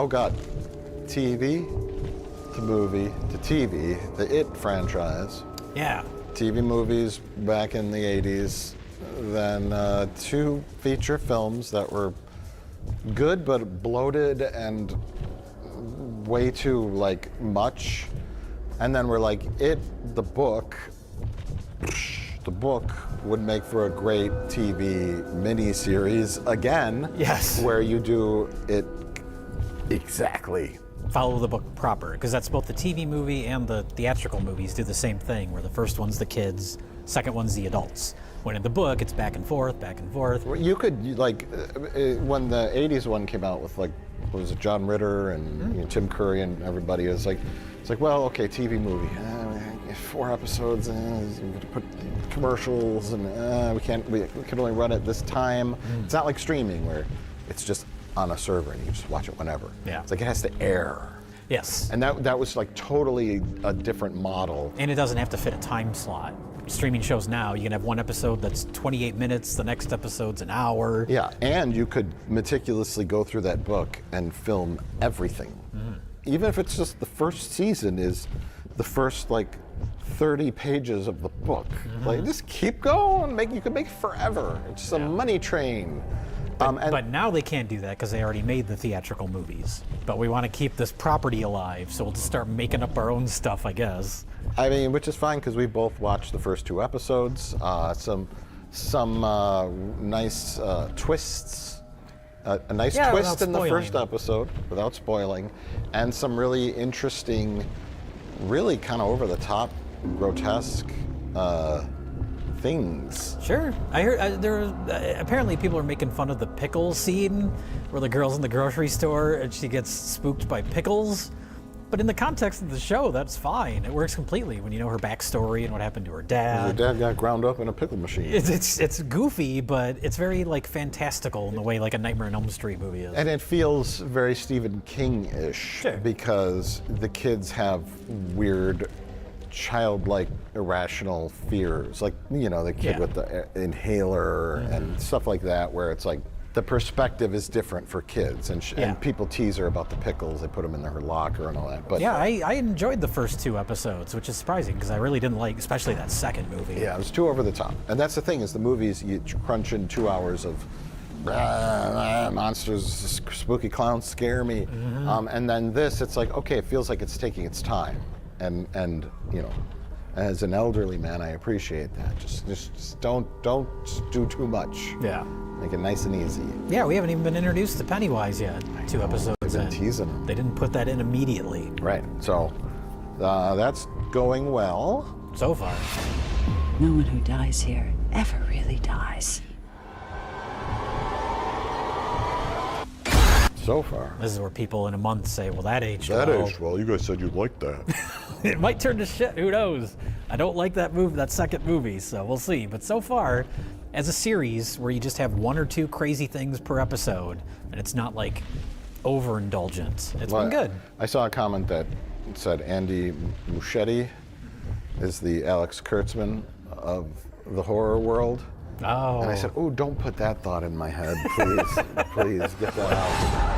god, TV to movie to TV, the It franchise. Yeah. TV movies back in the 80s, then 2 feature films that were good but bloated and way too, like, much. And then we're like, It, the book would make for a great TV miniseries again. Yes. Where you do it exactly. Follow the book proper, because that's both the TV movie and the theatrical movies do the same thing, where the first one's the kids, second one's the adults. When in the book, it's back and forth, back and forth. You could, like, when the 80s one came out with, like, what was it, John Ritter and you know, Tim Curry and everybody, it's like, well, okay, TV movie, 4 episodes, put commercials, and we can only run it this time. It's not like streaming where it's just on a server and you just watch it whenever. Yeah. It's like it has to air. Yes. And that was like totally a different model. And it doesn't have to fit a time slot. Streaming shows now, you can have one episode that's 28 minutes, the next episode's an hour. Yeah, and you could meticulously go through that book and film everything. Even if it's just the first season is the first, like, 30 pages of the book. Like, just keep going. You can make it forever. It's just a money train. But now they can't do that because they already made the theatrical movies. But we want to keep this property alive, so we'll just start making up our own stuff, I guess. I mean, which is fine because we both watched the first 2 episodes. Some nice twists. A nice twist in the first episode, without spoiling, and some really interesting, really kind of over-the-top, grotesque things. Sure. I heard apparently people are making fun of the pickle scene where the girl's in the grocery store and she gets spooked by pickles. But in the context of the show, that's fine. It works completely when you know her backstory and what happened to her dad. Her dad got ground up in a pickle machine. It's goofy, but it's very, like, fantastical in the way, like, a Nightmare on Elm Street movie is. And it feels very Stephen King-ish because the kids have weird, childlike, irrational fears. Like, you know, the kid with the inhaler and stuff like that, where it's like, the perspective is different for kids, and people tease her about the pickles. They put them in her locker and all that. But yeah, I enjoyed the first 2 episodes, which is surprising because I really didn't like, especially that second movie. Yeah, it was too over the top. And that's the thing, is the movies, you crunch in 2 hours of monsters, spooky clowns scare me. And then this, it's like, okay, it feels like it's taking its time. And you know, as an elderly man, I appreciate that. Just don't do too much. Yeah. Make it nice and easy. Yeah, we haven't even been introduced to Pennywise yet. 2 episodes They've been in. teasing them. They didn't put that in immediately. Right. So that's going well. So far. No one who dies here ever really dies. So far. This is where people in a month say, well, that aged well. That aged well. You guys said you'd like that. It might turn to shit. Who knows? I don't like that second movie, so we'll see. But so far, as a series where you just have 1 or 2 crazy things per episode, and it's not like overindulgent, it's been good. I saw a comment that said Andy Muschietti is the Alex Kurtzman of the horror world. Oh. And I said, oh, don't put that thought in my head, please. Please, get that out.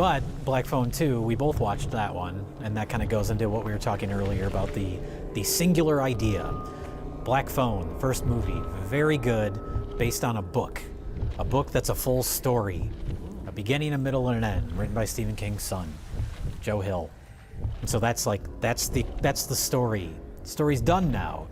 But Black Phone 2, we both watched that one, and that kind of goes into what we were talking earlier about the singular idea. Black Phone, first movie, very good, based on a book that's a full story, a beginning, a middle, and an end, written by Stephen King's son, Joe Hill. And so that's the story. The story's done now.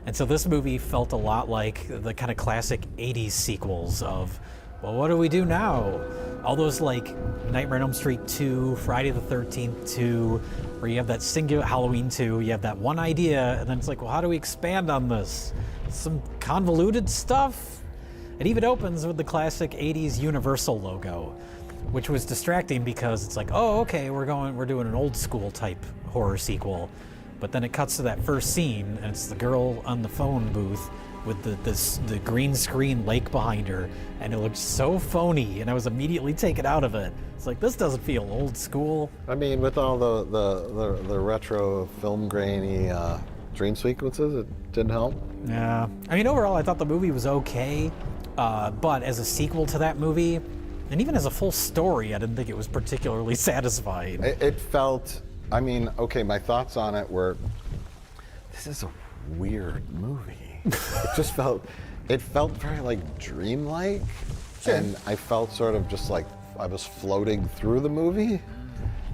And so this movie felt a lot like the kind of classic 80s sequels of, well, what do we do now? All those like Nightmare on Elm Street 2, Friday the 13th 2, where you have that singular Halloween 2, you have that one idea, and then it's like, well, how do we expand on this? Some convoluted stuff? It even opens with the classic 80s Universal logo, which was distracting because it's like, oh, okay, we're doing an old school type horror sequel. But then it cuts to that first scene, and it's the girl on the phone booth with the green screen lake behind her, and it looked so phony, and I was immediately taken out of it. It's like, this doesn't feel old school. I mean, with all the retro film grainy dream sequences, it didn't help. Yeah. I mean, overall, I thought the movie was okay, but as a sequel to that movie, and even as a full story, I didn't think it was particularly satisfying. It felt, I mean, okay, my thoughts on it were, this is a weird movie. It felt very like dreamlike, and I felt sort of just like I was floating through the movie.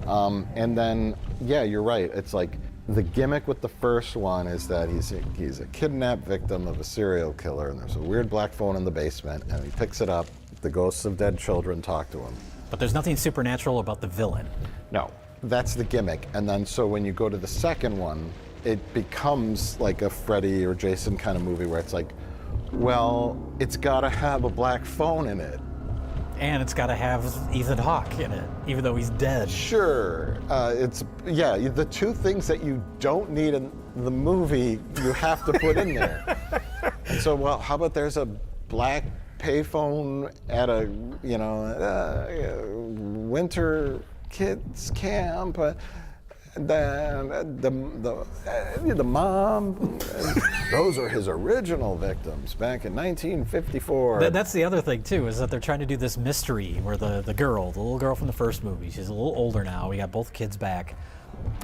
And then, yeah, you're right. It's like the gimmick with the first one is that he's a kidnapped victim of a serial killer, and there's a weird black phone in the basement, and he picks it up. The ghosts of dead children talk to him. But there's nothing supernatural about the villain. No, that's the gimmick. And then so when you go to the second one, it becomes like a Freddy or Jason kind of movie where it's like, well, it's got to have a black phone in it. And it's got to have Ethan Hawke in it, even though he's dead. Sure. The two things that you don't need in the movie, you have to put in there. And so, well, how about there's a black payphone at a, winter kids camp. The mom, those are his original victims back in 1954. That's the other thing too, is that they're trying to do this mystery where the little girl from the first movie, she's a little older now, we got both kids back,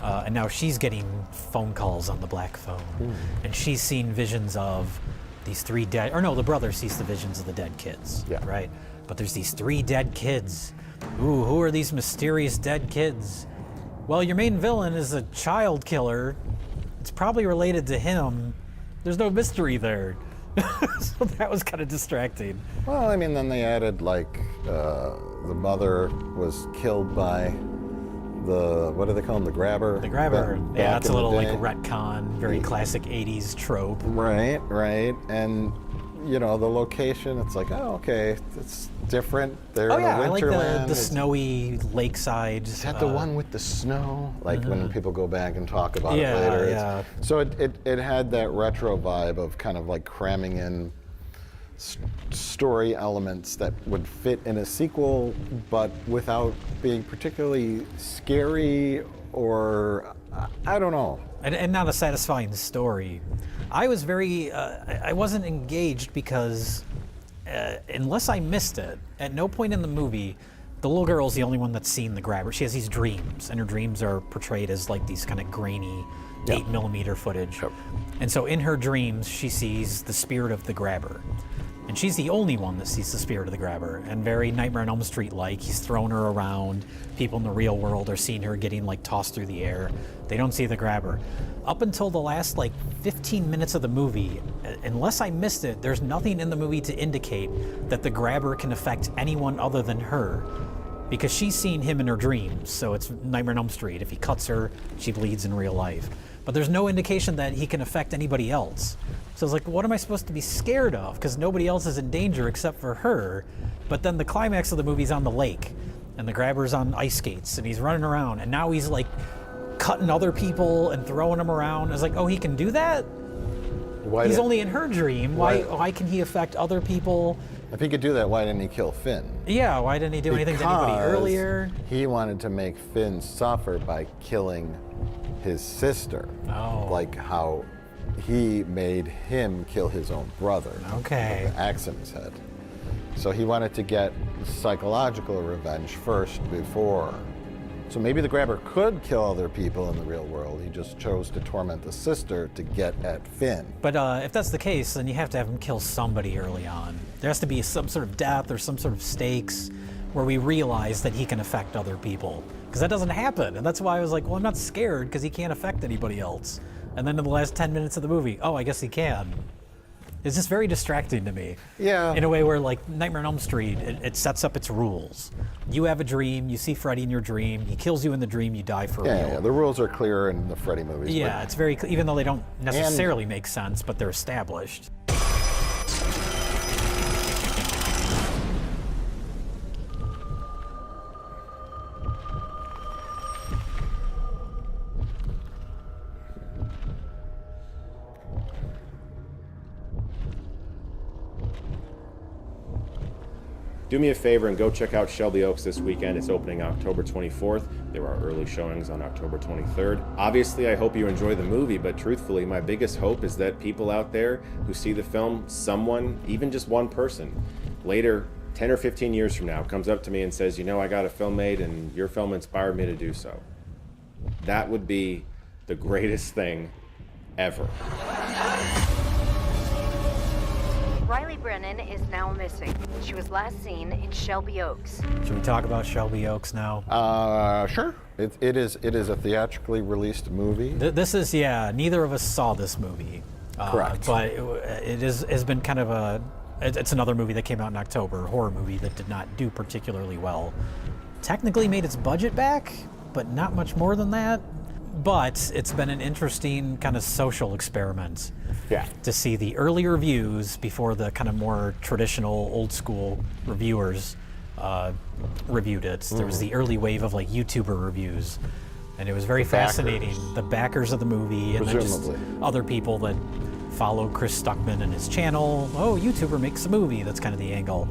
and now she's getting phone calls on the black phone. And she's seen visions of these three dead, or no, the brother sees the visions of the dead kids, right? But there's these three dead kids. Ooh, who are these mysterious dead kids? Well, your main villain is a child killer. It's probably related to him. There's no mystery there. So that was kind of distracting. Well, I mean, then they added like the mother was killed by what do they call him? The grabber? The grabber. Yeah, that's a little like day. retcon, very classic 80s trope. Right. And the location, it's like, oh, okay, it's different. They're in I like Winterland. the snowy lakeside. Is that the one with the snow? Like when people go back and talk about it later. Yeah. So it had that retro vibe of kind of like cramming in story elements that would fit in a sequel, but without being particularly scary or, I don't know. And not a satisfying story. I was I wasn't engaged because unless I missed it, at no point in the movie, the little girl's the only one that's seen the grabber. She has these dreams, and her dreams are portrayed as like these kind of grainy 8mm footage. Yep. And so in her dreams, she sees the spirit of the grabber. And she's the only one that sees the spirit of the grabber. And very Nightmare on Elm Street-like, he's thrown her around. People in the real world are seeing her getting like tossed through the air. They don't see the grabber. Up until the last like 15 minutes of the movie, unless I missed it, there's nothing in the movie to indicate that the grabber can affect anyone other than her. Because she's seen him in her dreams, so it's Nightmare on Elm Street. If he cuts her, she bleeds in real life. But there's no indication that he can affect anybody else. So it's like, what am I supposed to be scared of? Because nobody else is in danger except for her. But then the climax of the movie's on the lake, and the grabber's on ice skates, and he's running around, and now he's like cutting other people and throwing them around. It's like, oh, he can do that? He's only in her dream. Why can he affect other people? If he could do that, why didn't he kill Finn? Yeah, why didn't he do anything to anybody earlier? He wanted to make Finn suffer by killing his sister. Oh. Like how he made him kill his own brother. Okay. With the axe in his head. So he wanted to get psychological revenge first before. So maybe the Grabber could kill other people in the real world. He just chose to torment the sister to get at Finn. But if that's the case, then you have to have him kill somebody early on. There has to be some sort of death or some sort of stakes where we realize that he can affect other people. Because that doesn't happen. And that's why I was like, well, I'm not scared because he can't affect anybody else. And then in the last 10 minutes of the movie, oh, I guess he can. It's just very distracting to me. Yeah. In a way where, like, Nightmare on Elm Street, it sets up its rules. You have a dream, you see Freddy in your dream, he kills you in the dream, you die for real. Yeah, the rules are clear in the Freddy movies. Yeah, it's very clear, even though they don't necessarily make sense, but they're established. Do me a favor and go check out Shelby Oaks this weekend. It's opening October 24th. There are early showings on October 23rd. Obviously, I hope you enjoy the movie, but truthfully, my biggest hope is that people out there who see the film, someone, even just one person, later, 10 or 15 years from now, comes up to me and says, you know, I got a film made and your film inspired me to do so. That would be the greatest thing ever. Riley Brennan is now missing. She was last seen in Shelby Oaks. Should we talk about Shelby Oaks now? Sure. It is a theatrically released movie. This is, yeah, neither of us saw this movie. Correct. But it has been kind of it's another movie that came out in October, a horror movie that did not do particularly well. Technically made its budget back, but not much more than that. But it's been an interesting kind of social experiment. Yeah. To see the early reviews before the kind of more traditional old school reviewers reviewed it. There was the early wave of like YouTuber reviews, and it was very fascinating. The backers of the movie, and then just other people that follow Chris Stuckman and his channel. Oh, YouTuber makes a movie. That's kind of the angle.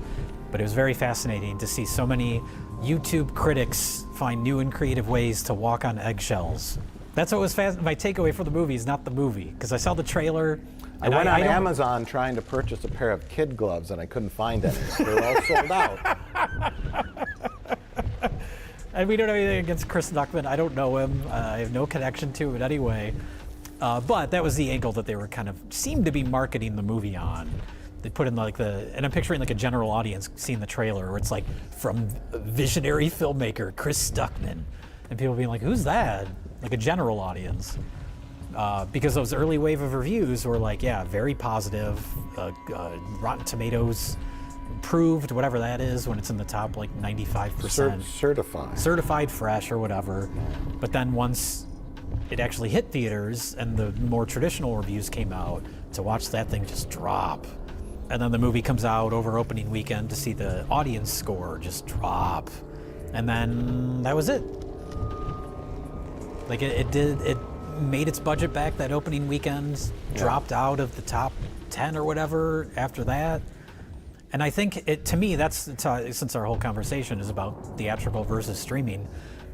But it was very fascinating to see so many YouTube critics find new and creative ways to walk on eggshells. That's what was my takeaway for the movie is not the movie, because I saw the trailer. I went on Amazon trying to purchase a pair of kid gloves and I couldn't find any. They were all sold out. And we don't have anything against Chris Stuckman. I don't know him. I have no connection to him in any way. But that was the angle that they were kind of seemed to be marketing the movie on. They put in like and I'm picturing like a general audience seeing the trailer where it's like from visionary filmmaker Chris Stuckman, and people being like, "Who's that?" Like a general audience, because those early wave of reviews were like, yeah, very positive. Rotten Tomatoes approved, whatever that is, when it's in the top like 95%. Certified fresh or whatever. But then once it actually hit theaters and the more traditional reviews came out, to watch that thing just drop. And then the movie comes out over opening weekend to see the audience score just drop. And then that was it. Like it made its budget back that opening weekend, dropped out of the top 10 or whatever after that. And I think to me, since our whole conversation is about theatrical versus streaming,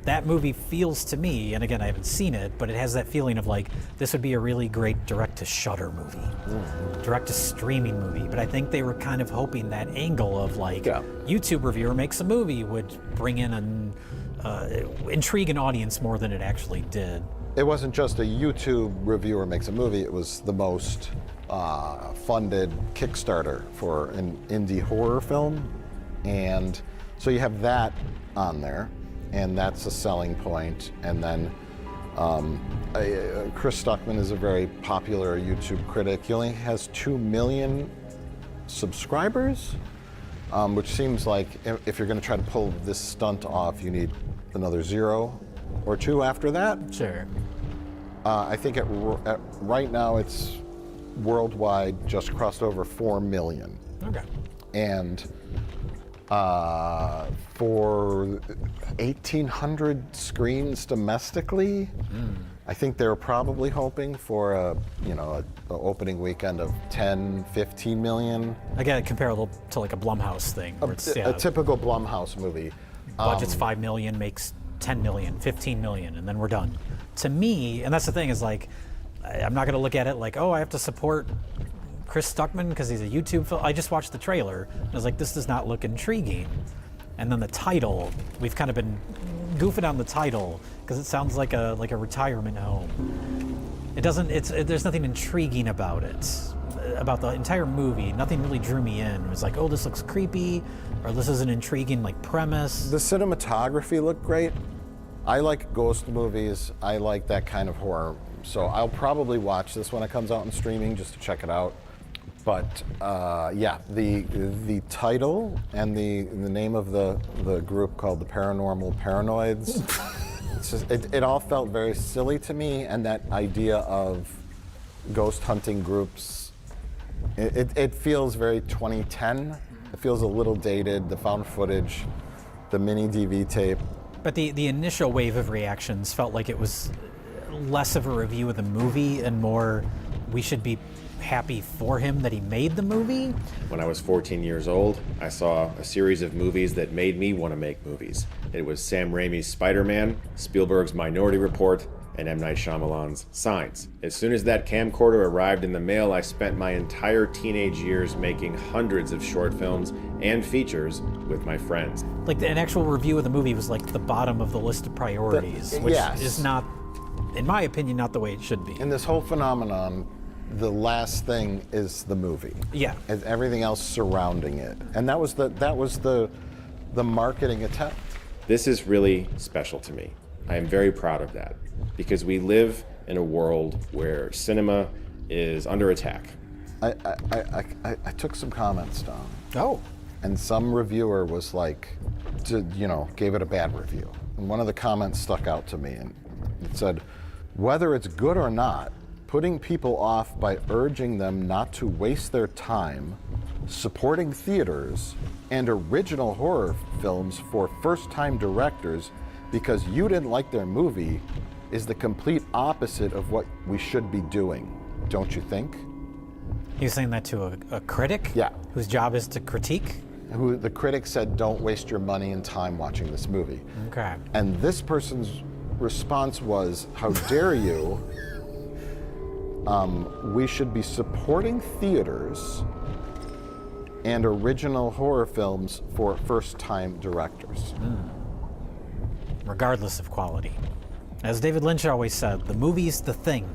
that movie feels to me, and again, I haven't seen it, but it has that feeling of like, this would be a really great direct-to-shutter movie, direct-to-streaming movie. But I think they were kind of hoping that angle of like, YouTube reviewer makes a movie would bring in an intrigue an audience more than it actually did. It wasn't just a YouTube reviewer makes a movie, it was the most funded Kickstarter for an indie horror film. And so you have that on there, and that's a selling point. And then Chris Stuckman is a very popular YouTube critic. He only has 2 million subscribers, which seems like if you're going to try to pull this stunt off, you need another 0 or 2 after that. Sure. I think right now it's worldwide just crossed over 4 million. Okay. And for 1,800 screens domestically, I think they're probably hoping for a opening weekend of 10, 15 million. Again, comparable to like a Blumhouse thing. Where A typical Blumhouse movie. Budget's 5 million, makes 10 million, 15 million, and then we're done. To me, and that's the thing, is like, I'm not going to look at it like, oh, I have to support Chris Stuckman because he's a YouTube film. I just watched the trailer. And I was like, this does not look intriguing. And then the title, we've kind of been goofing on the title because it sounds like a retirement home. It doesn't. There's nothing intriguing about it. About the entire movie, nothing really drew me in. It was like, oh, this looks creepy, or this is an intriguing premise. The cinematography looked great. I like ghost movies. I like that kind of horror. So I'll probably watch this when it comes out in streaming just to check it out. But yeah, the title and the name of the group called the Paranormal Paranoids, it all felt very silly to me, and that idea of ghost hunting groups, it feels very 2010. It feels a little dated, the found footage, the mini DV tape. But the initial wave of reactions felt like it was less of a review of the movie and more, we should be happy for him that he made the movie. When I was 14 years old, I saw a series of movies that made me want to make movies. It was Sam Raimi's Spider-Man, Spielberg's Minority Report, and M. Night Shyamalan's Signs. As soon as that camcorder arrived in the mail, I spent my entire teenage years making hundreds of short films and features with my friends. Like an actual review of the movie was like the bottom of the list of priorities, which is not, in my opinion, not the way it should be. In this whole phenomenon, the last thing is the movie. Yeah. And everything else surrounding it. And that was the marketing attempt. This is really special to me. I am very proud of that, because we live in a world where cinema is under attack. I took some comments down. Oh. And some reviewer was like, gave it a bad review. And one of the comments stuck out to me, and it said, whether it's good or not, putting people off by urging them not to waste their time supporting theaters and original horror films for first-time directors because you didn't like their movie is the complete opposite of what we should be doing, don't you think? You're saying that to a critic? Yeah. Whose job is to critique? Who the critic said, don't waste your money and time watching this movie. Okay. And this person's response was, how dare you? We should be supporting theaters and original horror films for first-time directors. Regardless of quality. As David Lynch always said, the movie's the thing.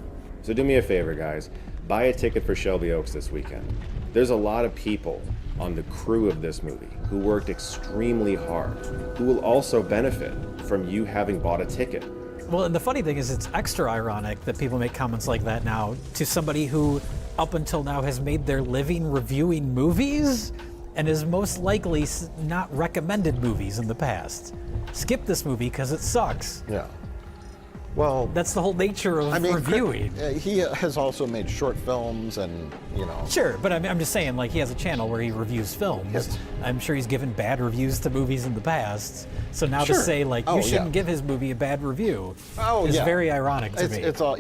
So do me a favor, guys. Buy a ticket for Shelby Oaks this weekend. There's a lot of people on the crew of this movie who worked extremely hard, who will also benefit from you having bought a ticket. Well, and the funny thing is, it's extra ironic that people make comments like that now to somebody who, up until now, has made their living reviewing movies and has most likely not recommended movies in the past. Skip this movie because it sucks. Yeah. Well, that's the whole nature of reviewing. He has also made short films and, Sure, but I'm just saying, like, he has a channel where he reviews films. Yes. I'm sure he's given bad reviews to movies in the past. So now to say, like, you shouldn't give his movie a bad review is very ironic to me. It's all,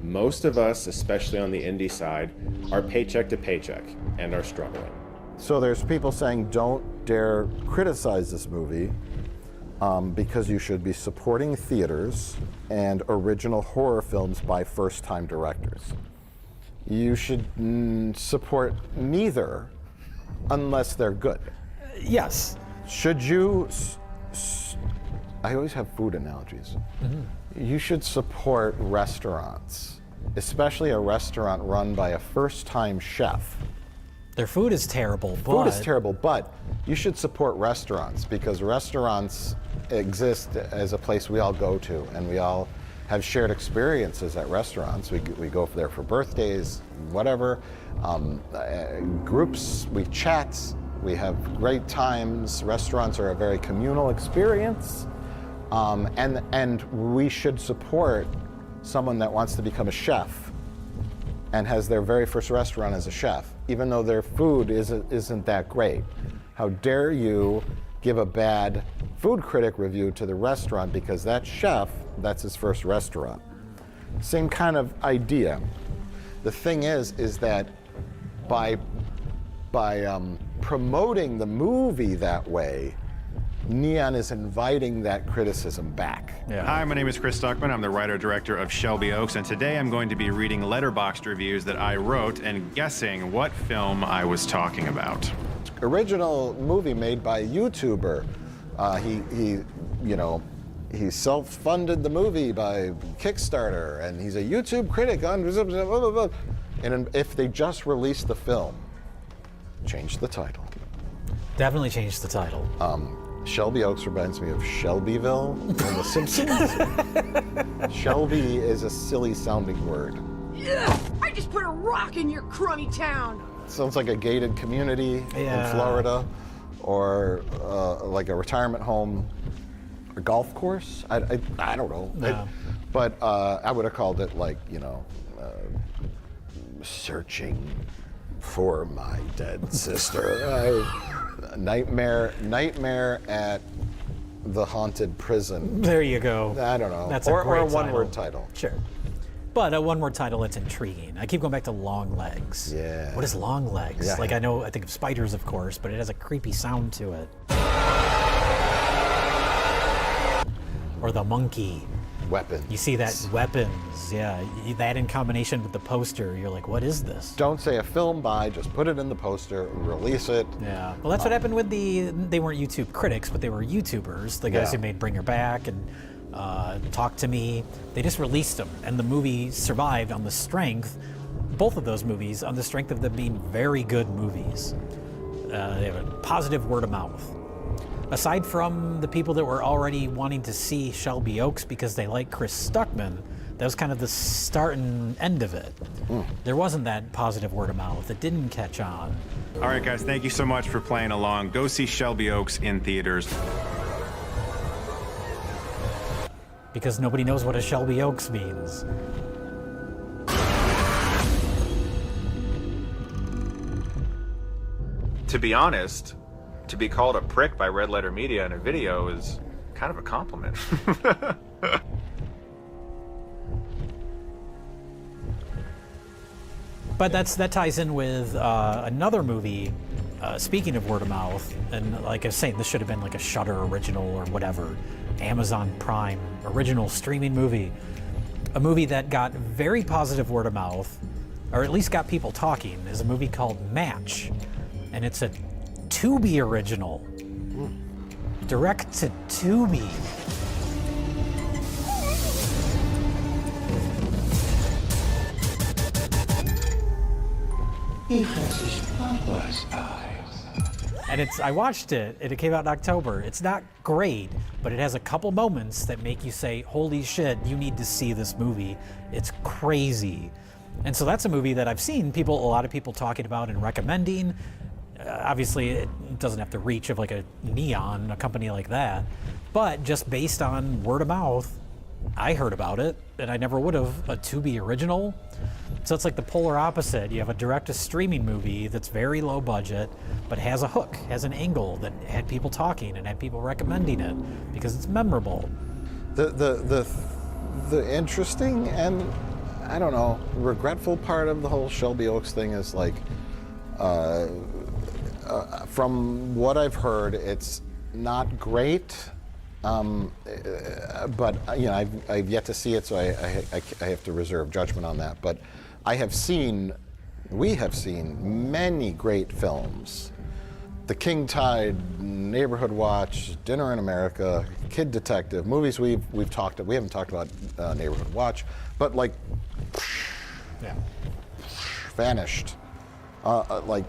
Most of us, especially on the indie side, are paycheck to paycheck and are struggling. So there's people saying, don't dare criticize this movie because you should be supporting theaters and original horror films by first-time directors. You should support neither unless they're good. Yes. Should you... I always have food analogies. Mm-hmm. You should support restaurants, especially a restaurant run by a first-time chef. Their food is terrible, but... Food is terrible, but you should support restaurants because restaurants exist as a place we all go to, and we all have shared experiences at restaurants. We go there for birthdays, whatever. Groups, we chat, we have great times. Restaurants are a very communal experience, and we should support someone that wants to become a chef and has their very first restaurant as a chef, even though their food isn't that great. How dare you give a bad food critic review to the restaurant because that chef, that's his first restaurant. Same kind of idea. The thing is that by promoting the movie that way, Neon is inviting that criticism back. Hi, my name is Chris Stuckman. I'm the writer-director of Shelby Oaks, and today I'm going to be reading letterboxd reviews that I wrote and guessing what film I was talking about. Original movie made by a YouTuber. He self-funded the movie by Kickstarter, and he's a YouTube critic on blah, blah, blah. And if they just released the film, change the title. Definitely change the title. Shelby Oaks reminds me of Shelbyville in The Simpsons. Shelby is a silly sounding word. Yeah, I just put a rock in your crummy town. Sounds like a gated community in Florida, or like a retirement home, a golf course. I don't know. No. But I would have called it like, searching for my dead sister. Nightmare at the haunted prison. There you go. I don't know. That's or a a one-word title. Sure. But a one-word title that's intriguing. I keep going back to Long Legs. Yeah. What is Long Legs? Yeah. Like, I think of spiders, of course, but it has a creepy sound to it. Or The Monkey. Weapons. You see that weapons, yeah. That in combination with the poster, you're like, what is this? Don't say a film by, just put it in the poster, release it. Yeah. Well, that's what happened with they weren't YouTube critics, but they were YouTubers, the guys who made Bring Her Back and Talk to Me. They just released them, and the movie survived on the strength, both of those movies, on the strength of them being very good movies. They have a positive word of mouth. Aside from the people that were already wanting to see Shelby Oaks because they like Chris Stuckman, that was kind of the start and end of it. There wasn't that positive word of mouth. It didn't catch on. All right, guys, thank you so much for playing along. Go see Shelby Oaks in theaters. Because nobody knows what a Shelby Oaks means. To be honest, to be called a prick by Red Letter Media in a video is kind of a compliment. But that ties in with another movie, speaking of word of mouth, and like I was saying, this should have been like a Shudder original or whatever, Amazon Prime original streaming movie. A movie that got very positive word of mouth, or at least got people talking, is a movie called Match. And it's a Tubi original. Direct to Tubi. He has his papa's eyes. And I watched it, and it came out in October. It's not great, but it has a couple moments that make you say, holy shit, you need to see this movie. It's crazy. And so that's a movie that I've seen a lot of people talking about and recommending. Obviously, it doesn't have the reach of like a Neon, a company like that. But just based on word of mouth, I heard about it, and I never would have. A Tubi original. So it's like the polar opposite. You have a direct-to-streaming movie that's very low budget, but has a hook, has an angle that had people talking and had people recommending it because it's memorable. The interesting and, I don't know, regretful part of the whole Shelby Oaks thing is like, from what I've heard, it's not great, but I've yet to see it, so I have to reserve judgment on that. But we have seen many great films: The King Tide, Neighborhood Watch, Dinner in America, Kid Detective, movies we haven't talked about Neighborhood Watch, but like, vanished. Like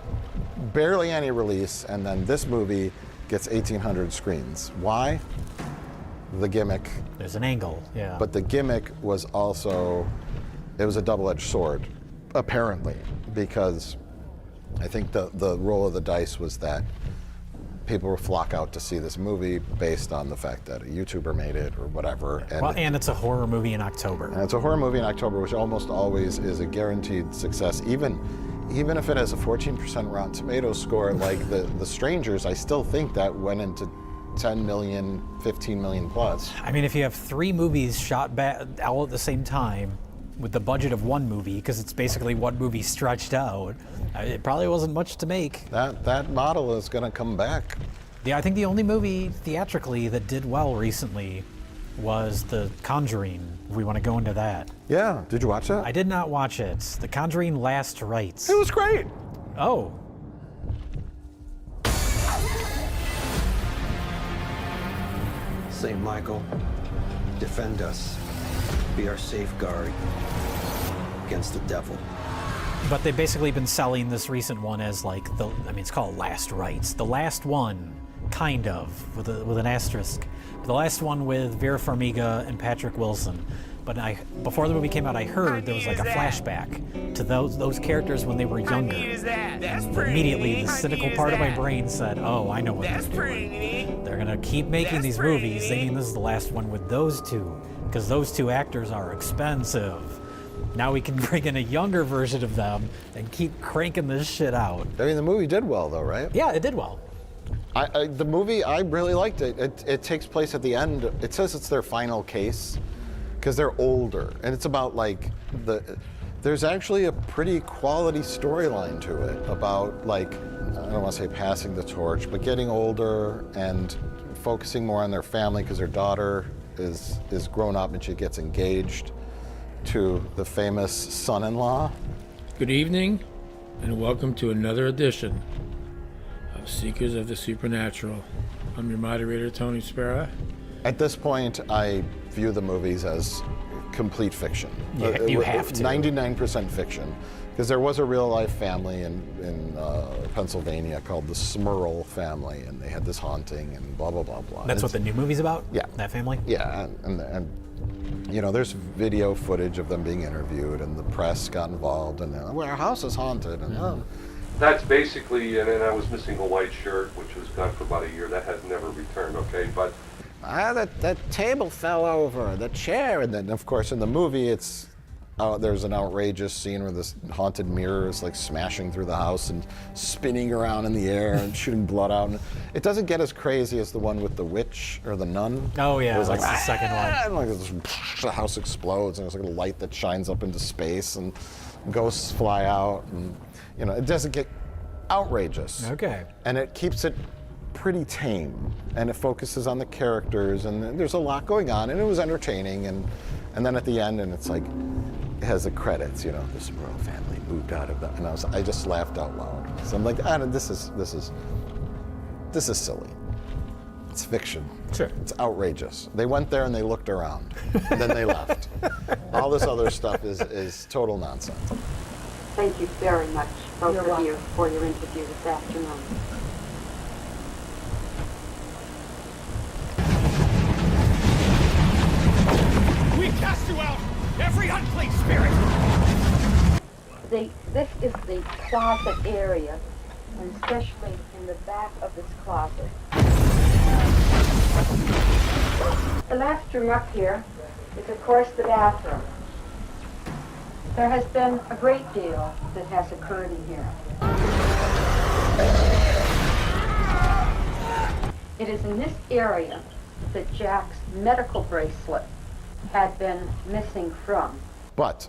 barely any release, and then this movie gets 1,800 screens. Why? The gimmick. There's an angle, yeah. But the gimmick was also, it was a double-edged sword, apparently, because I think the roll of the dice was that people would flock out to see this movie based on the fact that a YouTuber made it or whatever. And it's a horror movie in October. And it's a horror movie in October, which almost always is a guaranteed success. Even if it has a 14% Rotten Tomatoes score, like the Strangers, I still think that went into 10 million, 15 million plus. I mean, if you have 3 movies shot all at the same time with the budget of one movie, because it's basically one movie stretched out, it probably wasn't much to make. That model is going to come back. Yeah, I think the only movie theatrically that did well recently was The Conjuring. If we want to go into that. Yeah, did you watch that? I did not watch it. The Conjuring Last Rites. It was great. Oh. St. Michael, defend us. Be our safeguard against the devil. But they've basically been selling this recent one as like it's called Last Rites. The last one, kind of, with an asterisk. The last one with Vera Farmiga and Patrick Wilson. But before the movie came out, I heard there was like a flashback to those characters when they were younger. And immediately, the cynical part of my brain said, "Oh, I know what they're doing. They're gonna keep making these movies, thinking this is the last one with those two, because those two actors are expensive. Now we can bring in a younger version of them and keep cranking this shit out." I mean, the movie did well, though, right? Yeah, it did well. The movie, I really liked it. It takes place at the end. It says it's their final case because they're older, and it's about like there's actually a pretty quality storyline to it about like, I don't want to say passing the torch, but getting older and focusing more on their family because their daughter is grown up and she gets engaged to the famous son-in-law. Good evening, and welcome to another edition of Seekers of the Supernatural. I'm your moderator, Tony Sparta. At this point, I view the movies as complete fiction. Yeah, you have to. 99% fiction. Because there was a real-life family in Pennsylvania called the Smurl family, and they had this haunting and blah, blah, blah, blah. That's what the new movie's about? Yeah. That family? Yeah, and you know, there's video footage of them being interviewed, and the press got involved, and well, our house is haunted. And That's basically, and then I was missing a white shirt, which was gone for about a year. That has never returned, okay? But that table fell over, the chair, and then of course in the movie there's an outrageous scene where this haunted mirror is like smashing through the house and spinning around in the air and shooting blood out. And it doesn't get as crazy as the one with the witch or the nun. Oh yeah, it was that's like the second one. And like the house explodes and there's like a light that shines up into space and ghosts fly out, and you know, it doesn't get outrageous. Okay. And it keeps it pretty tame, and it focuses on the characters, and there's a lot going on, and it was entertaining, and then at the end, and it's like, it has the credits, you know, the Smurl family moved out of that, and I just laughed out loud. So I'm like, this is silly. It's fiction. Sure. It's outrageous. They went there and they looked around, and then they left. All this other stuff is total nonsense. Thank you very much, both of you, for your interview this afternoon. We cast you out, every unclean spirit! This is the closet area, and especially in the back of this closet. The last room up here is, of course, the bathroom. There has been a great deal that has occurred in here. It is in this area that Jack's medical bracelet had been missing from. But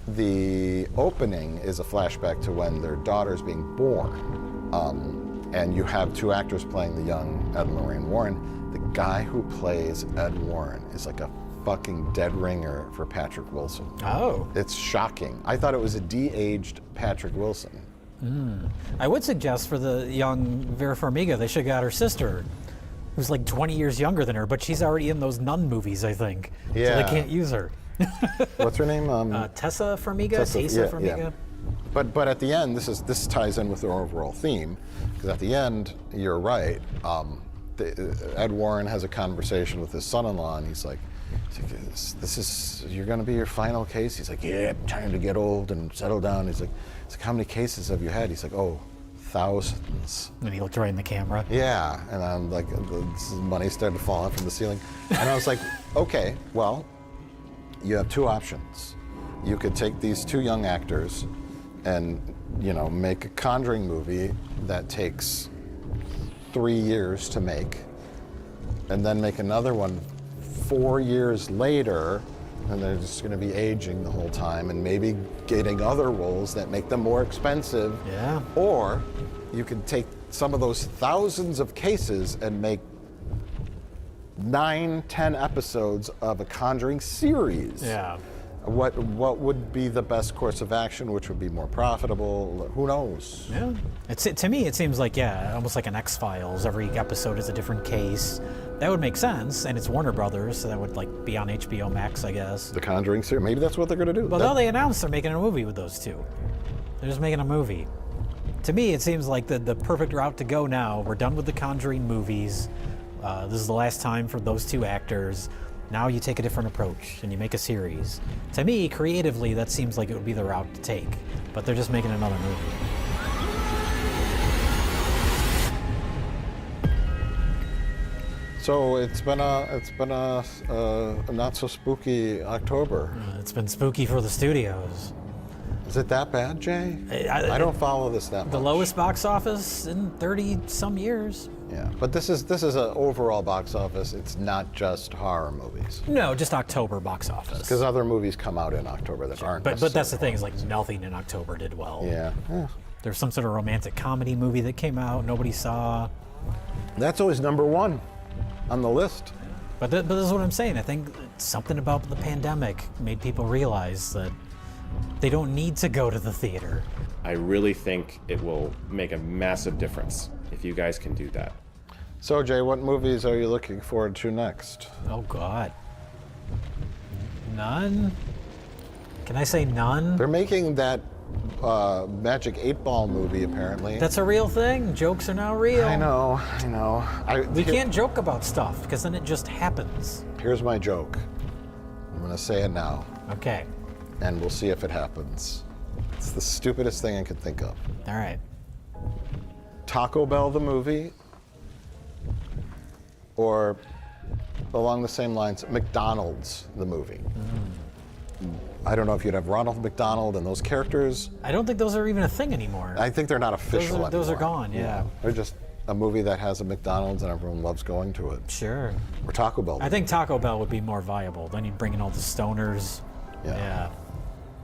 the opening is a flashback to when their daughter's being born. And you have two actors playing the young Ed and Lorraine Warren. The guy who plays Ed Warren is like a fucking dead ringer for Patrick Wilson. Oh. It's shocking. I thought it was a de-aged Patrick Wilson. I would suggest for the young Vera Farmiga, they should have got her sister, who's like 20 years younger than her, but she's already in those nun movies, I think. Yeah. So they can't use her. What's her name? Tessa Farmiga? Tessa Farmiga? Yeah. But at the end, this ties in with the overall theme, because at the end, you're right. Ed Warren has a conversation with his son-in-law, and he's like, you're going to be your final case? He's like, yeah, I'm trying to get old and settle down. He's like, how many cases have you had? He's like, oh, thousands. And he looked right in the camera. Yeah, and I'm like, money started falling from the ceiling. And I was like, okay, well, you have two options. You could take these two young actors and, you know, make a Conjuring movie that takes 3 years to make, and then make another one 4 years later, and they're just going to be aging the whole time and maybe getting other roles that make them more expensive. Yeah. Or you could take some of those thousands of cases and make 9-10 episodes of a Conjuring series. Yeah. What would be the best course of action? Which would be more profitable? Who knows? Yeah. To me, it seems like, almost like an X-Files. Every episode is a different case. That would make sense, and it's Warner Brothers, so that would like be on HBO Max, I guess. The Conjuring series. Maybe that's what they're going to do. But now they announced they're making a movie with those two. They're just making a movie. To me, it seems like the perfect route to go now. We're done with the Conjuring movies. This is the last time for those two actors. Now you take a different approach and you make a series. To me, creatively, that seems like it would be the route to take. But they're just making another movie. So it's been a not so spooky October. It's been spooky for the studios. Is it that bad, Jay? I don't follow this that much. The lowest box office in 30-some years. Yeah, but this is an overall box office. It's not just horror movies. No, just October box office. Because other movies come out in October that aren't. But that's the thing, is like nothing in October did well. Yeah. There's some sort of romantic comedy movie that came out nobody saw. That's always number one on the list. But this is what I'm saying. I think something about the pandemic made people realize that they don't need to go to the theater. I really think it will make a massive difference if you guys can do that. So, Jay, what movies are you looking forward to next? Oh, God. None? Can I say none? They're making that Magic 8-Ball movie, apparently. That's a real thing. Jokes are now real. I know. We can't joke about stuff, because then it just happens. Here's my joke. I'm going to say it now. Okay. And we'll see if it happens. It's the stupidest thing I could think of. All right. Taco Bell the movie, or along the same lines, McDonald's the movie. I don't know if you'd have Ronald McDonald and those characters. I don't think those are even a thing anymore. I think they're not official anymore. Those are gone, yeah. They're just a movie that has a McDonald's and everyone loves going to it. Sure. Or Taco Bell. I think Taco Bell would be more viable. Then you'd bring in all the stoners. Yeah.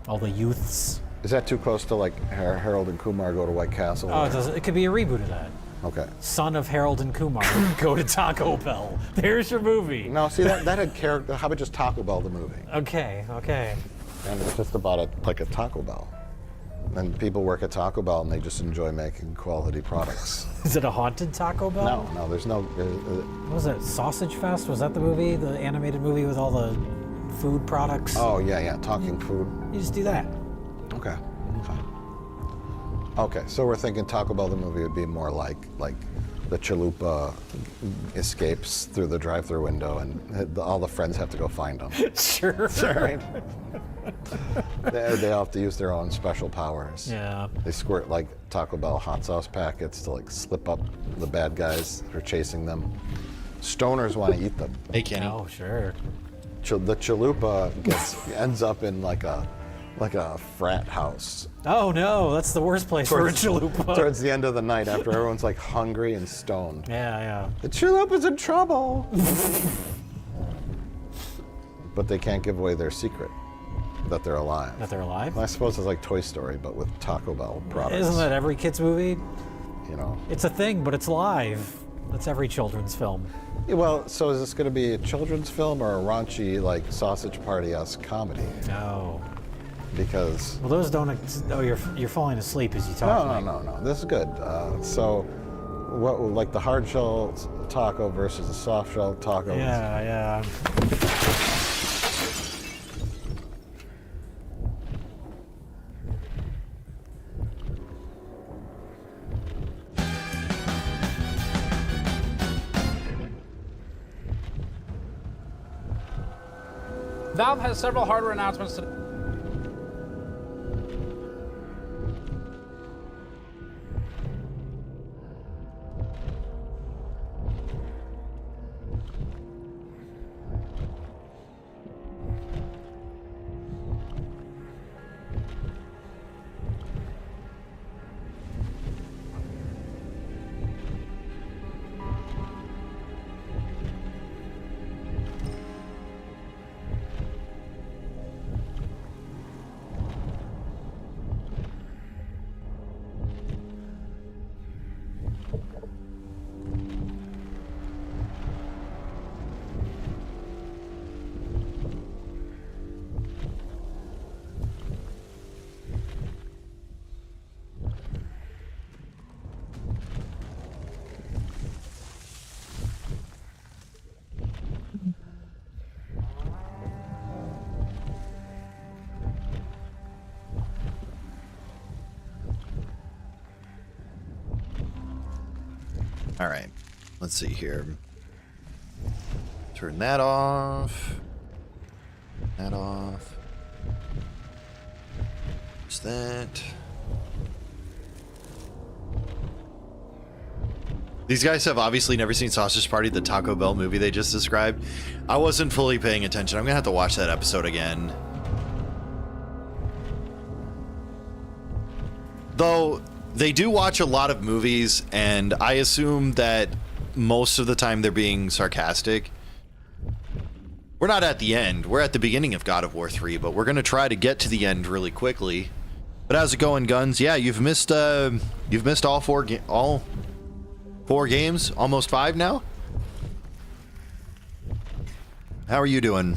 All the youths. Is that too close to like Harold and Kumar Go to White Castle? Oh, it could be a reboot of that. Okay. Son of Harold and Kumar go to Taco Bell. There's your movie. No, see that had character. How about just Taco Bell the movie? Okay. And it's just about like a Taco Bell. And people work at Taco Bell and they just enjoy making quality products. Is it a haunted Taco Bell? No, there's no. What was it? Sausage Fest? Was that the movie? The animated movie with all the food products? Oh, yeah, talking food. You just do that. Okay. Okay, so we're thinking Taco Bell the movie would be more like the chalupa escapes through the drive-thru window and all the friends have to go find them. Sure. Right? They all have to use their own special powers. Yeah. They squirt like Taco Bell hot sauce packets to like slip up the bad guys that are chasing them. Stoners want to eat them. Hey, Kenny. Oh, sure. The chalupa ends up in like a frat house. Oh no, that's the worst place for a chalupa. Towards the end of the night, after everyone's like hungry and stoned. Yeah. The chalupa's in trouble. But they can't give away their secret that they're alive. That they're alive? I suppose it's like Toy Story, but with Taco Bell products. Isn't that every kid's movie? You know. It's a thing, but it's live. That's every children's film. Yeah, well, so is this going to be a children's film or a raunchy, like Sausage Party-esque comedy? No. Because well, those don't. Oh, you're falling asleep as you talk. No. This is good. So, what like the hard shell taco versus the soft shell taco? Yeah. Valve has several hardware announcements today. All right, let's see here. Turn that off. That off. What's that? These guys have obviously never seen Sausage Party, the Taco Bell movie they just described. I wasn't fully paying attention. I'm gonna have to watch that episode again. Though they do watch a lot of movies, and I assume that most of the time they're being sarcastic. We're not at the end. We're at the beginning of God of War 3, but we're gonna try to get to the end really quickly. But how's it going, Guns? Yeah, you've missed all four games, almost 5 now. How are you doing?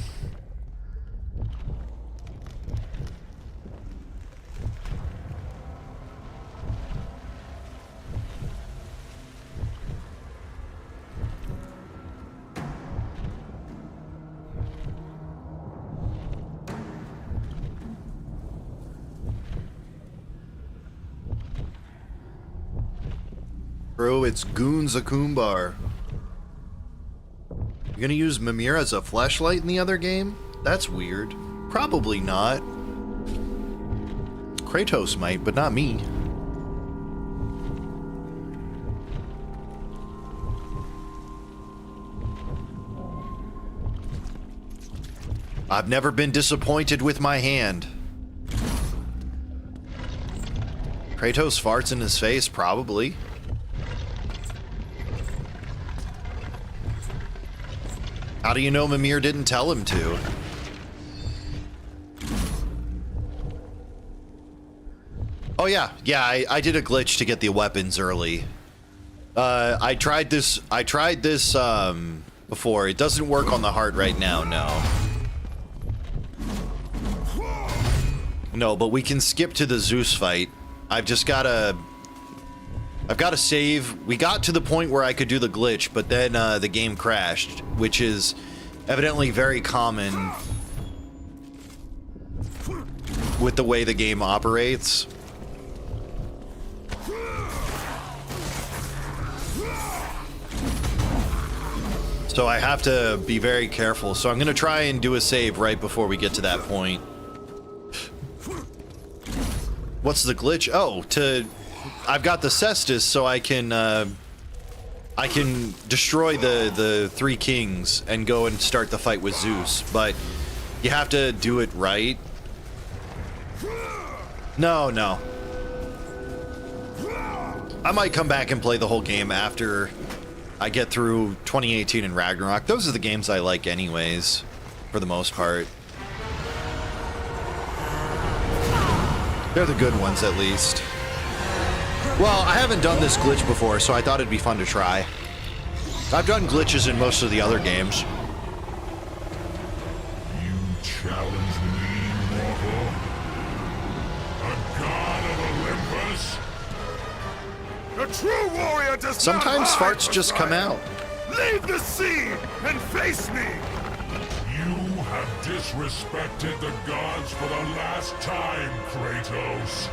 Bro, it's Goons Akumbar. You gonna use Mimir as a flashlight in the other game? That's weird. Probably not. Kratos might, but not me. I've never been disappointed with my hand. Kratos farts in his face, probably. How do you know Mimir didn't tell him to? Oh yeah, I did a glitch to get the weapons early. I tried this before. It doesn't work on the heart right now, no. No, but we can skip to the Zeus fight. I've got to save. We got to the point where I could do the glitch, but then the game crashed, which is evidently very common with the way the game operates. So I have to be very careful. So I'm going to try and do a save right before we get to that point. What's the glitch? Oh, I've got the cestus, so I can destroy the 3 kings and go and start the fight with Zeus, but you have to do it right. No. I might come back and play the whole game after I get through 2018 and Ragnarok. Those are the games I like anyways, for the most part. They're the good ones, at least. Well, I haven't done this glitch before, so I thought it'd be fun to try. I've done glitches in most of the other games. You challenge me, mortal? A god of Olympus? A true warrior does Sometimes not farts just come out. Leave the sea and face me! You have disrespected the gods for the last time, Kratos.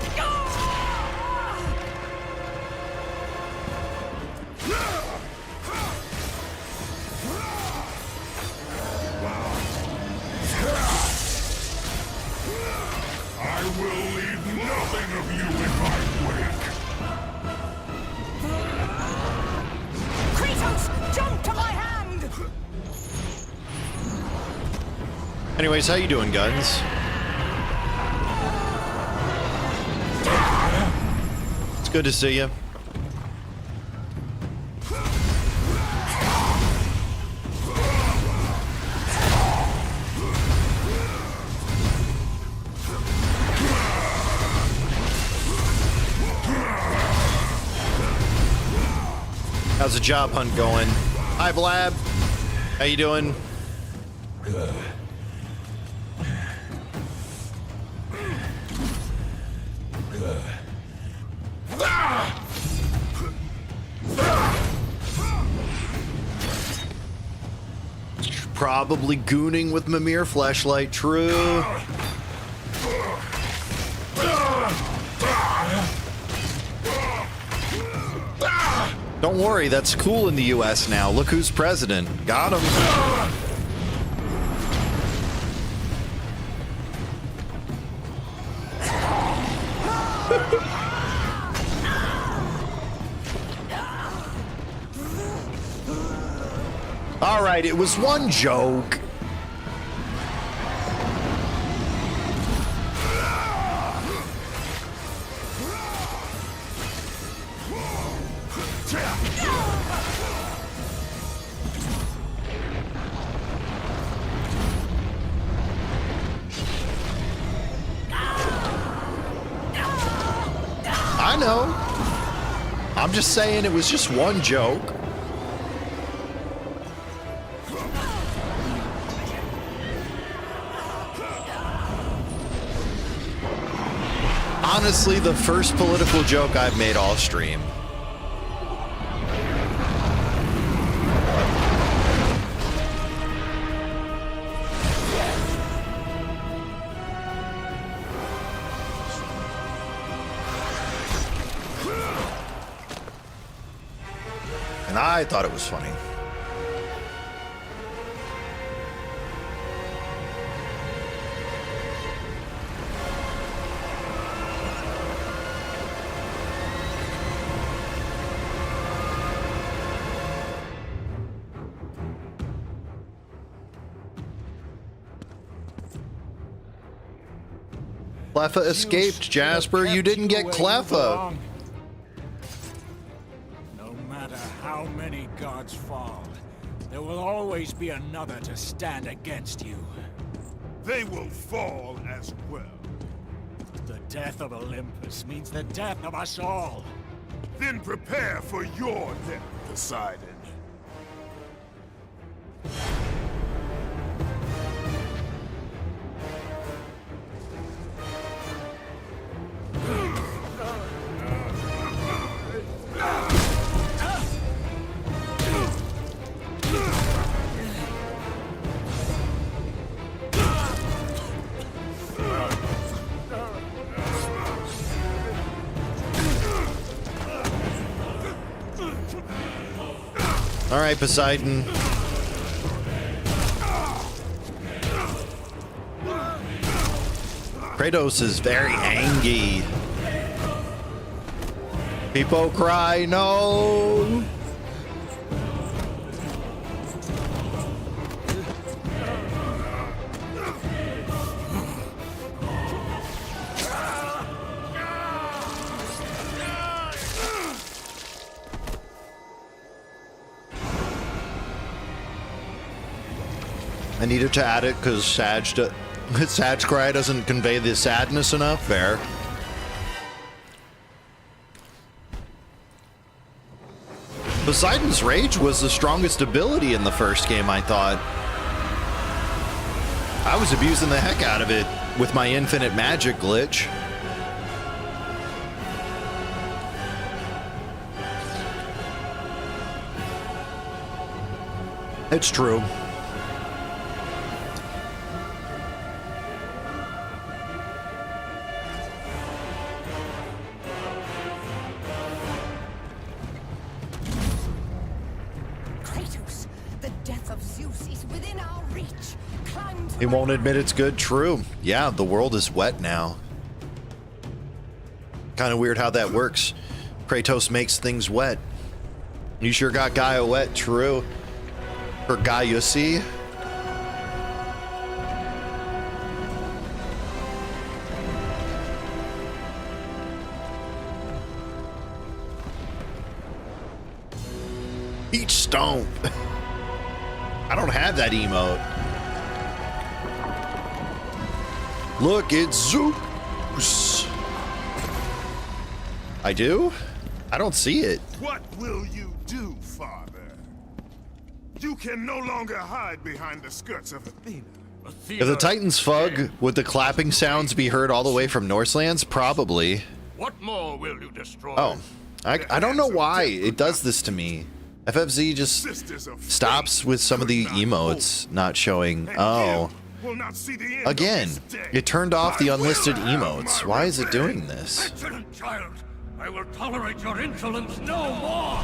I will leave nothing of you in my wake. Kratos, jump to my hand! Anyways, how you doing, Guns? It's good to see you. How's the job hunt going? Hi, Blab. How you doing? Good. Probably gooning with Mimir flashlight. True. Don't worry, that's cool in the US now. Look who's president. Got him. All right, it was one joke. I know. I'm just saying it was just one joke. Honestly, the first political joke I've made all stream. And I thought it was funny. Cleffa escaped, Jasper. You didn't get Cleffa. No matter how many gods fall, there will always be another to stand against you. They will fall as well. The death of Olympus means the death of us all. Then prepare for your death, Poseidon. All right, Poseidon. Kratos is very angry. People cry, no. I needed to add it because Sad's cry doesn't convey the sadness enough. Fair. Poseidon's Rage was the strongest ability in the first game, I thought. I was abusing the heck out of it with my infinite magic glitch. It's true. He won't admit it's good. True. Yeah, the world is wet now. Kind of weird how that works. Kratos makes things wet. You sure got Gaia wet. True. For Gaia, see? Each stomp. I don't have that emote. Look, it's Zeus. I do? I don't see it. What will you do, Father? You can no longer hide behind the skirts of Athena. If the Titans fug, would the clapping sounds be heard all the way from Northlands? Probably. What more will you destroy? Oh, I don't know why it does this to me. FFZ just stops with some of the emotes not showing. Oh. Again, it turned off the unlisted emotes. Why is it doing this? Excellent child. I will tolerate your insolence no more.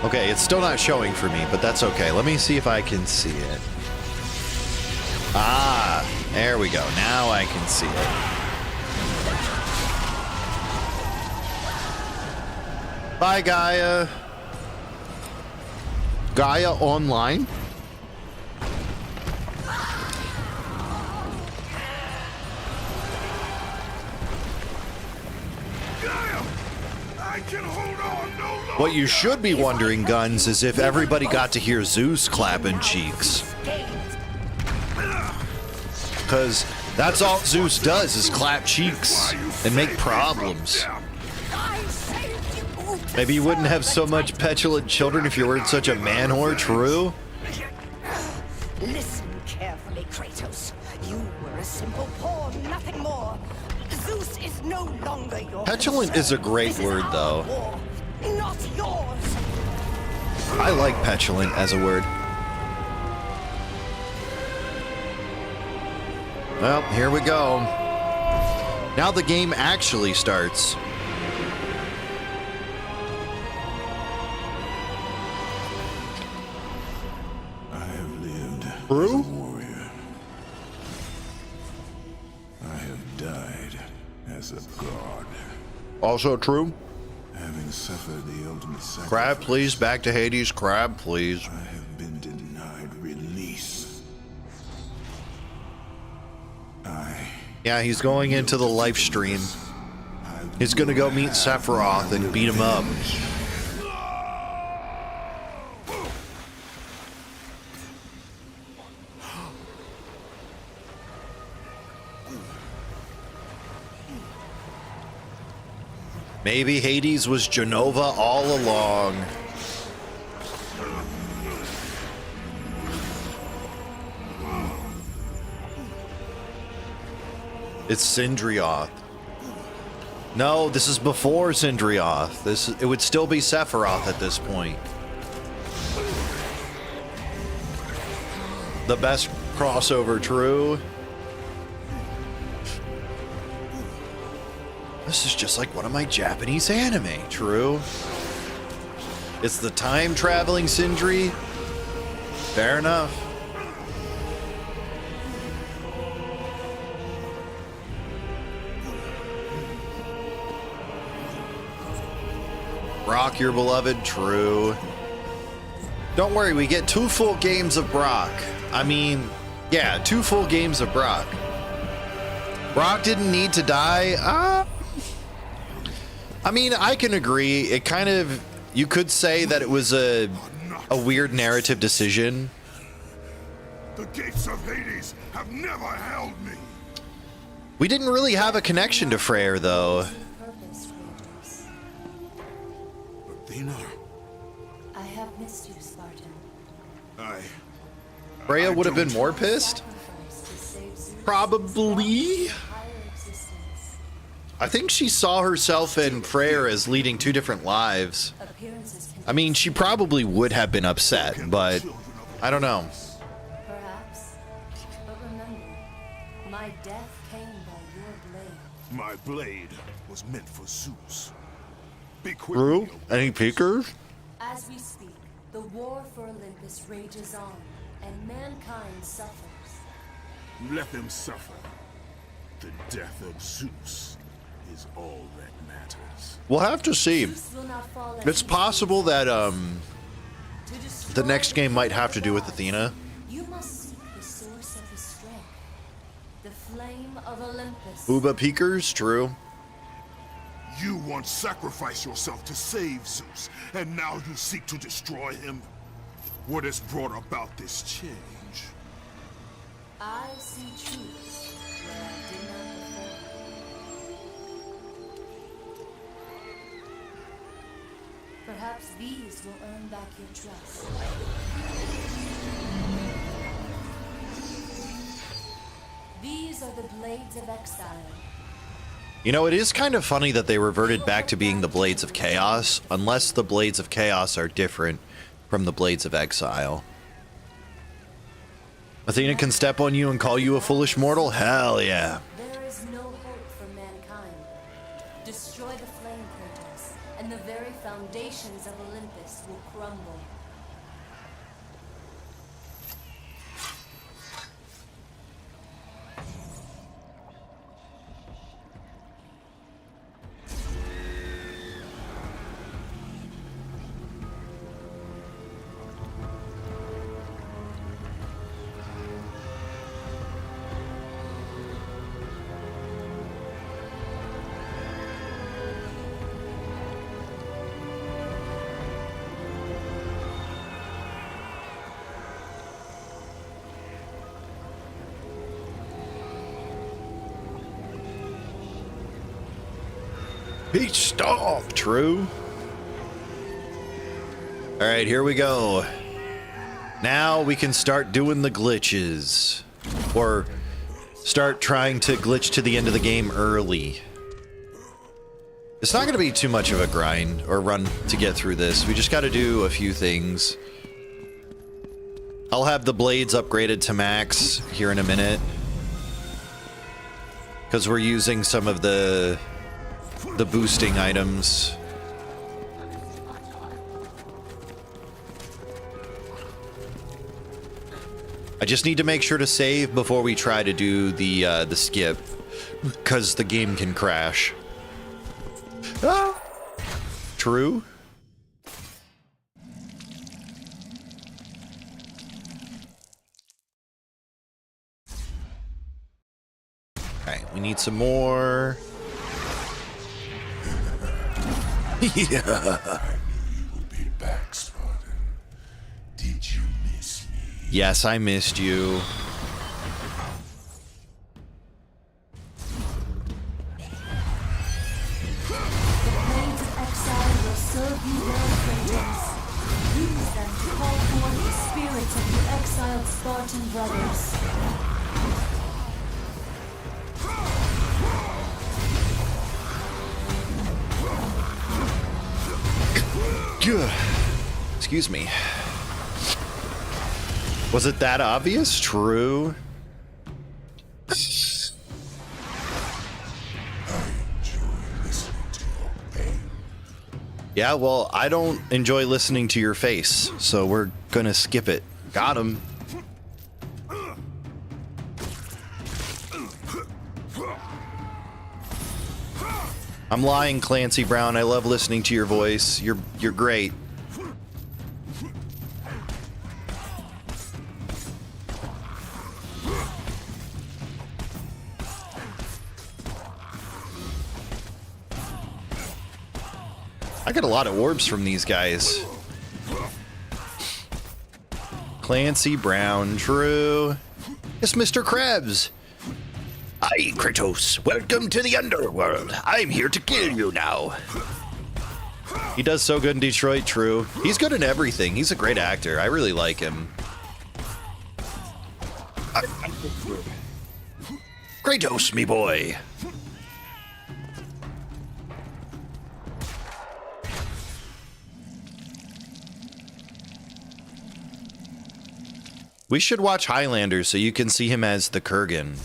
Okay, it's still not showing for me, but that's okay. Let me see if I can see it. Ah, there we go. Now I can see it. Bye, Gaia. Gaia online? What you should be wondering, Guns, is if everybody got to hear Zeus clapping cheeks. Because that's all Zeus does is clap cheeks and make problems. Maybe you wouldn't have so much petulant children if you weren't such a man-whore, true? Listen carefully, Kratos. You were a simple pawn, nothing more. Zeus is no longer your Petulant is a great word, though. war, not yours. I like petulant as a word. Well, here we go. Now the game actually starts. I have lived True? as a warrior. I have died as a god. Also true. Having suffered the ultimate sacrifice. Crab, please. Back to Hades. Crab, please. I have been denied release. Yeah, he's going into the live stream. He's gonna go meet Sephiroth and beat him up. Maybe Hades was Genova all along. It's Sindrioth. No, this is before Sindrioth. It would still be Sephiroth at this point. The best crossover, true. This is just like one of my Japanese anime, true. It's the time-traveling Sindri. Fair enough. Brock, your beloved, true. Don't worry, we get 2 full games of Brock. I mean, yeah, 2 full games of Brock. Brock didn't need to die. I mean, I can agree. It kind of, you could say that it was a weird narrative decision. The gates of Hades have never held me. We didn't really have a connection to Freyr, though. Athena, I have missed you, Spartan. Freya would have been more pissed? Probably. I think she saw herself and Freyr as leading 2 different lives. I mean, she probably would have been upset, but I don't know. Perhaps. But remember, my death came by your blade. my blade was meant for Zeus. Be quick. True? Any peekers? As we speak, the war for Olympus rages on, and mankind suffers. Let them suffer. The death of Zeus is all that matters. We'll have to see. It's possible that the next game might have to do with Athena. You must seek the source of the strength, the flame of Olympus. Booba peekers? True. You once sacrificed yourself to save Zeus, and now you seek to destroy him? What has brought about this change? I see truth where I did not before. Perhaps these will earn back your trust. These are the Blades of Exile. You know, it is kind of funny that they reverted back to being the Blades of Chaos, unless the Blades of Chaos are different from the Blades of Exile. Athena can step on you and call you a foolish mortal? Hell yeah. There is no hope for mankind. Destroy the flame, Kratos, and the very foundations of Olympus will crumble. He stomped, True. All right, here we go. Now we can start doing the glitches. Or start trying to glitch to the end of the game early. It's not going to be too much of a grind or run to get through this. We just got to do a few things. I'll have the blades upgraded to max here in a minute. Because we're using some of the boosting items. I just need to make sure to save before we try to do the skip, because the game can crash. Ah! True. Alright, we need some more. Yeah. We'll be back, Spartan. Did you miss me? Yes, I missed you. Blades of exile will serve you well, Kratos. Use them to call forth the spirits of your exiled Spartan brothers. Excuse me. Was it that obvious? True. Yeah, well, I don't enjoy listening to your face, so we're gonna skip it. Got him. I'm lying, Clancy Brown. I love listening to your voice. You're great. I get a lot of orbs from these guys. Clancy Brown, true. It's Mr. Krebs. Hi, Kratos. Welcome to the underworld. I'm here to kill you now. He does so good in Detroit, true. He's good in everything. He's a great actor. I really like him. Kratos, me boy. We should watch Highlander so you can see him as the Kurgan.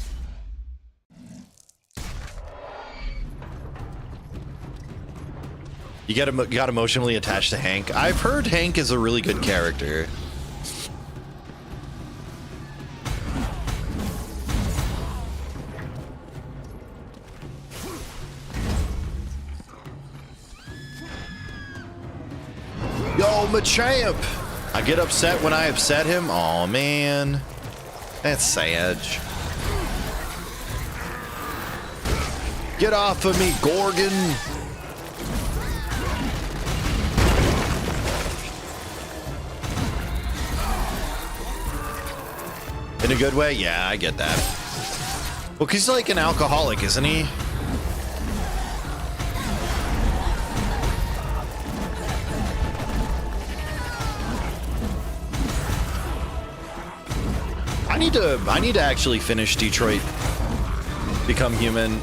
You got emotionally attached to Hank. I've heard Hank is a really good character. Yo, Machamp! I get upset when I upset him? Aw, man. That's sad. Get off of me, Gorgon! In a good way? Yeah, I get that. Well, 'cause he's like an alcoholic, isn't he? I need to actually finish Detroit Become Human.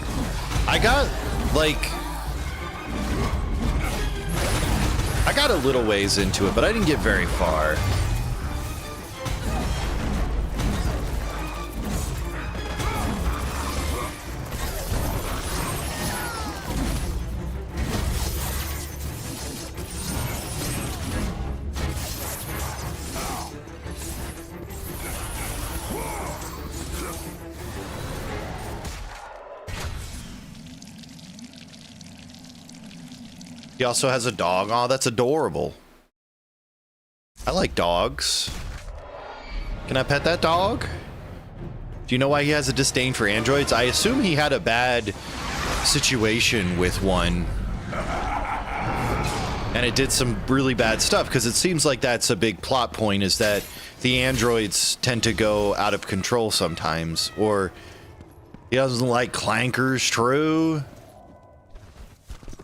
I got a little ways into it, but I didn't get very far. He also has a dog. Oh, that's adorable. I like dogs. Can I pet that dog? Do you know why he has a disdain for androids? I assume he had a bad situation with one. And it did some really bad stuff, because it seems like that's a big plot point, is that the androids tend to go out of control sometimes. Or he doesn't like clankers, true?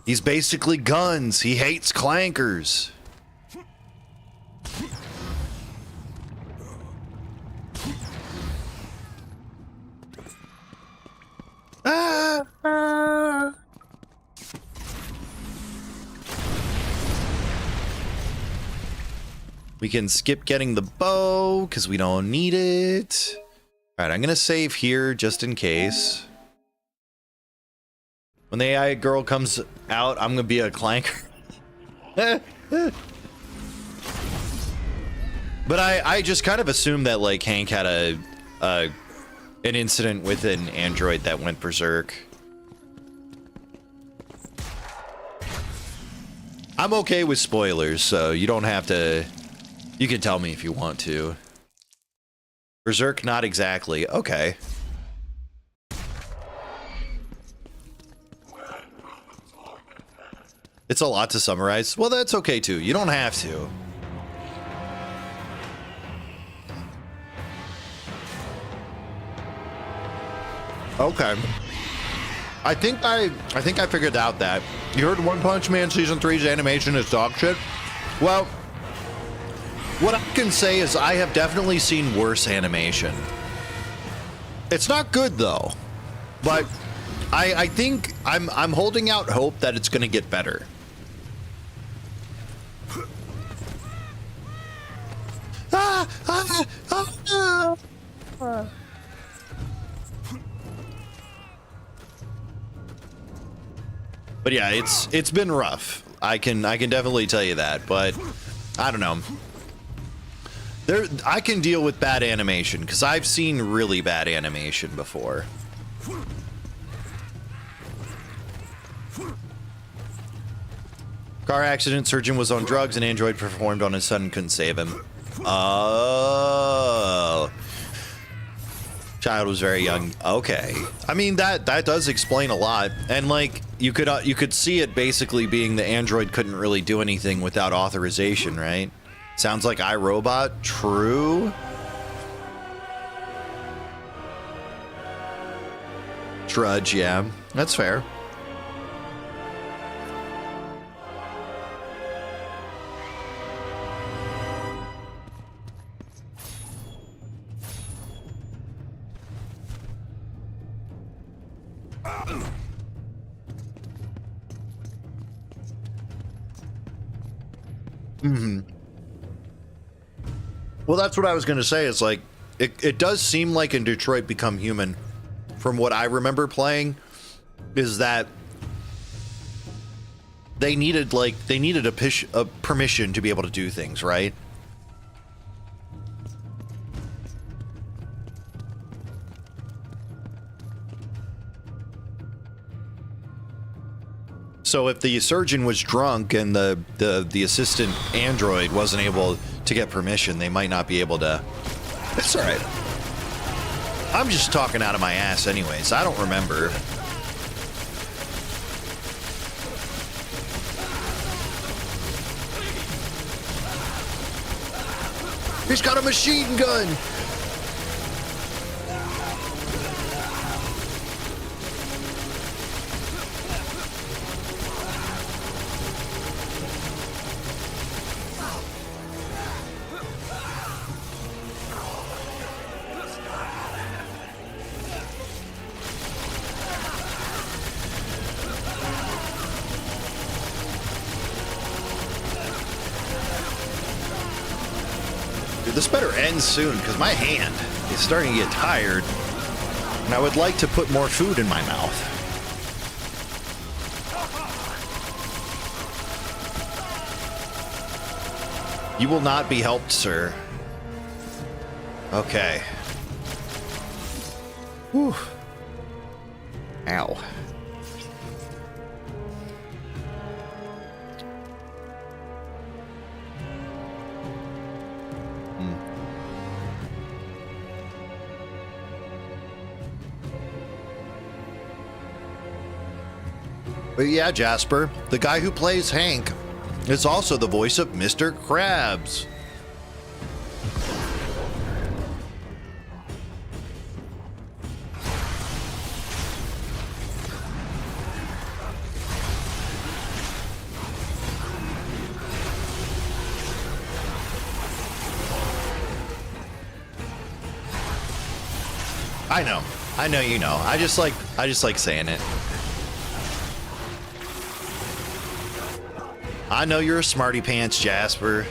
He's basically guns. He hates clankers. We can skip getting the bow because we don't need it. All right, I'm going to save here just in case. When the AI girl comes out, I'm going to be a clanker. But I just kind of assumed that, like, Hank had an incident with an android that went berserk. I'm okay with spoilers, so you don't have to... You can tell me if you want to. Berserk, not exactly. Okay. It's a lot to summarize. Well, that's okay, too. You don't have to. Okay. I think I figured out that. You heard One Punch Man Season 3's animation is dog shit? Well, what I can say is I have definitely seen worse animation. It's not good, though. But I think I'm holding out hope that it's going to get better. But yeah, it's been rough. I can definitely tell you that, but I don't know. I can deal with bad animation because I've seen really bad animation before. Car accident, surgeon was on drugs, and android performed on his son and couldn't save him. Oh. Child was very young. Okay. I mean, that does explain a lot. And like you could see it basically being the android couldn't really do anything without authorization, right? Sounds like iRobot. True. Trudge, yeah. That's fair. Mm-hmm. Well, that's what I was going to say. It's like, it does seem like in Detroit Become Human, from what I remember playing, is that they needed a permission to be able to do things, right? So if the surgeon was drunk and the assistant android wasn't able to get permission, they might not be able to. It's all right. I'm just talking out of my ass anyways. I don't remember. He's got a machine gun. This better end soon, because my hand is starting to get tired, and I would like to put more food in my mouth. You will not be helped, sir. Okay. Whew. Ow. But yeah, Jasper, the guy who plays Hank is also the voice of Mr. Krabs. I know you know. I just like saying it. I know you're a smarty pants, Jasper.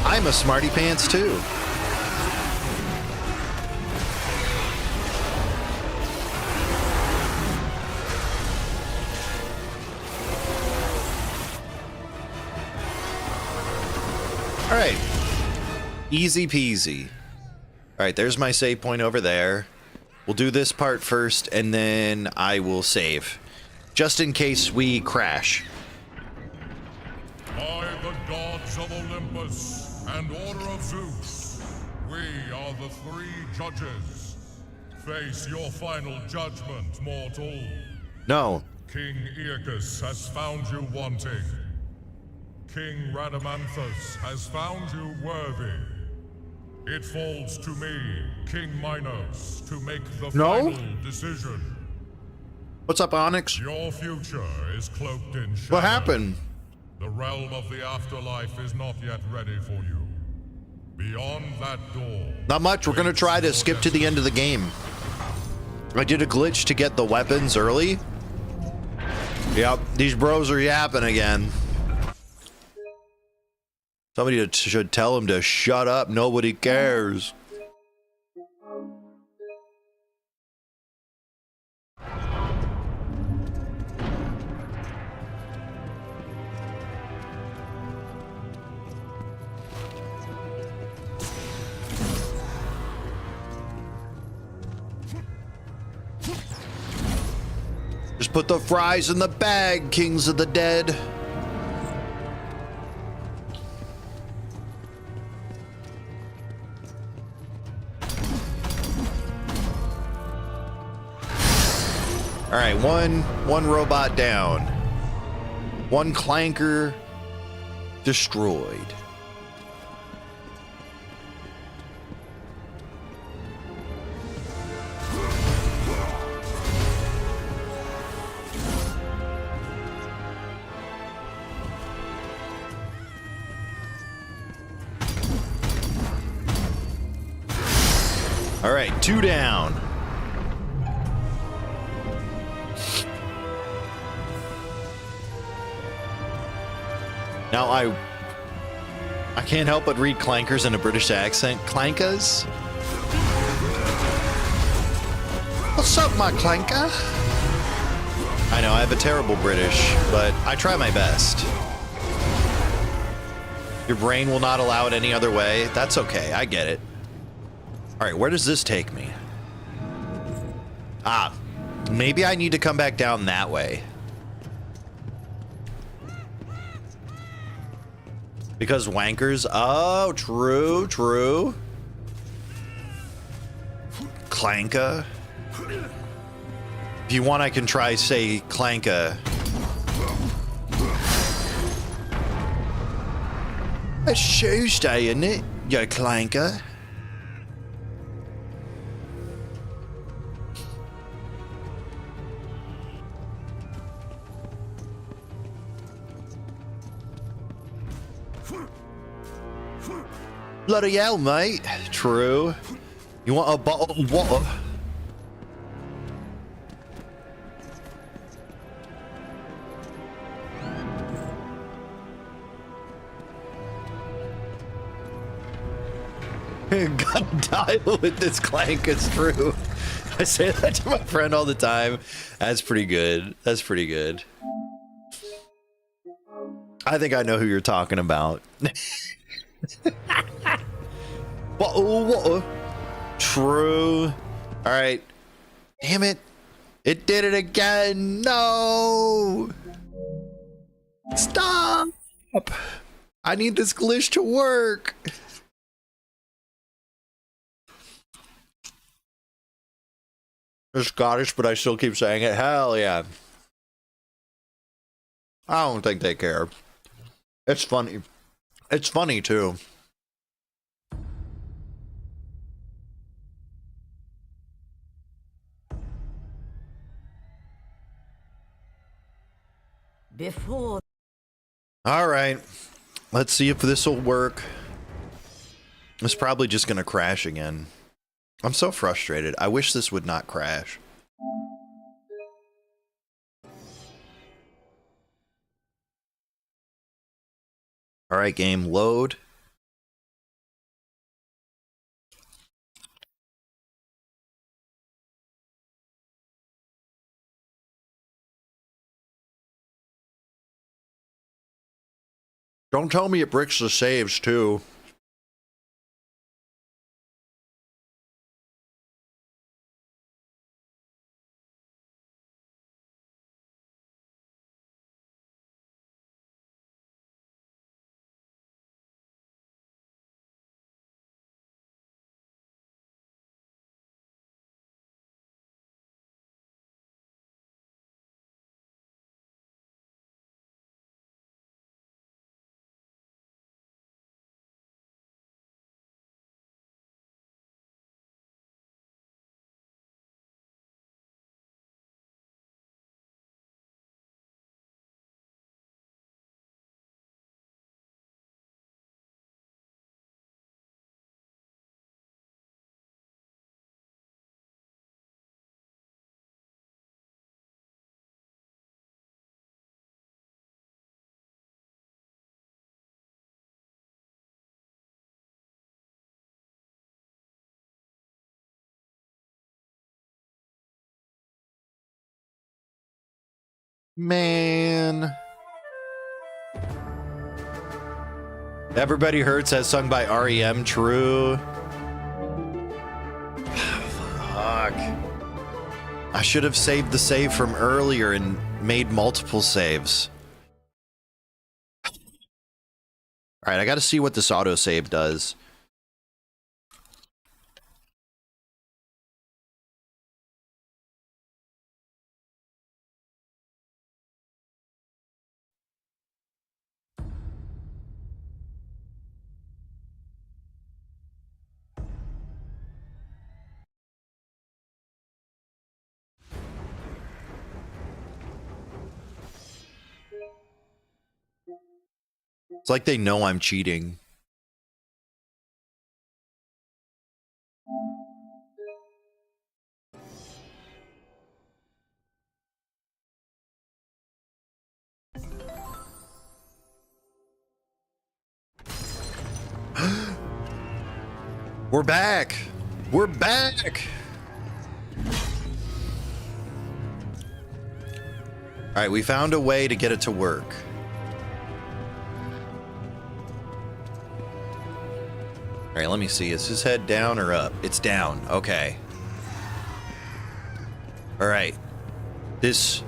I'm a smarty pants too. All right. Easy peasy. All right, there's my save point over there. We'll do this part first, and then I will save, just in case we crash. By the gods of Olympus and Order of Zeus, we are the three judges. Face your final judgment, mortal. No. King Aeacus has found you wanting. King Rhadamanthus has found you worthy. It falls to me, King Minos, to make the final decision. What's up, Onyx? Your future is cloaked in shadow. What happened? The realm of the afterlife is not yet ready for you. Beyond that door... Not much. We're gonna try to skip to the end of the game. I did a glitch to get the weapons early. Yep, these bros are yapping again. Somebody should tell him to shut up. Nobody cares. Just put the fries in the bag, kings of the dead. All right, one robot down. One clanker destroyed. All right, 2 down. Now I can't help but read clankers in a British accent. Clankas? What's up, my clanker? I know, I have a terrible British, but I try my best. Your brain will not allow it any other way. That's okay, I get it. All right, where does this take me? Ah, maybe I need to come back down that way. Because wankers, oh, true, true. Clanka. If you want, I can try, say, Clanka. It's Tuesday, isn't it, you Clanka? Bloody hell, mate. True. You want a bottle of water? Gotta dial with this clank, it's true. I say that to my friend all the time. That's pretty good. That's pretty good. I think I know who you're talking about. What? True. All right. Damn it. It did it again. No. Stop. I need this glitch to work. It's Scottish, but I still keep saying it. Hell yeah. I don't think they care. It's funny. It's funny too. Before. All right. Let's see if this will work. It's probably just going to crash again. I'm so frustrated. I wish this would not crash. All right, game, load. Don't tell me it bricks the saves too. Man. Everybody Hurts as sung by REM. True. Fuck. I should have saved the save from earlier and made multiple saves. Alright, I gotta see what this autosave does. It's like they know I'm cheating. We're back. We're back. All right, we found a way to get it to work. All right, let me see. Is his head down or up? It's down. Okay. All right. This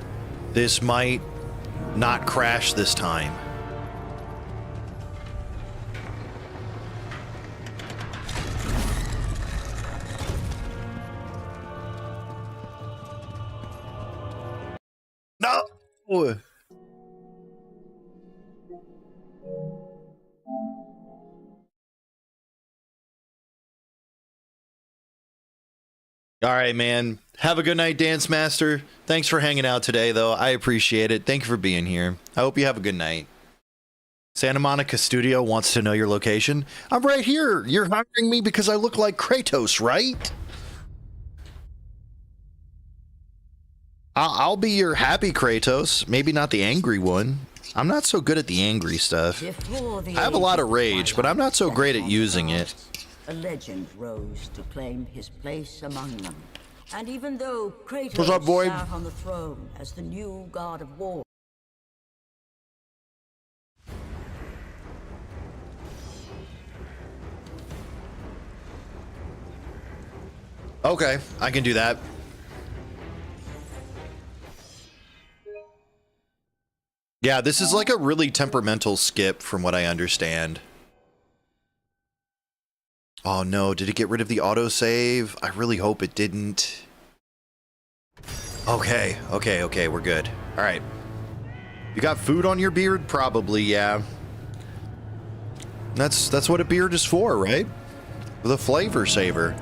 might not crash this time. No! All right, man. Have a good night, Dance Master. Thanks for hanging out today, though. I appreciate it. Thank you for being here. I hope you have a good night. Santa Monica Studio wants to know your location. I'm right here. You're hiring me because I look like Kratos, right? I'll be your happy Kratos, maybe not the angry one. I'm not so good at the angry stuff. I have a lot of rage, but I'm not so great at using it. A legend rose to claim his place among them. And even though Kratos What's up, boy? sat on the throne as the new god of war, Okay, I can do that. Yeah, this is like a really temperamental skip from what I understand. Oh no, did it get rid of the autosave? I really hope it didn't. Okay, we're good. All right. You got food on your beard? Probably, yeah. That's what a beard is for, right? The flavor saver.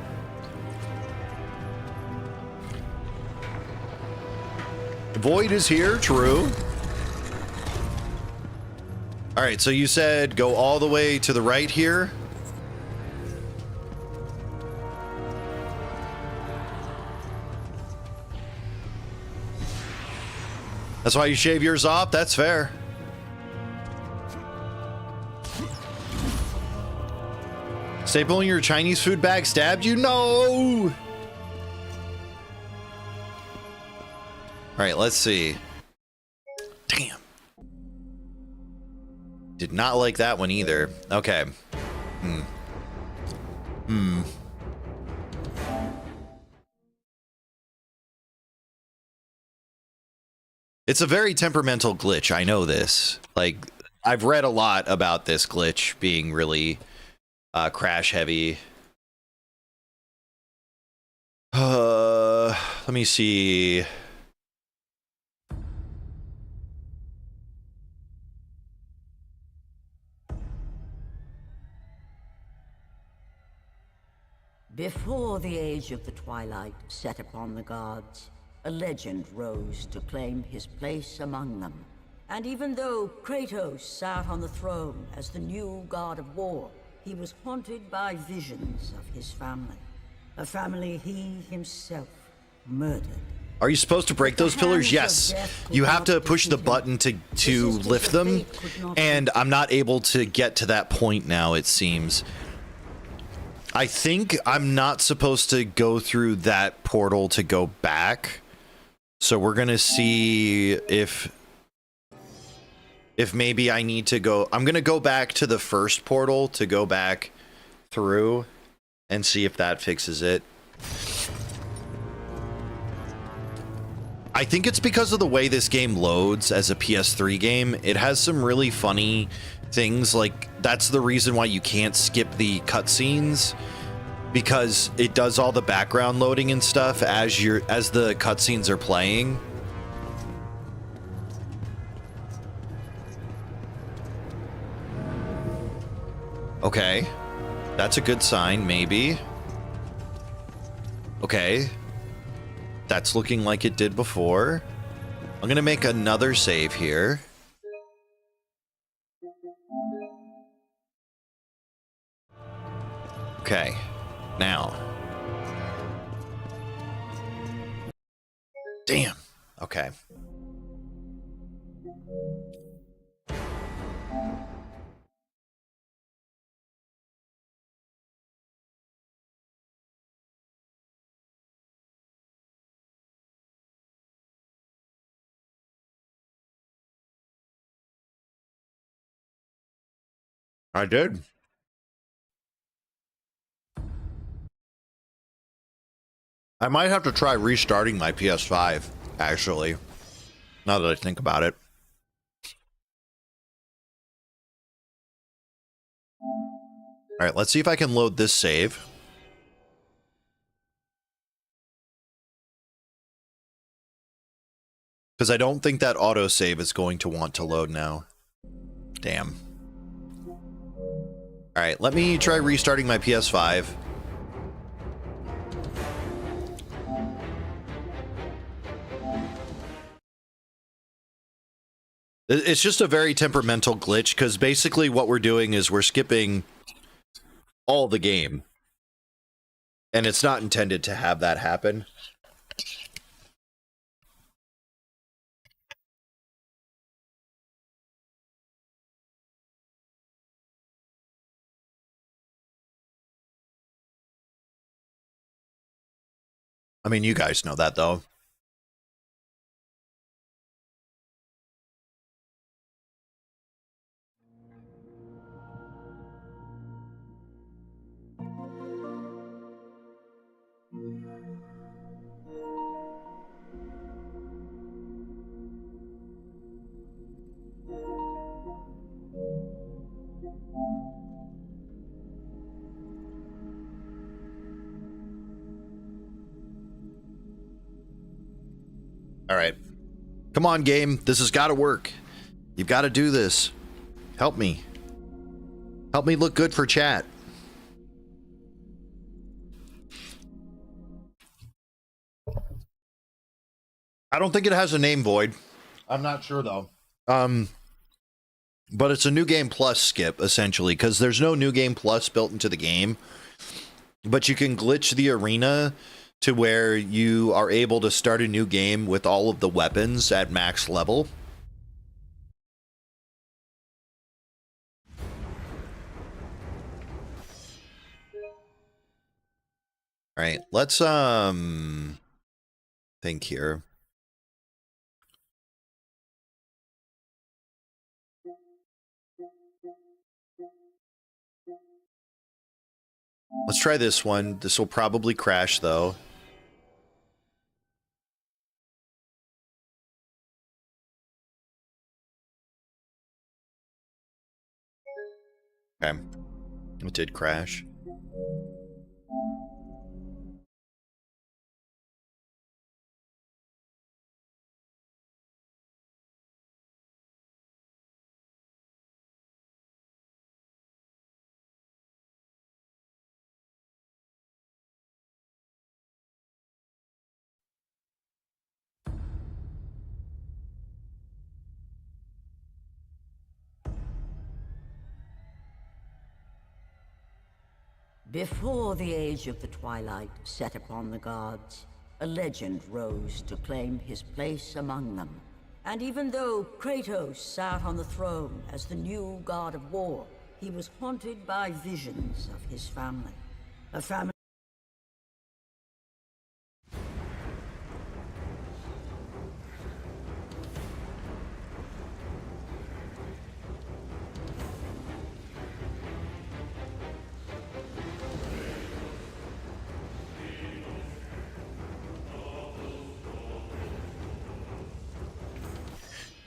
Void is here, true. All right, so you said go all the way to the right here. That's why you shave yours off? That's fair. Stapling your Chinese food bag stabbed you? No! All right, let's see. Damn. Did not like that one either. Okay. It's a very temperamental glitch. I know this. Like, I've read a lot about this glitch being really crash heavy. Let me see. Before the age of the twilight set upon the gods, a legend rose to claim his place among them. And even though Kratos sat on the throne as the new god of war, he was haunted by visions of his family. A family he himself murdered. Are you supposed to break those pillars? Yes. You have to push the button to lift them, and I'm not able to get to that point now, it seems. I think I'm not supposed to go through that portal to go back. So we're going to see if maybe I need to go. I'm going to go back to the first portal to go back through and see if that fixes it. I think it's because of the way this game loads as a PS3 game. It has some really funny things. Like, that's the reason why you can't skip the cutscenes, because it does all the background loading and stuff as the cutscenes are playing. Okay, that's a good sign, maybe. Okay, that's looking like it did before. I'm gonna make another save here. Okay, now. Damn. Okay. I did. I might have to try restarting my PS5, actually, now that I think about it. All right, let's see if I can load this save. Because I don't think that autosave is going to want to load now. Damn. All right, let me try restarting my PS5. It's just a very temperamental glitch, because basically what we're doing is we're skipping all the game. And it's not intended to have that happen. I mean, you guys know that, though. All right. Come on, game. This has got to work. You've got to do this. Help me. Help me look good for chat. I don't think it has a name, Void. I'm not sure, though. But it's a New Game Plus skip, essentially, because there's no New Game Plus built into the game. But you can glitch the arena to where you are able to start a new game with all of the weapons at max level. All right, let's think here. Let's try this one. This will probably crash though. Okay. It did crash. Before the age of the twilight set upon the gods, a legend rose to claim his place among them. And even though Kratos sat on the throne as the new god of war, he was haunted by visions of his family. A family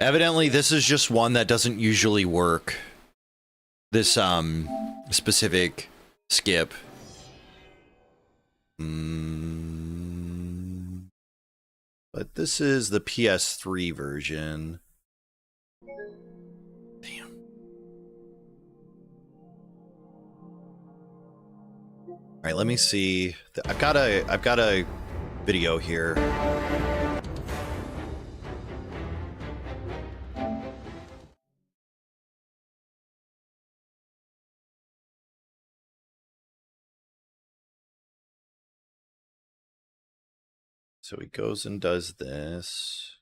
Evidently, this is just one that doesn't usually work. This specific skip. But this is the PS3 version. Damn. All right, let me see. I've got a video here. So he goes and does this.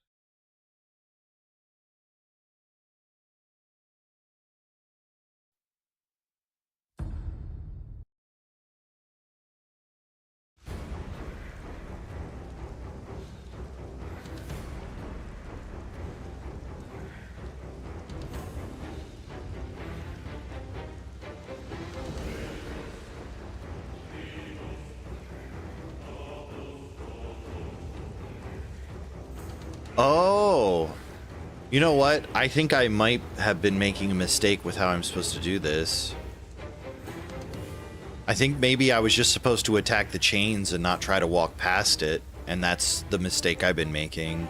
Oh, you know what? I think I might have been making a mistake with how I'm supposed to do this. I think maybe I was just supposed to attack the chains and not try to walk past it, and that's the mistake I've been making.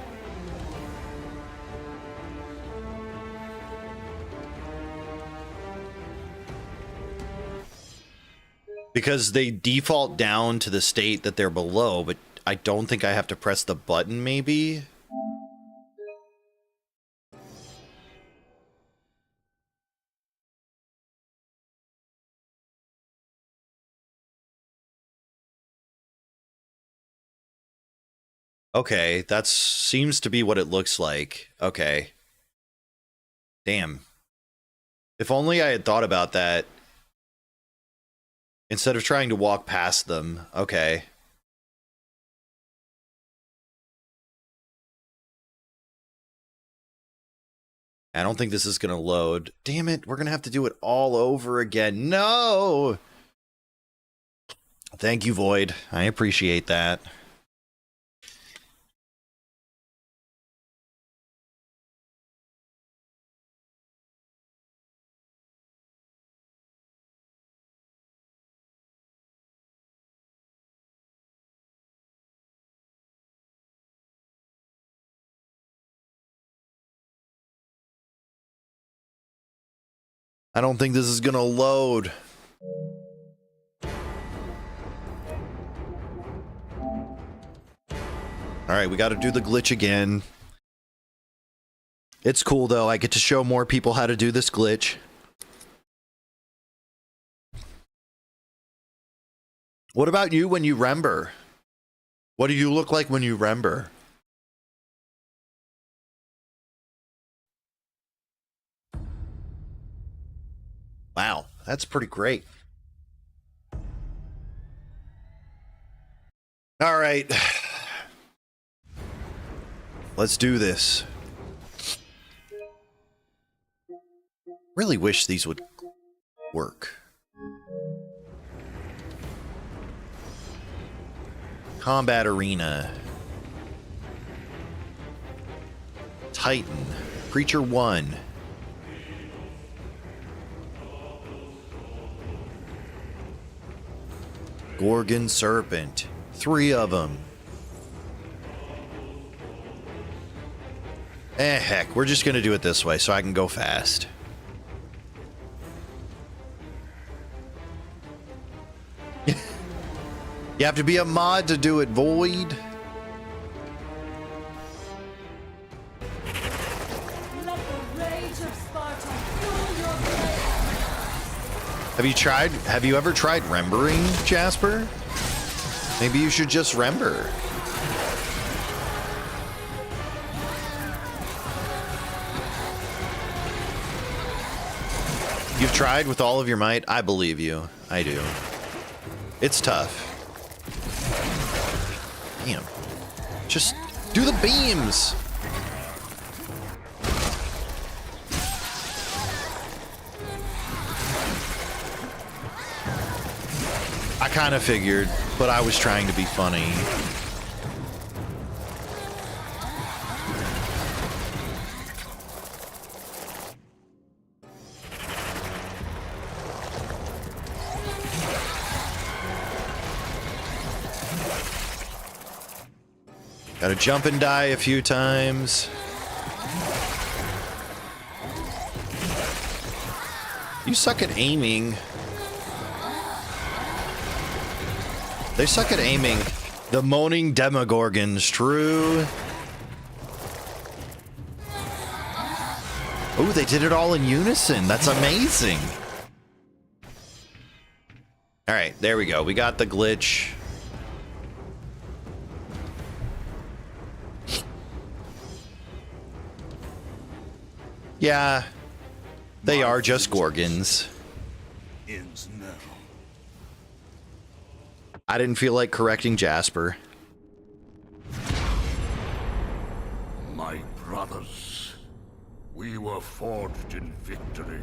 Because they default down to the state that they're below, but I don't think I have to press the button, maybe? Okay, that seems to be what it looks like. Okay. Damn. If only I had thought about that instead of trying to walk past them. Okay. I don't think this is going to load. Damn it, we're going to have to do it all over again. No! Thank you, Void. I appreciate that. I don't think this is gonna load. Alright, we gotta do the glitch again. It's cool though, I get to show more people how to do this glitch. What about you when you remember? What do you look like when you remember? Wow, that's pretty great. All right. Let's do this. Really wish these would work. Combat Arena. Titan. Preacher 1. Gorgon Serpent. 3 of them. Heck, we're just gonna do it this way so I can go fast. You have to be a mod to do it, Void. Let the rage of Sparta fuel your blade. Have you ever tried remembering, Jasper? Maybe you should just remember. You've tried with all of your might? I believe you. I do. It's tough. Damn. Just do the beams. I kind of figured, but I was trying to be funny. Gotta jump and die a few times. You suck at aiming. They suck at aiming. The moaning demogorgons, true. Oh, they did it all in unison. That's amazing. All right, there we go. We got the glitch. Yeah, they are just Gorgons. Ends now. I didn't feel like correcting Jasper. My brothers, we were forged in victory.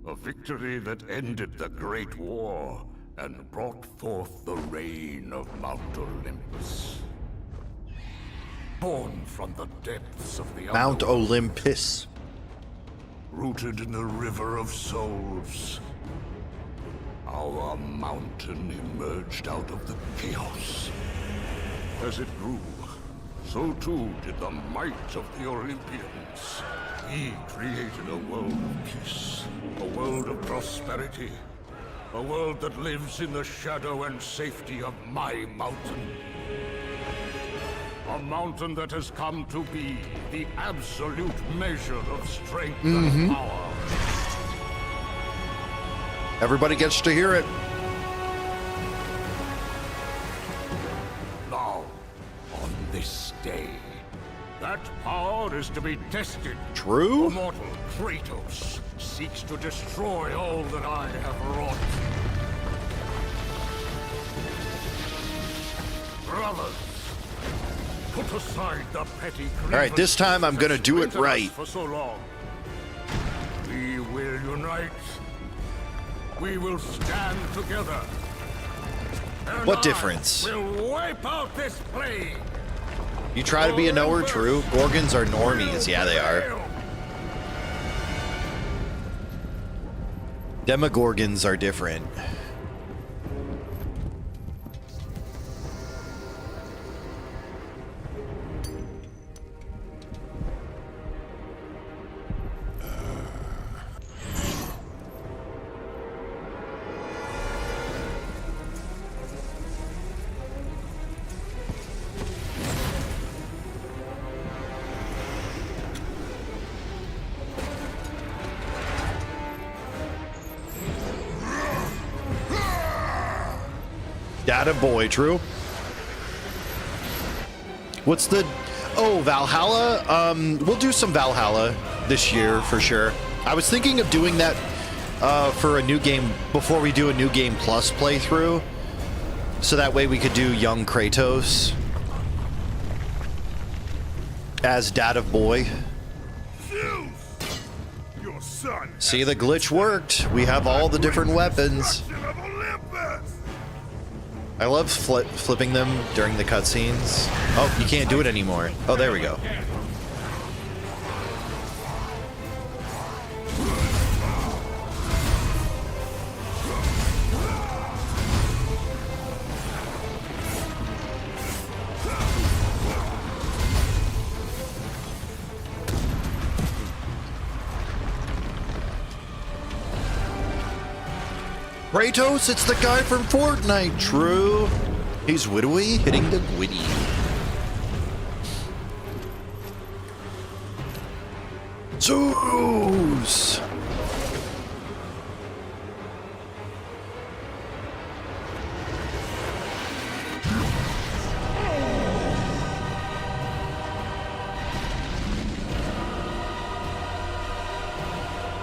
A victory that ended the Great War and brought forth the reign of Mount Olympus. Born from the depths of the Mount Olympus. Rooted in the River of Souls, our mountain emerged out of the chaos. As it grew, so too did the might of the Olympians. We created a world of peace, a world of prosperity, a world that lives in the shadow and safety of my mountain. A mountain that has come to be the absolute measure of strength and power. Everybody gets to hear it. Now, on this day, that power is to be tested. True. Immortal Kratos seeks to destroy all that I have wrought. Brothers, put aside the petty grievances. All right, this time I'm gonna do it right. For so long. We will unite. We will stand together. And What difference? We'll wipe out this plague. You try to be a knower, true. Gorgons are normies. Yeah, they are. Demogorgons are different. Data boy, true. What's the... Oh, Valhalla? We'll do some Valhalla this year for sure. I was thinking of doing that for a new game before we do a new game plus playthrough. So that way we could do young Kratos as Data boy. See, the glitch worked. We have all the different weapons. I love flipping them during the cutscenes. Oh, you can't do it anymore. Oh, there we go. Kratos, it's the guy from Fortnite, true. He's widowy, hitting the witty. Zeus!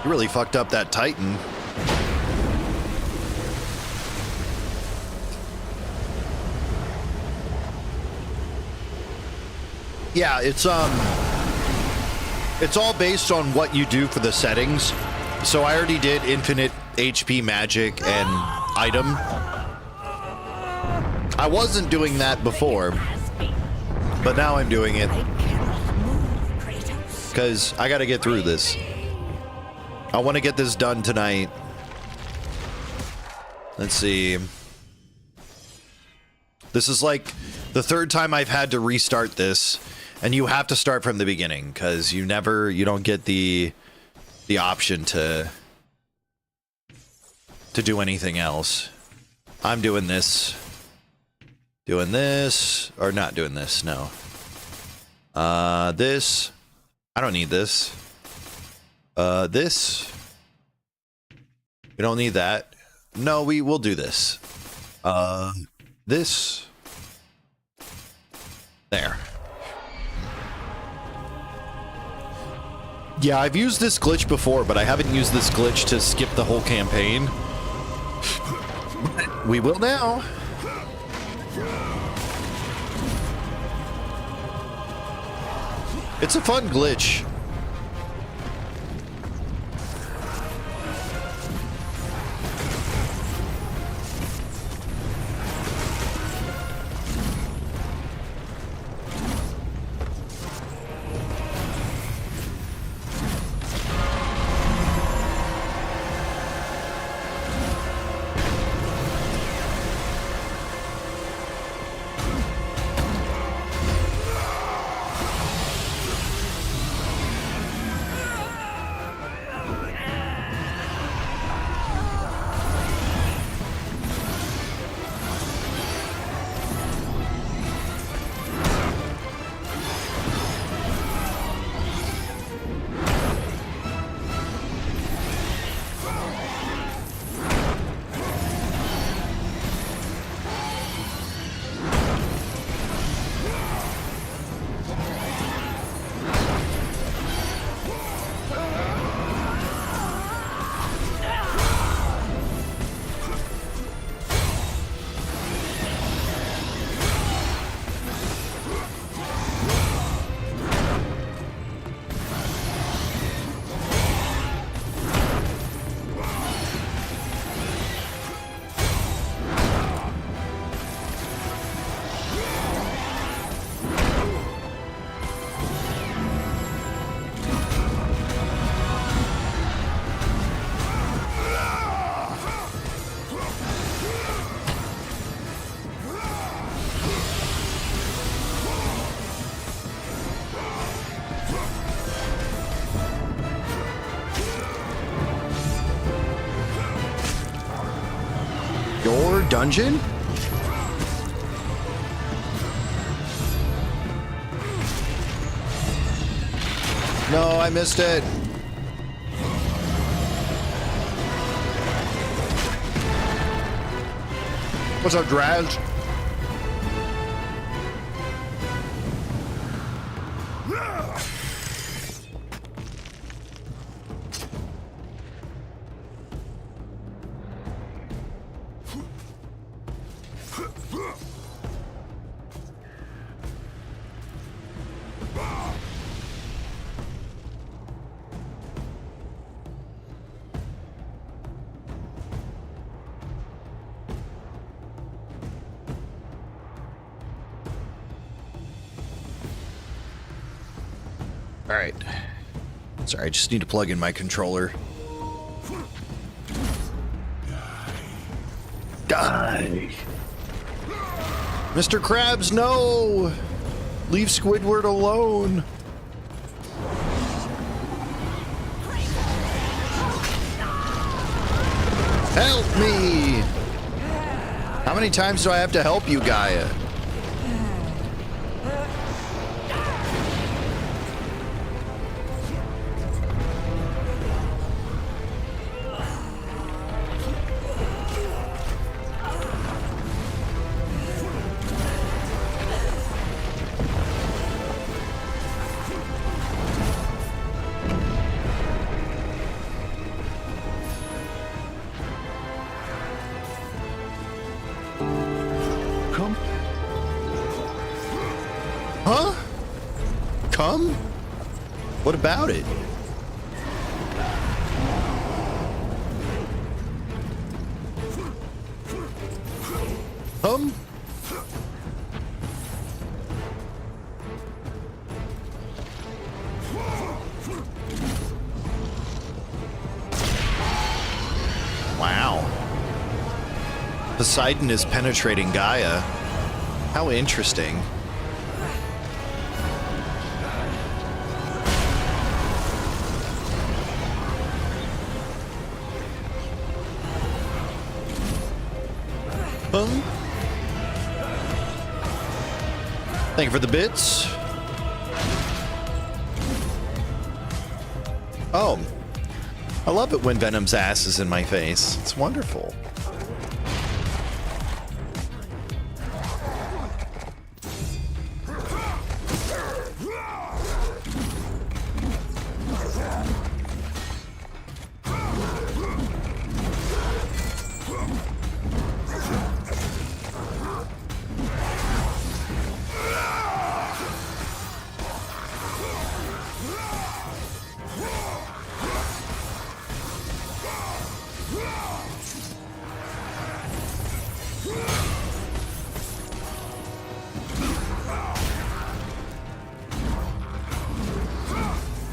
You really fucked up that Titan. Yeah, it's all based on what you do for the settings. So I already did infinite HP magic and item. I wasn't doing that before, but now I'm doing it because I gotta get through this. I want to get this done tonight. Let's see. This is like the third time I've had to restart this. And you have to start from the beginning because you don't get the option to do anything else. I'm doing this, or not doing this. No. This. I don't need this. This. We don't need that. No, we will do this. This. There. Yeah, I've used this glitch before, but I haven't used this glitch to skip the whole campaign. We will now. It's a fun glitch. Dungeon? No, I missed it. What's up, Draz? All right. Sorry, I just need to plug in my controller. Die. Mr. Krabs, no! Leave Squidward alone. Help me! How many times do I have to help you, Gaia? Huh? Come? What about it? Wow. Poseidon is penetrating Gaia. How interesting. Thank you for the bits. Oh, I love it when Venom's ass is in my face. It's wonderful.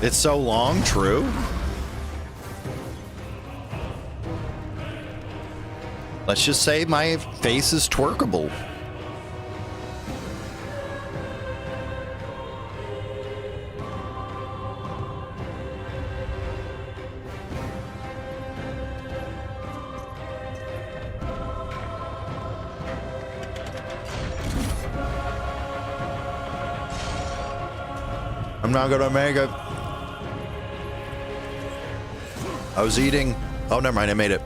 It's so long, true. Let's just say my face is twerkable. I'm not gonna make it. I was eating. Oh, never mind. I made it.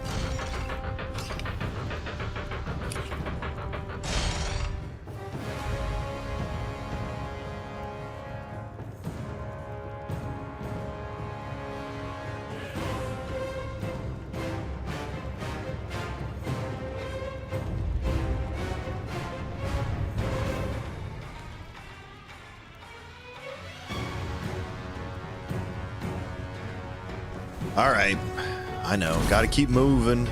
All right. I know. Got to keep moving.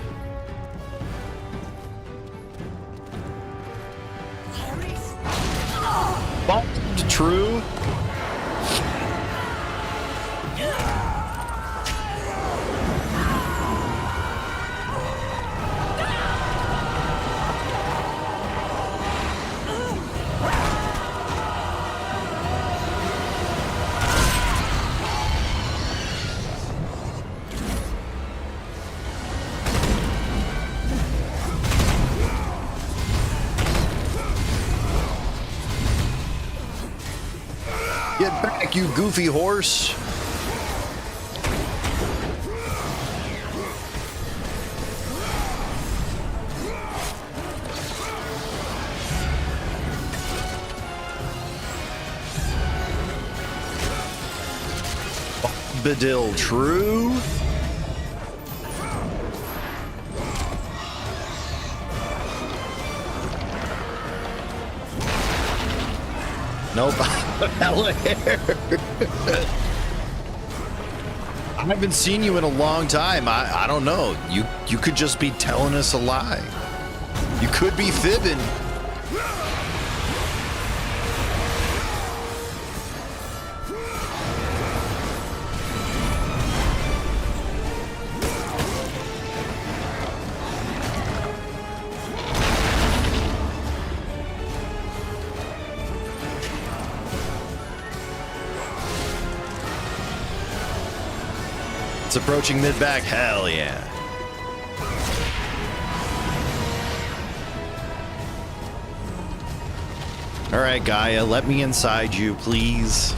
Bombed, true. Get back, you goofy horse. Bedil true? Nope. Hella hair. I haven't seen you in a long time. I don't know. You could just be telling us a lie. You could be fibbing. It's approaching mid-back. Hell yeah. All right, Gaia, let me inside you, please.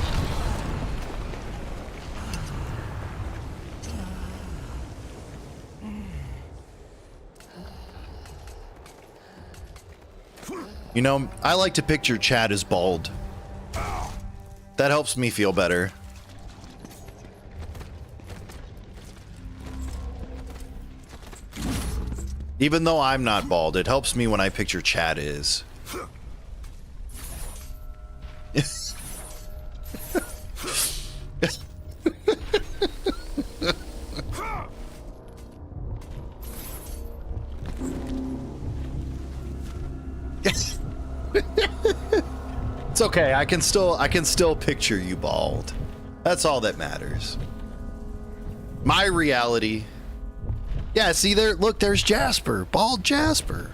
You know, I like to picture Chad as bald. That helps me feel better. Even though I'm not bald, it helps me when I picture Chad is. It's okay. I can still picture you bald. That's all that matters. My reality. Yeah, see there, look, there's Jasper, bald Jasper.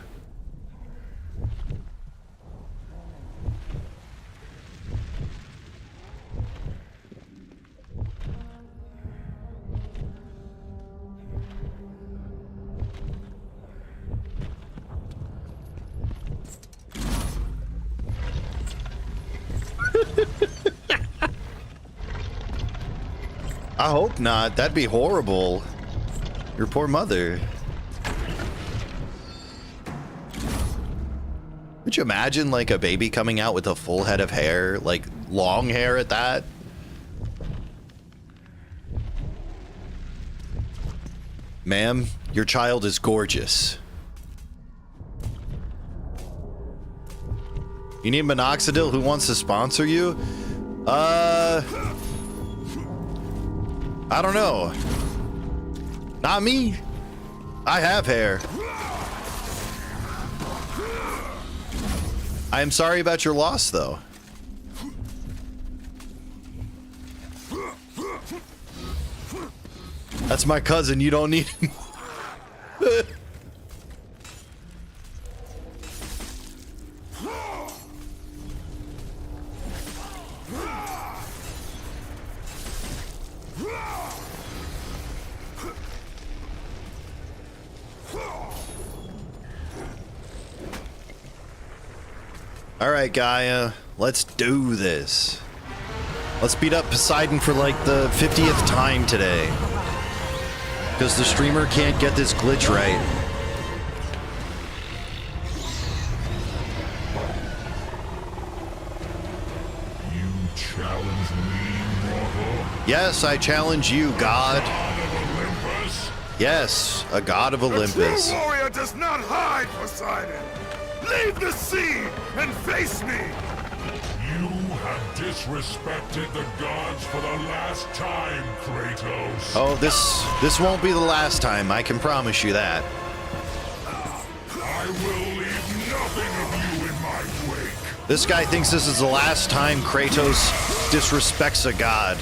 I hope not. That'd be horrible. Your poor mother. Would you imagine like a baby coming out with a full head of hair, like long hair at that? Ma'am, your child is gorgeous. You need minoxidil? Who wants to sponsor you? I don't know. Not me. I have hair. I am sorry about your loss, though. That's my cousin. You don't need him. All right, Gaia, let's do this. Let's beat up Poseidon for like the 50th time today. Because the streamer can't get this glitch right. You challenge me, mortal? Yes, I challenge you, God. God of Olympus? Yes, a god of Olympus. A true warrior does not hide, Poseidon. Leave the sea and face me! You have disrespected the gods for the last time, Kratos. Oh, this won't be the last time, I can promise you that. I will leave nothing of you in my wake. This guy thinks this is the last time Kratos disrespects a god.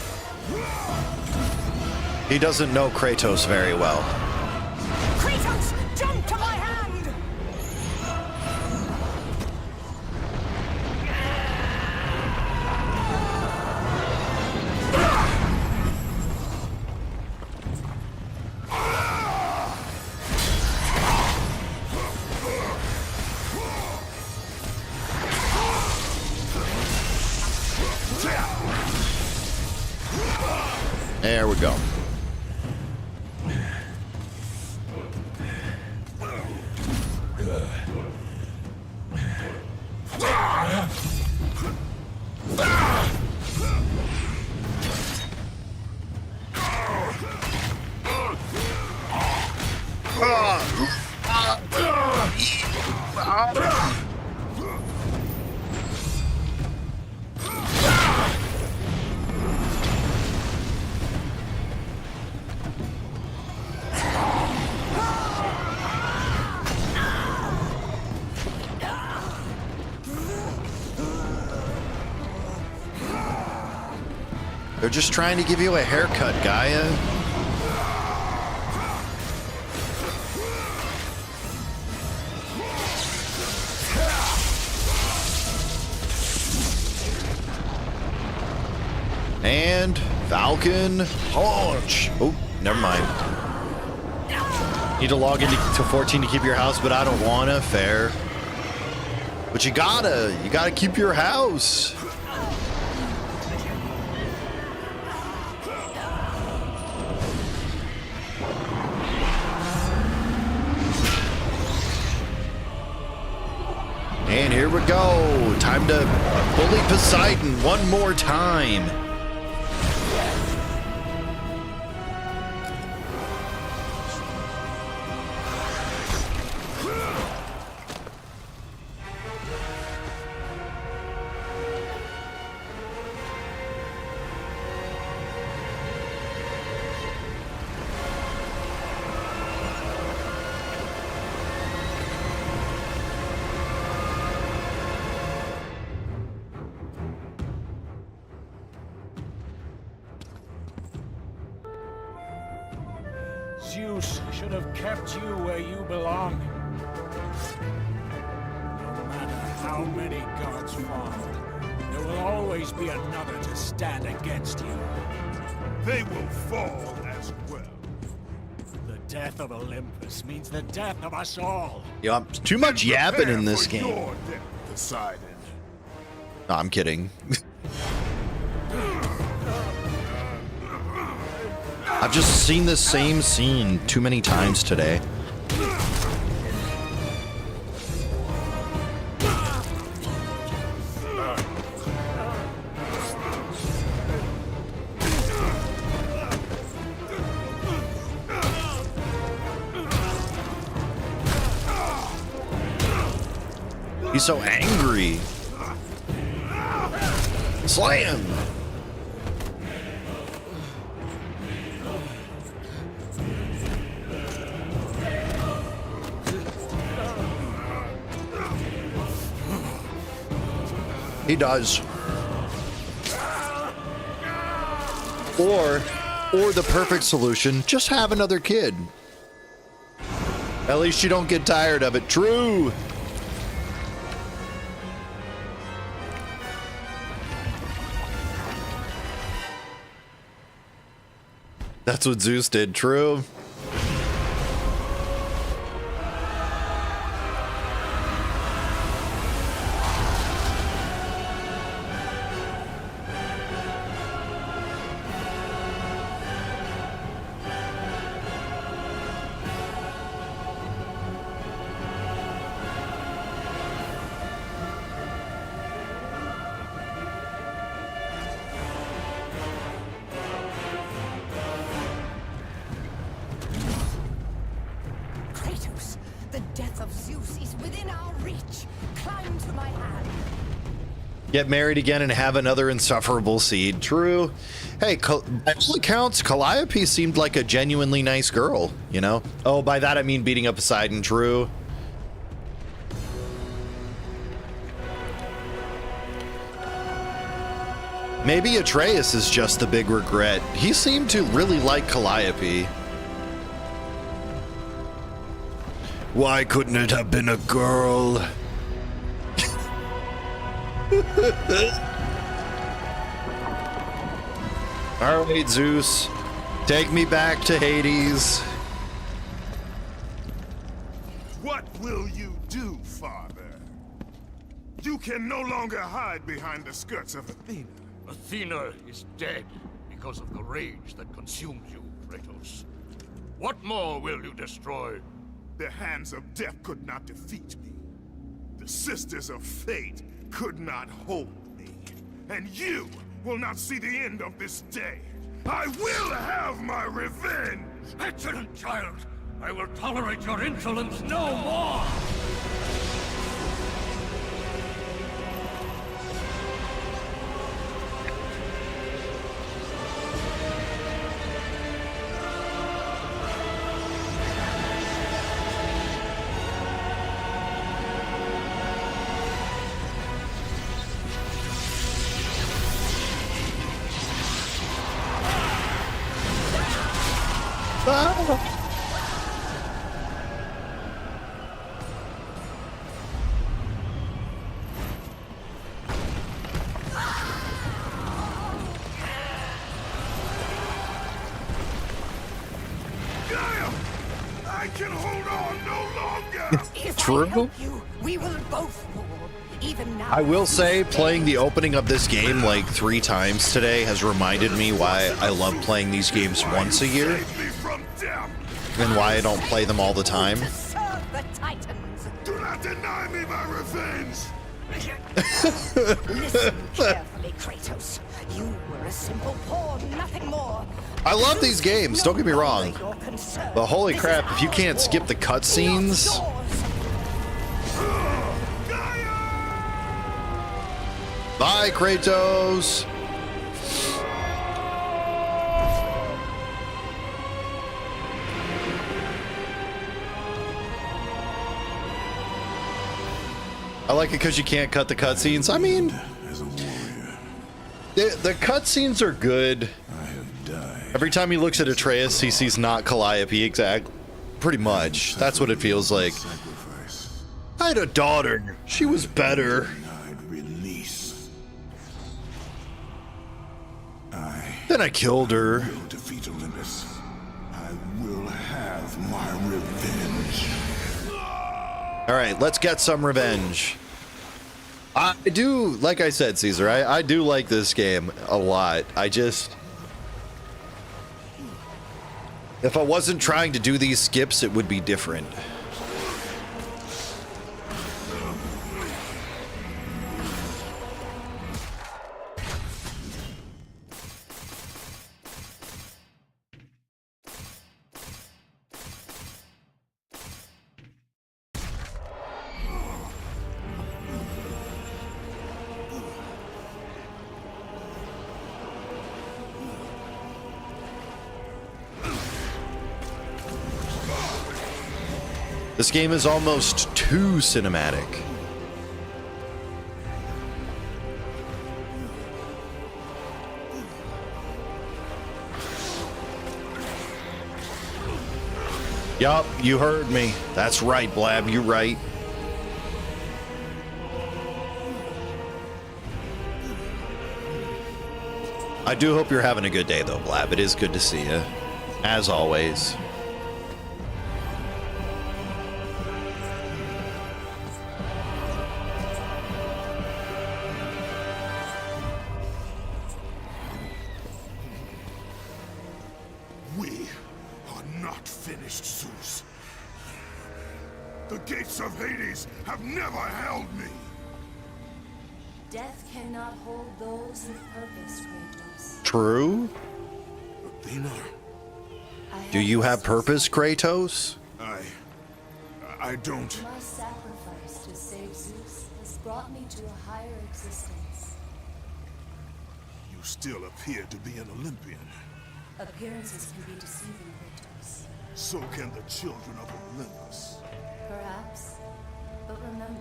He doesn't know Kratos very well. Kratos, jump to my hand! There we go. They're just trying to give you a haircut, Gaia. And Falcon punch. Oh, never mind. Need to log into 14 to keep your house, but I don't wanna. Fair. But you gotta keep your house. And here we go. Time to bully Poseidon one more time. Zeus should have kept you where you belong. No matter how many gods fall, there will always be another to stand against you. They will fall as well. The death of Olympus means the death of us all. Yeah, too much yapping in this game. Your death, Poseidon. No, I'm kidding. I've just seen the same scene too many times today. He's so angry. Slam! He does. Or the perfect solution, just have another kid. At least you don't get tired of it. True. That's what Zeus did. True. Get married again and have another insufferable seed. True. Hey, by all accounts, Calliope seemed like a genuinely nice girl, you know? Oh, by that I mean beating up Poseidon. True. Maybe Atreus is just the big regret. He seemed to really like Calliope. Why couldn't it have been a girl? All right, Zeus, take me back to Hades. What will you do, Father? You can no longer hide behind the skirts of Athena. Athena is dead because of the rage that consumes you, Kratos. What more will you destroy? The hands of death could not defeat me. The sisters of fate could not hold me. And you will not see the end of this day. I will have my revenge! Excellent, child! I will tolerate your insolence no more! I can hold on no longer! True. We will both fall. Even now. I will say, playing the opening of this game like 3 times today has reminded me why I love playing these games once a year, and why I don't play them all the time. Serve the Titans. Do not deny me my revenge! Listen carefully, Kratos. You were a simple pawn, nothing more. I love these games, don't get me wrong. But holy crap, if you can't skip the cutscenes. Bye, Kratos! I like it because you can't cut the cutscenes. I mean, the cutscenes are good. Every time he looks at Atreus, he sees not Calliope, exactly. Pretty much. That's what it feels like. I had a daughter. She was better. Then I killed her. Defeat Olympus. I will have my revenge. Alright, let's get some revenge. I do, like I said, Caesar, I do like this game a lot. I just... If I wasn't trying to do these skips, it would be different. This game is almost too cinematic. Yup, you heard me. That's right, Blab, you're right. I do hope you're having a good day, though, Blab. It is good to see you, as always. We are not finished, Zeus. The gates of Hades have never held me. Death cannot hold those with purpose, Kratos. True? Athena. Do you have purpose, Kratos? I don't. My sacrifice to save Zeus has brought me to a higher existence. You still appear to be an Olympian. Appearances can be deceiving, Kratos. So can the children of Olympus. Perhaps. But remember,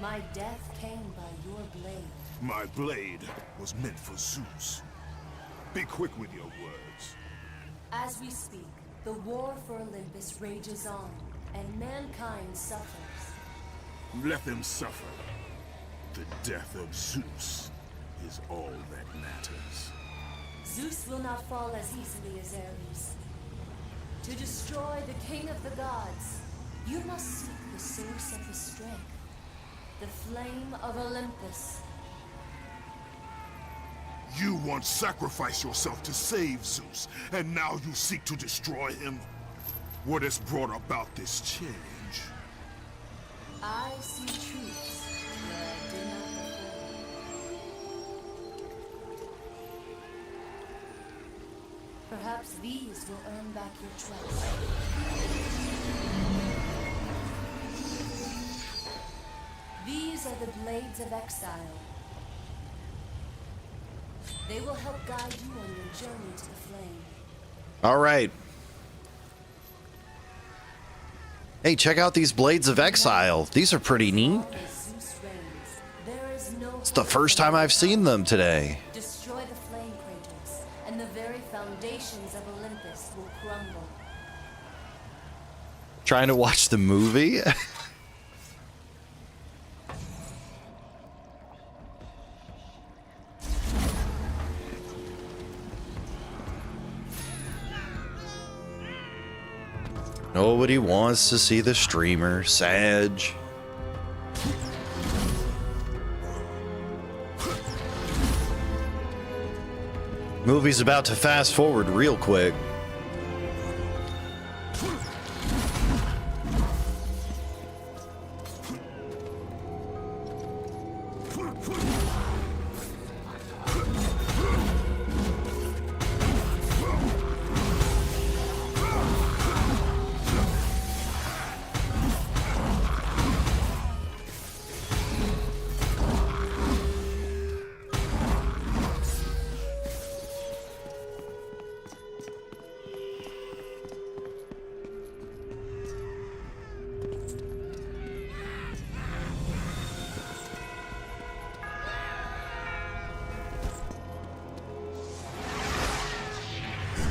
my death came by your blade. My blade was meant for Zeus. Be quick with your words. As we speak, the war for Olympus rages on, and mankind suffers. Let them suffer. The death of Zeus is all that matters. Zeus will not fall as easily as Ares. To destroy the king of the gods, you must seek the source of his strength, the flame of Olympus. You once sacrificed yourself to save Zeus, and now you seek to destroy him? What has brought about this change? I see truths where I did not before. Perhaps these will earn back your trust. These are the Blades of Exile. They will help guide you on your journey to the flame. All right. Hey, check out these Blades of Exile. These are pretty neat. It's the first time I've seen them today. Destroy the flame, Kratos, and the very foundations of Olympus will crumble. Trying to watch the movie? Nobody wants to see the streamer. Sag. Movie's about to fast forward real quick.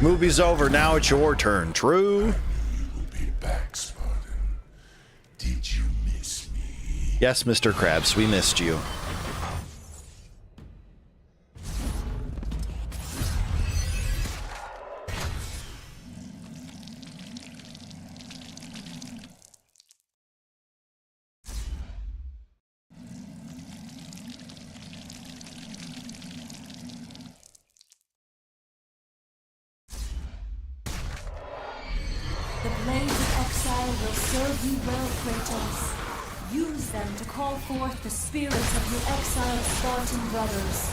Movie's over, now it's your turn, True? We'll be back, Spartan. Did you miss me? Yes, Mr. Krabs, we missed you. The Blades of Exile will serve you well, Kratos. Use them to call forth the spirits of your exiled Spartan brothers.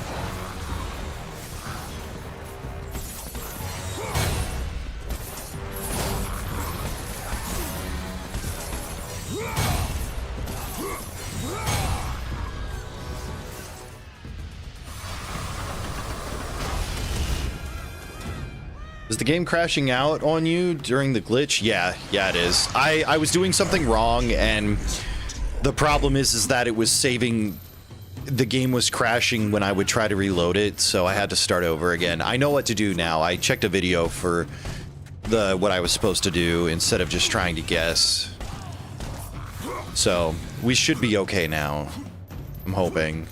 Is the game crashing out on you during the glitch? Yeah, it is. I was doing something wrong, and the problem is that it was saving. The game was crashing when I would try to reload it, so I had to start over again. I know what to do now. I checked a video for what I was supposed to do instead of just trying to guess. So we should be okay now. I'm hoping.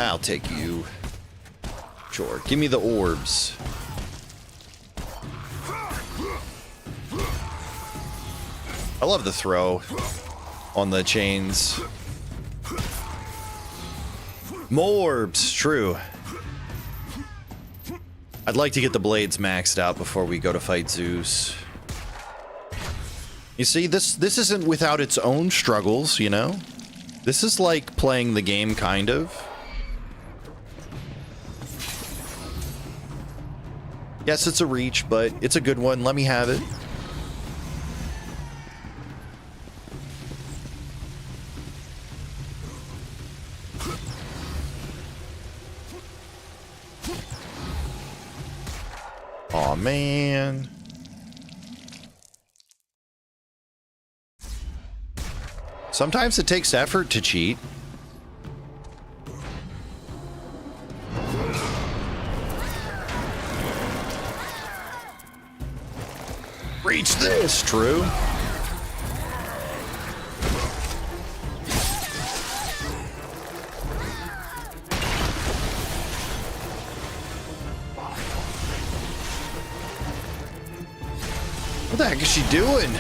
I'll take you. Sure. Give me the orbs. I love the throw on the chains. More orbs. True. I'd like to get the blades maxed out before we go to fight Zeus. You see, this isn't without its own struggles, you know? This is like playing the game, kind of. Yes, it's a reach, but it's a good one. Let me have it. Aw, man. Sometimes it takes effort to cheat. Reach this, True. What the heck is she doing?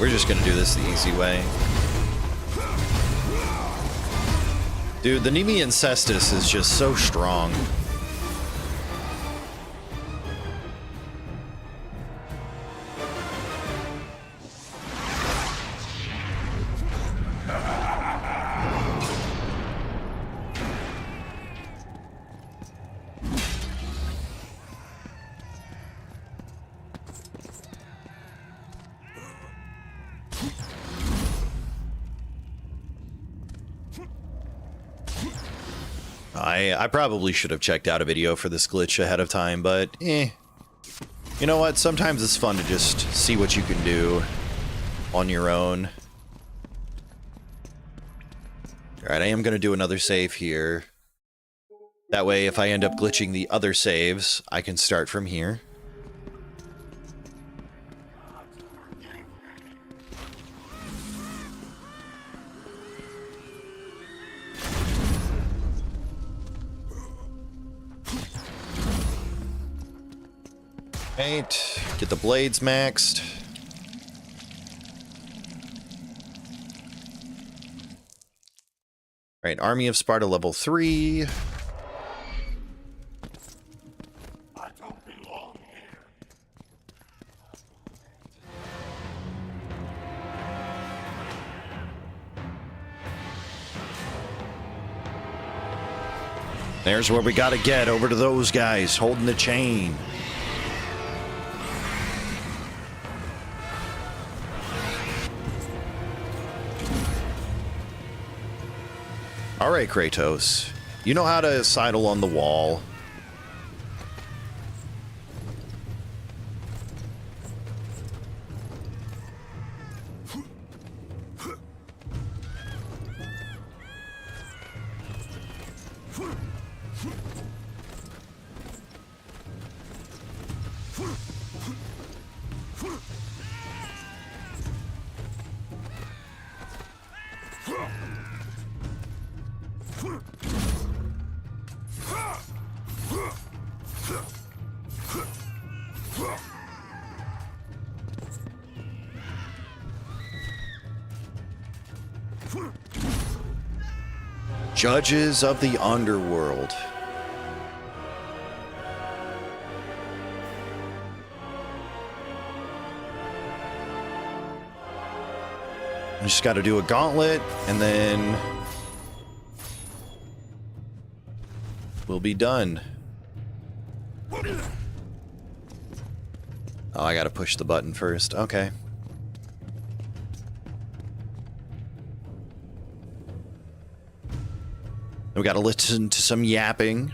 we're just gonna do this the easy way. Dude, the Nemean Cestus is just so strong. I probably should have checked out a video for this glitch ahead of time, but you know what? Sometimes it's fun to just see what you can do on your own. Alright, I am going to do another save here. That way, if I end up glitching the other saves, I can start from here. Right, get the blades maxed. Right, Army of Sparta level 3. I don't belong here. There's where we gotta get, over to those guys holding the chain. Alright, Kratos. You know how to sidle on the wall. Judges of the Underworld. I just got to do a gauntlet, and then we'll be done. Oh, I got to push the button first. Okay. We got to listen to some yapping.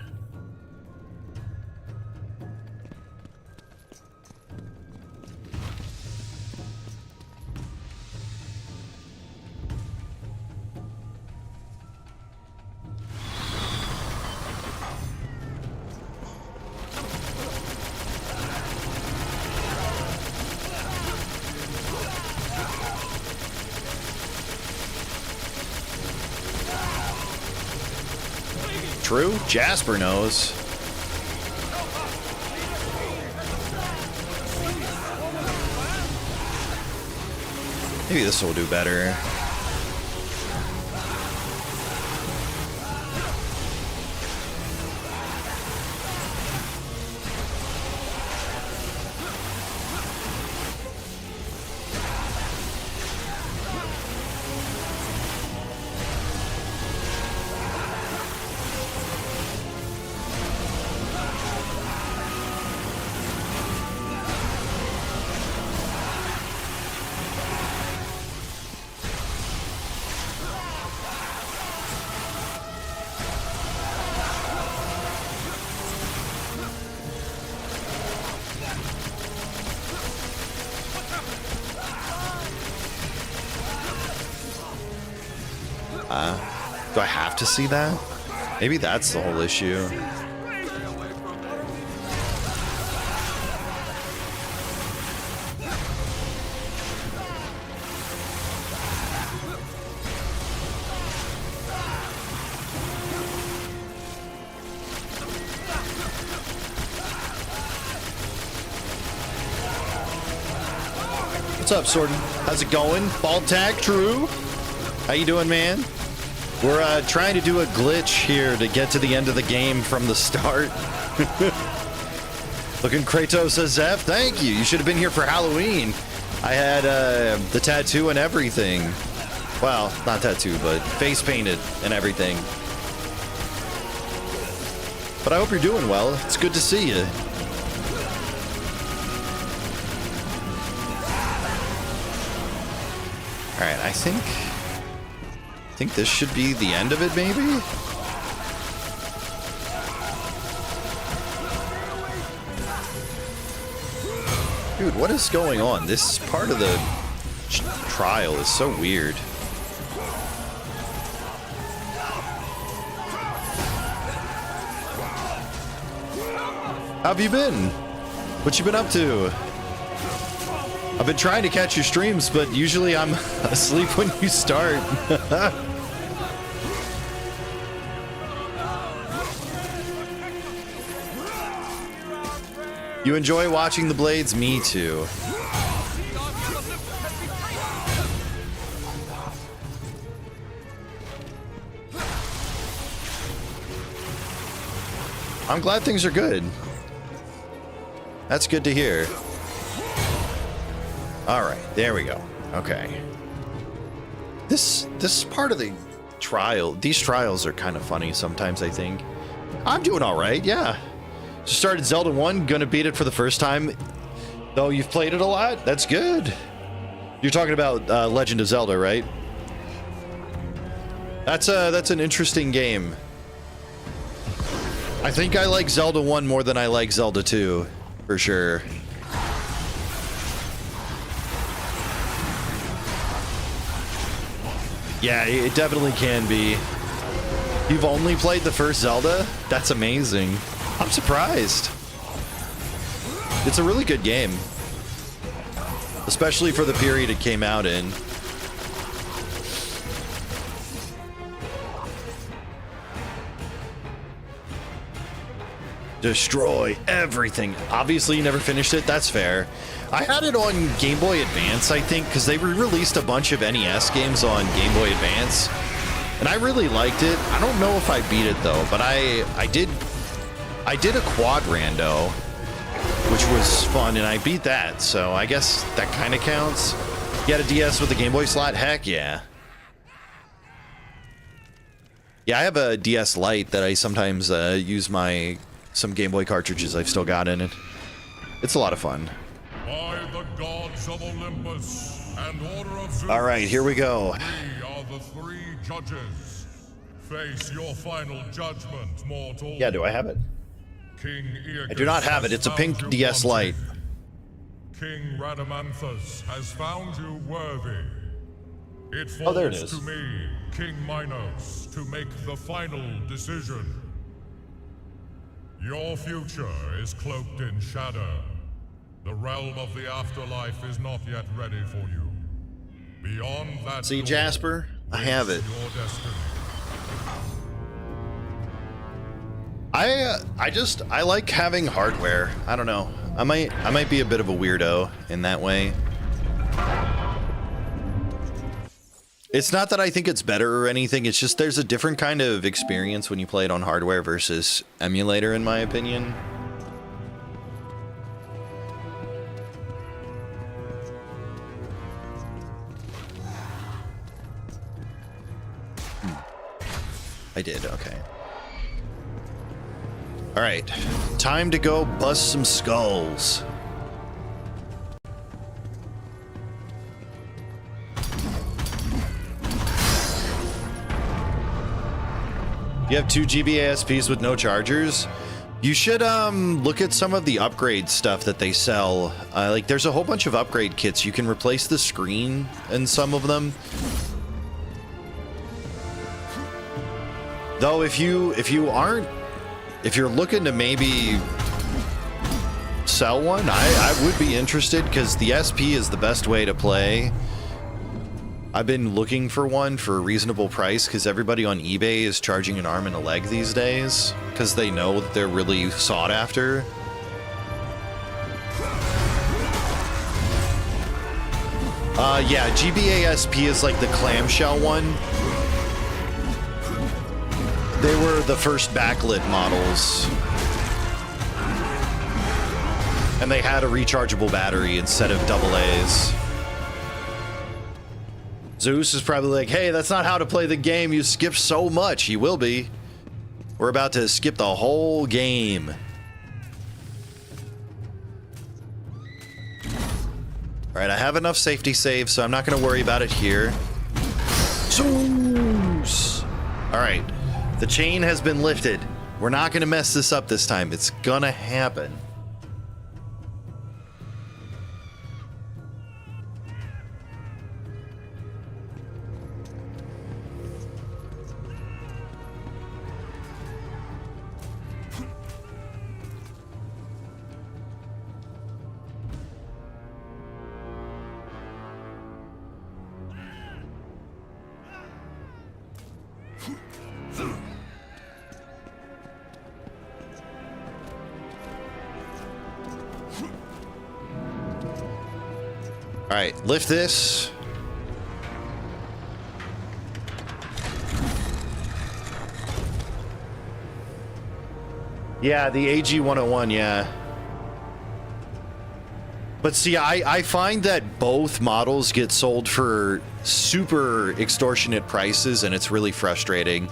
True, Jasper knows. Maybe this will do better. Do I have to see that? Maybe that's the whole issue. What's up, Sorden? How's it going? Ball tag, True. How you doing, man? We're trying to do a glitch here to get to the end of the game from the start. Looking Kratos as F. Thank you. You should have been here for Halloween. I had the tattoo and everything. Well, not tattoo, but face painted and everything. But I hope you're doing well. It's good to see you. All right, I think this should be the end of it, maybe? Dude, what is going on? This part of the trial is so weird. How have you been? What you been up to? I've been trying to catch your streams, but usually I'm asleep when you start. You enjoy watching the blades? Me too. I'm glad things are good. That's good to hear. All right, there we go. Okay. This part of the trial, these trials are kind of funny sometimes, I think. I'm doing all right, yeah. Just started Zelda 1, gonna beat it for the first time. Though you've played it a lot, that's good. You're talking about Legend of Zelda, right? That's an interesting game. I think I like Zelda 1 more than I like Zelda 2, for sure. Yeah, it definitely can be. You've only played the first Zelda? That's amazing. I'm surprised. It's a really good game. Especially for the period it came out in. Destroy everything. Obviously, you never finished it. That's fair. I had it on Game Boy Advance, I think, because they released a bunch of NES games on Game Boy Advance. And I really liked it. I don't know if I beat it, though, but I did a quad rando, which was fun, and I beat that, so I guess that kind of counts. You had a DS with a Game Boy slot? Heck yeah. Yeah, I have a DS Lite that I sometimes use some Game Boy cartridges I've still got in it. It's a lot of fun. By the gods of Olympus and Order of Zeus, all right, here we go. We are the three judges. Face your final judgment, mortal. Yeah, do I have it? King Aeacus I do not have it. It's a pink DS Lite. King Rhadamanthus has found you worthy. It Oh, there it falls is. to me, King Minos, to make the final decision. Your future is cloaked in shadow. The realm of the afterlife is not yet ready for you. Beyond that See, door, Jasper? I have it. your destiny. I like having hardware. I don't know. I might be a bit of a weirdo in that way. It's not that I think it's better or anything. It's just there's a different kind of experience when you play it on hardware versus emulator, in my opinion. I did, okay. All right, time to go bust some skulls. You have 2 GB ASPs with no chargers? You should look at some of the upgrade stuff that they sell. Like there's a whole bunch of upgrade kits. You can replace the screen in some of them. Though if you're looking to maybe sell one, I would be interested because the SP is the best way to play. I've been looking for one for a reasonable price because everybody on eBay is charging an arm and a leg these days because they know that they're really sought after. Yeah, GBASP is like the clamshell one. They were the first backlit models. And they had a rechargeable battery instead of AA's. Zeus is probably like, hey, that's not how to play the game. You skipped so much. He will be. We're about to skip the whole game. All right, I have enough safety saves, so I'm not going to worry about it here. Zeus! All right, the chain has been lifted. We're not going to mess this up this time. It's going to happen. All right, lift this. Yeah, the AG-101, yeah. But see, I find that both models get sold for super extortionate prices, and it's really frustrating.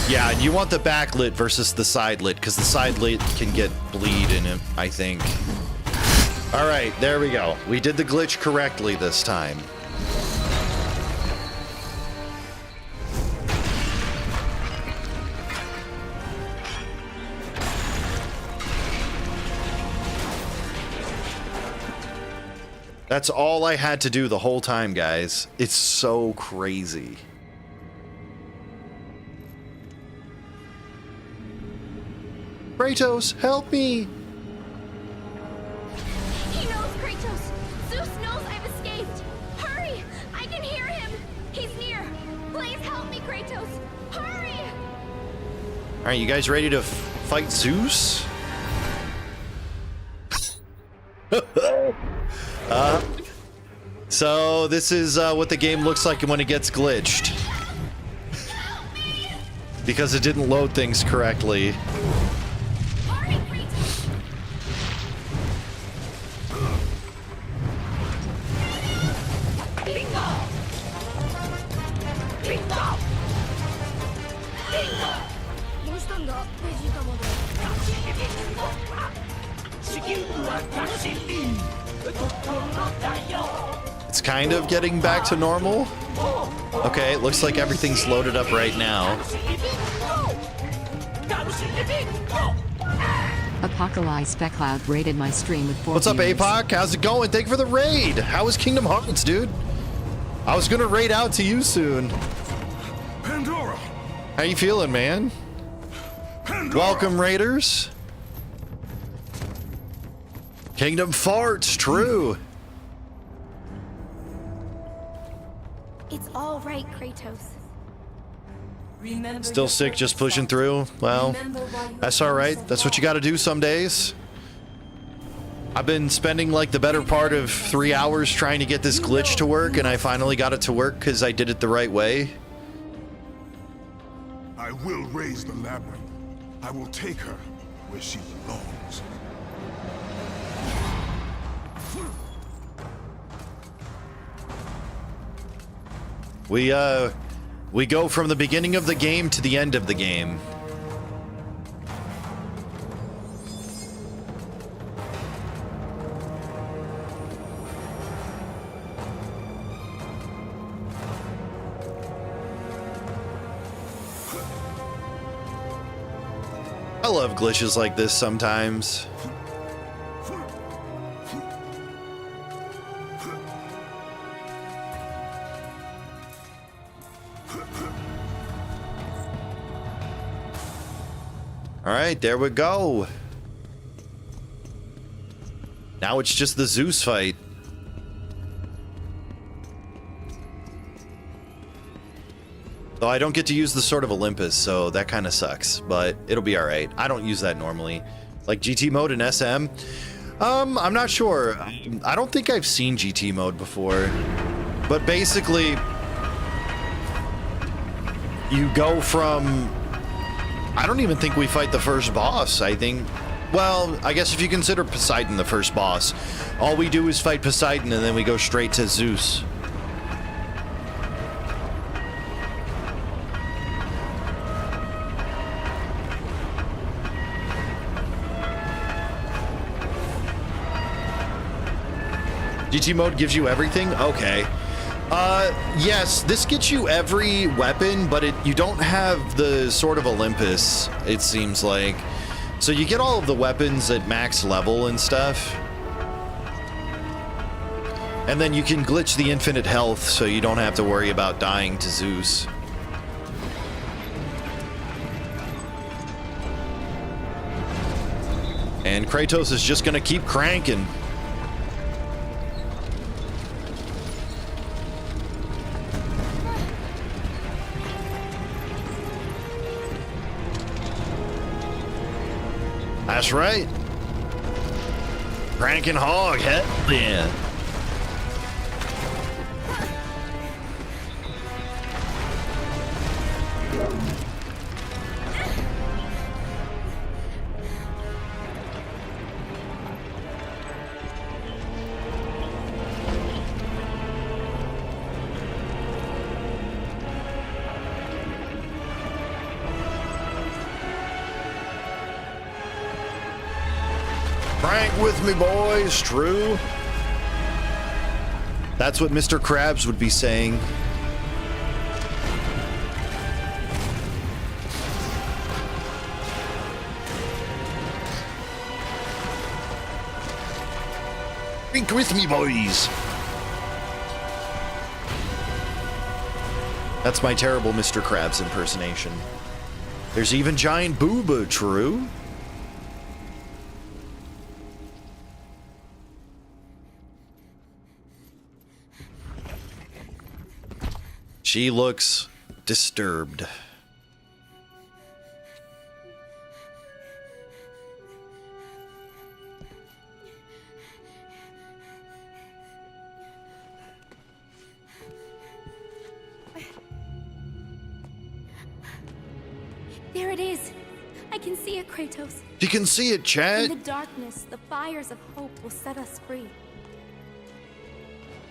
Yeah, and you want the backlit versus the side lit, because the side lit can get bleed in it, I think. All right, there we go. We did the glitch correctly this time. That's all I had to do the whole time, guys. It's so crazy. Kratos, help me! He knows, Kratos! Zeus knows I've escaped! Hurry! I can hear him! He's near! Please help me, Kratos! Hurry! Alright, you guys ready to fight Zeus? So this is what the game looks like when it gets glitched. Because it didn't load things correctly. It's kind of getting back to normal. Okay, it looks like everything's loaded up right now. Apocalypse Spec Cloud raided my stream with 4 What's up, viewers. APOC? How's it going? Thank you for the raid. How was Kingdom Hearts, dude? I was gonna raid out to you soon. Pandora. How you feeling, man? Pandora. Welcome, raiders. Kingdom farts, true. It's all right, Kratos. Still sick, just pushing through. Well, that's all right. That's what you got to do some days. I've been spending like the better part of 3 hours trying to get this glitch to work, and I finally got it to work because I did it the right way. I will raise the labyrinth. I will take her where she belongs. We go from the beginning of the game to the end of the game. I love glitches like this sometimes. All right, there we go. Now it's just the Zeus fight. Though I don't get to use the Sword of Olympus, so that kind of sucks, but it'll be all right. I don't use that normally. Like GT mode and SM. I'm not sure. I don't think I've seen GT mode before. But basically, you go from... I don't even think we fight the first boss. I think... Well, I guess if you consider Poseidon the first boss, all we do is fight Poseidon and then we go straight to Zeus. GT mode gives you everything? Okay. Yes, this gets you every weapon, but you don't have the Sword of Olympus, it seems like. So you get all of the weapons at max level and stuff. And then you can glitch the infinite health so you don't have to worry about dying to Zeus. And Kratos is just gonna keep cranking. That's right. Cranking hog, hell yeah. Crank with me, boys. True. That's what Mr. Krabs would be saying. Crank with me, boys. That's my terrible Mr. Krabs impersonation. There's even Giant Booba, true. She looks disturbed. There it is. I can see it, Kratos. You can see it, Chad. In the darkness, the fires of hope will set us free.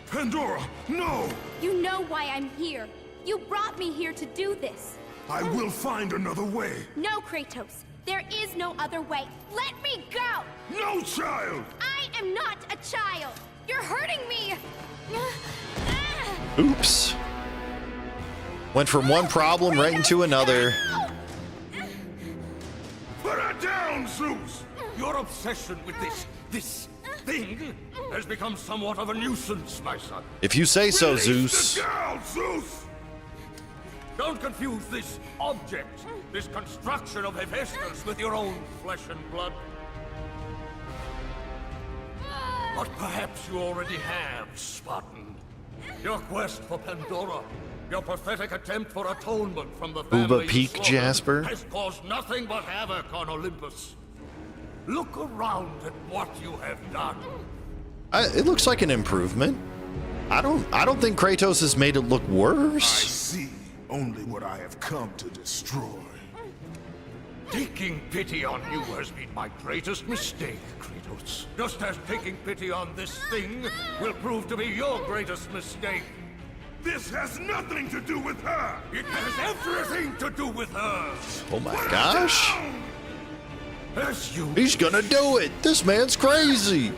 Pandora, no! You know why I'm here. You brought me here to do this. I will find another way. No, Kratos. There is no other way. Let me go! No, child! I am not a child. You're hurting me. Oops. Went from one problem right into another. Put her down, Zeus! Your obsession with this thing has become somewhat of a nuisance, my son. If you say so, Release Zeus. the girl, Zeus! Don't confuse this object, this construction of Hephaestus with your own flesh and blood. But perhaps you already have, Spartan. Your quest for Pandora, your pathetic attempt for atonement from the family Peak slaughtered Jasper. has caused nothing but havoc on Olympus. Look around at what you have done. It looks like an improvement. I don't think Kratos has made it look I worse. see only what I have come to destroy. Taking pity on you has been my greatest mistake, Kratos. Just as taking pity on this thing will prove to be your greatest mistake. This has nothing to do with her! It has everything to do with her! Oh my gosh. As you He's gonna do it. This man's crazy.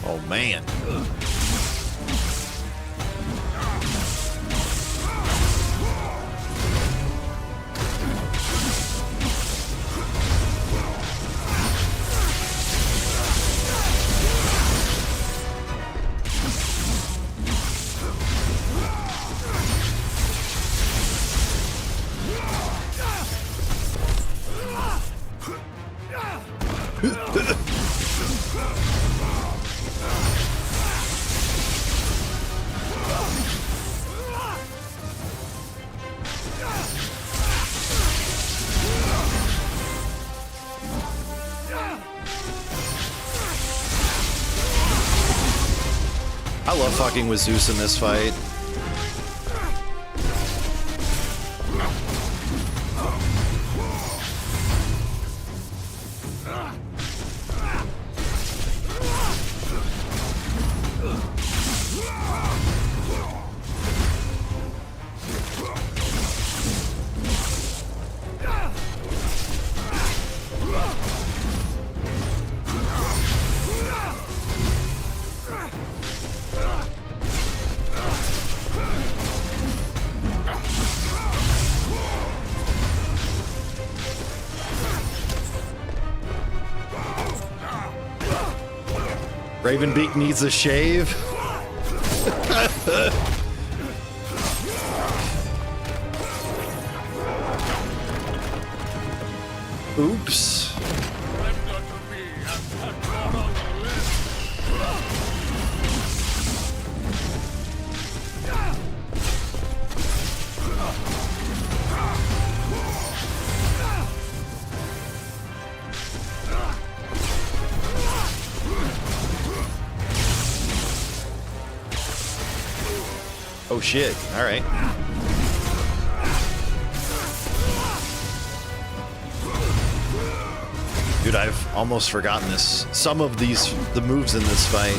Oh man. I love fucking with Zeus in this fight. Ravenbeak needs a shave. Oops. Oh shit, alright. Dude, I've almost forgotten this. Some of the moves in this fight.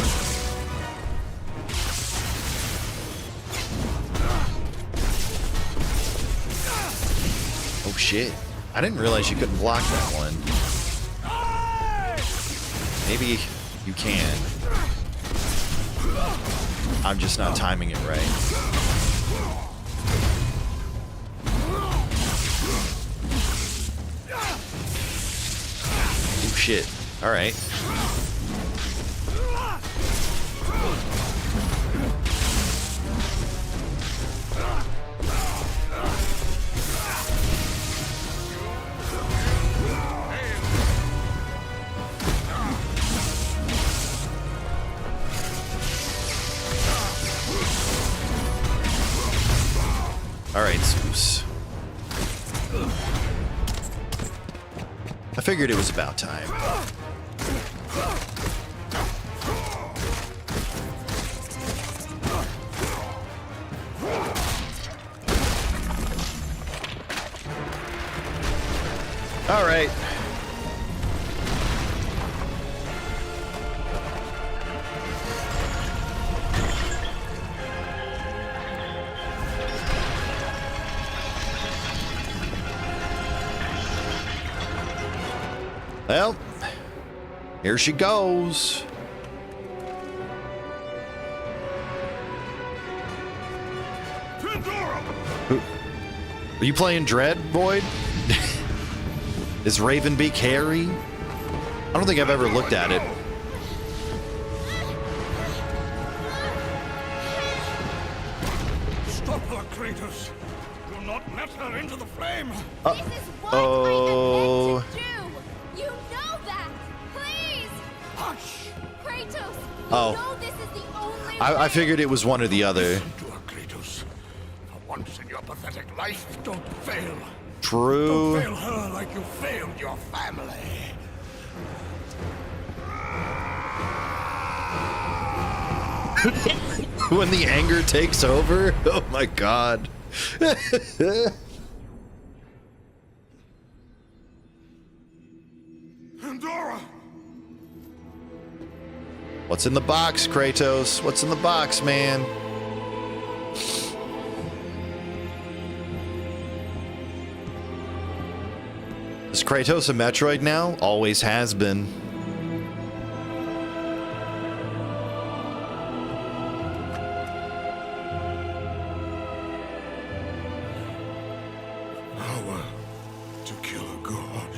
Oh shit. I didn't realize you couldn't block that one. Maybe you can. I'm just not timing it right. Oh shit. Alright. Alright, Zeus. I figured it was about time. Alright. Well, here she goes. Are you playing Dread, Boyd? Is Ravenbeak hairy? I don't think I've ever looked at it. Stop her, Kratos. Do not let her into the flame. Oh. You know that! Please! Hush! Kratos! Oh. You know this is the only I figured it was one or the other. Listen to her, Kratos. For once in your pathetic life, don't fail. True. Don't fail her like you failed your family. When the anger takes over? Oh my god. Pandora! What's in the box, Kratos? What's in the box, man? Is Kratos a Metroid now? Always has been. Power to kill a god.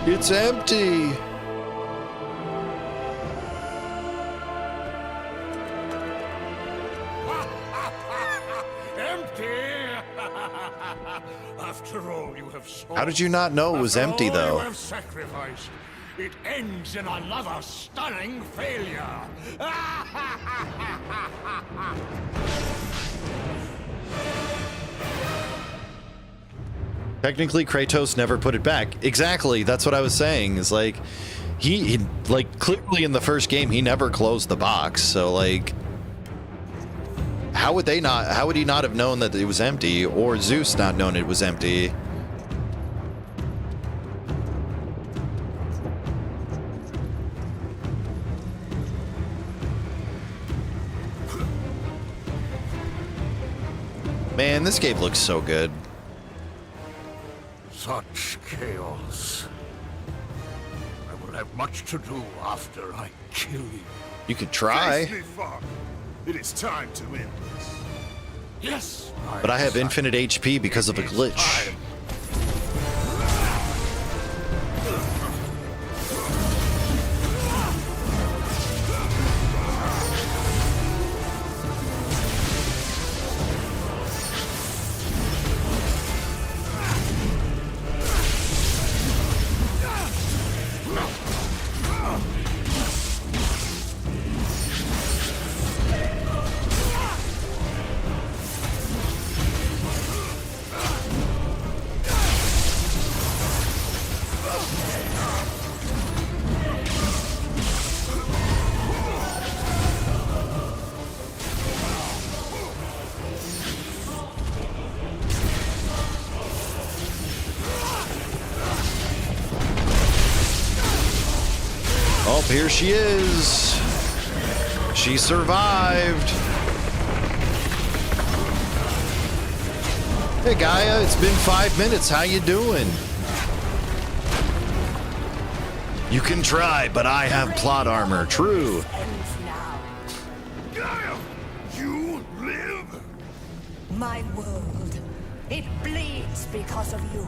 It's empty. Empty! After all you have of souls. How did you not know it was After empty, all though? You have sacrificed. It ends in another stunning failure. Technically, Kratos never put it back. Exactly. That's what I was saying. Is like, he like clearly in the first game he never closed the box. So like, how would he not have known that it was empty, or Zeus not known it was empty? Man, this game looks so good. Such chaos. I will have much to do after I kill you. You could try. Face me, Father. It is time to end this. Yes. But I have infinite HP because of a glitch. Oh, here she is. She survived. Hey, Gaia, it's been 5 minutes. How you doing? You can try, but I have plot armor. True. Gaia, you live? My world, it bleeds because of you.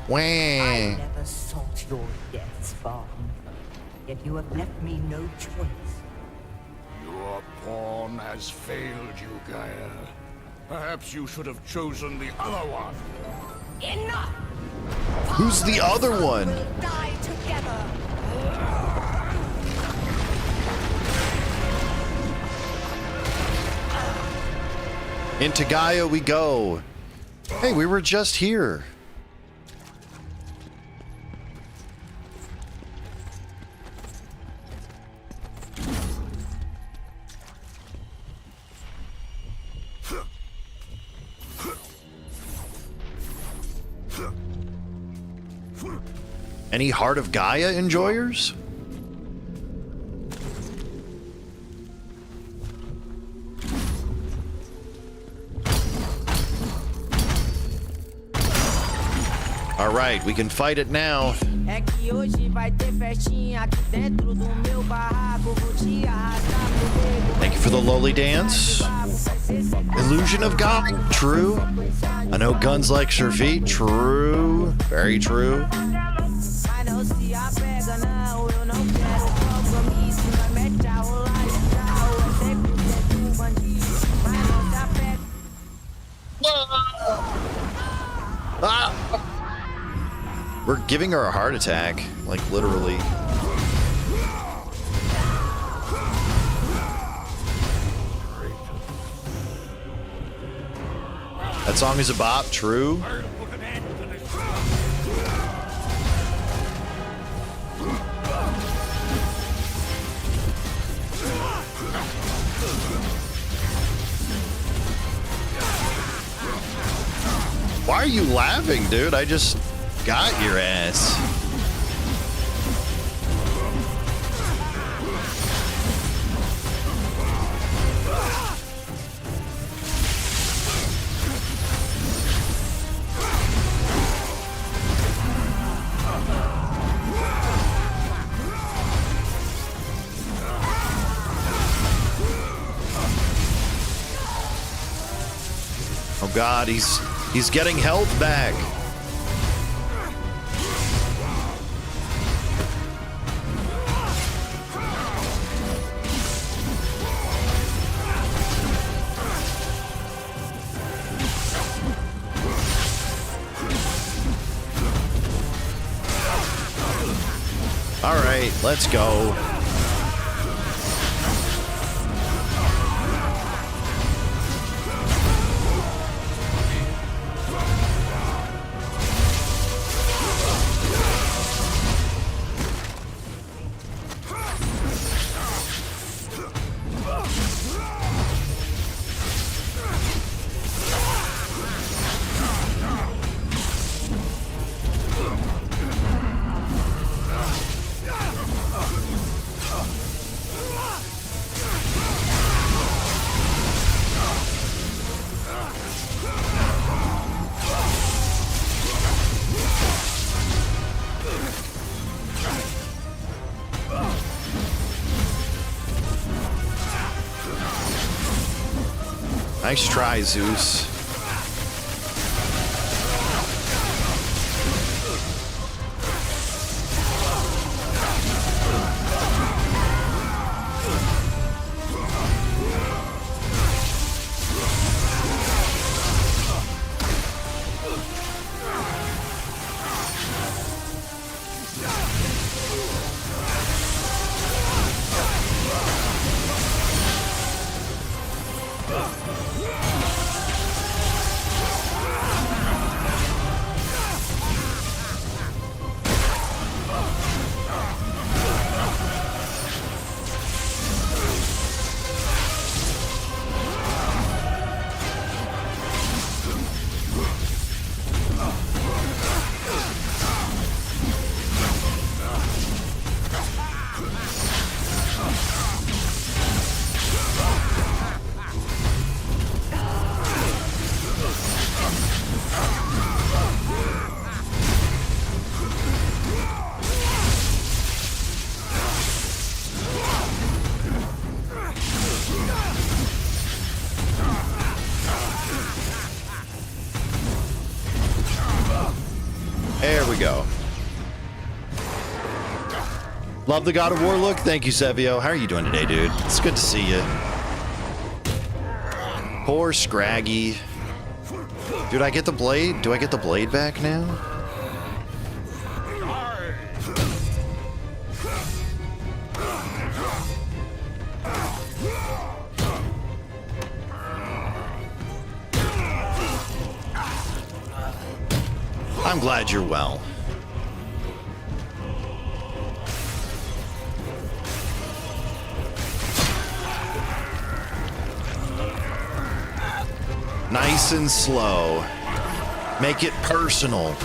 Wah. I never sought your deaths, Vaughn. Yet you have left me no choice. Your pawn has failed you, Gaia. Perhaps you should have chosen the other one. Enough! Who's the other one? We'll die together. Into Gaia we go. Hey, we were just here. Any Heart of Gaia enjoyers? All right, we can fight it now. Thank you for the lowly dance. Illusion of God, true. I know guns like your feet, true. Very true. Ah! We're giving her a heart attack, like literally. That song is a bop, true. Why are you laughing, dude? I just got your ass. Oh God, he's getting health back. All right, let's go. Nice try, Zeus. There we go. Love the God of War look. Thank you, Sevio. How are you doing today, dude? It's good to see you. Poor Scraggy. Dude, I get the blade? Do I get the blade back now? I'm glad you're well. Nice and slow. Make it personal.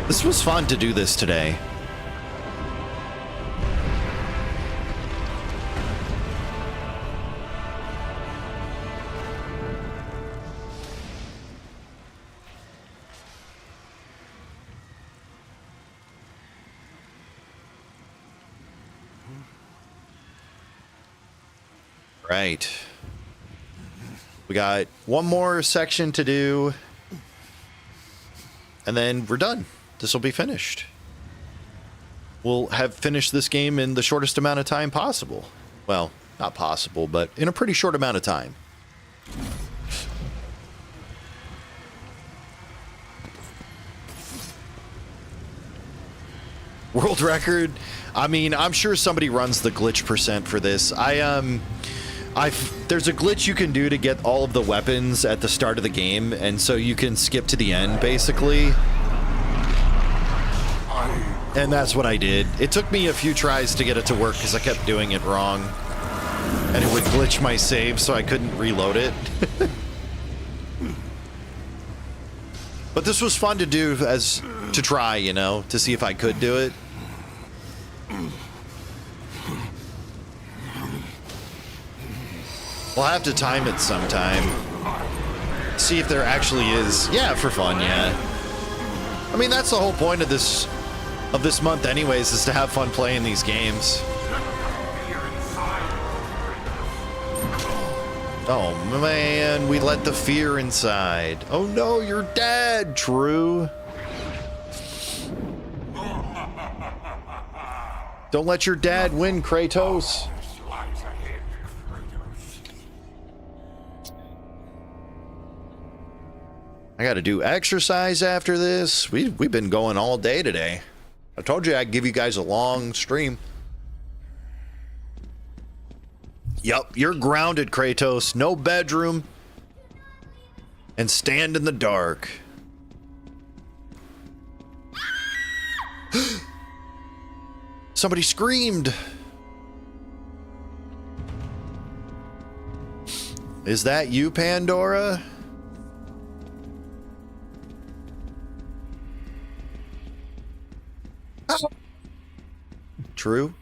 This was fun to do this today. Right. We got one more section to do, and then we're done. This will be finished. We'll have finished this game in the shortest amount of time possible. Well, not possible, but in a pretty short amount of time. World record? I mean, I'm sure somebody runs the glitch percent for this. There's a glitch you can do to get all of the weapons at the start of the game, and so you can skip to the end, basically. And that's what I did. It took me a few tries to get it to work because I kept doing it wrong. And it would glitch my save, so I couldn't reload it. But this was fun to do to try, you know, to see if I could do it. We'll have to time it sometime. See if there actually is. Yeah, for fun, yeah. I mean, that's the whole point of this month anyways, is to have fun playing these games. Oh man, we let the fear inside. Oh no, you're dead, True. Don't let your dad win, Kratos. I got to do exercise after this. We've been going all day today. I told you I'd give you guys a long stream. Yup, you're grounded, Kratos. No bedroom. And stand in the dark. Somebody screamed. Is that you, Pandora? True.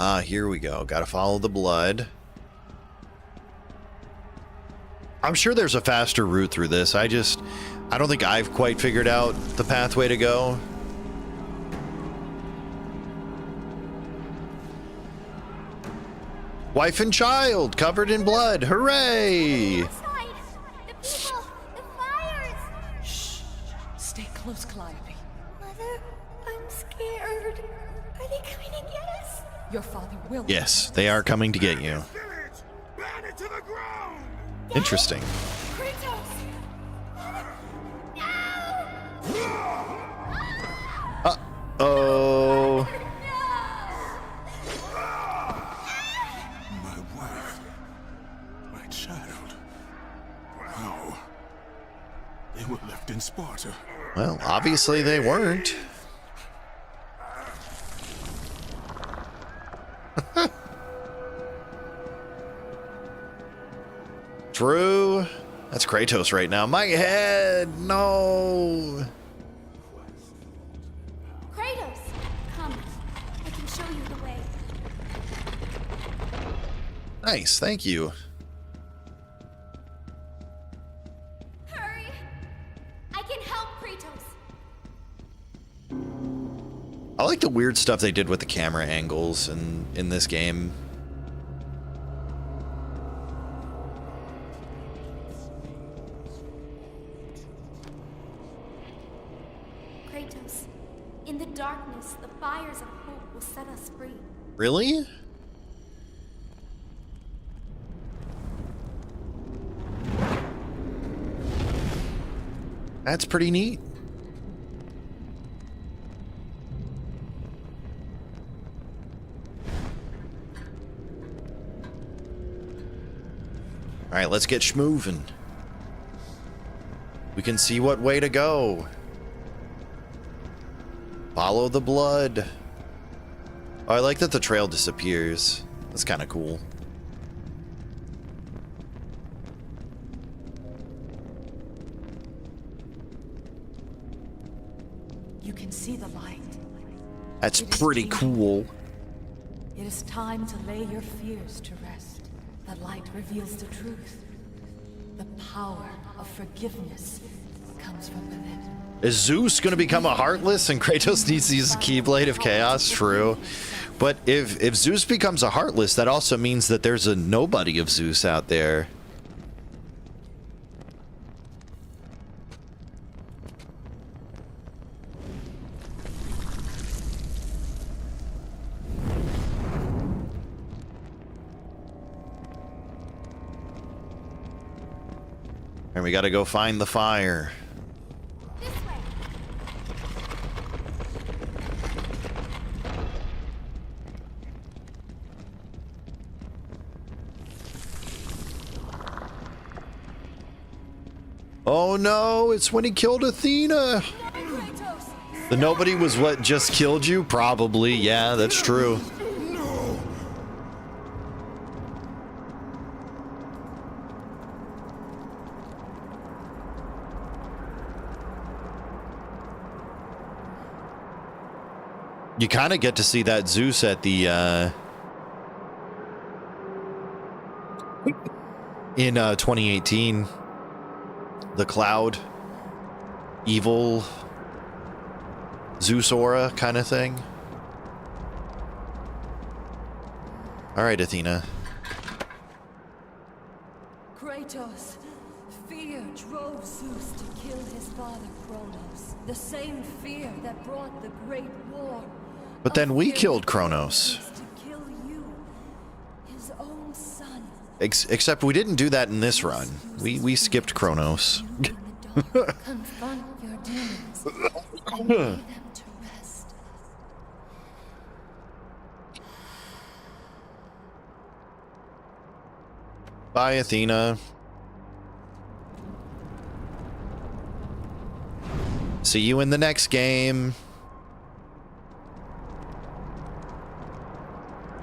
Ah, here we go. Gotta follow the blood. I'm sure there's a faster route through this. I don't think I've quite figured out the pathway to go. Wife and child covered in blood. Hooray! Shh. Stay close, Calliope. Mother, I'm scared. Are they coming to get us? Your father will. Yes, they are coming to get you. Interesting. Uh-oh. My wife. My child. How? They were left in Sparta. Well, obviously they weren't. True. That's Kratos right now. My head. No. Kratos, come. I can show you the way. Nice. Thank you. Hurry. I can help Kratos. I like the weird stuff they did with the camera angles in this game. Kratos, in the darkness, the fires of hope will set us free. Really? That's pretty neat. All right, let's get schmoovin'. We can see what way to go. Follow the blood. Oh, I like that the trail disappears. That's kind of cool. You can see the light. That's pretty cool. It is time to lay your fears to rest. The light reveals the truth. The power of forgiveness comes from within. Is Zeus going to become a Heartless and Kratos needs to use the Keyblade of Chaos? True. But if Zeus becomes a Heartless, that also means that there's a nobody of Zeus out there. And we got to go find the fire. Oh no, it's when he killed Athena. The nobody was what just killed you? Probably, yeah, that's true. You kind of get to see that Zeus at the, in 2018. The cloud. Evil. Zeus aura kind of thing. All right, Athena. Kratos, fear drove Zeus to kill his father Kronos. The same fear that brought the Great War. But then we killed Kronos. To kill you, his own son. Except we didn't do that in this run. We skipped Kronos. Confront your demons and lay them to rest. Bye, Athena. See you in the next game.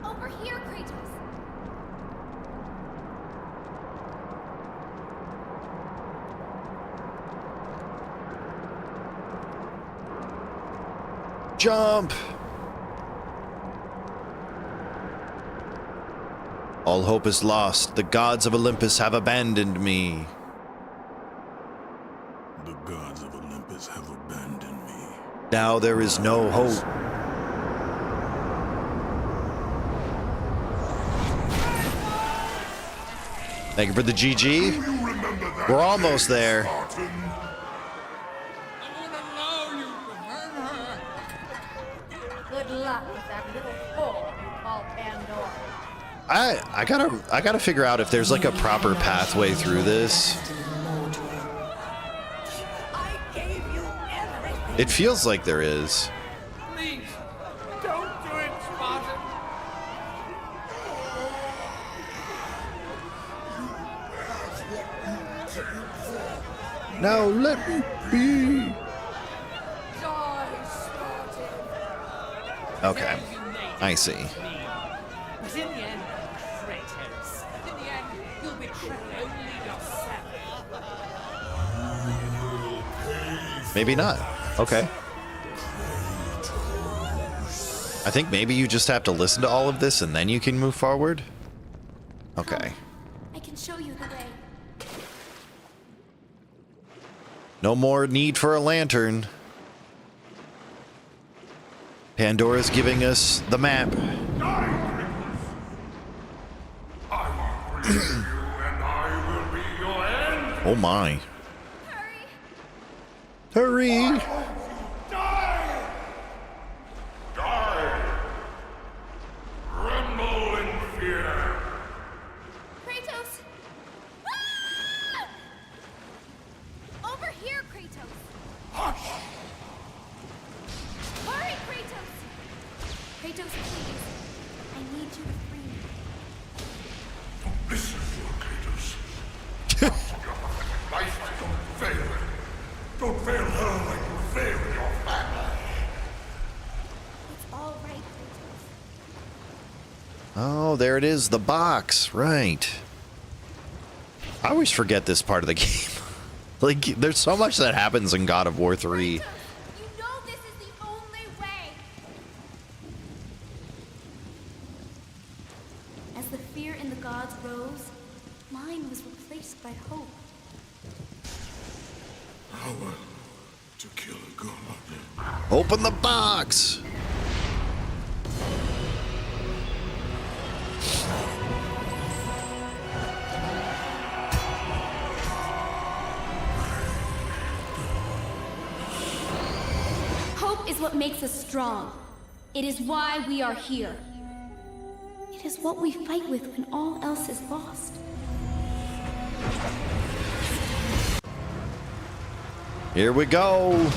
Over here, Kratos. Jump! All hope is lost. The gods of Olympus have abandoned me. The gods of Olympus have abandoned me. Now there is no hope. Thank you for the GG. We're almost there. Good luck with that little whore you call Pandora. I gotta figure out if there's like a proper pathway through this. It feels like there is. Please, don't do it, Spartan. Now let me be. Okay, I see. But in the end, Kratos, in the end, you'll betray only yourself. Maybe not. Okay. I think maybe you just have to listen to all of this and then you can move forward. Okay. I can show you the way. No more need for a lantern. Pandora's giving us the map. Oh my. Hurry! Tremble in fear. Kratos! Ah! Over here, Kratos! Hush! Hurry, Kratos! Kratos, please. I need you to free me. Listen to her, Kratos. Life, don't fail her. Don't fail her like you failed your family. It's all right, Kratos. Oh, there it is, the box, right. I always forget this part of the game. Like, there's so much that happens in God of War 3. You know this is the only way. As the fear in the gods rose, mine was replaced by hope. Power to kill a god. Open the box! Hope is what makes us strong. It is why we are here. It is what we fight with when all else is lost. Here we go.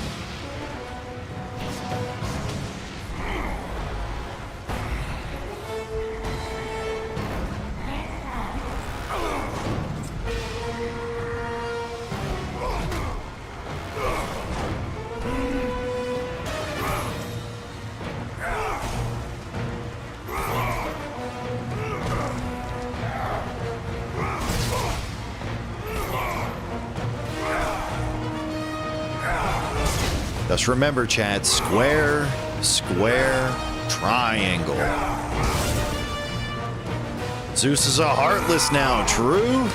Just remember, chat, square, square, triangle. Zeus is a heartless now, true?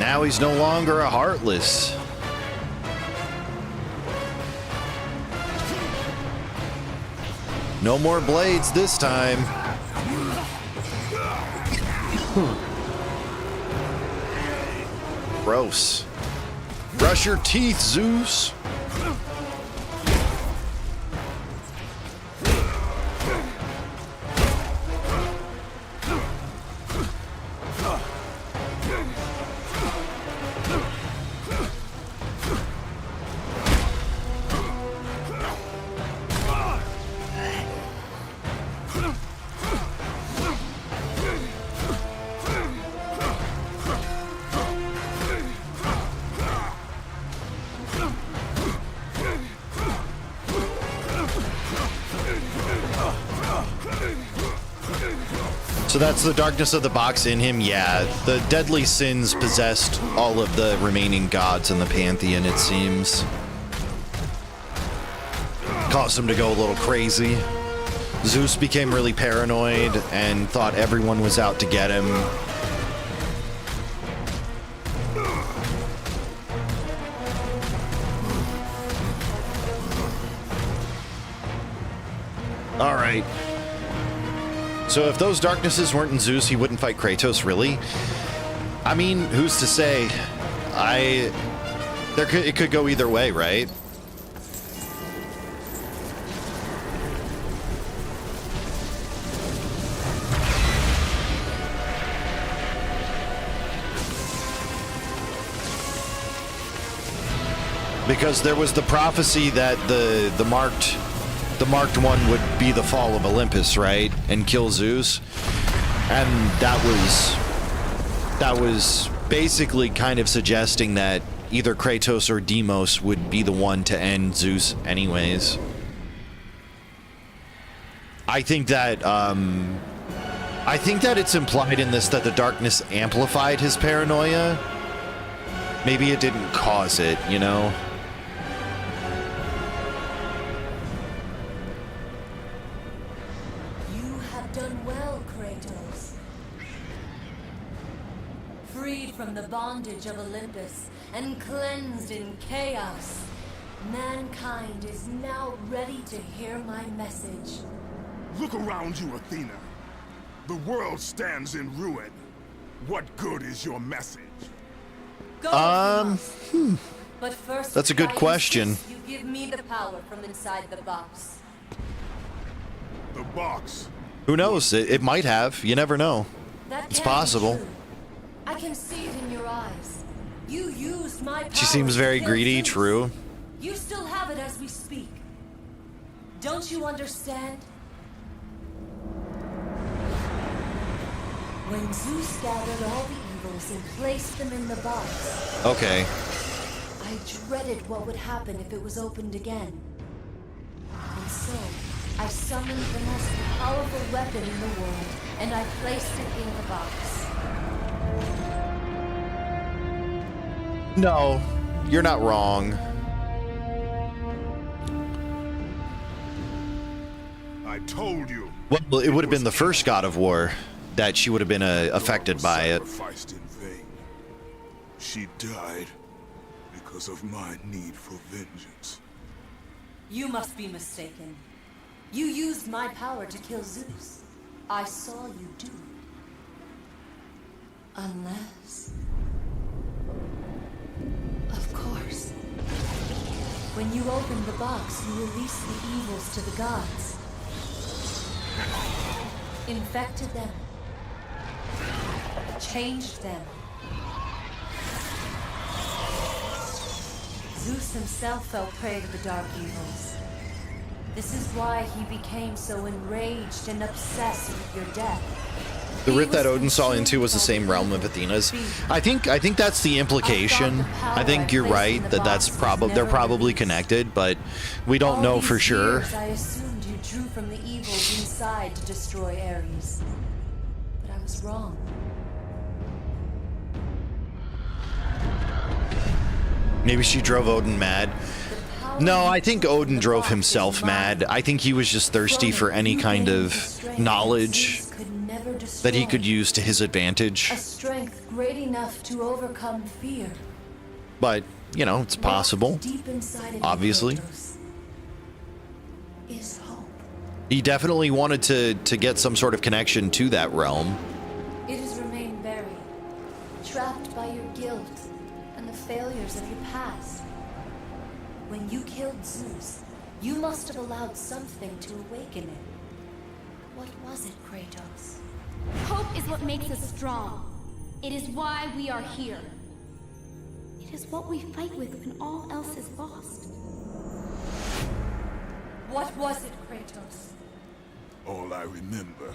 Now he's no longer a heartless. No more blades this time. Gross. Brush your teeth, Zeus. So that's the darkness of the box in him? Yeah, the deadly sins possessed all of the remaining gods in the pantheon, it seems. Caused him to go a little crazy. Zeus became really paranoid and thought everyone was out to get him. All right. So if those darknesses weren't in Zeus, he wouldn't fight Kratos, really? I mean, who's to say? It could go either way, right? Because there was the prophecy that the marked one would be the fall of Olympus, right? And kill Zeus. And that was basically kind of suggesting that either Kratos or Deimos would be the one to end Zeus anyways. I think that it's implied in this that the darkness amplified his paranoia. Maybe it didn't cause it, you know? From the bondage of Olympus and cleansed in chaos, mankind is now ready to hear my message. Look around you, Athena. The world stands in ruin. What good is your message? But first, that's a good question. You give me the power from inside the box. The box? Who knows? It might have. You never know. It's possible. I can see it in your eyes. You used my power. She seems very greedy, true. You still have it as we speak. Don't you understand? When Zeus gathered all the evils and placed them in the box. Okay. I dreaded what would happen if it was opened again. And so, I summoned the most powerful weapon in the world, and I placed it in the box. No, you're not wrong. I told you. Well, it would have been the first god of war that she would have been affected by it. Sacrificed in vain. She died because of my need for vengeance. You must be mistaken. You used my power to kill Zeus. I saw you do it. Unless... Of course. When you opened the box, you released the evils to the gods. Infected them. Changed them. Zeus himself fell prey to the dark evils. This is why he became so enraged and obsessed with your death. The rift that Odin saw into was the same realm of Athena's. I think that's the implication. I think you're right that they're probably connected, but we don't know for sure. I assumed you drew from the evils inside to destroy Ares, but I was wrong. Maybe she drove Odin mad. No, I think Odin drove himself mad. I think he was just thirsty for any kind of knowledge that he could use to his advantage. A strength great enough to overcome fear. But, you know, it's possible. Deep inside of obviously. Is hope. He definitely wanted to get some sort of connection to that realm. It has remained buried, trapped by your guilt and the failures of your past. When you killed Zeus, you must have allowed something to awaken it. What was it, Kratos? Hope is what makes us strong. It is why we are here. It is what we fight with when all else is lost. What was it, Kratos? All I remember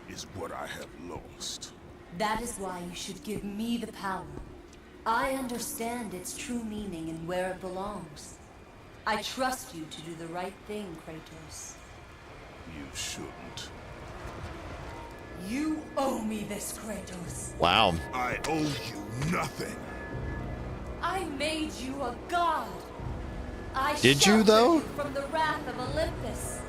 is what I have lost. That is why you should give me the power. I understand its true meaning and where it belongs. I trust you to do the right thing, Kratos. You shouldn't. You owe me this, Kratos. Wow. I owe you nothing. I made you a god. I Did you, sheltered though? you from the wrath of Olympus.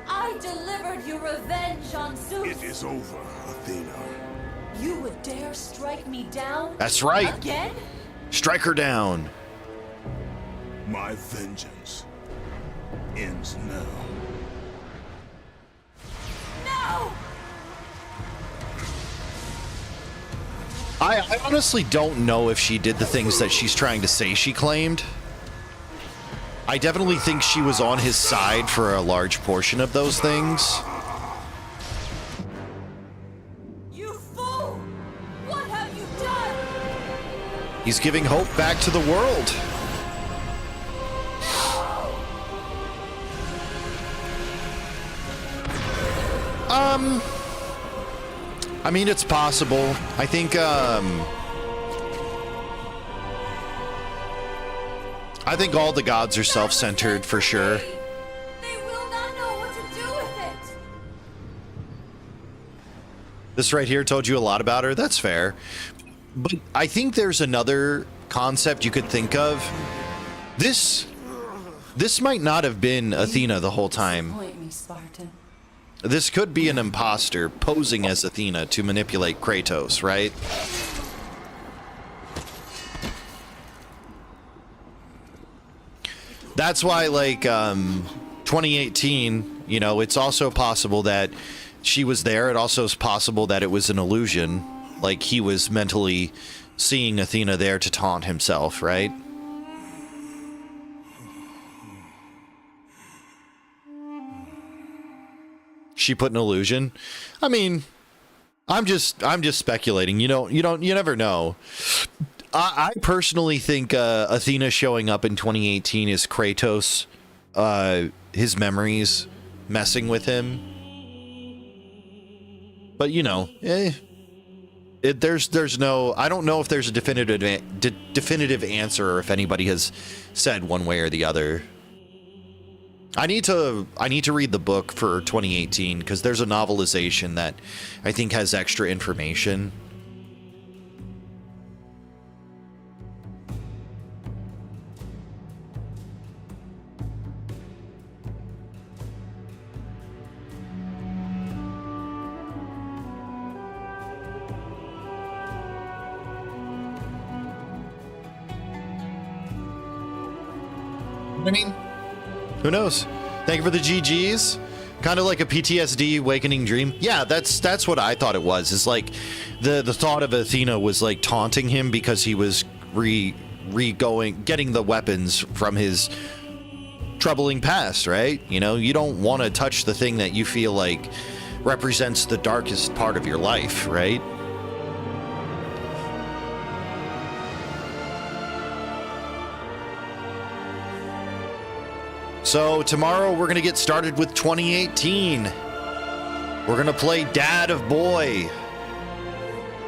I delivered you revenge on Zeus. It is over, Athena. You would dare strike me down? That's right. Again? Strike her down. My vengeance ends now. No! I honestly don't know if she did the things that she's trying to say she claimed. I definitely think she was on his side for a large portion of those things. You fool! What have you done? He's giving hope back to the world. I mean, it's possible. I think all the gods are self-centered for sure. They will not know what to do with it. This right here told you a lot about her. That's fair. But I think there's another concept you could think of. This might not have been Athena the whole time. Disappoint me, Spartan. This could be an imposter posing as Athena to manipulate Kratos, right? That's why, like, 2018, you know, it's also possible that she was there. It also is possible that it was an illusion. Like, he was mentally seeing Athena there to taunt himself, right? She put an illusion. I mean, I'm just speculating. You never know. I personally think Athena showing up in 2018 is Kratos, his memories messing with him. But you know, there's no. I don't know if there's a definitive answer, or if anybody has said one way or the other. I need to read the book for 2018 because there's a novelization that I think has extra information. I mean, who knows? Thank you for the GGs. Kind of like a PTSD awakening dream. Yeah, that's what I thought it was. It's like the thought of Athena was like taunting him because he was getting the weapons from his troubling past, right? You know, you don't want to touch the thing that you feel like represents the darkest part of your life, right? So tomorrow we're going to get started with 2018. We're going to play Dad of Boy.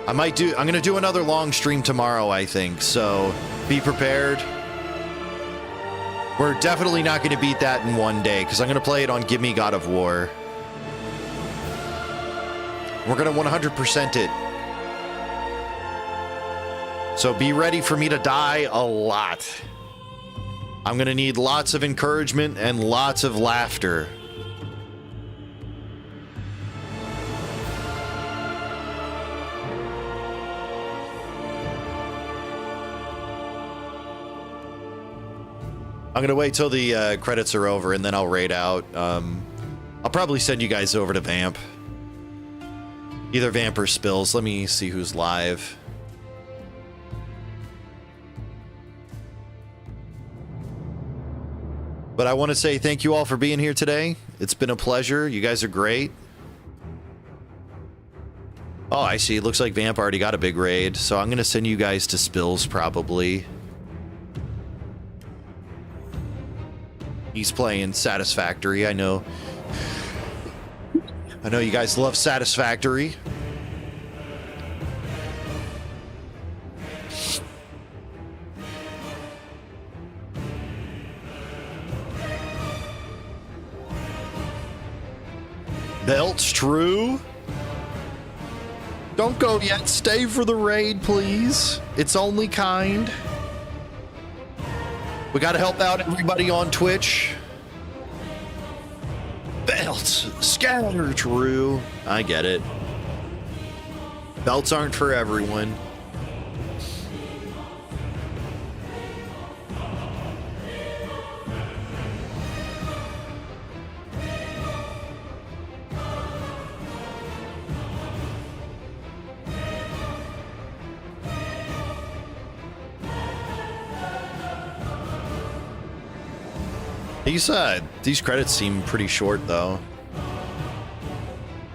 I'm going to do another long stream tomorrow, I think. So be prepared. We're definitely not going to beat that in one day because I'm going to play it on Give Me God of War. We're going to 100% it. So be ready for me to die a lot. I'm going to need lots of encouragement and lots of laughter. I'm going to wait till the credits are over and then I'll raid out. I'll probably send you guys over to Vamp. Either Vamp or Spills. Let me see who's live. But I want to say thank you all for being here today. It's been a pleasure. You guys are great. Oh, I see. It looks like Vamp already got a big raid. So I'm going to send you guys to Spills probably. He's playing Satisfactory. I know you guys love Satisfactory. Belt's true. Don't go yet. Stay for the raid, please. It's only kind. We got to help out everybody on Twitch. Belts, scatter, true. I get it. Belts aren't for everyone. These credits seem pretty short, though,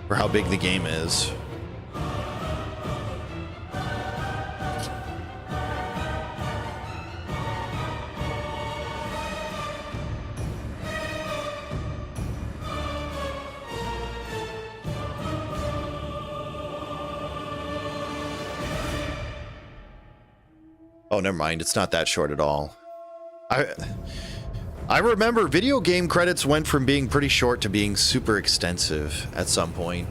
for how big the game is. Oh, never mind. It's not that short at all. I remember video game credits went from being pretty short to being super extensive at some point.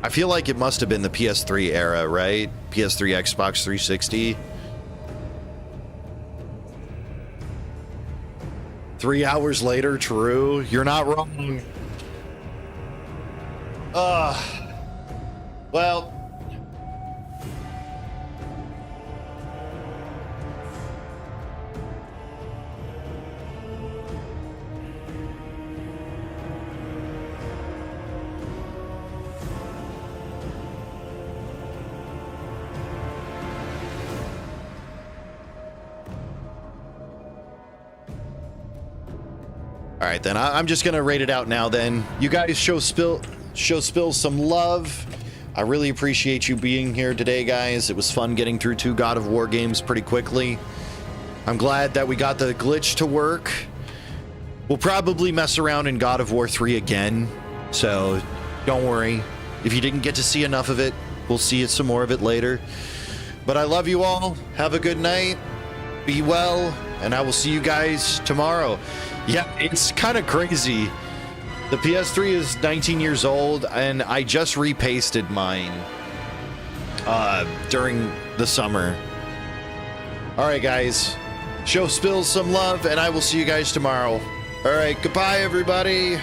I feel like it must have been the PS3 era, right? PS3, Xbox 360. 3 hours later, true. You're not wrong. Well... All right, then I'm just gonna rate it out now. Then you guys show Spill some love. I really appreciate you being here today, guys. It was fun getting through 2 God of War games pretty quickly. I'm glad that we got the glitch to work. We'll probably mess around in God of War 3 again, so don't worry. If you didn't get to see enough of it, we'll see some more of it later. But I love you all. Have a good night. Be well, and I will see you guys tomorrow. Yeah, it's kind of crazy. The PS3 is 19 years old, and I just repasted mine during the summer. All right, guys. Show Spills some love, and I will see you guys tomorrow. All right, goodbye, everybody.